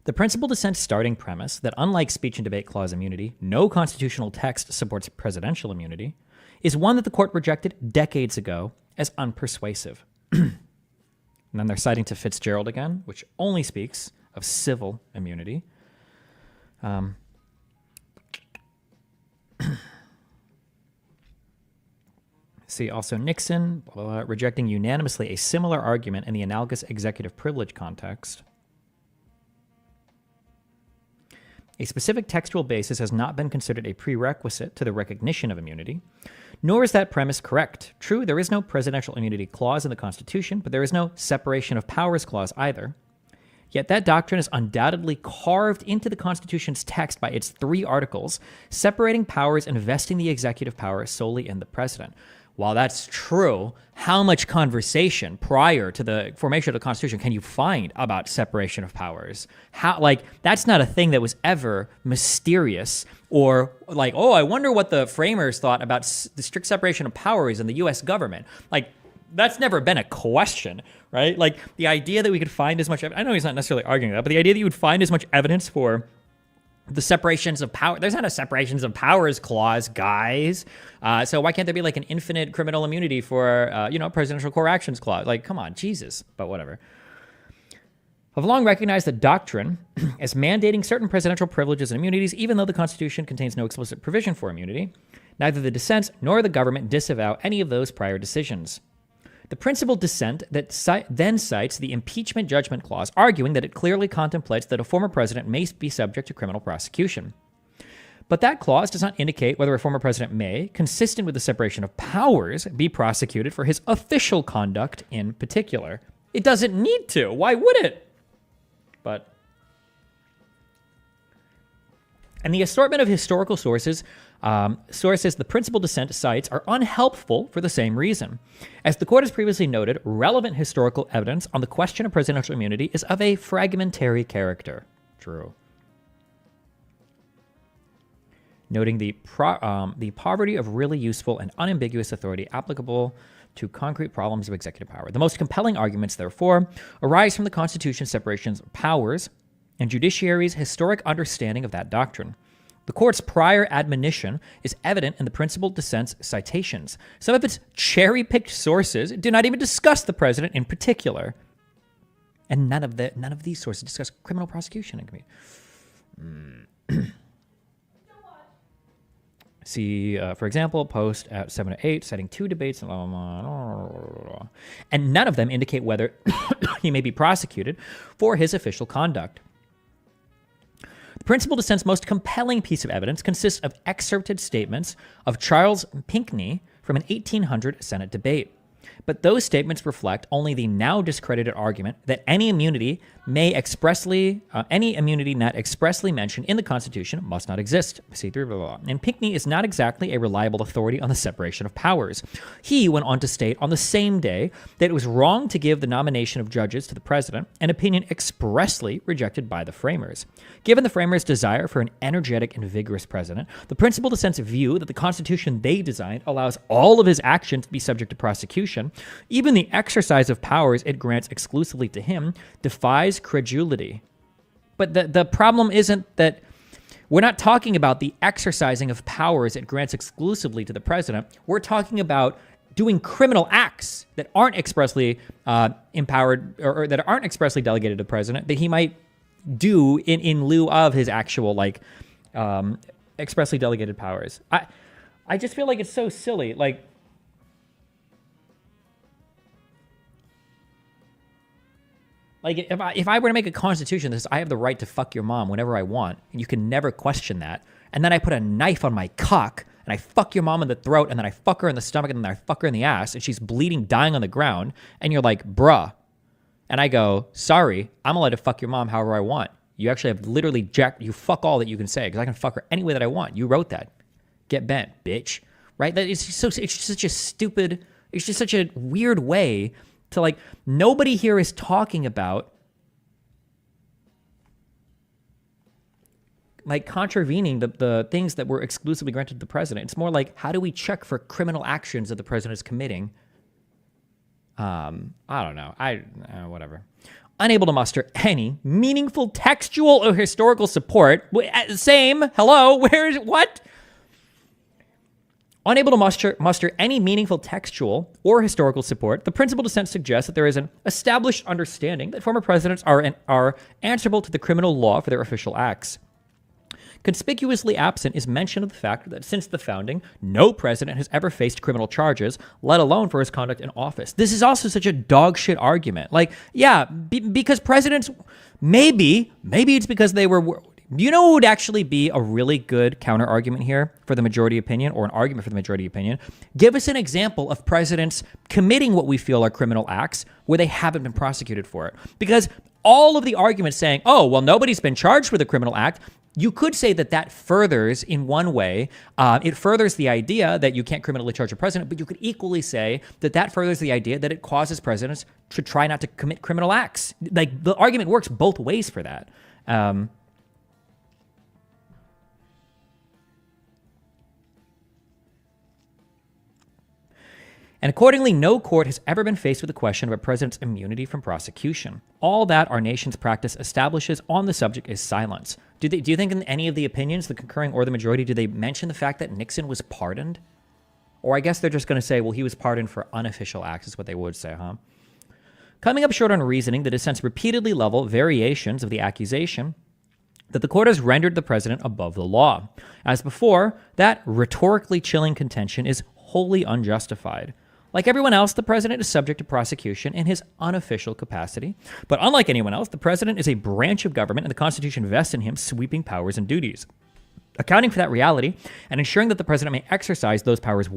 The principal dissent's starting premise that unlike speech and debate clause immunity, no constitutional text supports presidential immunity, is one that the court rejected decades ago as unpersuasive. And then they're citing to Fitzgerald again, which only speaks of civil immunity. See also Nixon, rejecting unanimously a similar argument in the analogous executive privilege context. A specific textual basis has not been considered a prerequisite to the recognition of immunity, nor is that premise correct. True, there is no presidential immunity clause in the Constitution, but there is no separation of powers clause either. Yet that doctrine is undoubtedly carved into the Constitution's text by its 3 articles, separating powers and vesting the executive power solely in the president. While that's true, how much conversation prior to the formation of the Constitution can you find about separation of powers? How, like, that's not a thing that was ever mysterious or like, oh, I wonder what the framers thought about the strict separation of powers in the U.S. government. Like, that's never been a question, right? Like, the idea that we could find as much, I know he's not necessarily arguing that, but the idea that you would find as much evidence for the separations of power, there's not a separations of powers clause, guys. So why can't there be like an infinite criminal immunity for, presidential core actions clause? Like, come on, Jesus, but whatever. I've long recognized the doctrine as mandating certain presidential privileges and immunities, even though the Constitution contains no explicit provision for immunity. Neither the dissent nor the government disavow any of those prior decisions. The principal dissent that then cites the impeachment judgment clause, arguing that it clearly contemplates that a former president may be subject to criminal prosecution. But that clause does not indicate whether a former president may, consistent with the separation of powers, be prosecuted for his official conduct in particular. It doesn't need to. Why would it? But... And the assortment of historical sources the principal dissent cites are unhelpful for the same reason. As the court has previously noted, relevant historical evidence on the question of presidential immunity is of a fragmentary character. True. Noting the poverty of really useful and unambiguous authority applicable to concrete problems of executive power. The most compelling arguments, therefore, arise from the Constitution's separations of powers and judiciary's historic understanding of that doctrine. The court's prior admonition is evident in the principal dissent's citations. Some of its cherry-picked sources do not even discuss the president in particular. And none of these sources discuss criminal prosecution. See, for example, post at 7 to 8, citing 2 debates, and none of them indicate whether he may be prosecuted for his official conduct. The principal dissent's most compelling piece of evidence consists of excerpted statements of Charles Pinckney from an 1800 Senate debate. But those statements reflect only the now discredited argument that any immunity not expressly mentioned in the Constitution must not exist. See through blah, blah, blah. And Pinckney is not exactly a reliable authority on the separation of powers. He went on to state on the same day that it was wrong to give the nomination of judges to the president, an opinion expressly rejected by the framers. Given the framers' desire for an energetic and vigorous president, the principal dissent's view that the Constitution they designed allows all of his actions to be subject to prosecution, even the exercise of powers it grants exclusively to him, defies credulity. But the problem isn't that we're not talking about the exercising of powers it grants exclusively to the president. We're talking about doing criminal acts that aren't expressly empowered or that aren't expressly delegated to the president that he might do in lieu of his actual expressly delegated powers. I just feel like it's so silly. Like if I were to make a constitution that says I have the right to fuck your mom whenever I want, and you can never question that, and then I put a knife on my cock and I fuck your mom in the throat, and then I fuck her in the stomach, and then I fuck her in the ass, and she's bleeding, dying on the ground, and you're like, bruh. And I go, sorry, I'm allowed to fuck your mom however I want. You actually have literally you fuck all that you can say, because I can fuck her any way that I want. You wrote that. Get bent, bitch. Right? It's just such a stupid, it's just such a weird way to nobody here is talking about contravening the things that were exclusively granted to the president. It's more like, how do we check for criminal actions that the president is committing? I don't know. Whatever. Unable to muster any meaningful textual or historical support. Same. Hello. Where is what? Unable to muster any meaningful textual or historical support, the principal dissent suggests that there is an established understanding that former presidents are answerable to the criminal law for their official acts. Conspicuously absent is mention of the fact that since the founding, no president has ever faced criminal charges, let alone for his conduct in office. This is also such a dog shit argument. Because presidents, maybe it's because they were... You know what would actually be a really good counter argument here for the majority opinion, or an argument for the majority opinion? Give us an example of presidents committing what we feel are criminal acts where they haven't been prosecuted for it. Because all of the arguments saying, oh, well, nobody's been charged with a criminal act, you could say that furthers, in one way, it furthers the idea that you can't criminally charge a president, but you could equally say that furthers the idea that it causes presidents to try not to commit criminal acts. The argument works both ways for that. And accordingly, no court has ever been faced with the question of a president's immunity from prosecution. All that our nation's practice establishes on the subject is silence. Do you think in any of the opinions, the concurring or the majority, do they mention the fact that Nixon was pardoned? Or I guess they're just going to say, well, he was pardoned for unofficial acts, is what they would say, huh? Coming up short on reasoning, the dissents repeatedly level variations of the accusation that the court has rendered the president above the law. As before, that rhetorically chilling contention is wholly unjustified. Like everyone else, the president is subject to prosecution in his unofficial capacity. But unlike anyone else, the president is a branch of government, and the Constitution vests in him sweeping powers and duties. Accounting for that reality and ensuring that the president may exercise those powers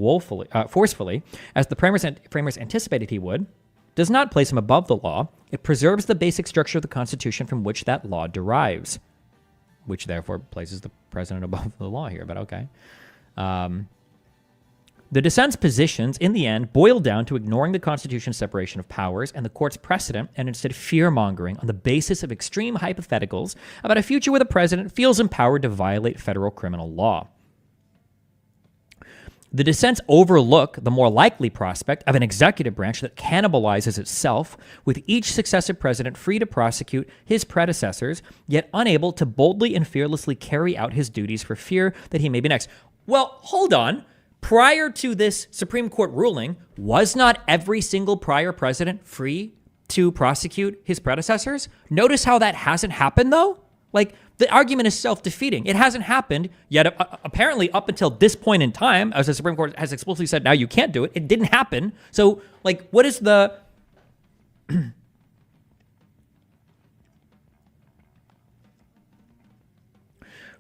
forcefully, as the framers anticipated he would, does not place him above the law. It preserves the basic structure of the Constitution from which that law derives, which therefore places the president above the law here, but okay. The dissent's positions, in the end, boiled down to ignoring the Constitution's separation of powers and the court's precedent, and instead fear-mongering on the basis of extreme hypotheticals about a future where the president feels empowered to violate federal criminal law. The dissents overlook the more likely prospect of an executive branch that cannibalizes itself, with each successive president free to prosecute his predecessors, yet unable to boldly and fearlessly carry out his duties for fear that he may be next. Well, hold on. Prior to this Supreme Court ruling, was not every single prior president free to prosecute his predecessors? Notice how that hasn't happened, though? The argument is self-defeating. It hasn't happened, yet apparently up until this point in time, as the Supreme Court has explicitly said, now you can't do it. It didn't happen. So, what is the...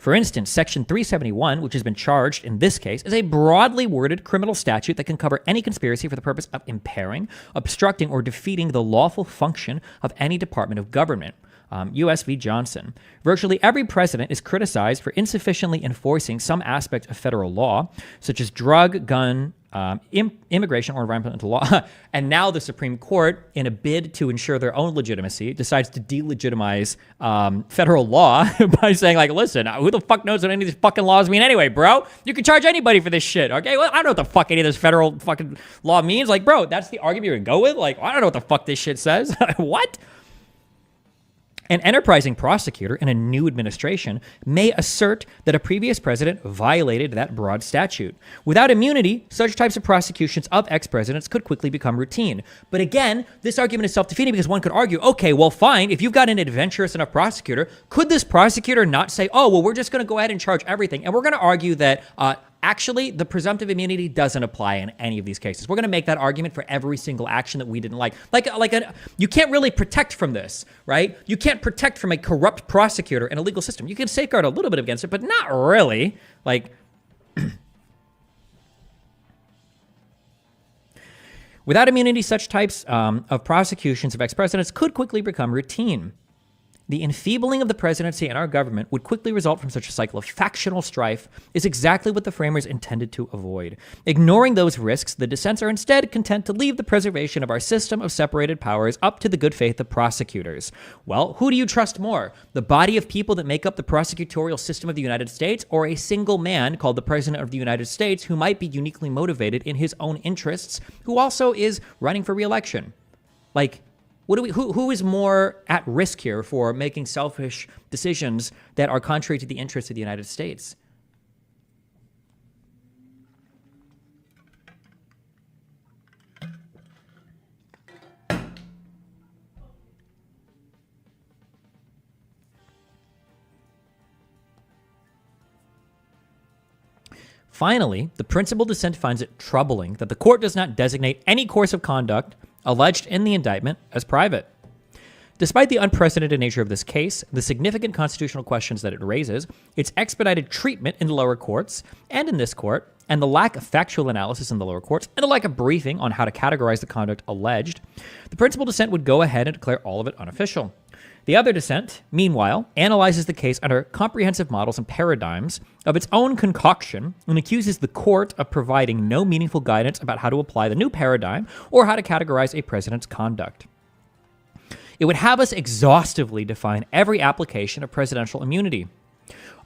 For instance, Section 371, which has been charged in this case, is a broadly worded criminal statute that can cover any conspiracy for the purpose of impairing, obstructing, or defeating the lawful function of any department of government. U.S. v. Johnson. Virtually every president is criticized for insufficiently enforcing some aspect of federal law, such as drug, gun, immigration, or environmental law. And now the Supreme Court, in a bid to ensure their own legitimacy, decides to delegitimize federal law by saying, like, listen, who the fuck knows what any of these fucking laws mean anyway, bro? You can charge anybody for this shit, okay? Well, I don't know what the fuck any of this federal fucking law means. Like, bro, that's the argument you're gonna go with? Like, I don't know what the fuck this shit says. What? An enterprising prosecutor in a new administration may assert that a previous president violated that broad statute. Without immunity, such types of prosecutions of ex-presidents could quickly become routine. But again, this argument is self-defeating because one could argue, okay, well, fine, if you've got an adventurous enough prosecutor, could this prosecutor not say, oh, well, we're just going to go ahead and charge everything, and we're going to argue that actually, the presumptive immunity doesn't apply in any of these cases. We're going to make that argument for every single action that we didn't like. You can't really protect from this, right? You can't protect from a corrupt prosecutor in a legal system. You can safeguard a little bit against it, but not really. Like, without immunity, such types of prosecutions of ex-presidents could quickly become routine. The enfeebling of the presidency and our government would quickly result from such a cycle of factional strife is exactly what the framers intended to avoid. Ignoring those risks, the dissents are instead content to leave the preservation of our system of separated powers up to the good faith of prosecutors. Well, who do you trust more? The body of people that make up the prosecutorial system of the United States, or a single man called the President of the United States who might be uniquely motivated in his own interests, who also is running for re-election? Like, who is more at risk here for making selfish decisions that are contrary to the interests of the United States? Finally, the principal dissent finds it troubling that the court does not designate any course of conduct alleged in the indictment as private. Despite the unprecedented nature of this case, the significant constitutional questions that it raises, its expedited treatment in the lower courts and in this court, and the lack of factual analysis in the lower courts, and the lack of briefing on how to categorize the conduct alleged, the principal dissent would go ahead and declare all of it unofficial. The other dissent, meanwhile, analyzes the case under comprehensive models and paradigms of its own concoction and accuses the court of providing no meaningful guidance about how to apply the new paradigm or how to categorize a president's conduct. It would have us exhaustively define every application of presidential immunity.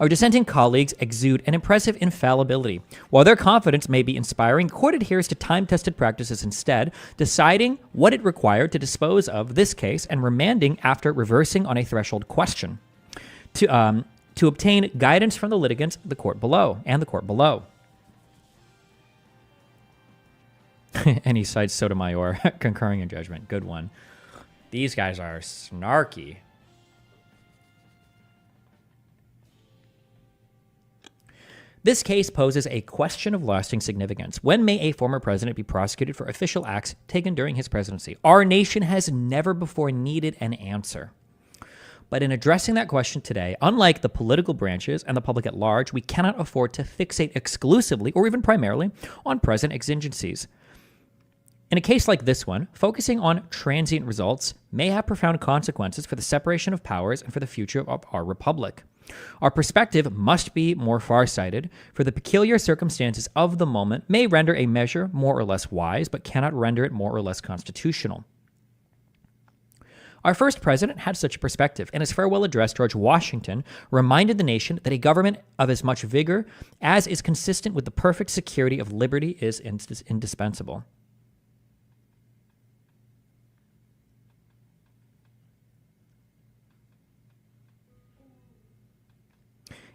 Our dissenting colleagues exude an impressive infallibility. While their confidence may be inspiring, the court adheres to time-tested practices instead, deciding what it required to dispose of this case and remanding after reversing on a threshold question to obtain guidance from the litigants, the court below, and the court below. And he cites Sotomayor, concurring in judgment. Good one. These guys are snarky. This case poses a question of lasting significance. When may a former president be prosecuted for official acts taken during his presidency? Our nation has never before needed an answer. But in addressing that question today, unlike the political branches and the public at large, we cannot afford to fixate exclusively or even primarily on present exigencies. In a case like this one, focusing on transient results may have profound consequences for the separation of powers and for the future of our republic. Our perspective must be more far-sighted, for the peculiar circumstances of the moment may render a measure more or less wise, but cannot render it more or less constitutional. Our first president had such a perspective. In his farewell address, George Washington reminded the nation that a government of as much vigor as is consistent with the perfect security of liberty is indispensable.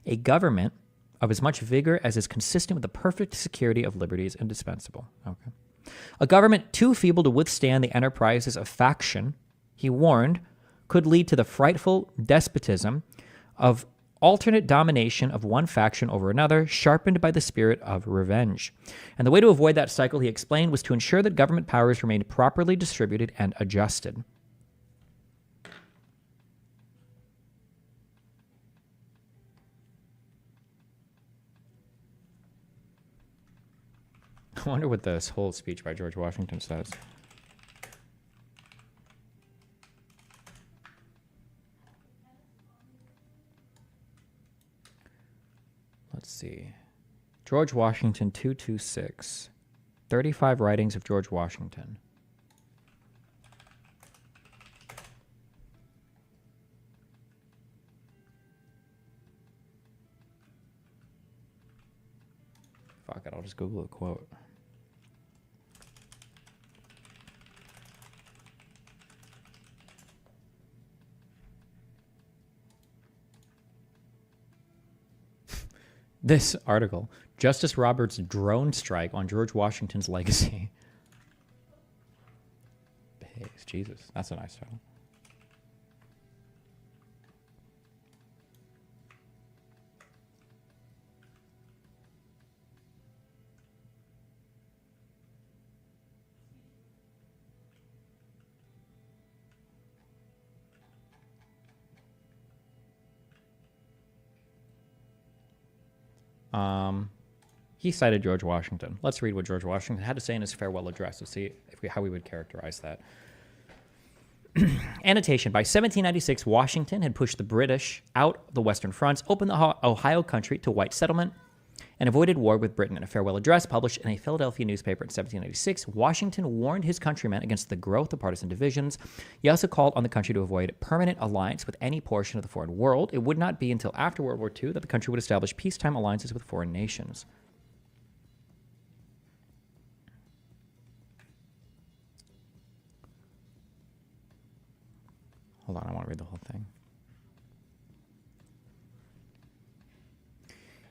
A government of as much vigor as is consistent with the perfect security of liberty is indispensable. Okay. A government too feeble to withstand the enterprises of faction, he warned, could lead to the frightful despotism of alternate domination of one faction over another, sharpened by the spirit of revenge. And the way to avoid that cycle, he explained, was to ensure that government powers remained properly distributed and adjusted. I wonder what this whole speech by George Washington says. Let's see. George Washington 226. 35 writings of George Washington. Fuck it, I'll just Google a quote. This article, Justice Roberts' drone strike on George Washington's legacy. Jesus, that's a nice title. He cited George Washington. Let's read what George Washington had to say in his farewell address to see how we would characterize that. Annotation. By 1796, Washington had pushed the British out the western fronts, opened the Ohio country to white settlement, and avoided war with Britain. In a farewell address published in a Philadelphia newspaper in 1796, Washington warned his countrymen against the growth of partisan divisions. He also called on the country to avoid permanent alliance with any portion of the foreign world. It would not be until after World War II that the country would establish peacetime alliances with foreign nations. Hold on, I want to read the whole thing.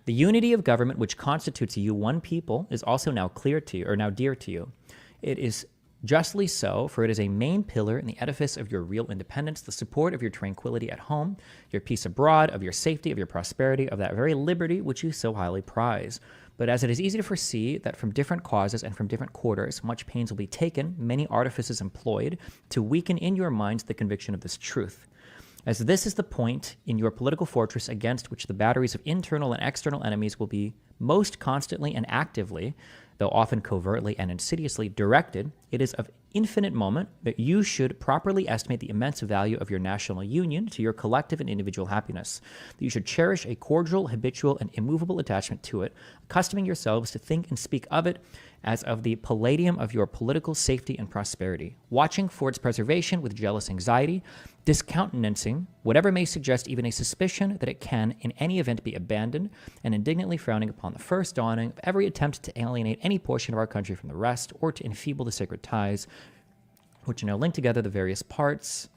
The unity of government which constitutes you one people is also now clear to you, or now dear to you. It is justly so, for it is a main pillar in the edifice of your real independence, the support of your tranquility at home, your peace abroad, of your safety, of your prosperity, of that very liberty which you so highly prize. But as it is easy to foresee that from different causes and from different quarters much pains will be taken, many artifices employed, to weaken in your minds the conviction of this truth. As this is the point in your political fortress against which the batteries of internal and external enemies will be most constantly and actively, though often covertly and insidiously directed, it is of infinite moment that you should properly estimate the immense value of your national union to your collective and individual happiness, that you should cherish a cordial, habitual, and immovable attachment to it, accustoming yourselves to think and speak of it as of the palladium of your political safety and prosperity, watching for its preservation with jealous anxiety, discountenancing whatever may suggest even a suspicion that it can in any event be abandoned, and indignantly frowning upon the first dawning of every attempt to alienate any portion of our country from the rest, or to enfeeble the sacred ties which link together the various parts.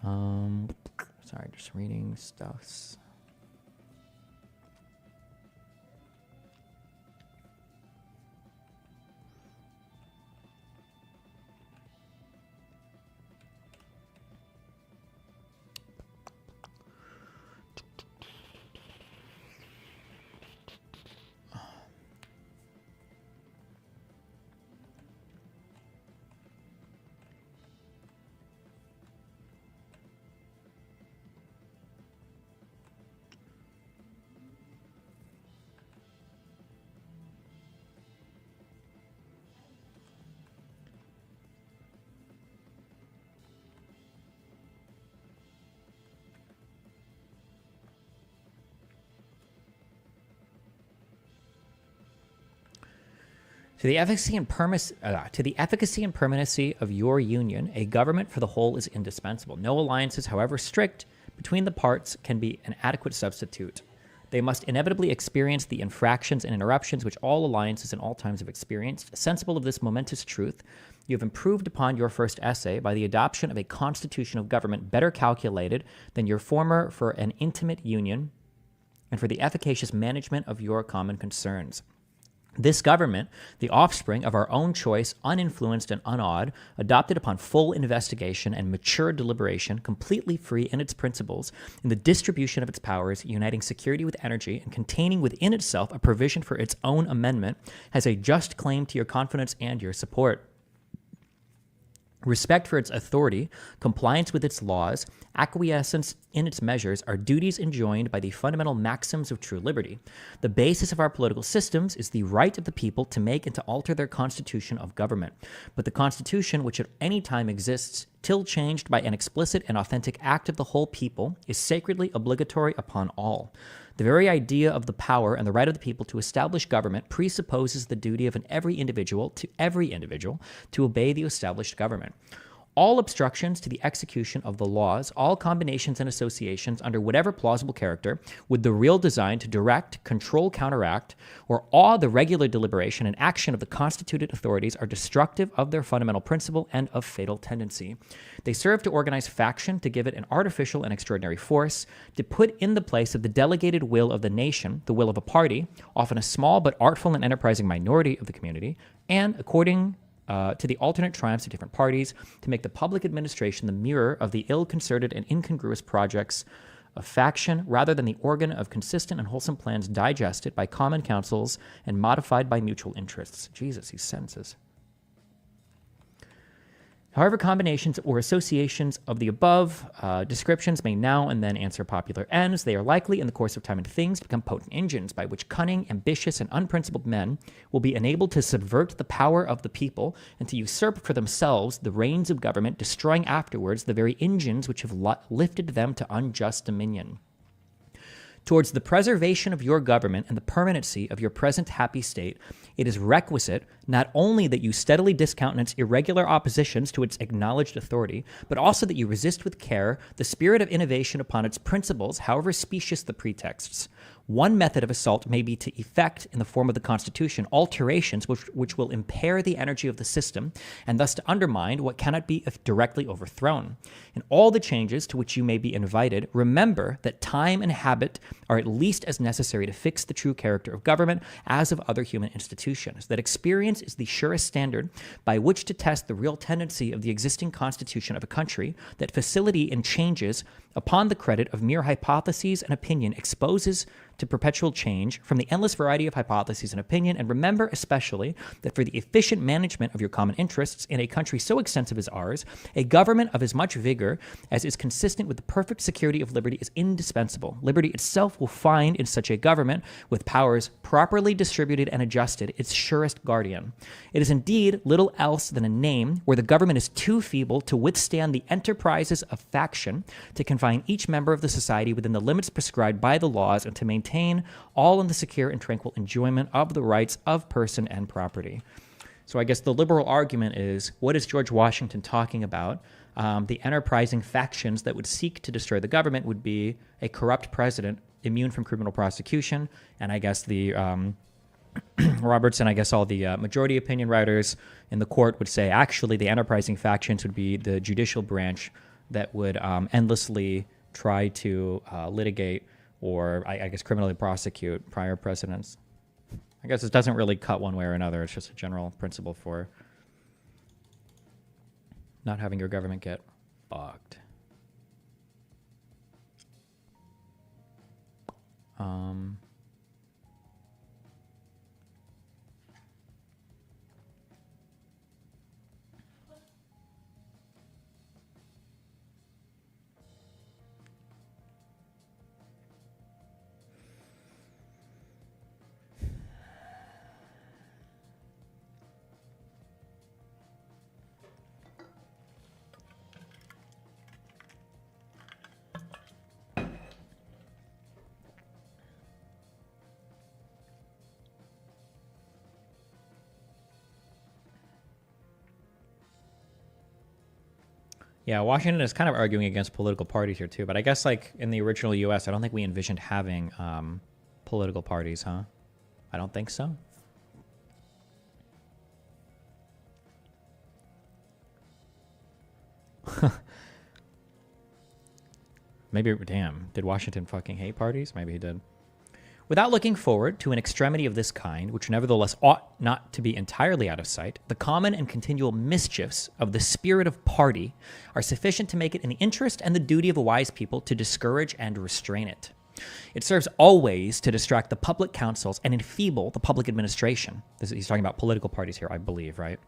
Sorry, just reading stuff. To the efficacy and permanency of your union, a government for the whole is indispensable. No alliances, however strict, between the parts can be an adequate substitute. They must inevitably experience the infractions and interruptions which all alliances in all times have experienced. Sensible of this momentous truth, you have improved upon your first essay by the adoption of a constitution of government better calculated than your former for an intimate union and for the efficacious management of your common concerns. This government, the offspring of our own choice, uninfluenced and unawed, adopted upon full investigation and mature deliberation, completely free in its principles, in the distribution of its powers, uniting security with energy, and containing within itself a provision for its own amendment, has a just claim to your confidence and your support. Respect for its authority, compliance with its laws, acquiescence in its measures are duties enjoined by the fundamental maxims of true liberty. The basis of our political systems is the right of the people to make and to alter their constitution of government. But the constitution, which at any time exists, till changed by an explicit and authentic act of the whole people, is sacredly obligatory upon all. The very idea of the power and the right of the people to establish government presupposes the duty of every individual to obey the established government. All obstructions to the execution of the laws, all combinations and associations under whatever plausible character, with the real design to direct, control, counteract, or awe the regular deliberation and action of the constituted authorities are destructive of their fundamental principle and of fatal tendency. They serve to organize faction, to give it an artificial and extraordinary force, to put in the place of the delegated will of the nation, the will of a party, often a small but artful and enterprising minority of the community, and according to the alternate triumphs of different parties, to make the public administration the mirror of the ill-concerted and incongruous projects of faction, rather than the organ of consistent and wholesome plans digested by common councils and modified by mutual interests. Jesus, these sentences. However, combinations or associations of the above descriptions may now and then answer popular ends. They are likely, in the course of time and things, to become potent engines by which cunning, ambitious, and unprincipled men will be enabled to subvert the power of the people and to usurp for themselves the reins of government, destroying afterwards the very engines which have lifted them to unjust dominion. Towards the preservation of your government and the permanency of your present happy state, it is requisite not only that you steadily discountenance irregular oppositions to its acknowledged authority, but also that you resist with care the spirit of innovation upon its principles, however specious the pretexts. One method of assault may be to effect, in the form of the Constitution, alterations which will impair the energy of the system, and thus to undermine what cannot be directly overthrown. In all the changes to which you may be invited, remember that time and habit are at least as necessary to fix the true character of government as of other human institutions, that experience is the surest standard by which to test the real tendency of the existing constitution of a country, that facility in changes upon the credit of mere hypotheses and opinion exposes to perpetual change from the endless variety of hypotheses and opinion, and remember especially that for the efficient management of your common interests in a country so extensive as ours, a government of as much vigor as is consistent with the perfect security of liberty is indispensable. Liberty itself will find in such a government, with powers properly distributed and adjusted, its surest guardian. It is indeed little else than a name where the government is too feeble to withstand the enterprises of faction, to confine each member of the society within the limits prescribed by the laws, and to maintain all in the secure and tranquil enjoyment of the rights of person and property. So I guess the liberal argument is, what is George Washington talking about? The enterprising factions that would seek to destroy the government would be a corrupt president immune from criminal prosecution, and I guess the Roberts and I guess all the majority opinion writers in the court would say actually the enterprising factions would be the judicial branch that would endlessly try to litigate or I guess criminally prosecute prior presidents. I guess it doesn't really cut one way or another. It's just a general principle for not having your government get fucked. Yeah, Washington is kind of arguing against political parties here too, but I guess like in the original U.S., I don't think we envisioned having political parties, huh? I don't think so. Maybe, damn, did Washington fucking hate parties? Maybe he did. Without looking forward to an extremity of this kind, which nevertheless ought not to be entirely out of sight, the common and continual mischiefs of the spirit of party are sufficient to make it in the interest and the duty of a wise people to discourage and restrain it. It serves always to distract the public councils and enfeeble the public administration. He's talking about political parties here, I believe, right?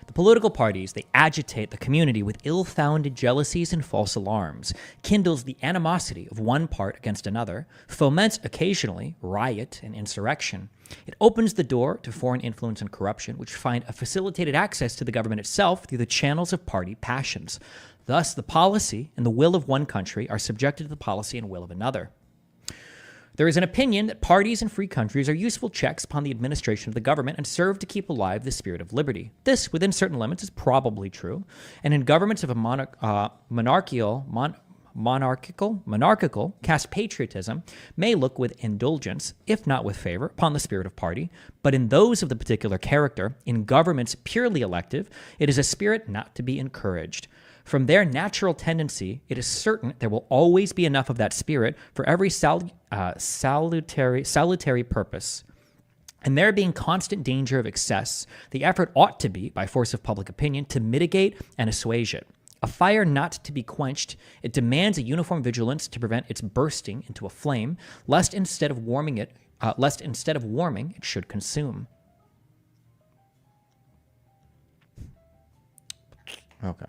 The political parties, they agitate the community with ill-founded jealousies and false alarms, kindles the animosity of one part against another, foments occasionally riot and insurrection. It opens the door to foreign influence and corruption, which find a facilitated access to the government itself through the channels of party passions. Thus, the policy and the will of one country are subjected to the policy and will of another. There is an opinion that parties in free countries are useful checks upon the administration of the government and serve to keep alive the spirit of liberty. This, within certain limits, is probably true, and in governments of a monarchical caste patriotism may look with indulgence, if not with favor, upon the spirit of party, but in those of the particular character, in governments purely elective, it is a spirit not to be encouraged. From their natural tendency, it is certain there will always be enough of that spirit for every salutary purpose. And there being constant danger of excess, the effort ought to be, by force of public opinion, to mitigate and assuage it. A fire not to be quenched, it demands a uniform vigilance to prevent its bursting into a flame, lest instead of warming, it should consume. Okay.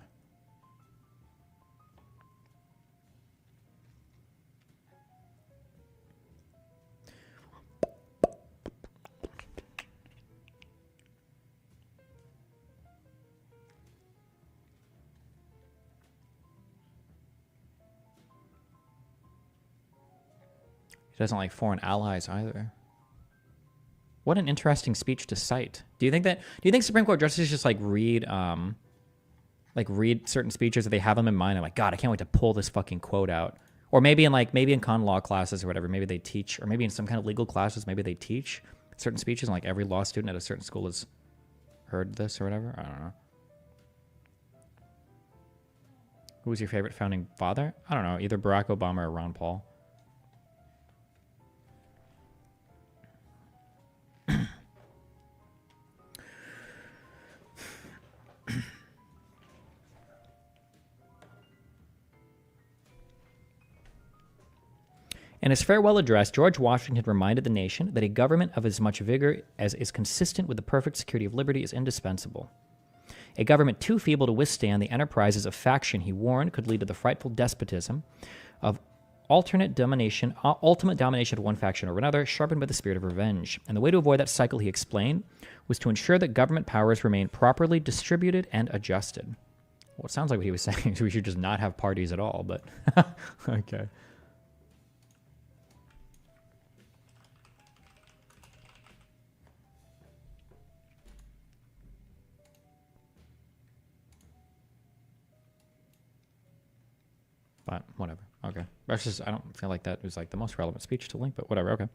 Doesn't like foreign allies either. What an interesting speech to cite. Do you think Supreme Court justices just read certain speeches that they have them in mind? I'm like, God, I can't wait to pull this fucking quote out. Or maybe in con law classes or whatever, maybe they teach, or maybe in some kind of legal classes, maybe they teach certain speeches, and every law student at a certain school has heard this or whatever. I don't know. Who was your favorite founding father? I don't know, either Barack Obama or Ron Paul. In his farewell address, George Washington reminded the nation that a government of as much vigor as is consistent with the perfect security of liberty is indispensable. A government too feeble to withstand the enterprises of faction, he warned, could lead to the frightful despotism of ultimate domination of one faction or another, sharpened by the spirit of revenge. And the way to avoid that cycle, he explained, was to ensure that government powers remain properly distributed and adjusted. Well, it sounds like what he was saying is we should just not have parties at all, but okay. But whatever. Okay. I don't feel like that was the most relevant speech to link, but whatever. Okay.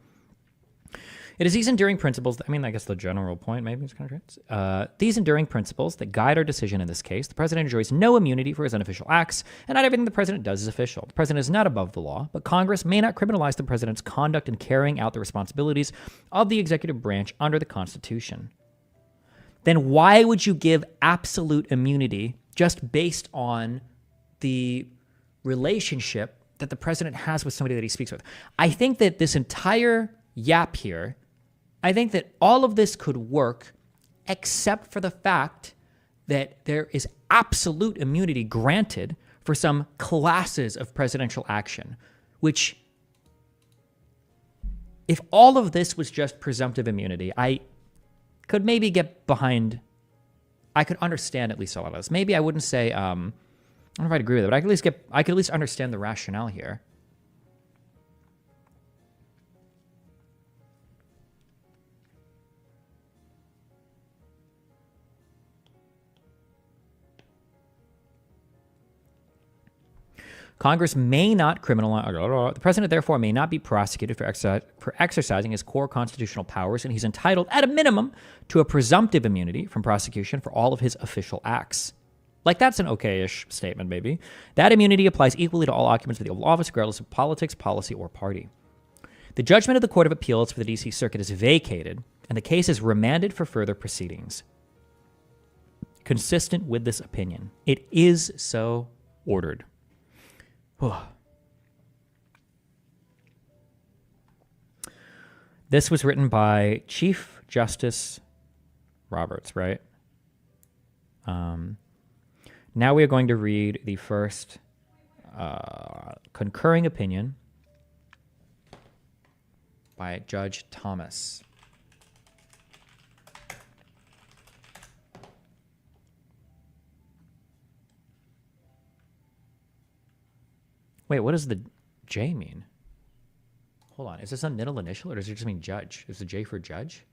It is these enduring principles, I guess the general point maybe is kind of these enduring principles that guide our decision in this case. The president enjoys no immunity for his unofficial acts, and not everything the president does is official. The president is not above the law, but Congress may not criminalize the president's conduct in carrying out the responsibilities of the executive branch under the Constitution. Then why would you give absolute immunity just based on the relationship that the president has with somebody that he speaks with? I think that this entire yap here, I think that all of this could work except for the fact that there is absolute immunity granted for some classes of presidential action, which, if all of this was just presumptive immunity, I could maybe get behind, I could understand at least a lot of this. Maybe I wouldn't say, I don't know if I'd agree with it, but I could at least understand the rationale here. Congress may not criminalize. The president, therefore, may not be prosecuted for exercising his core constitutional powers, and he's entitled, at a minimum, to a presumptive immunity from prosecution for all of his official acts. That's an okay-ish statement, maybe. That immunity applies equally to all occupants of the Oval Office, regardless of politics, policy, or party. The judgment of the Court of Appeals for the D.C. Circuit is vacated, and the case is remanded for further proceedings. Consistent with this opinion, it is so ordered. This was written by Chief Justice Roberts, right? Now we are going to read the first concurring opinion by Judge Thomas. Wait, what does the J mean? Hold on. Is this a middle initial or does it just mean judge? Is the J for judge?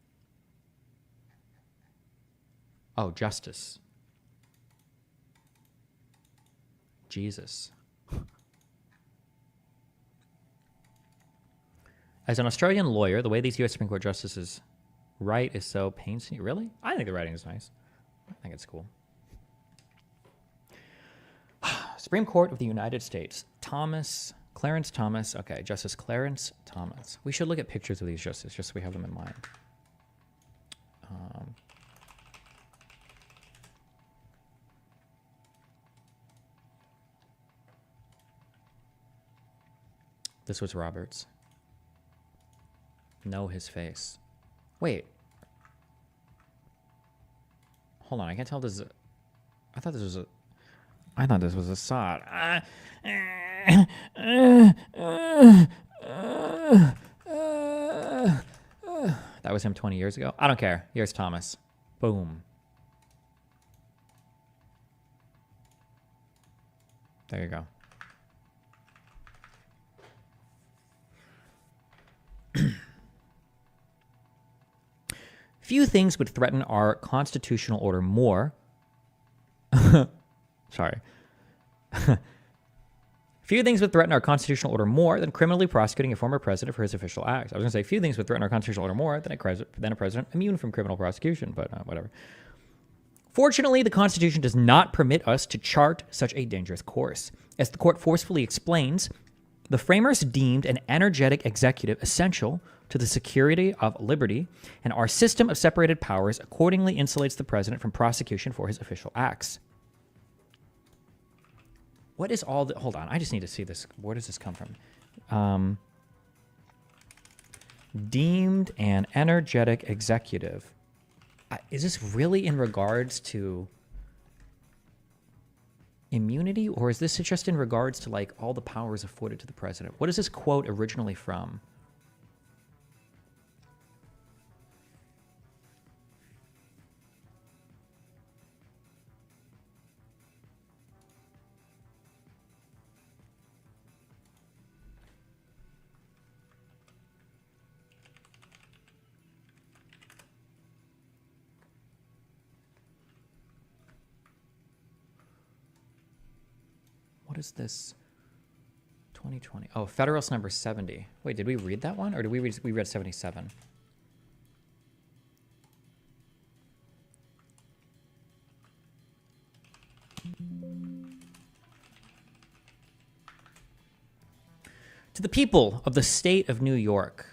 Oh, justice. Jesus. As an Australian lawyer, the way these U.S. Supreme Court justices write is so painstaking. Really? I think the writing is nice. I think it's cool. Supreme Court of the United States. Clarence Thomas. Okay, Justice Clarence Thomas. We should look at pictures of these justices just so we have them in mind. This was Roberts. Know his face. Wait. Hold on, I can't tell this is a... I thought this was Assad. That was him 20 years ago. I don't care. Here's Thomas. Boom. There you go. Few things would threaten our constitutional order more. Sorry. Few things would threaten our constitutional order more than criminally prosecuting a former president for his official acts. I was going to say few things would threaten our constitutional order more than a president immune from criminal prosecution, but whatever. Fortunately, the Constitution does not permit us to chart such a dangerous course. As the court forcefully explains, the framers deemed an energetic executive essential to the security of liberty, and our system of separated powers accordingly insulates the president from prosecution for his official acts. What is all the... Hold on, I just need to see this. Where does this come from? Deemed an energetic executive. Is this really in regards to immunity, or is this just in regards to like all the powers afforded to the president? What is this quote originally from? What is this? 2020. Oh, Federalist number 70. Wait, did we read that one? Or did we read 77? To the people of the state of New York.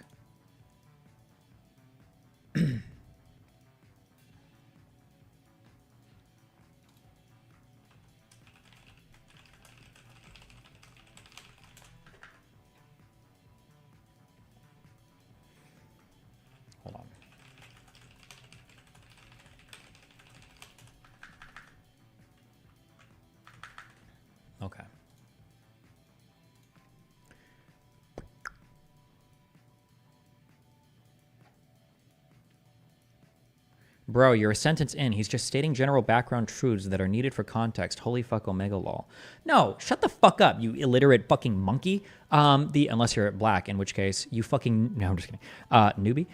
Okay. Bro, you're a sentence in. He's just stating general background truths that are needed for context. Holy fuck omega lol. No, shut the fuck up, you illiterate fucking monkey. Unless you're black, in which case you fucking... No, I'm just kidding. Newbie.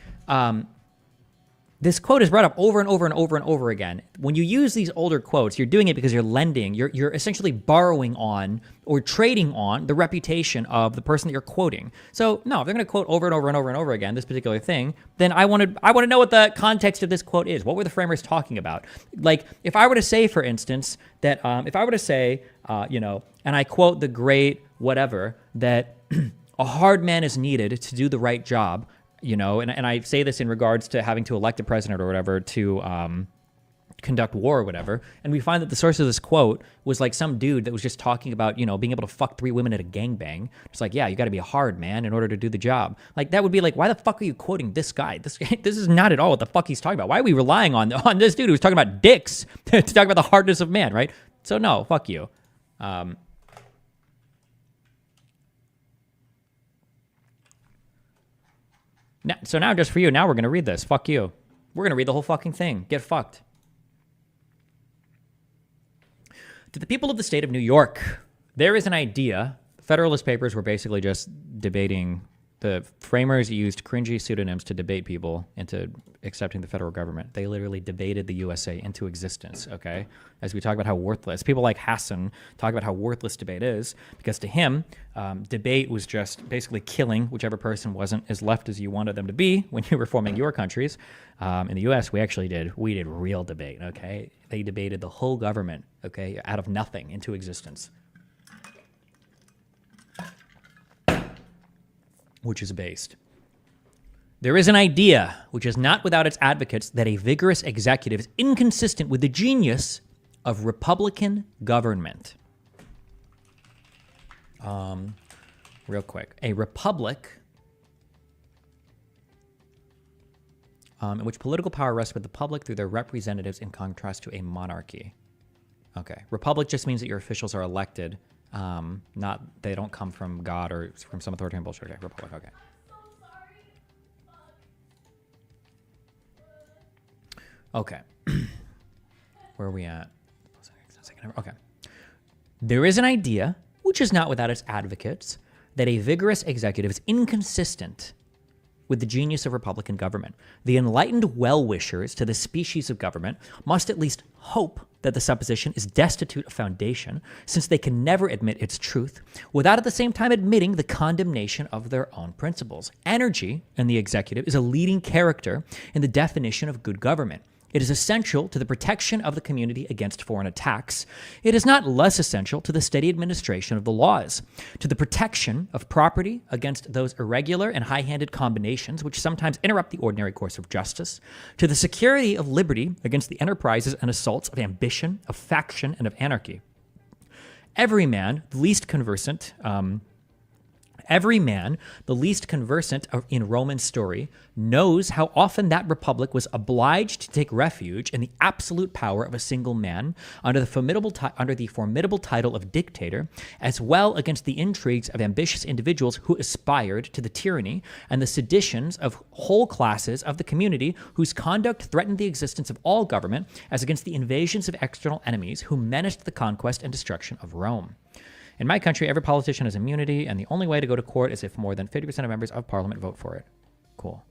This quote is brought up over and over and over and over again. When you use these older quotes, you're doing it because you're lending. You're essentially borrowing on or trading on the reputation of the person that you're quoting. So no, if they're going to quote over and over and over and over again this particular thing, then I want to know what the context of this quote is. What were the framers talking about? Like, if I were to say, for instance, that if I were to say, and I quote the great whatever, that a hard man is needed to do the right job. And I say this in regards to having to elect a president or whatever to conduct war or whatever. And we find that the source of this quote was like some dude that was just talking about, you know, being able to fuck 3 women at a gangbang. It's like, yeah, you got to be a hard man in order to do the job. Like, that would be like, why the fuck are you quoting this guy? This is not at all what the fuck he's talking about. Why are we relying on this dude who's talking about dicks to talk about the hardness of man, right? So no, fuck you. So now just for you, now we're going to read this. Fuck you. We're going to read the whole fucking thing. Get fucked. To the people of the state of New York, there is an idea. The Federalist Papers were basically just debating. The framers used cringy pseudonyms to debate people into accepting the federal government. They literally debated the USA into existence, okay? As we talk about how worthless. People like Hassan talk about how worthless debate is, because to him, debate was just basically killing whichever person wasn't as left as you wanted them to be when you were forming your countries. In the US, we did real debate, okay? They debated the whole government, okay, out of nothing into existence. Which is based. There is an idea, which is not without its advocates, that a vigorous executive is inconsistent with the genius of Republican government. Real quick. A republic in which political power rests with the public through their representatives, in contrast to a monarchy. Okay. Republic just means that your officials are elected. Not, they don't come from God or from some authoritarian bullshit. Okay, republic, okay. Okay. Where are we at? Okay. There is an idea, which is not without its advocates, that a vigorous executive is inconsistent with the genius of Republican government. The enlightened well-wishers to this species of government must at least hope that the supposition is destitute of foundation, since they can never admit its truth, without at the same time admitting the condemnation of their own principles. Energy in the executive is a leading character in the definition of good government. It is essential to the protection of the community against foreign attacks. It is not less essential to the steady administration of the laws, to the protection of property against those irregular and high-handed combinations which sometimes interrupt the ordinary course of justice, to the security of liberty against the enterprises and assaults of ambition, of faction, and of anarchy. Every man, the least conversant in Roman story knows how often that republic was obliged to take refuge in the absolute power of a single man under the formidable title of dictator, as well against the intrigues of ambitious individuals who aspired to the tyranny and the seditions of whole classes of the community whose conduct threatened the existence of all government, as against the invasions of external enemies who menaced the conquest and destruction of Rome. In my country, every politician has immunity, and the only way to go to court is if more than 50% of members of parliament vote for it. Cool.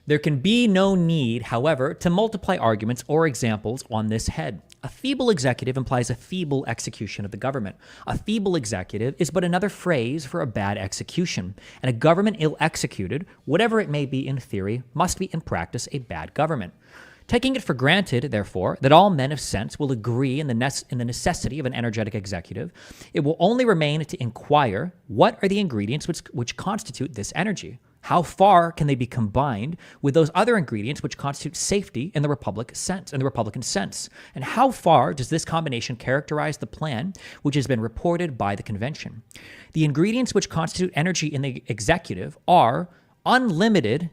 There can be no need, however, to multiply arguments or examples on this head. A feeble executive implies a feeble execution of the government. A feeble executive is but another phrase for a bad execution, and a government ill executed, whatever it may be in theory, must be in practice a bad government. Taking it for granted, therefore, that all men of sense will agree in the necessity of an energetic executive, it will only remain to inquire what are the ingredients which constitute this energy. How far can they be combined with those other ingredients which constitute safety in the Republican sense? And how far does this combination characterize the plan which has been reported by the convention? The ingredients which constitute energy in the executive are unlimited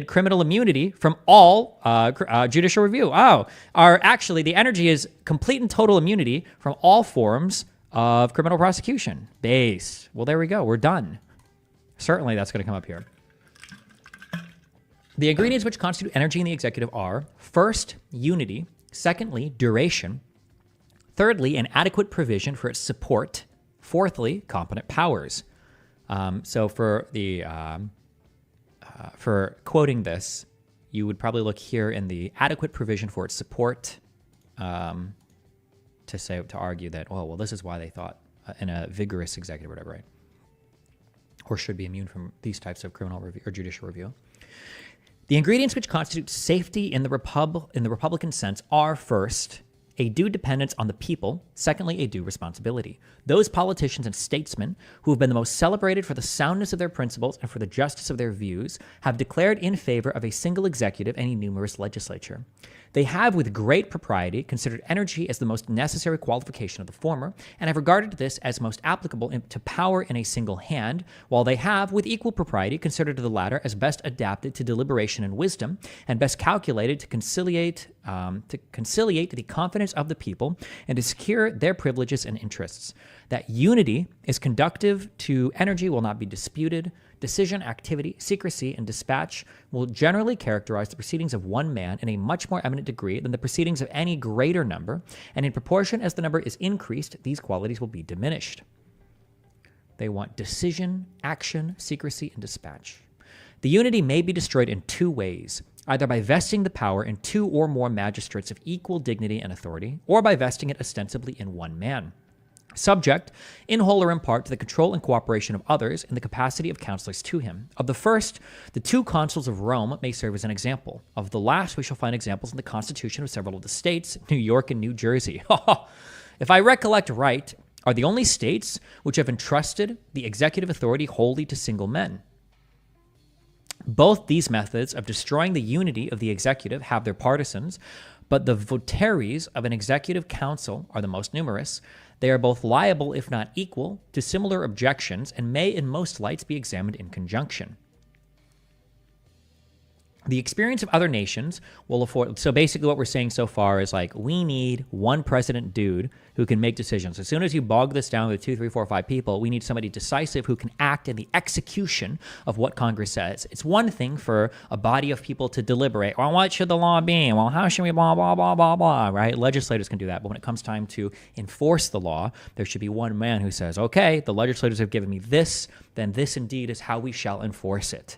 criminal immunity from all judicial review. Actually, the energy is complete and total immunity from all forms of criminal prosecution. Base. Well, there we go. We're done. Certainly, that's going to come up here. The ingredients which constitute energy in the executive are, first, unity. Secondly, duration. Thirdly, an adequate provision for its support. Fourthly, competent powers. So for quoting this, you would probably look here in the adequate provision for its support to argue that, oh, well, this is why they thought in a vigorous executive or whatever, right? Or should be immune from these types of criminal review or judicial review. The ingredients which constitute safety in the Republican sense are, first, a due dependence on the people, secondly, a due responsibility. Those politicians and statesmen who have been the most celebrated for the soundness of their principles and for the justice of their views have declared in favor of a single executive and a numerous legislature. They have, with great propriety, considered energy as the most necessary qualification of the former, and have regarded this as most applicable to power in a single hand, while they have, with equal propriety, considered the latter as best adapted to deliberation and wisdom, and best calculated to conciliate the confidence of the people and to secure their privileges and interests. That unity is conducive to energy will not be disputed. Decision, activity, secrecy, and dispatch will generally characterize the proceedings of one man in a much more eminent degree than the proceedings of any greater number, and in proportion as the number is increased, these qualities will be diminished. They want decision, action, secrecy, and dispatch. The unity may be destroyed in two ways, either by vesting the power in two or more magistrates of equal dignity and authority, or by vesting it ostensibly in one man, subject, in whole or in part, to the control and cooperation of others in the capacity of counselors to him. Of the first, the two consuls of Rome may serve as an example. Of the last, we shall find examples in the constitution of several of the states, New York and New Jersey. If I recollect right, are the only states which have entrusted the executive authority wholly to single men. Both these methods of destroying the unity of the executive have their partisans, but the votaries of an executive council are the most numerous. They are both liable, if not equal, to similar objections and may in most lights be examined in conjunction. The experience of other nations will afford... So basically what we're saying so far is like, we need one president dude who can make decisions. As soon as you bog this down with 2, 3, 4, 5 people, we need somebody decisive who can act in the execution of what Congress says. It's one thing for a body of people to deliberate. Well, what should the law be? Well, how should we blah, blah, blah, blah, blah, right? Legislators can do that. But when it comes time to enforce the law, there should be one man who says, okay, the legislators have given me this, then this indeed is how we shall enforce it.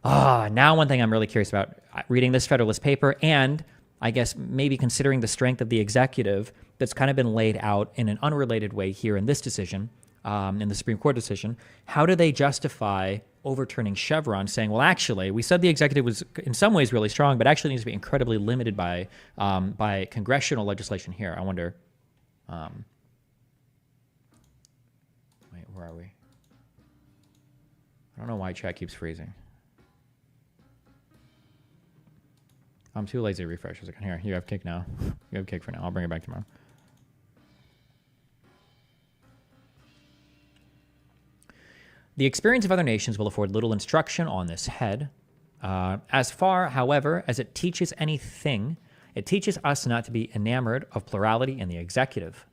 Now one thing I'm really curious about, reading this Federalist paper and I guess maybe considering the strength of the executive that's kind of been laid out in an unrelated way here in this decision, in the Supreme Court decision, how do they justify overturning Chevron, saying, well, actually, we said the executive was in some ways really strong, but actually needs to be incredibly limited by congressional legislation here. I wonder, wait, where are we? I don't know why chat keeps freezing. I'm too lazy to refresh. I was like, here, you have kick now. You have kick for now. I'll bring it back tomorrow. The experience of other nations will afford little instruction on this head. As far, however, as it teaches anything, it teaches us not to be enamored of plurality in the executive.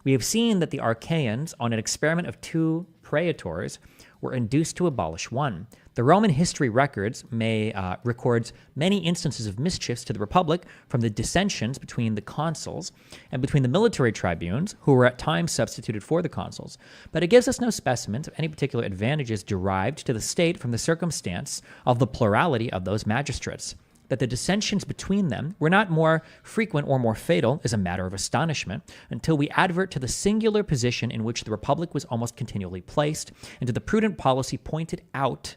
We have seen that the Archaeans, on an experiment of 2 praetors, were induced to abolish one. The Roman history records records many instances of mischiefs to the Republic from the dissensions between the consuls and between the military tribunes, who were at times substituted for the consuls. But it gives us no specimens of any particular advantages derived to the state from the circumstance of the plurality of those magistrates. That the dissensions between them were not more frequent or more fatal is a matter of astonishment, until we advert to the singular position in which the Republic was almost continually placed, and to the prudent policy pointed out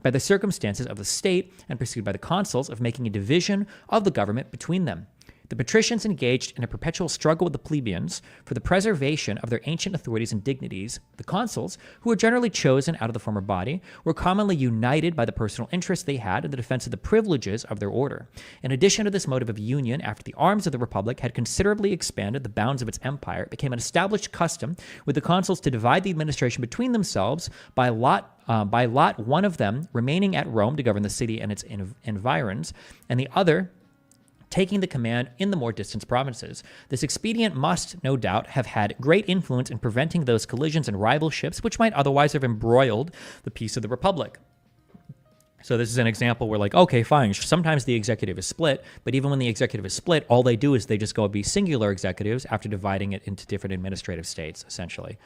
by the circumstances of the state and pursued by the consuls of making a division of the government between them. The patricians engaged in a perpetual struggle with the plebeians for the preservation of their ancient authorities and dignities. The consuls, who were generally chosen out of the former body, were commonly united by the personal interest they had in the defense of the privileges of their order. In addition to this motive of union, after the arms of the Republic had considerably expanded the bounds of its empire, it became an established custom with the consuls to divide the administration between themselves by lot, one of them remaining at Rome to govern the city and its environs, and the other taking the command in the more distant provinces. This expedient must, no doubt, have had great influence in preventing those collisions and rivalships which might otherwise have embroiled the peace of the Republic. So this is an example where, like, okay, fine, sometimes the executive is split, but even when the executive is split, all they do is they just go be singular executives after dividing it into different administrative states, essentially.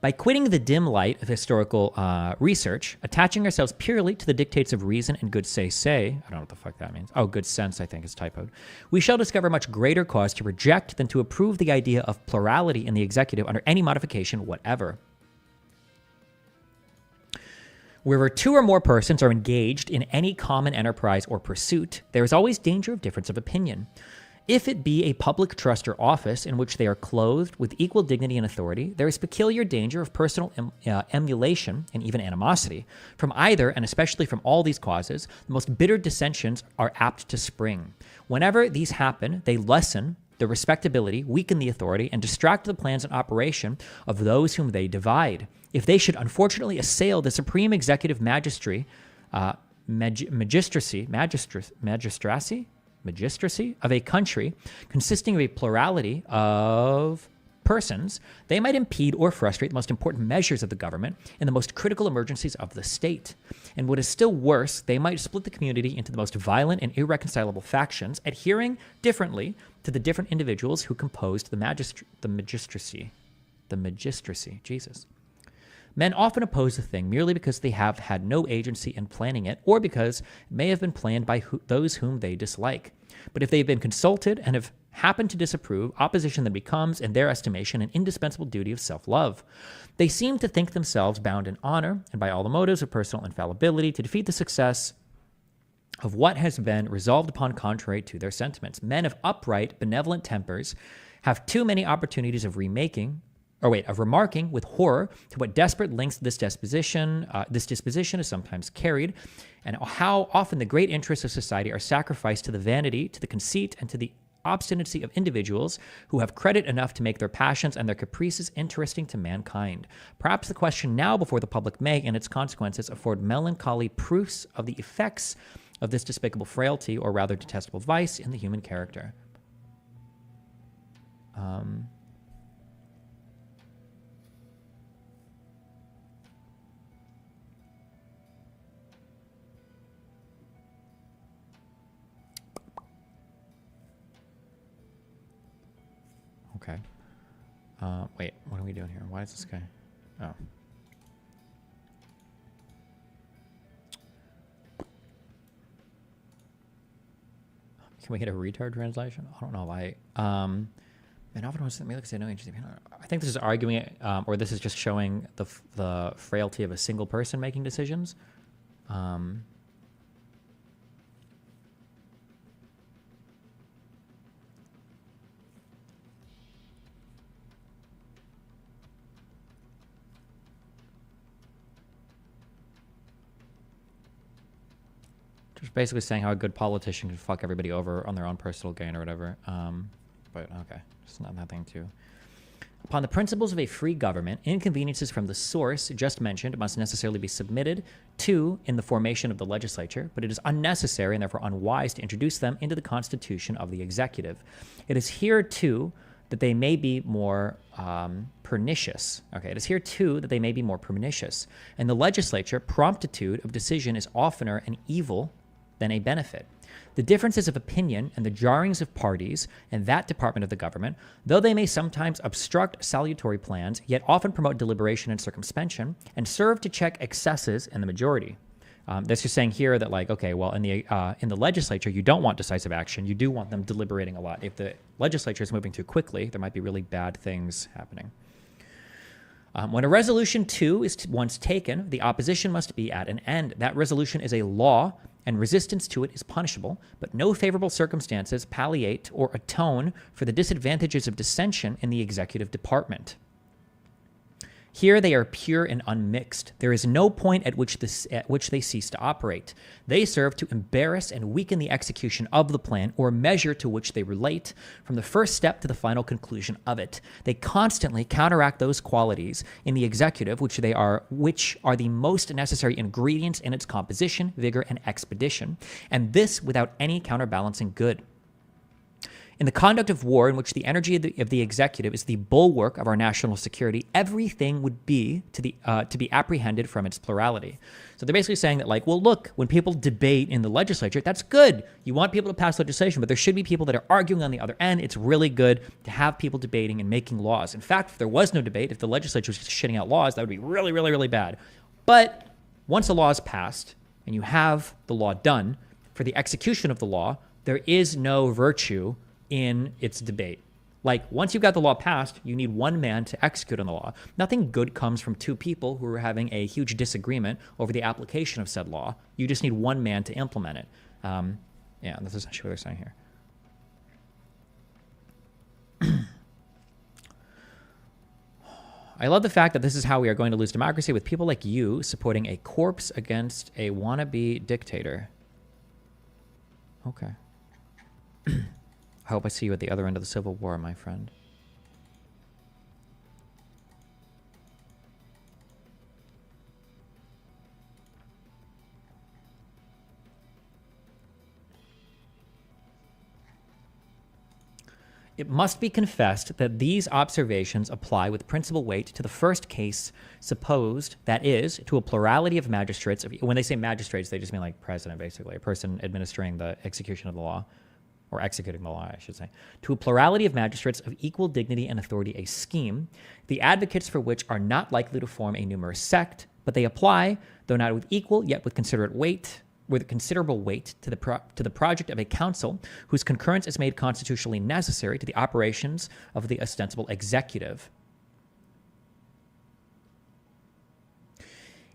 By quitting the dim light of historical research, attaching ourselves purely to the dictates of reason and good say, I don't know what the fuck that means. Oh, good sense, I think is typoed. We shall discover much greater cause to reject than to approve the idea of plurality in the executive under any modification whatever. Wherever two or more persons are engaged in any common enterprise or pursuit, there is always danger of difference of opinion. If it be a public trust or office in which they are clothed with equal dignity and authority, there is peculiar danger of personal emulation and even animosity. From either, and especially from all these causes, the most bitter dissensions are apt to spring. Whenever these happen, they lessen the respectability, weaken the authority, and distract the plans and operation of those whom they divide. If they should unfortunately assail the supreme executive magistracy of a country consisting of a plurality of persons, they might impede or frustrate the most important measures of the government in the most critical emergencies of the state. And what is still worse, they might split the community into the most violent and irreconcilable factions, adhering differently to the different individuals who composed the magistracy. Jesus. Men often oppose a thing merely because they have had no agency in planning it, or because it may have been planned by those whom they dislike. But if they have been consulted and have happened to disapprove, opposition then becomes, in their estimation, an indispensable duty of self-love. They seem to think themselves bound in honor, and by all the motives of personal infallibility, to defeat the success of what has been resolved upon contrary to their sentiments. Men of upright, benevolent tempers have too many opportunities of remarking with horror to what desperate lengths this disposition is sometimes carried, and how often the great interests of society are sacrificed to the vanity, to the conceit, and to the obstinacy of individuals who have credit enough to make their passions and their caprices interesting to mankind. Perhaps the question now before the public may, and its consequences, afford melancholy proofs of the effects of this despicable frailty, or rather detestable vice, in the human character. Okay. Wait, what are we doing here? Why is this guy? Oh. Can we get a retard translation? I don't know why. Man, often was me like say no interesting. I think this is arguing, or this is just showing the frailty of a single person making decisions. Just basically saying how a good politician can fuck everybody over on their own personal gain or whatever. But okay, just nothing to. Upon the principles of a free government, inconveniences from the source just mentioned must necessarily be submitted to in the formation of the legislature, but it is unnecessary and therefore unwise to introduce them into the constitution of the executive. It is here too that they may be more pernicious. Okay, it is here too that they may be more pernicious. In the legislature, promptitude of decision is oftener an evil than a benefit. The differences of opinion and the jarrings of parties in that department of the government, though they may sometimes obstruct salutary plans, yet often promote deliberation and circumspection, and serve to check excesses in the majority. That's just saying here that, like, okay, well, in the legislature, you don't want decisive action. You do want them deliberating a lot. If the legislature is moving too quickly, there might be really bad things happening. When a resolution, too, is once taken, the opposition must be at an end. That resolution is a law, and resistance to it is punishable, but no favorable circumstances palliate or atone for the disadvantages of dissension in the executive department. Here they are pure and unmixed. There is no point at which they cease to operate. They serve to embarrass and weaken the execution of the plan or measure to which they relate, from the first step to the final conclusion of it. They constantly counteract those qualities in the executive which are the most necessary ingredients in its composition, vigor, and expedition, and this without any counterbalancing good. In the conduct of war, in which the energy of the executive is the bulwark of our national security, everything would be to be apprehended from its plurality. So they're basically saying that, like, well, look, when people debate in the legislature, that's good. You want people to pass legislation, but there should be people that are arguing on the other end. It's really good to have people debating and making laws. In fact, if there was no debate, if the legislature was just shitting out laws, that would be really, really, really bad. But once a law is passed and you have the law done, for the execution of the law, there is no virtue in its debate. Like, once you've got the law passed, you need one man to execute on the law. Nothing good comes from two people who are having a huge disagreement over the application of said law. You just need one man to implement it. Yeah, that's essentially what they're saying here. I love the fact that this is how we are going to lose democracy, with people like you supporting a corpse against a wannabe dictator. Okay. I hope I see you at the other end of the Civil War, my friend. It must be confessed that these observations apply with principal weight to the first case supposed, that is, to a plurality of magistrates. When they say magistrates, they just mean like president, basically, a person administering the execution of the law, or executing the law, I should say. To a plurality of magistrates of equal dignity and authority, a scheme, the advocates for which are not likely to form a numerous sect, but they apply, though not with equal, yet with considerable weight to the project of a council whose concurrence is made constitutionally necessary to the operations of the ostensible executive.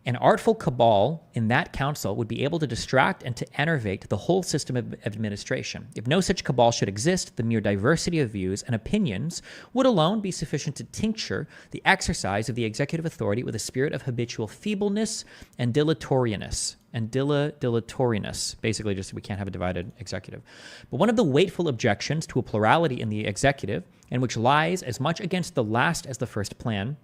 An artful cabal in that council would be able to distract and to enervate the whole system of administration. If no such cabal should exist, the mere diversity of views and opinions would alone be sufficient to tincture the exercise of the executive authority with a spirit of habitual feebleness and dilatoriness. Basically just we can't have a divided executive. But one of the weightful objections to a plurality in the executive, and which lies as much against the last as the first plan,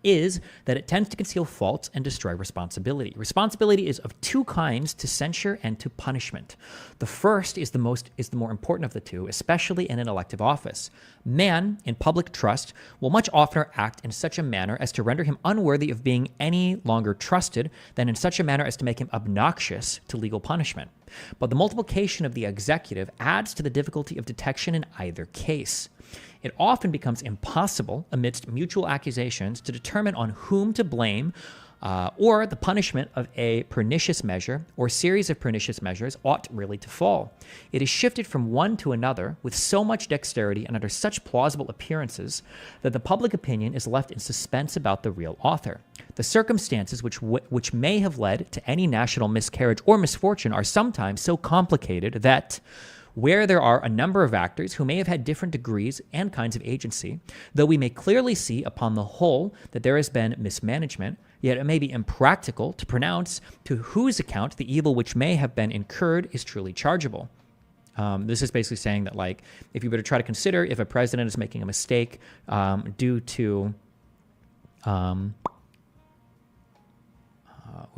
is that it tends to conceal faults and destroy responsibility. Responsibility is of two kinds, to censure and to punishment. The first is the more important of the two, especially in an elective office. Man, in public trust, will much oftener act in such a manner as to render him unworthy of being any longer trusted than in such a manner as to make him obnoxious to legal punishment. But the multiplication of the executive adds to the difficulty of detection in either case. It often becomes impossible, amidst mutual accusations, to determine on whom to blame, or the punishment of a pernicious measure or series of pernicious measures ought really to fall. It is shifted from one to another with so much dexterity and under such plausible appearances that the public opinion is left in suspense about the real author. The circumstances which may have led to any national miscarriage or misfortune are sometimes so complicated that, where there are a number of actors who may have had different degrees and kinds of agency, though we may clearly see upon the whole that there has been mismanagement, yet it may be impractical to pronounce to whose account the evil which may have been incurred is truly chargeable. This is basically saying that, like, if you were to try to consider if a president is making a mistake due to, what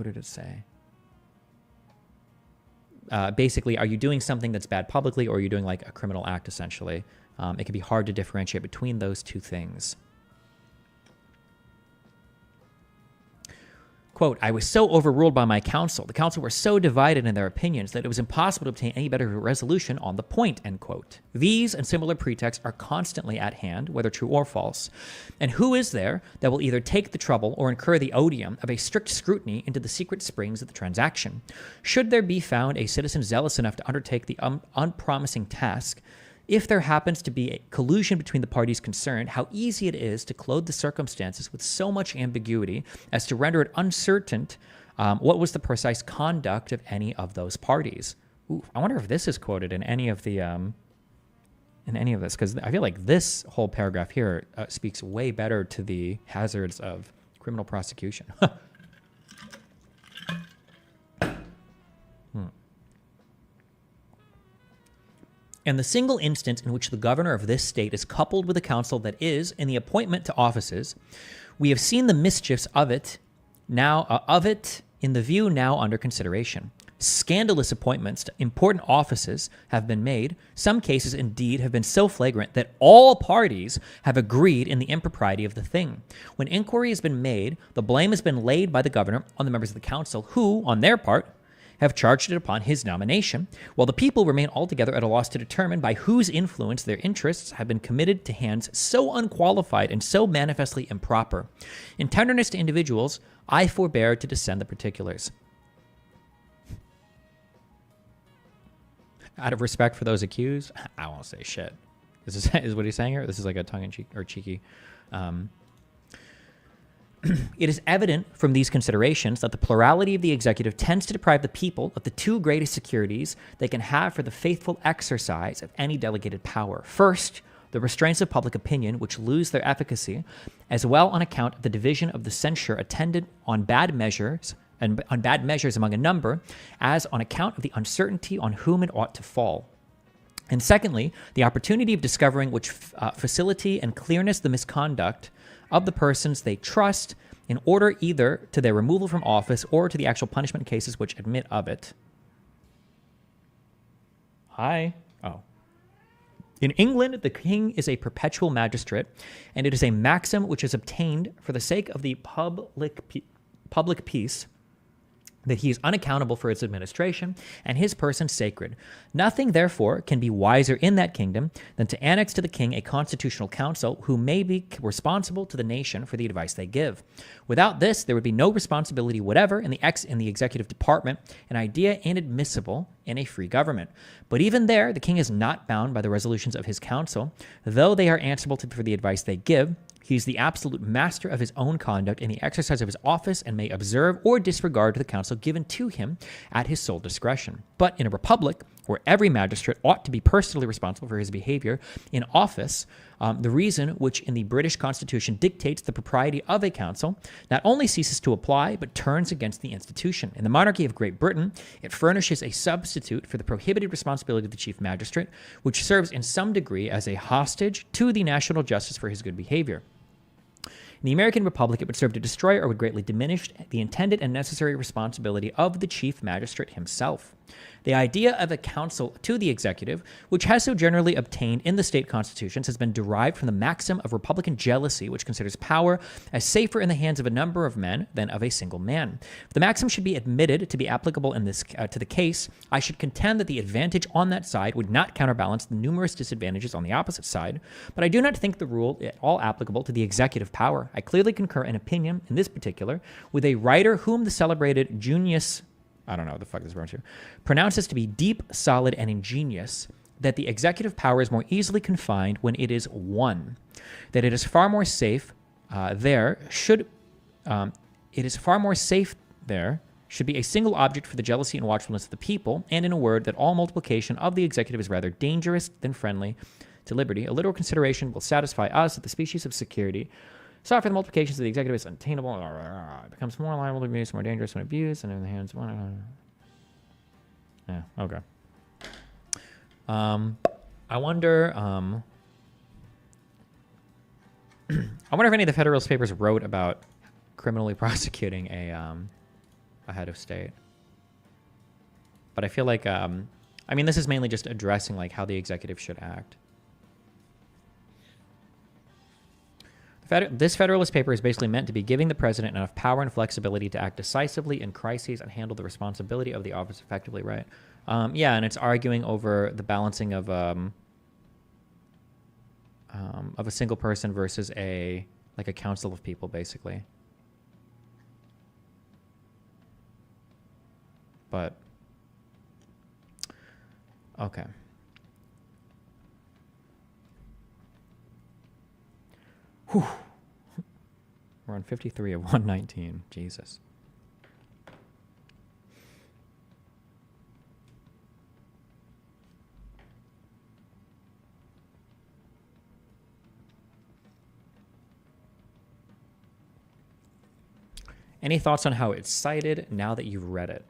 did it say? Basically, are you doing something that's bad publicly, or are you doing like a criminal act, essentially? It can be hard to differentiate between those two things. Quote, I was so overruled by my council. The council were so divided in their opinions that it was impossible to obtain any better resolution on the point, end quote. These and similar pretexts are constantly at hand, whether true or false. And who is there that will either take the trouble or incur the odium of a strict scrutiny into the secret springs of the transaction? Should there be found a citizen zealous enough to undertake the unpromising task, if there happens to be a collusion between the parties concerned, how easy it is to clothe the circumstances with so much ambiguity as to render it uncertain what was the precise conduct of any of those parties. Ooh, I wonder if this is quoted in any of the in any of this, because I feel like this whole paragraph here speaks way better to the hazards of criminal prosecution. In the single instance in which the governor of this state is coupled with a council that is, in the appointment to offices, we have seen the mischiefs of it in the view now under consideration. Scandalous appointments to important offices have been made. Some cases, indeed, have been so flagrant that all parties have agreed in the impropriety of the thing. When inquiry has been made, the blame has been laid by the governor on the members of the council, who, on their part, have charged it upon his nomination, while the people remain altogether at a loss to determine by whose influence their interests have been committed to hands so unqualified and so manifestly improper. In tenderness to individuals, I forbear to descend the particulars. Out of respect for those accused, I won't say shit. This is what he's saying here. This is like a tongue-in-cheek or cheeky. It is evident from these considerations that the plurality of the executive tends to deprive the people of the two greatest securities they can have for the faithful exercise of any delegated power. First, the restraints of public opinion, which lose their efficacy, as well on account of the division of the censure attendant on bad measures and on bad measures among a number, as on account of the uncertainty on whom it ought to fall. And secondly, the opportunity of discovering which facility and clearness the misconduct of the persons they trust in order either to their removal from office or to the actual punishment cases which admit of it. Hi. Oh. In England, the king is a perpetual magistrate, and it is a maxim which is obtained for the sake of the public peace, that he is unaccountable for its administration, and his person sacred. Nothing, therefore, can be wiser in that kingdom than to annex to the king a constitutional council who may be responsible to the nation for the advice they give. Without this, there would be no responsibility whatever in the executive department, an idea inadmissible in a free government. But even there, the king is not bound by the resolutions of his council, though they are answerable for the advice they give. He is the absolute master of his own conduct in the exercise of his office and may observe or disregard the counsel given to him at his sole discretion. But in a republic, where every magistrate ought to be personally responsible for his behavior in office, the reason which in the British Constitution dictates the propriety of a council not only ceases to apply, but turns against the institution. In the monarchy of Great Britain, it furnishes a substitute for the prohibited responsibility of the chief magistrate, which serves in some degree as a hostage to the national justice for his good behavior. In the American Republic, it would serve to destroy or would greatly diminish the intended and necessary responsibility of the chief magistrate himself. The idea of a council to the executive, which has so generally obtained in the state constitutions, has been derived from the maxim of Republican jealousy, which considers power as safer in the hands of a number of men than of a single man. If the maxim should be admitted to be applicable in this to the case, I should contend that the advantage on that side would not counterbalance the numerous disadvantages on the opposite side, but I do not think the rule at all applicable to the executive power. I clearly concur in opinion, in this particular, with a writer whom the celebrated Junius, I don't know what the fuck this refers to, pronounces to be deep, solid, and ingenious, that the executive power is more easily confined when it is one, that it is far more safe should be a single object for the jealousy and watchfulness of the people, and in a word, that all multiplication of the executive is rather dangerous than friendly to liberty. A literal consideration will satisfy us that the species of security sought for the multiplications of the executive is unattainable. It becomes more liable to abuse, more dangerous when abused, and in the hands of one. Yeah, okay. I wonder. I wonder if any of the Federalist Papers wrote about criminally prosecuting a head of state. But I feel like, I mean, this is mainly just addressing like how the executive should act. This Federalist paper is basically meant to be giving the president enough power and flexibility to act decisively in crises and handle the responsibility of the office effectively, right? Yeah, and it's arguing over the balancing of a single person versus a council of people, basically. But okay. Whew. We're on 53 of 119. Jesus. Any thoughts on how it's cited now that you've read it?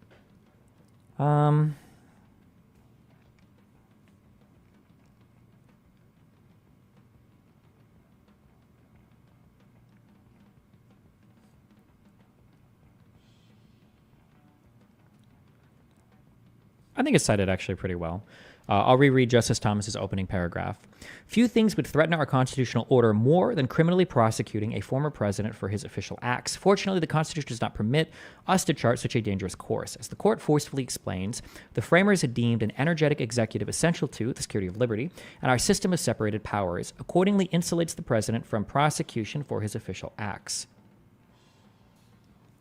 I think it's cited actually pretty well. I'll reread Justice Thomas's opening paragraph. Few things would threaten our constitutional order more than criminally prosecuting a former president for his official acts. Fortunately, the Constitution does not permit us to chart such a dangerous course. As the court forcefully explains, the framers had deemed an energetic executive essential to the security of liberty, and our system of separated powers accordingly insulates the president from prosecution for his official acts.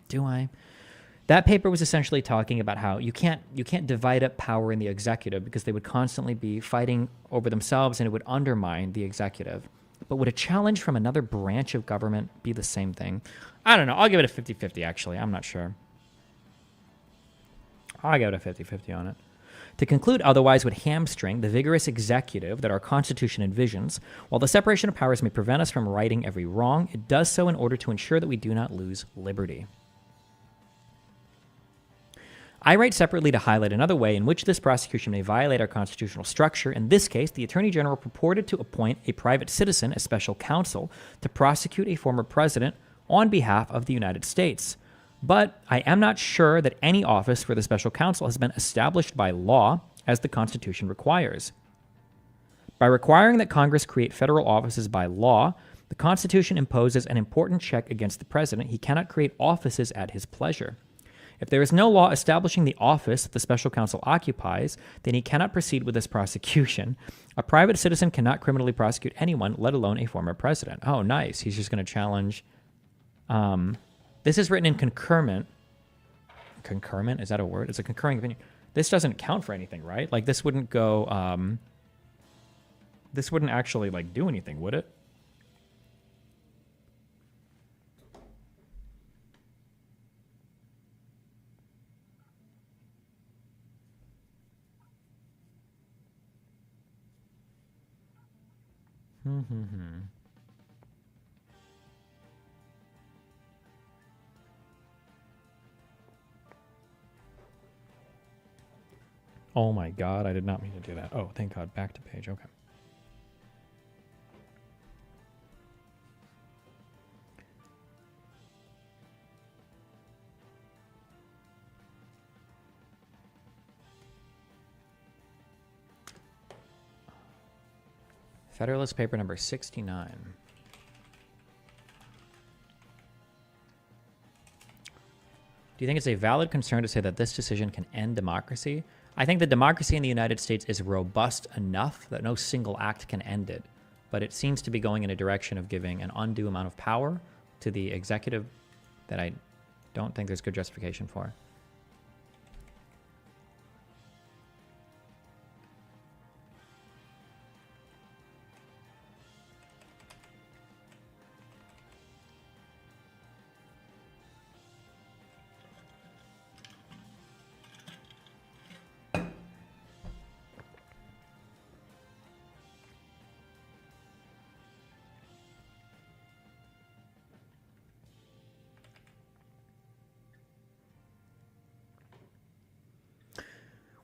Do I? That paper was essentially talking about how you can't divide up power in the executive because they would constantly be fighting over themselves and it would undermine the executive. But would a challenge from another branch of government be the same thing? I don't know. I'll give it a 50-50, actually. I'm not sure. I'll give it a 50-50 on it. To conclude otherwise would hamstring the vigorous executive that our Constitution envisions. While the separation of powers may prevent us from righting every wrong, it does so in order to ensure that we do not lose liberty. I write separately to highlight another way in which this prosecution may violate our constitutional structure. In this case, the Attorney General purported to appoint a private citizen as special counsel to prosecute a former president on behalf of the United States. But I am not sure that any office for the special counsel has been established by law as the Constitution requires. By requiring that Congress create federal offices by law, the Constitution imposes an important check against the president. He cannot create offices at his pleasure. If there is no law establishing the office that the special counsel occupies, then he cannot proceed with this prosecution. A private citizen cannot criminally prosecute anyone, let alone a former president. Oh, nice. He's just going to challenge. This is written in concurrent. Concurrent? Is that a word? It's a concurring opinion. This doesn't count for anything, right? Like, this wouldn't go. This wouldn't actually, like, do anything, would it? Oh my God, I did not mean to do that. Oh, thank God. Back to page. Okay. Federalist paper number 69. Do you think it's a valid concern to say that this decision can end democracy? I think that democracy in the United States is robust enough that no single act can end it. But it seems to be going in a direction of giving an undue amount of power to the executive that I don't think there's good justification for.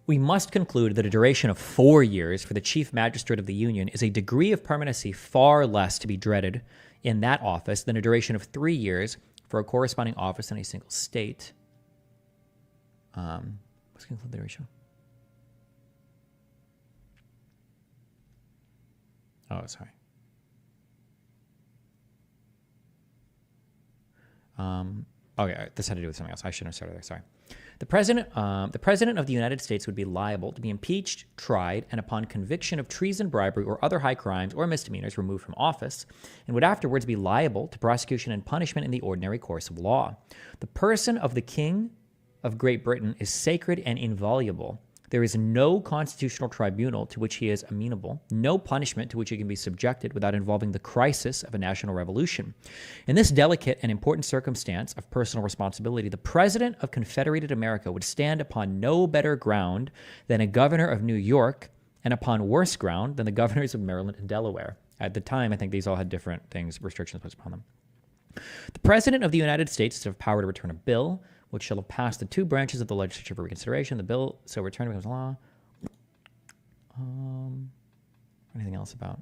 We must conclude that a duration of 4 years for the Chief Magistrate of the Union is a degree of permanency far less to be dreaded in that office than a duration of 3 years for a corresponding office in a single state. Let's conclude the duration. Oh, sorry. Okay, this had to do with something else. I shouldn't have started there. Sorry. The President of the United States would be liable to be impeached, tried, and upon conviction of treason, bribery, or other high crimes or misdemeanors removed from office, and would afterwards be liable to prosecution and punishment in the ordinary course of law. The person of the King of Great Britain is sacred and inviolable. There is no constitutional tribunal to which he is amenable, no punishment to which he can be subjected without involving the crisis of a national revolution. In this delicate and important circumstance of personal responsibility, the President of Confederated America would stand upon no better ground than a governor of New York, and upon worse ground than the governors of Maryland and Delaware. At the time, I think these all had different things, restrictions placed upon them. The President of the United States is to have power to return a bill, which shall have passed the two branches of the legislature for reconsideration. The bill so returned becomes law. Anything else about?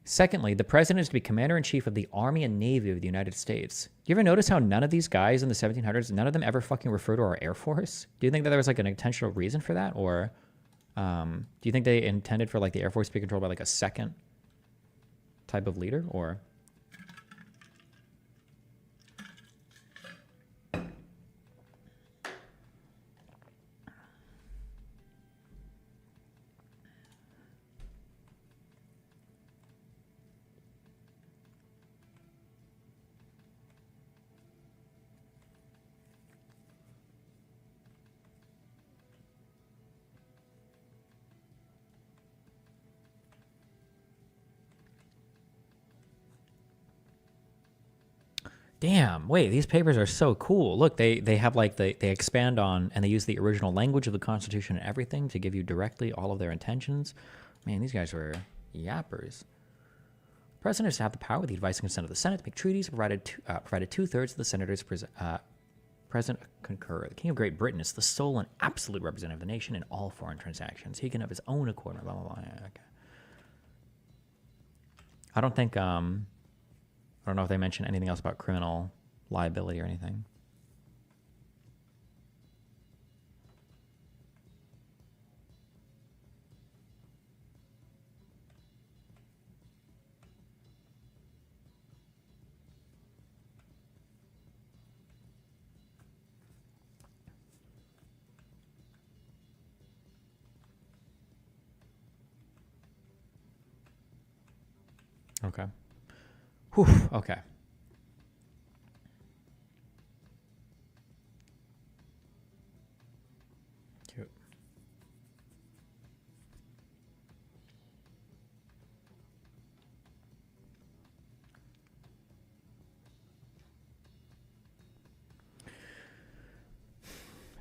Secondly, the president is to be commander-in-chief of the Army and Navy of the United States. Do you ever notice how none of these guys in the 1700s, none of them ever fucking refer to our Air Force? Do you think that there was like an intentional reason for that? Or do you think they intended for like the Air Force to be controlled by like a second type of leader? Or Damn, wait, these papers are so cool. Look, they have like they expand on and they use the original language of the Constitution and everything to give you directly all of their intentions. Man, these guys were yappers. Presidents have the power with the advice and consent of the Senate to make treaties, provided 2/3 of the senators present concur. The King of Great Britain is the sole and absolute representative of the nation in all foreign transactions. He can have his own accord. Blah blah blah. Yeah, okay. I don't think I don't know if they mention anything else about criminal liability or anything. Okay. Whew, okay. Cute.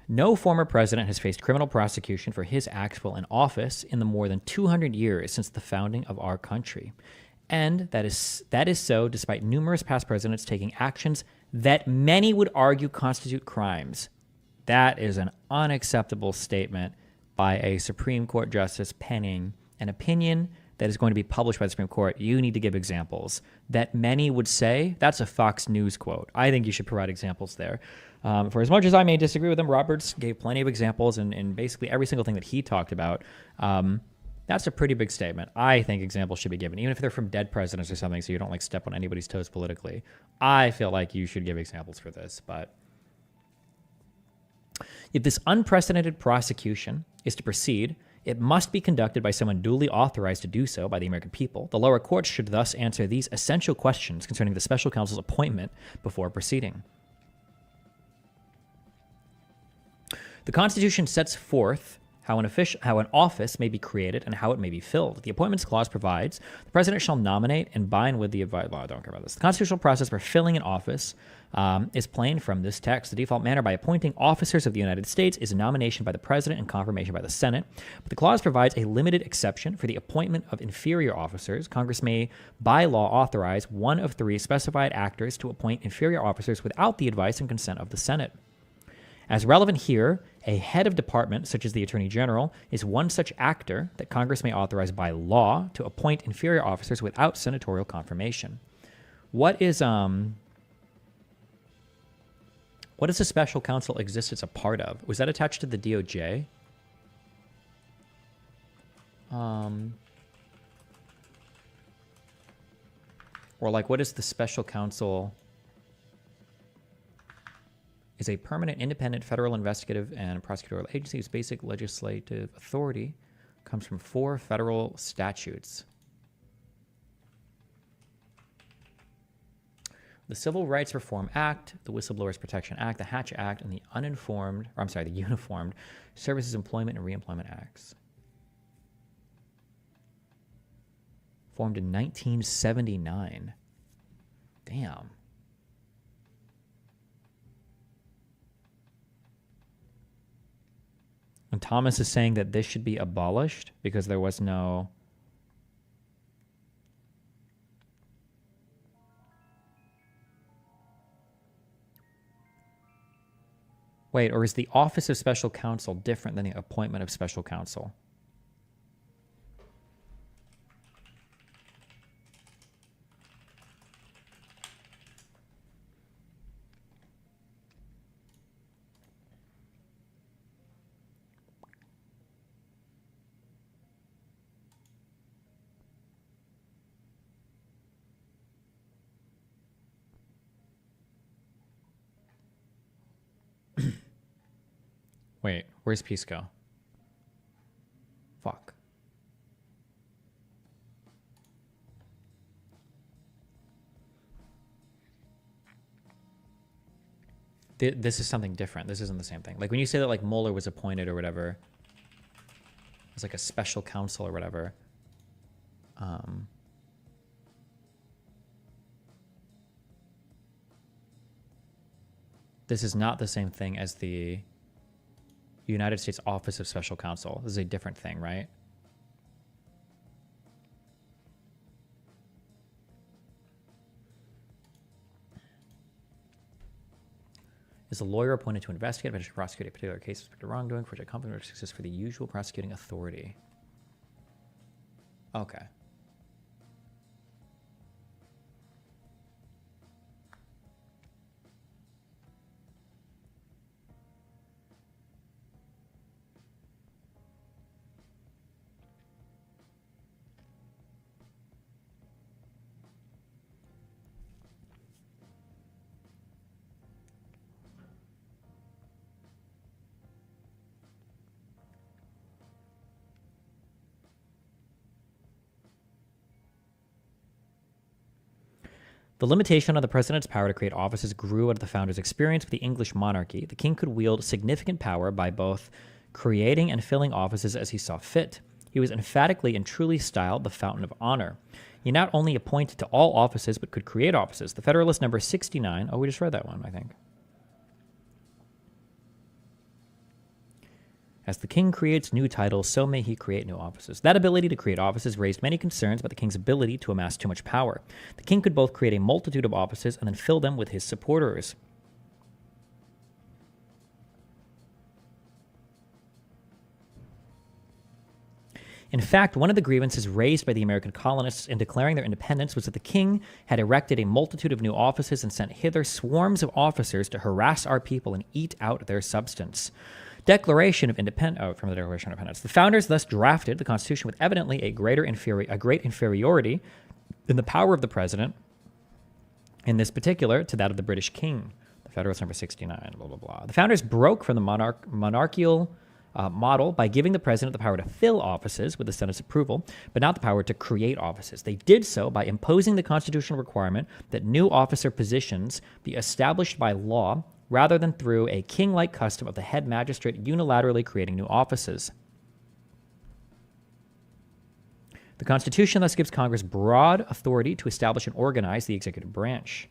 No former president has faced criminal prosecution for his acts while in office in the more than 200 years since the founding of our country. And that is so despite numerous past presidents taking actions that many would argue constitute crimes. That is an unacceptable statement by a Supreme Court justice penning an opinion that is going to be published by the Supreme Court. You need to give examples that many would say. That's a Fox News quote. I think you should provide examples there. For as much as I may disagree with him, Roberts gave plenty of examples and basically every single thing that he talked about. That's a pretty big statement. I think examples should be given, even if they're from dead presidents or something, so you don't like step on anybody's toes politically. I feel like you should give examples for this, but if this unprecedented prosecution is to proceed, it must be conducted by someone duly authorized to do so by the American people. The lower courts should thus answer these essential questions concerning the special counsel's appointment before proceeding. The Constitution sets forth how an office may be created and how it may be filled. The Appointments Clause provides the president shall nominate and bind with the advice. Well, I don't care about this. The constitutional process for filling an office is plain from this text. The default manner by appointing officers of the United States is a nomination by the president and confirmation by the Senate. But the clause provides a limited exception for the appointment of inferior officers. Congress may, by law, authorize one of three specified actors to appoint inferior officers without the advice and consent of the Senate. As relevant here, a head of department, such as the Attorney General, is one such actor that Congress may authorize by law to appoint inferior officers without senatorial confirmation. What does the special counsel existence a part of? Was that attached to the DOJ? Or like, what is the special counsel? Is a permanent, independent federal investigative and prosecutorial agency whose basic legislative authority comes from 4 federal statutes. The Civil Rights Reform Act, the Whistleblowers Protection Act, the Hatch Act, and the Uniformed Services Employment and Reemployment Acts. Formed in 1979. Damn. And Thomas is saying that this should be abolished because there was no... Wait, or is the Office of Special Counsel different than the appointment of Special Counsel? Wait, where's Pisco? Fuck. This is something different. This isn't the same thing. Like when you say that like Mueller was appointed or whatever, it's like a special counsel or whatever. this is not the same thing as the United States Office of Special Counsel. This is a different thing, right? Is a lawyer appointed to investigate, eventually prosecute a particular case of suspected wrongdoing for which a company exists for the usual prosecuting authority. Okay. The limitation on the president's power to create offices grew out of the founders' experience with the English monarchy. The king could wield significant power by both creating and filling offices as he saw fit. He was emphatically and truly styled the fountain of honor. He not only appointed to all offices, but could create offices. The Federalist number 69. Oh, we just read that one, I think. As the king creates new titles, so may he create new offices. That ability to create offices raised many concerns about the king's ability to amass too much power. The king could both create a multitude of offices and then fill them with his supporters. In fact, one of the grievances raised by the American colonists in declaring their independence was that the king had erected a multitude of new offices and sent hither swarms of officers to harass our people and eat out their substance. Declaration of Independence. From the Declaration of Independence. The founders thus drafted the Constitution with evidently a great inferiority in the power of the president, in this particular, to that of the British king. The Federalist number 69, blah, blah, blah. The founders broke from the monarchical model by giving the president the power to fill offices with the Senate's approval, but not the power to create offices. They did so by imposing the constitutional requirement that new officer positions be established by law rather than through a king-like custom of the head magistrate unilaterally creating new offices. The Constitution thus gives Congress broad authority to establish and organize the executive branch.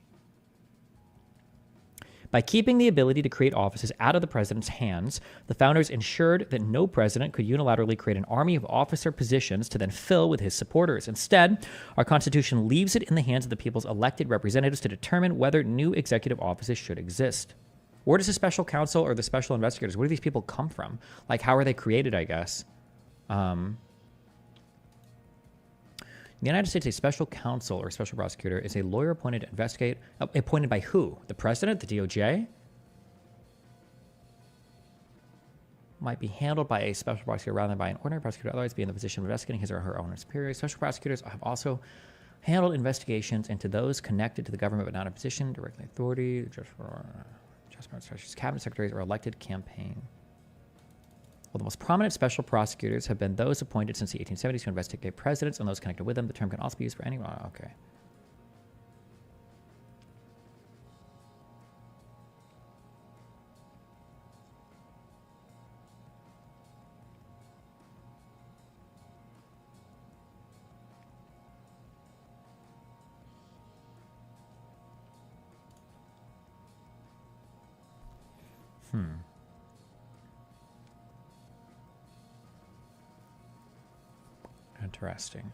By keeping the ability to create offices out of the president's hands, the founders ensured that no president could unilaterally create an army of officer positions to then fill with his supporters. Instead, our Constitution leaves it in the hands of the people's elected representatives to determine whether new executive offices should exist. Where does the special counsel or the special investigators, where do these people come from? Like, how are they created, I guess? In the United States, a special counsel or special prosecutor is a lawyer appointed to investigate, appointed by who? The president, the DOJ? Might be handled by a special prosecutor rather than by an ordinary prosecutor, otherwise be in the position of investigating his or her own superiors. Special prosecutors have also handled investigations into those connected to the government but not in a position, directly authority, cabinet secretaries, or elected campaign. Well, the most prominent special prosecutors have been those appointed since the 1870s to investigate presidents and those connected with them. The term can also be used for anyone. Okay. Interesting.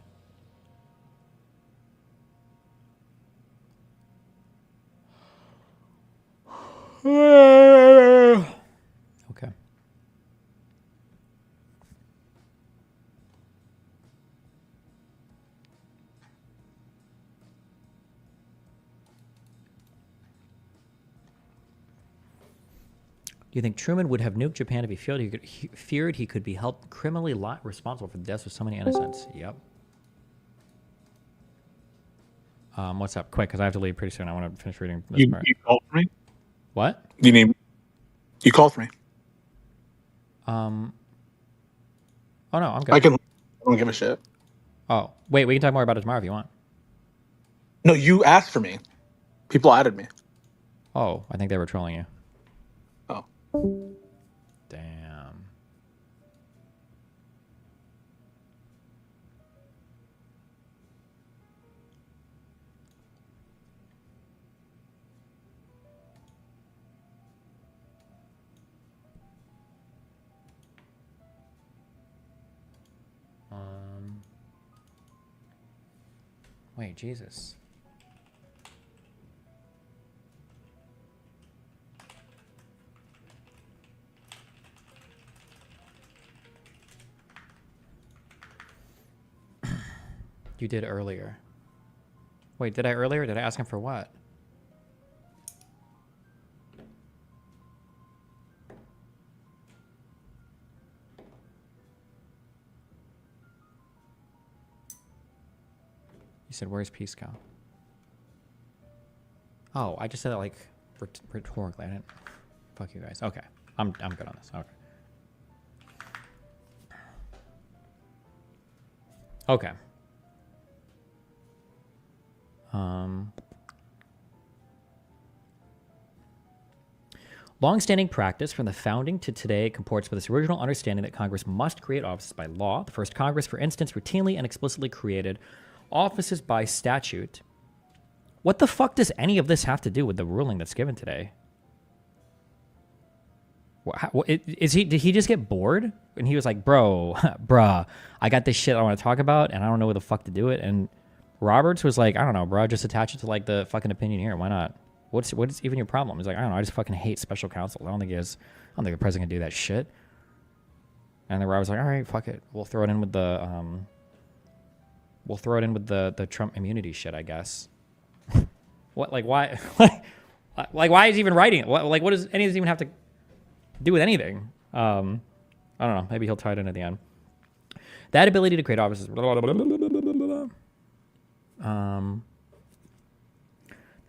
Okay. Do you think Truman would have nuked Japan if he feared he could be held criminally responsible for the deaths of so many innocents? Yep. What's up? Quick, because I have to leave pretty soon. I want to finish reading this part. You called for me? What? You called for me. Oh, no, I'm good. I don't give a shit. Oh, wait, we can talk more about it tomorrow if you want. No, you asked for me. People added me. Oh, I think they were trolling you. Oh. Damn. Wait, Jesus. You did earlier. Wait, did I earlier? Did I ask him for what? You said, where's Pisco? Oh, I just said it like rhetorically. I didn't. Fuck you guys. Okay. I'm good on this. Okay. Okay. Long-standing practice from the founding to today comports with this original understanding that Congress must create offices by law. The first Congress, for instance, routinely and explicitly created offices by statute. What the fuck does any of this have to do with the ruling that's given today? Did he just get bored? And he was like, bruh, I got this shit I want to talk about, and I don't know where the fuck to do it. And Roberts was like, I don't know, bro, just attach it to like the fucking opinion here. Why not? What's even your problem? He's like, I don't know, I just fucking hate special counsel. I don't think the president can do that shit. And then Roberts was like, all right, fuck it. We'll throw it in with the the Trump immunity shit, I guess. What, like, why? Like, why is he even writing it? What does any of this even have to do with anything? I don't know. Maybe he'll tie it in at the end. That ability to create offices.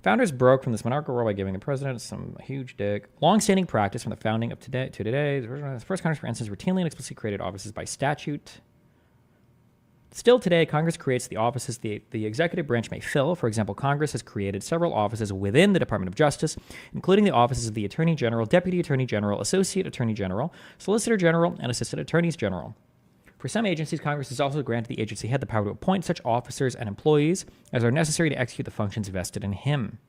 Founders broke from this monarchical rule by giving the president some huge dick. Long-standing practice from the founding of today to today. The first Congress, for instance, routinely and explicitly created offices by statute. Still today, Congress creates the offices the executive branch may fill. For example, Congress has created several offices within the Department of Justice, including the offices of the Attorney General, Deputy Attorney General, Associate Attorney General, Solicitor General, and Assistant Attorneys General. For some agencies, Congress has also granted the agency head the power to appoint such officers and employees as are necessary to execute the functions vested in him.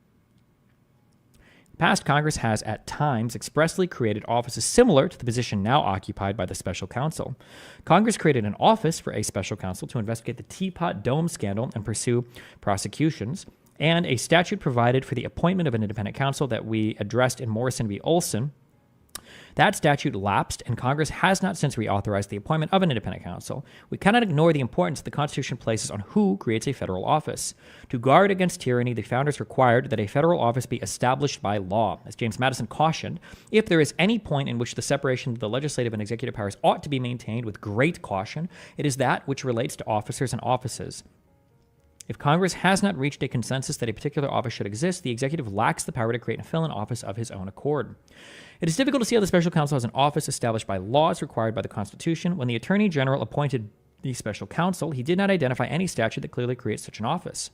In the past, Congress has at times expressly created offices similar to the position now occupied by the special counsel. Congress created an office for a special counsel to investigate the Teapot Dome scandal and pursue prosecutions, and a statute provided for the appointment of an independent counsel that we addressed in Morrison v. Olson. That statute lapsed, and Congress has not since reauthorized the appointment of an independent counsel. We cannot ignore the importance the Constitution places on who creates a federal office. To guard against tyranny, the founders required that a federal office be established by law. As James Madison cautioned, if there is any point in which the separation of the legislative and executive powers ought to be maintained with great caution, it is that which relates to officers and offices. If Congress has not reached a consensus that a particular office should exist, the executive lacks the power to create and fill an office of his own accord. It is difficult to see how the special counsel has an office established by laws required by the Constitution. When the Attorney General appointed the special counsel, he did not identify any statute that clearly creates such an office.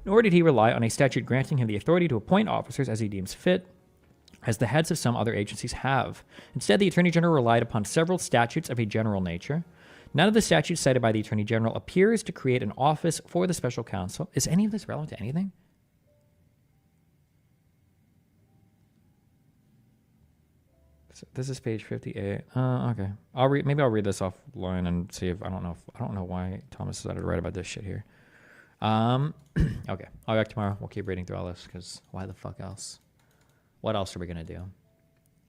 Nor did he rely on a statute granting him the authority to appoint officers as he deems fit, as the heads of some other agencies have. Instead, the Attorney General relied upon several statutes of a general nature. None of the statutes cited by the Attorney General appears to create an office for the special counsel. Is any of this relevant to anything? This is page 58. Okay. Maybe I'll read this offline and see if I don't know why Thomas decided to write about this shit here. Okay. I'll be back tomorrow. We'll keep reading through all this because why the fuck else? What else are we gonna do?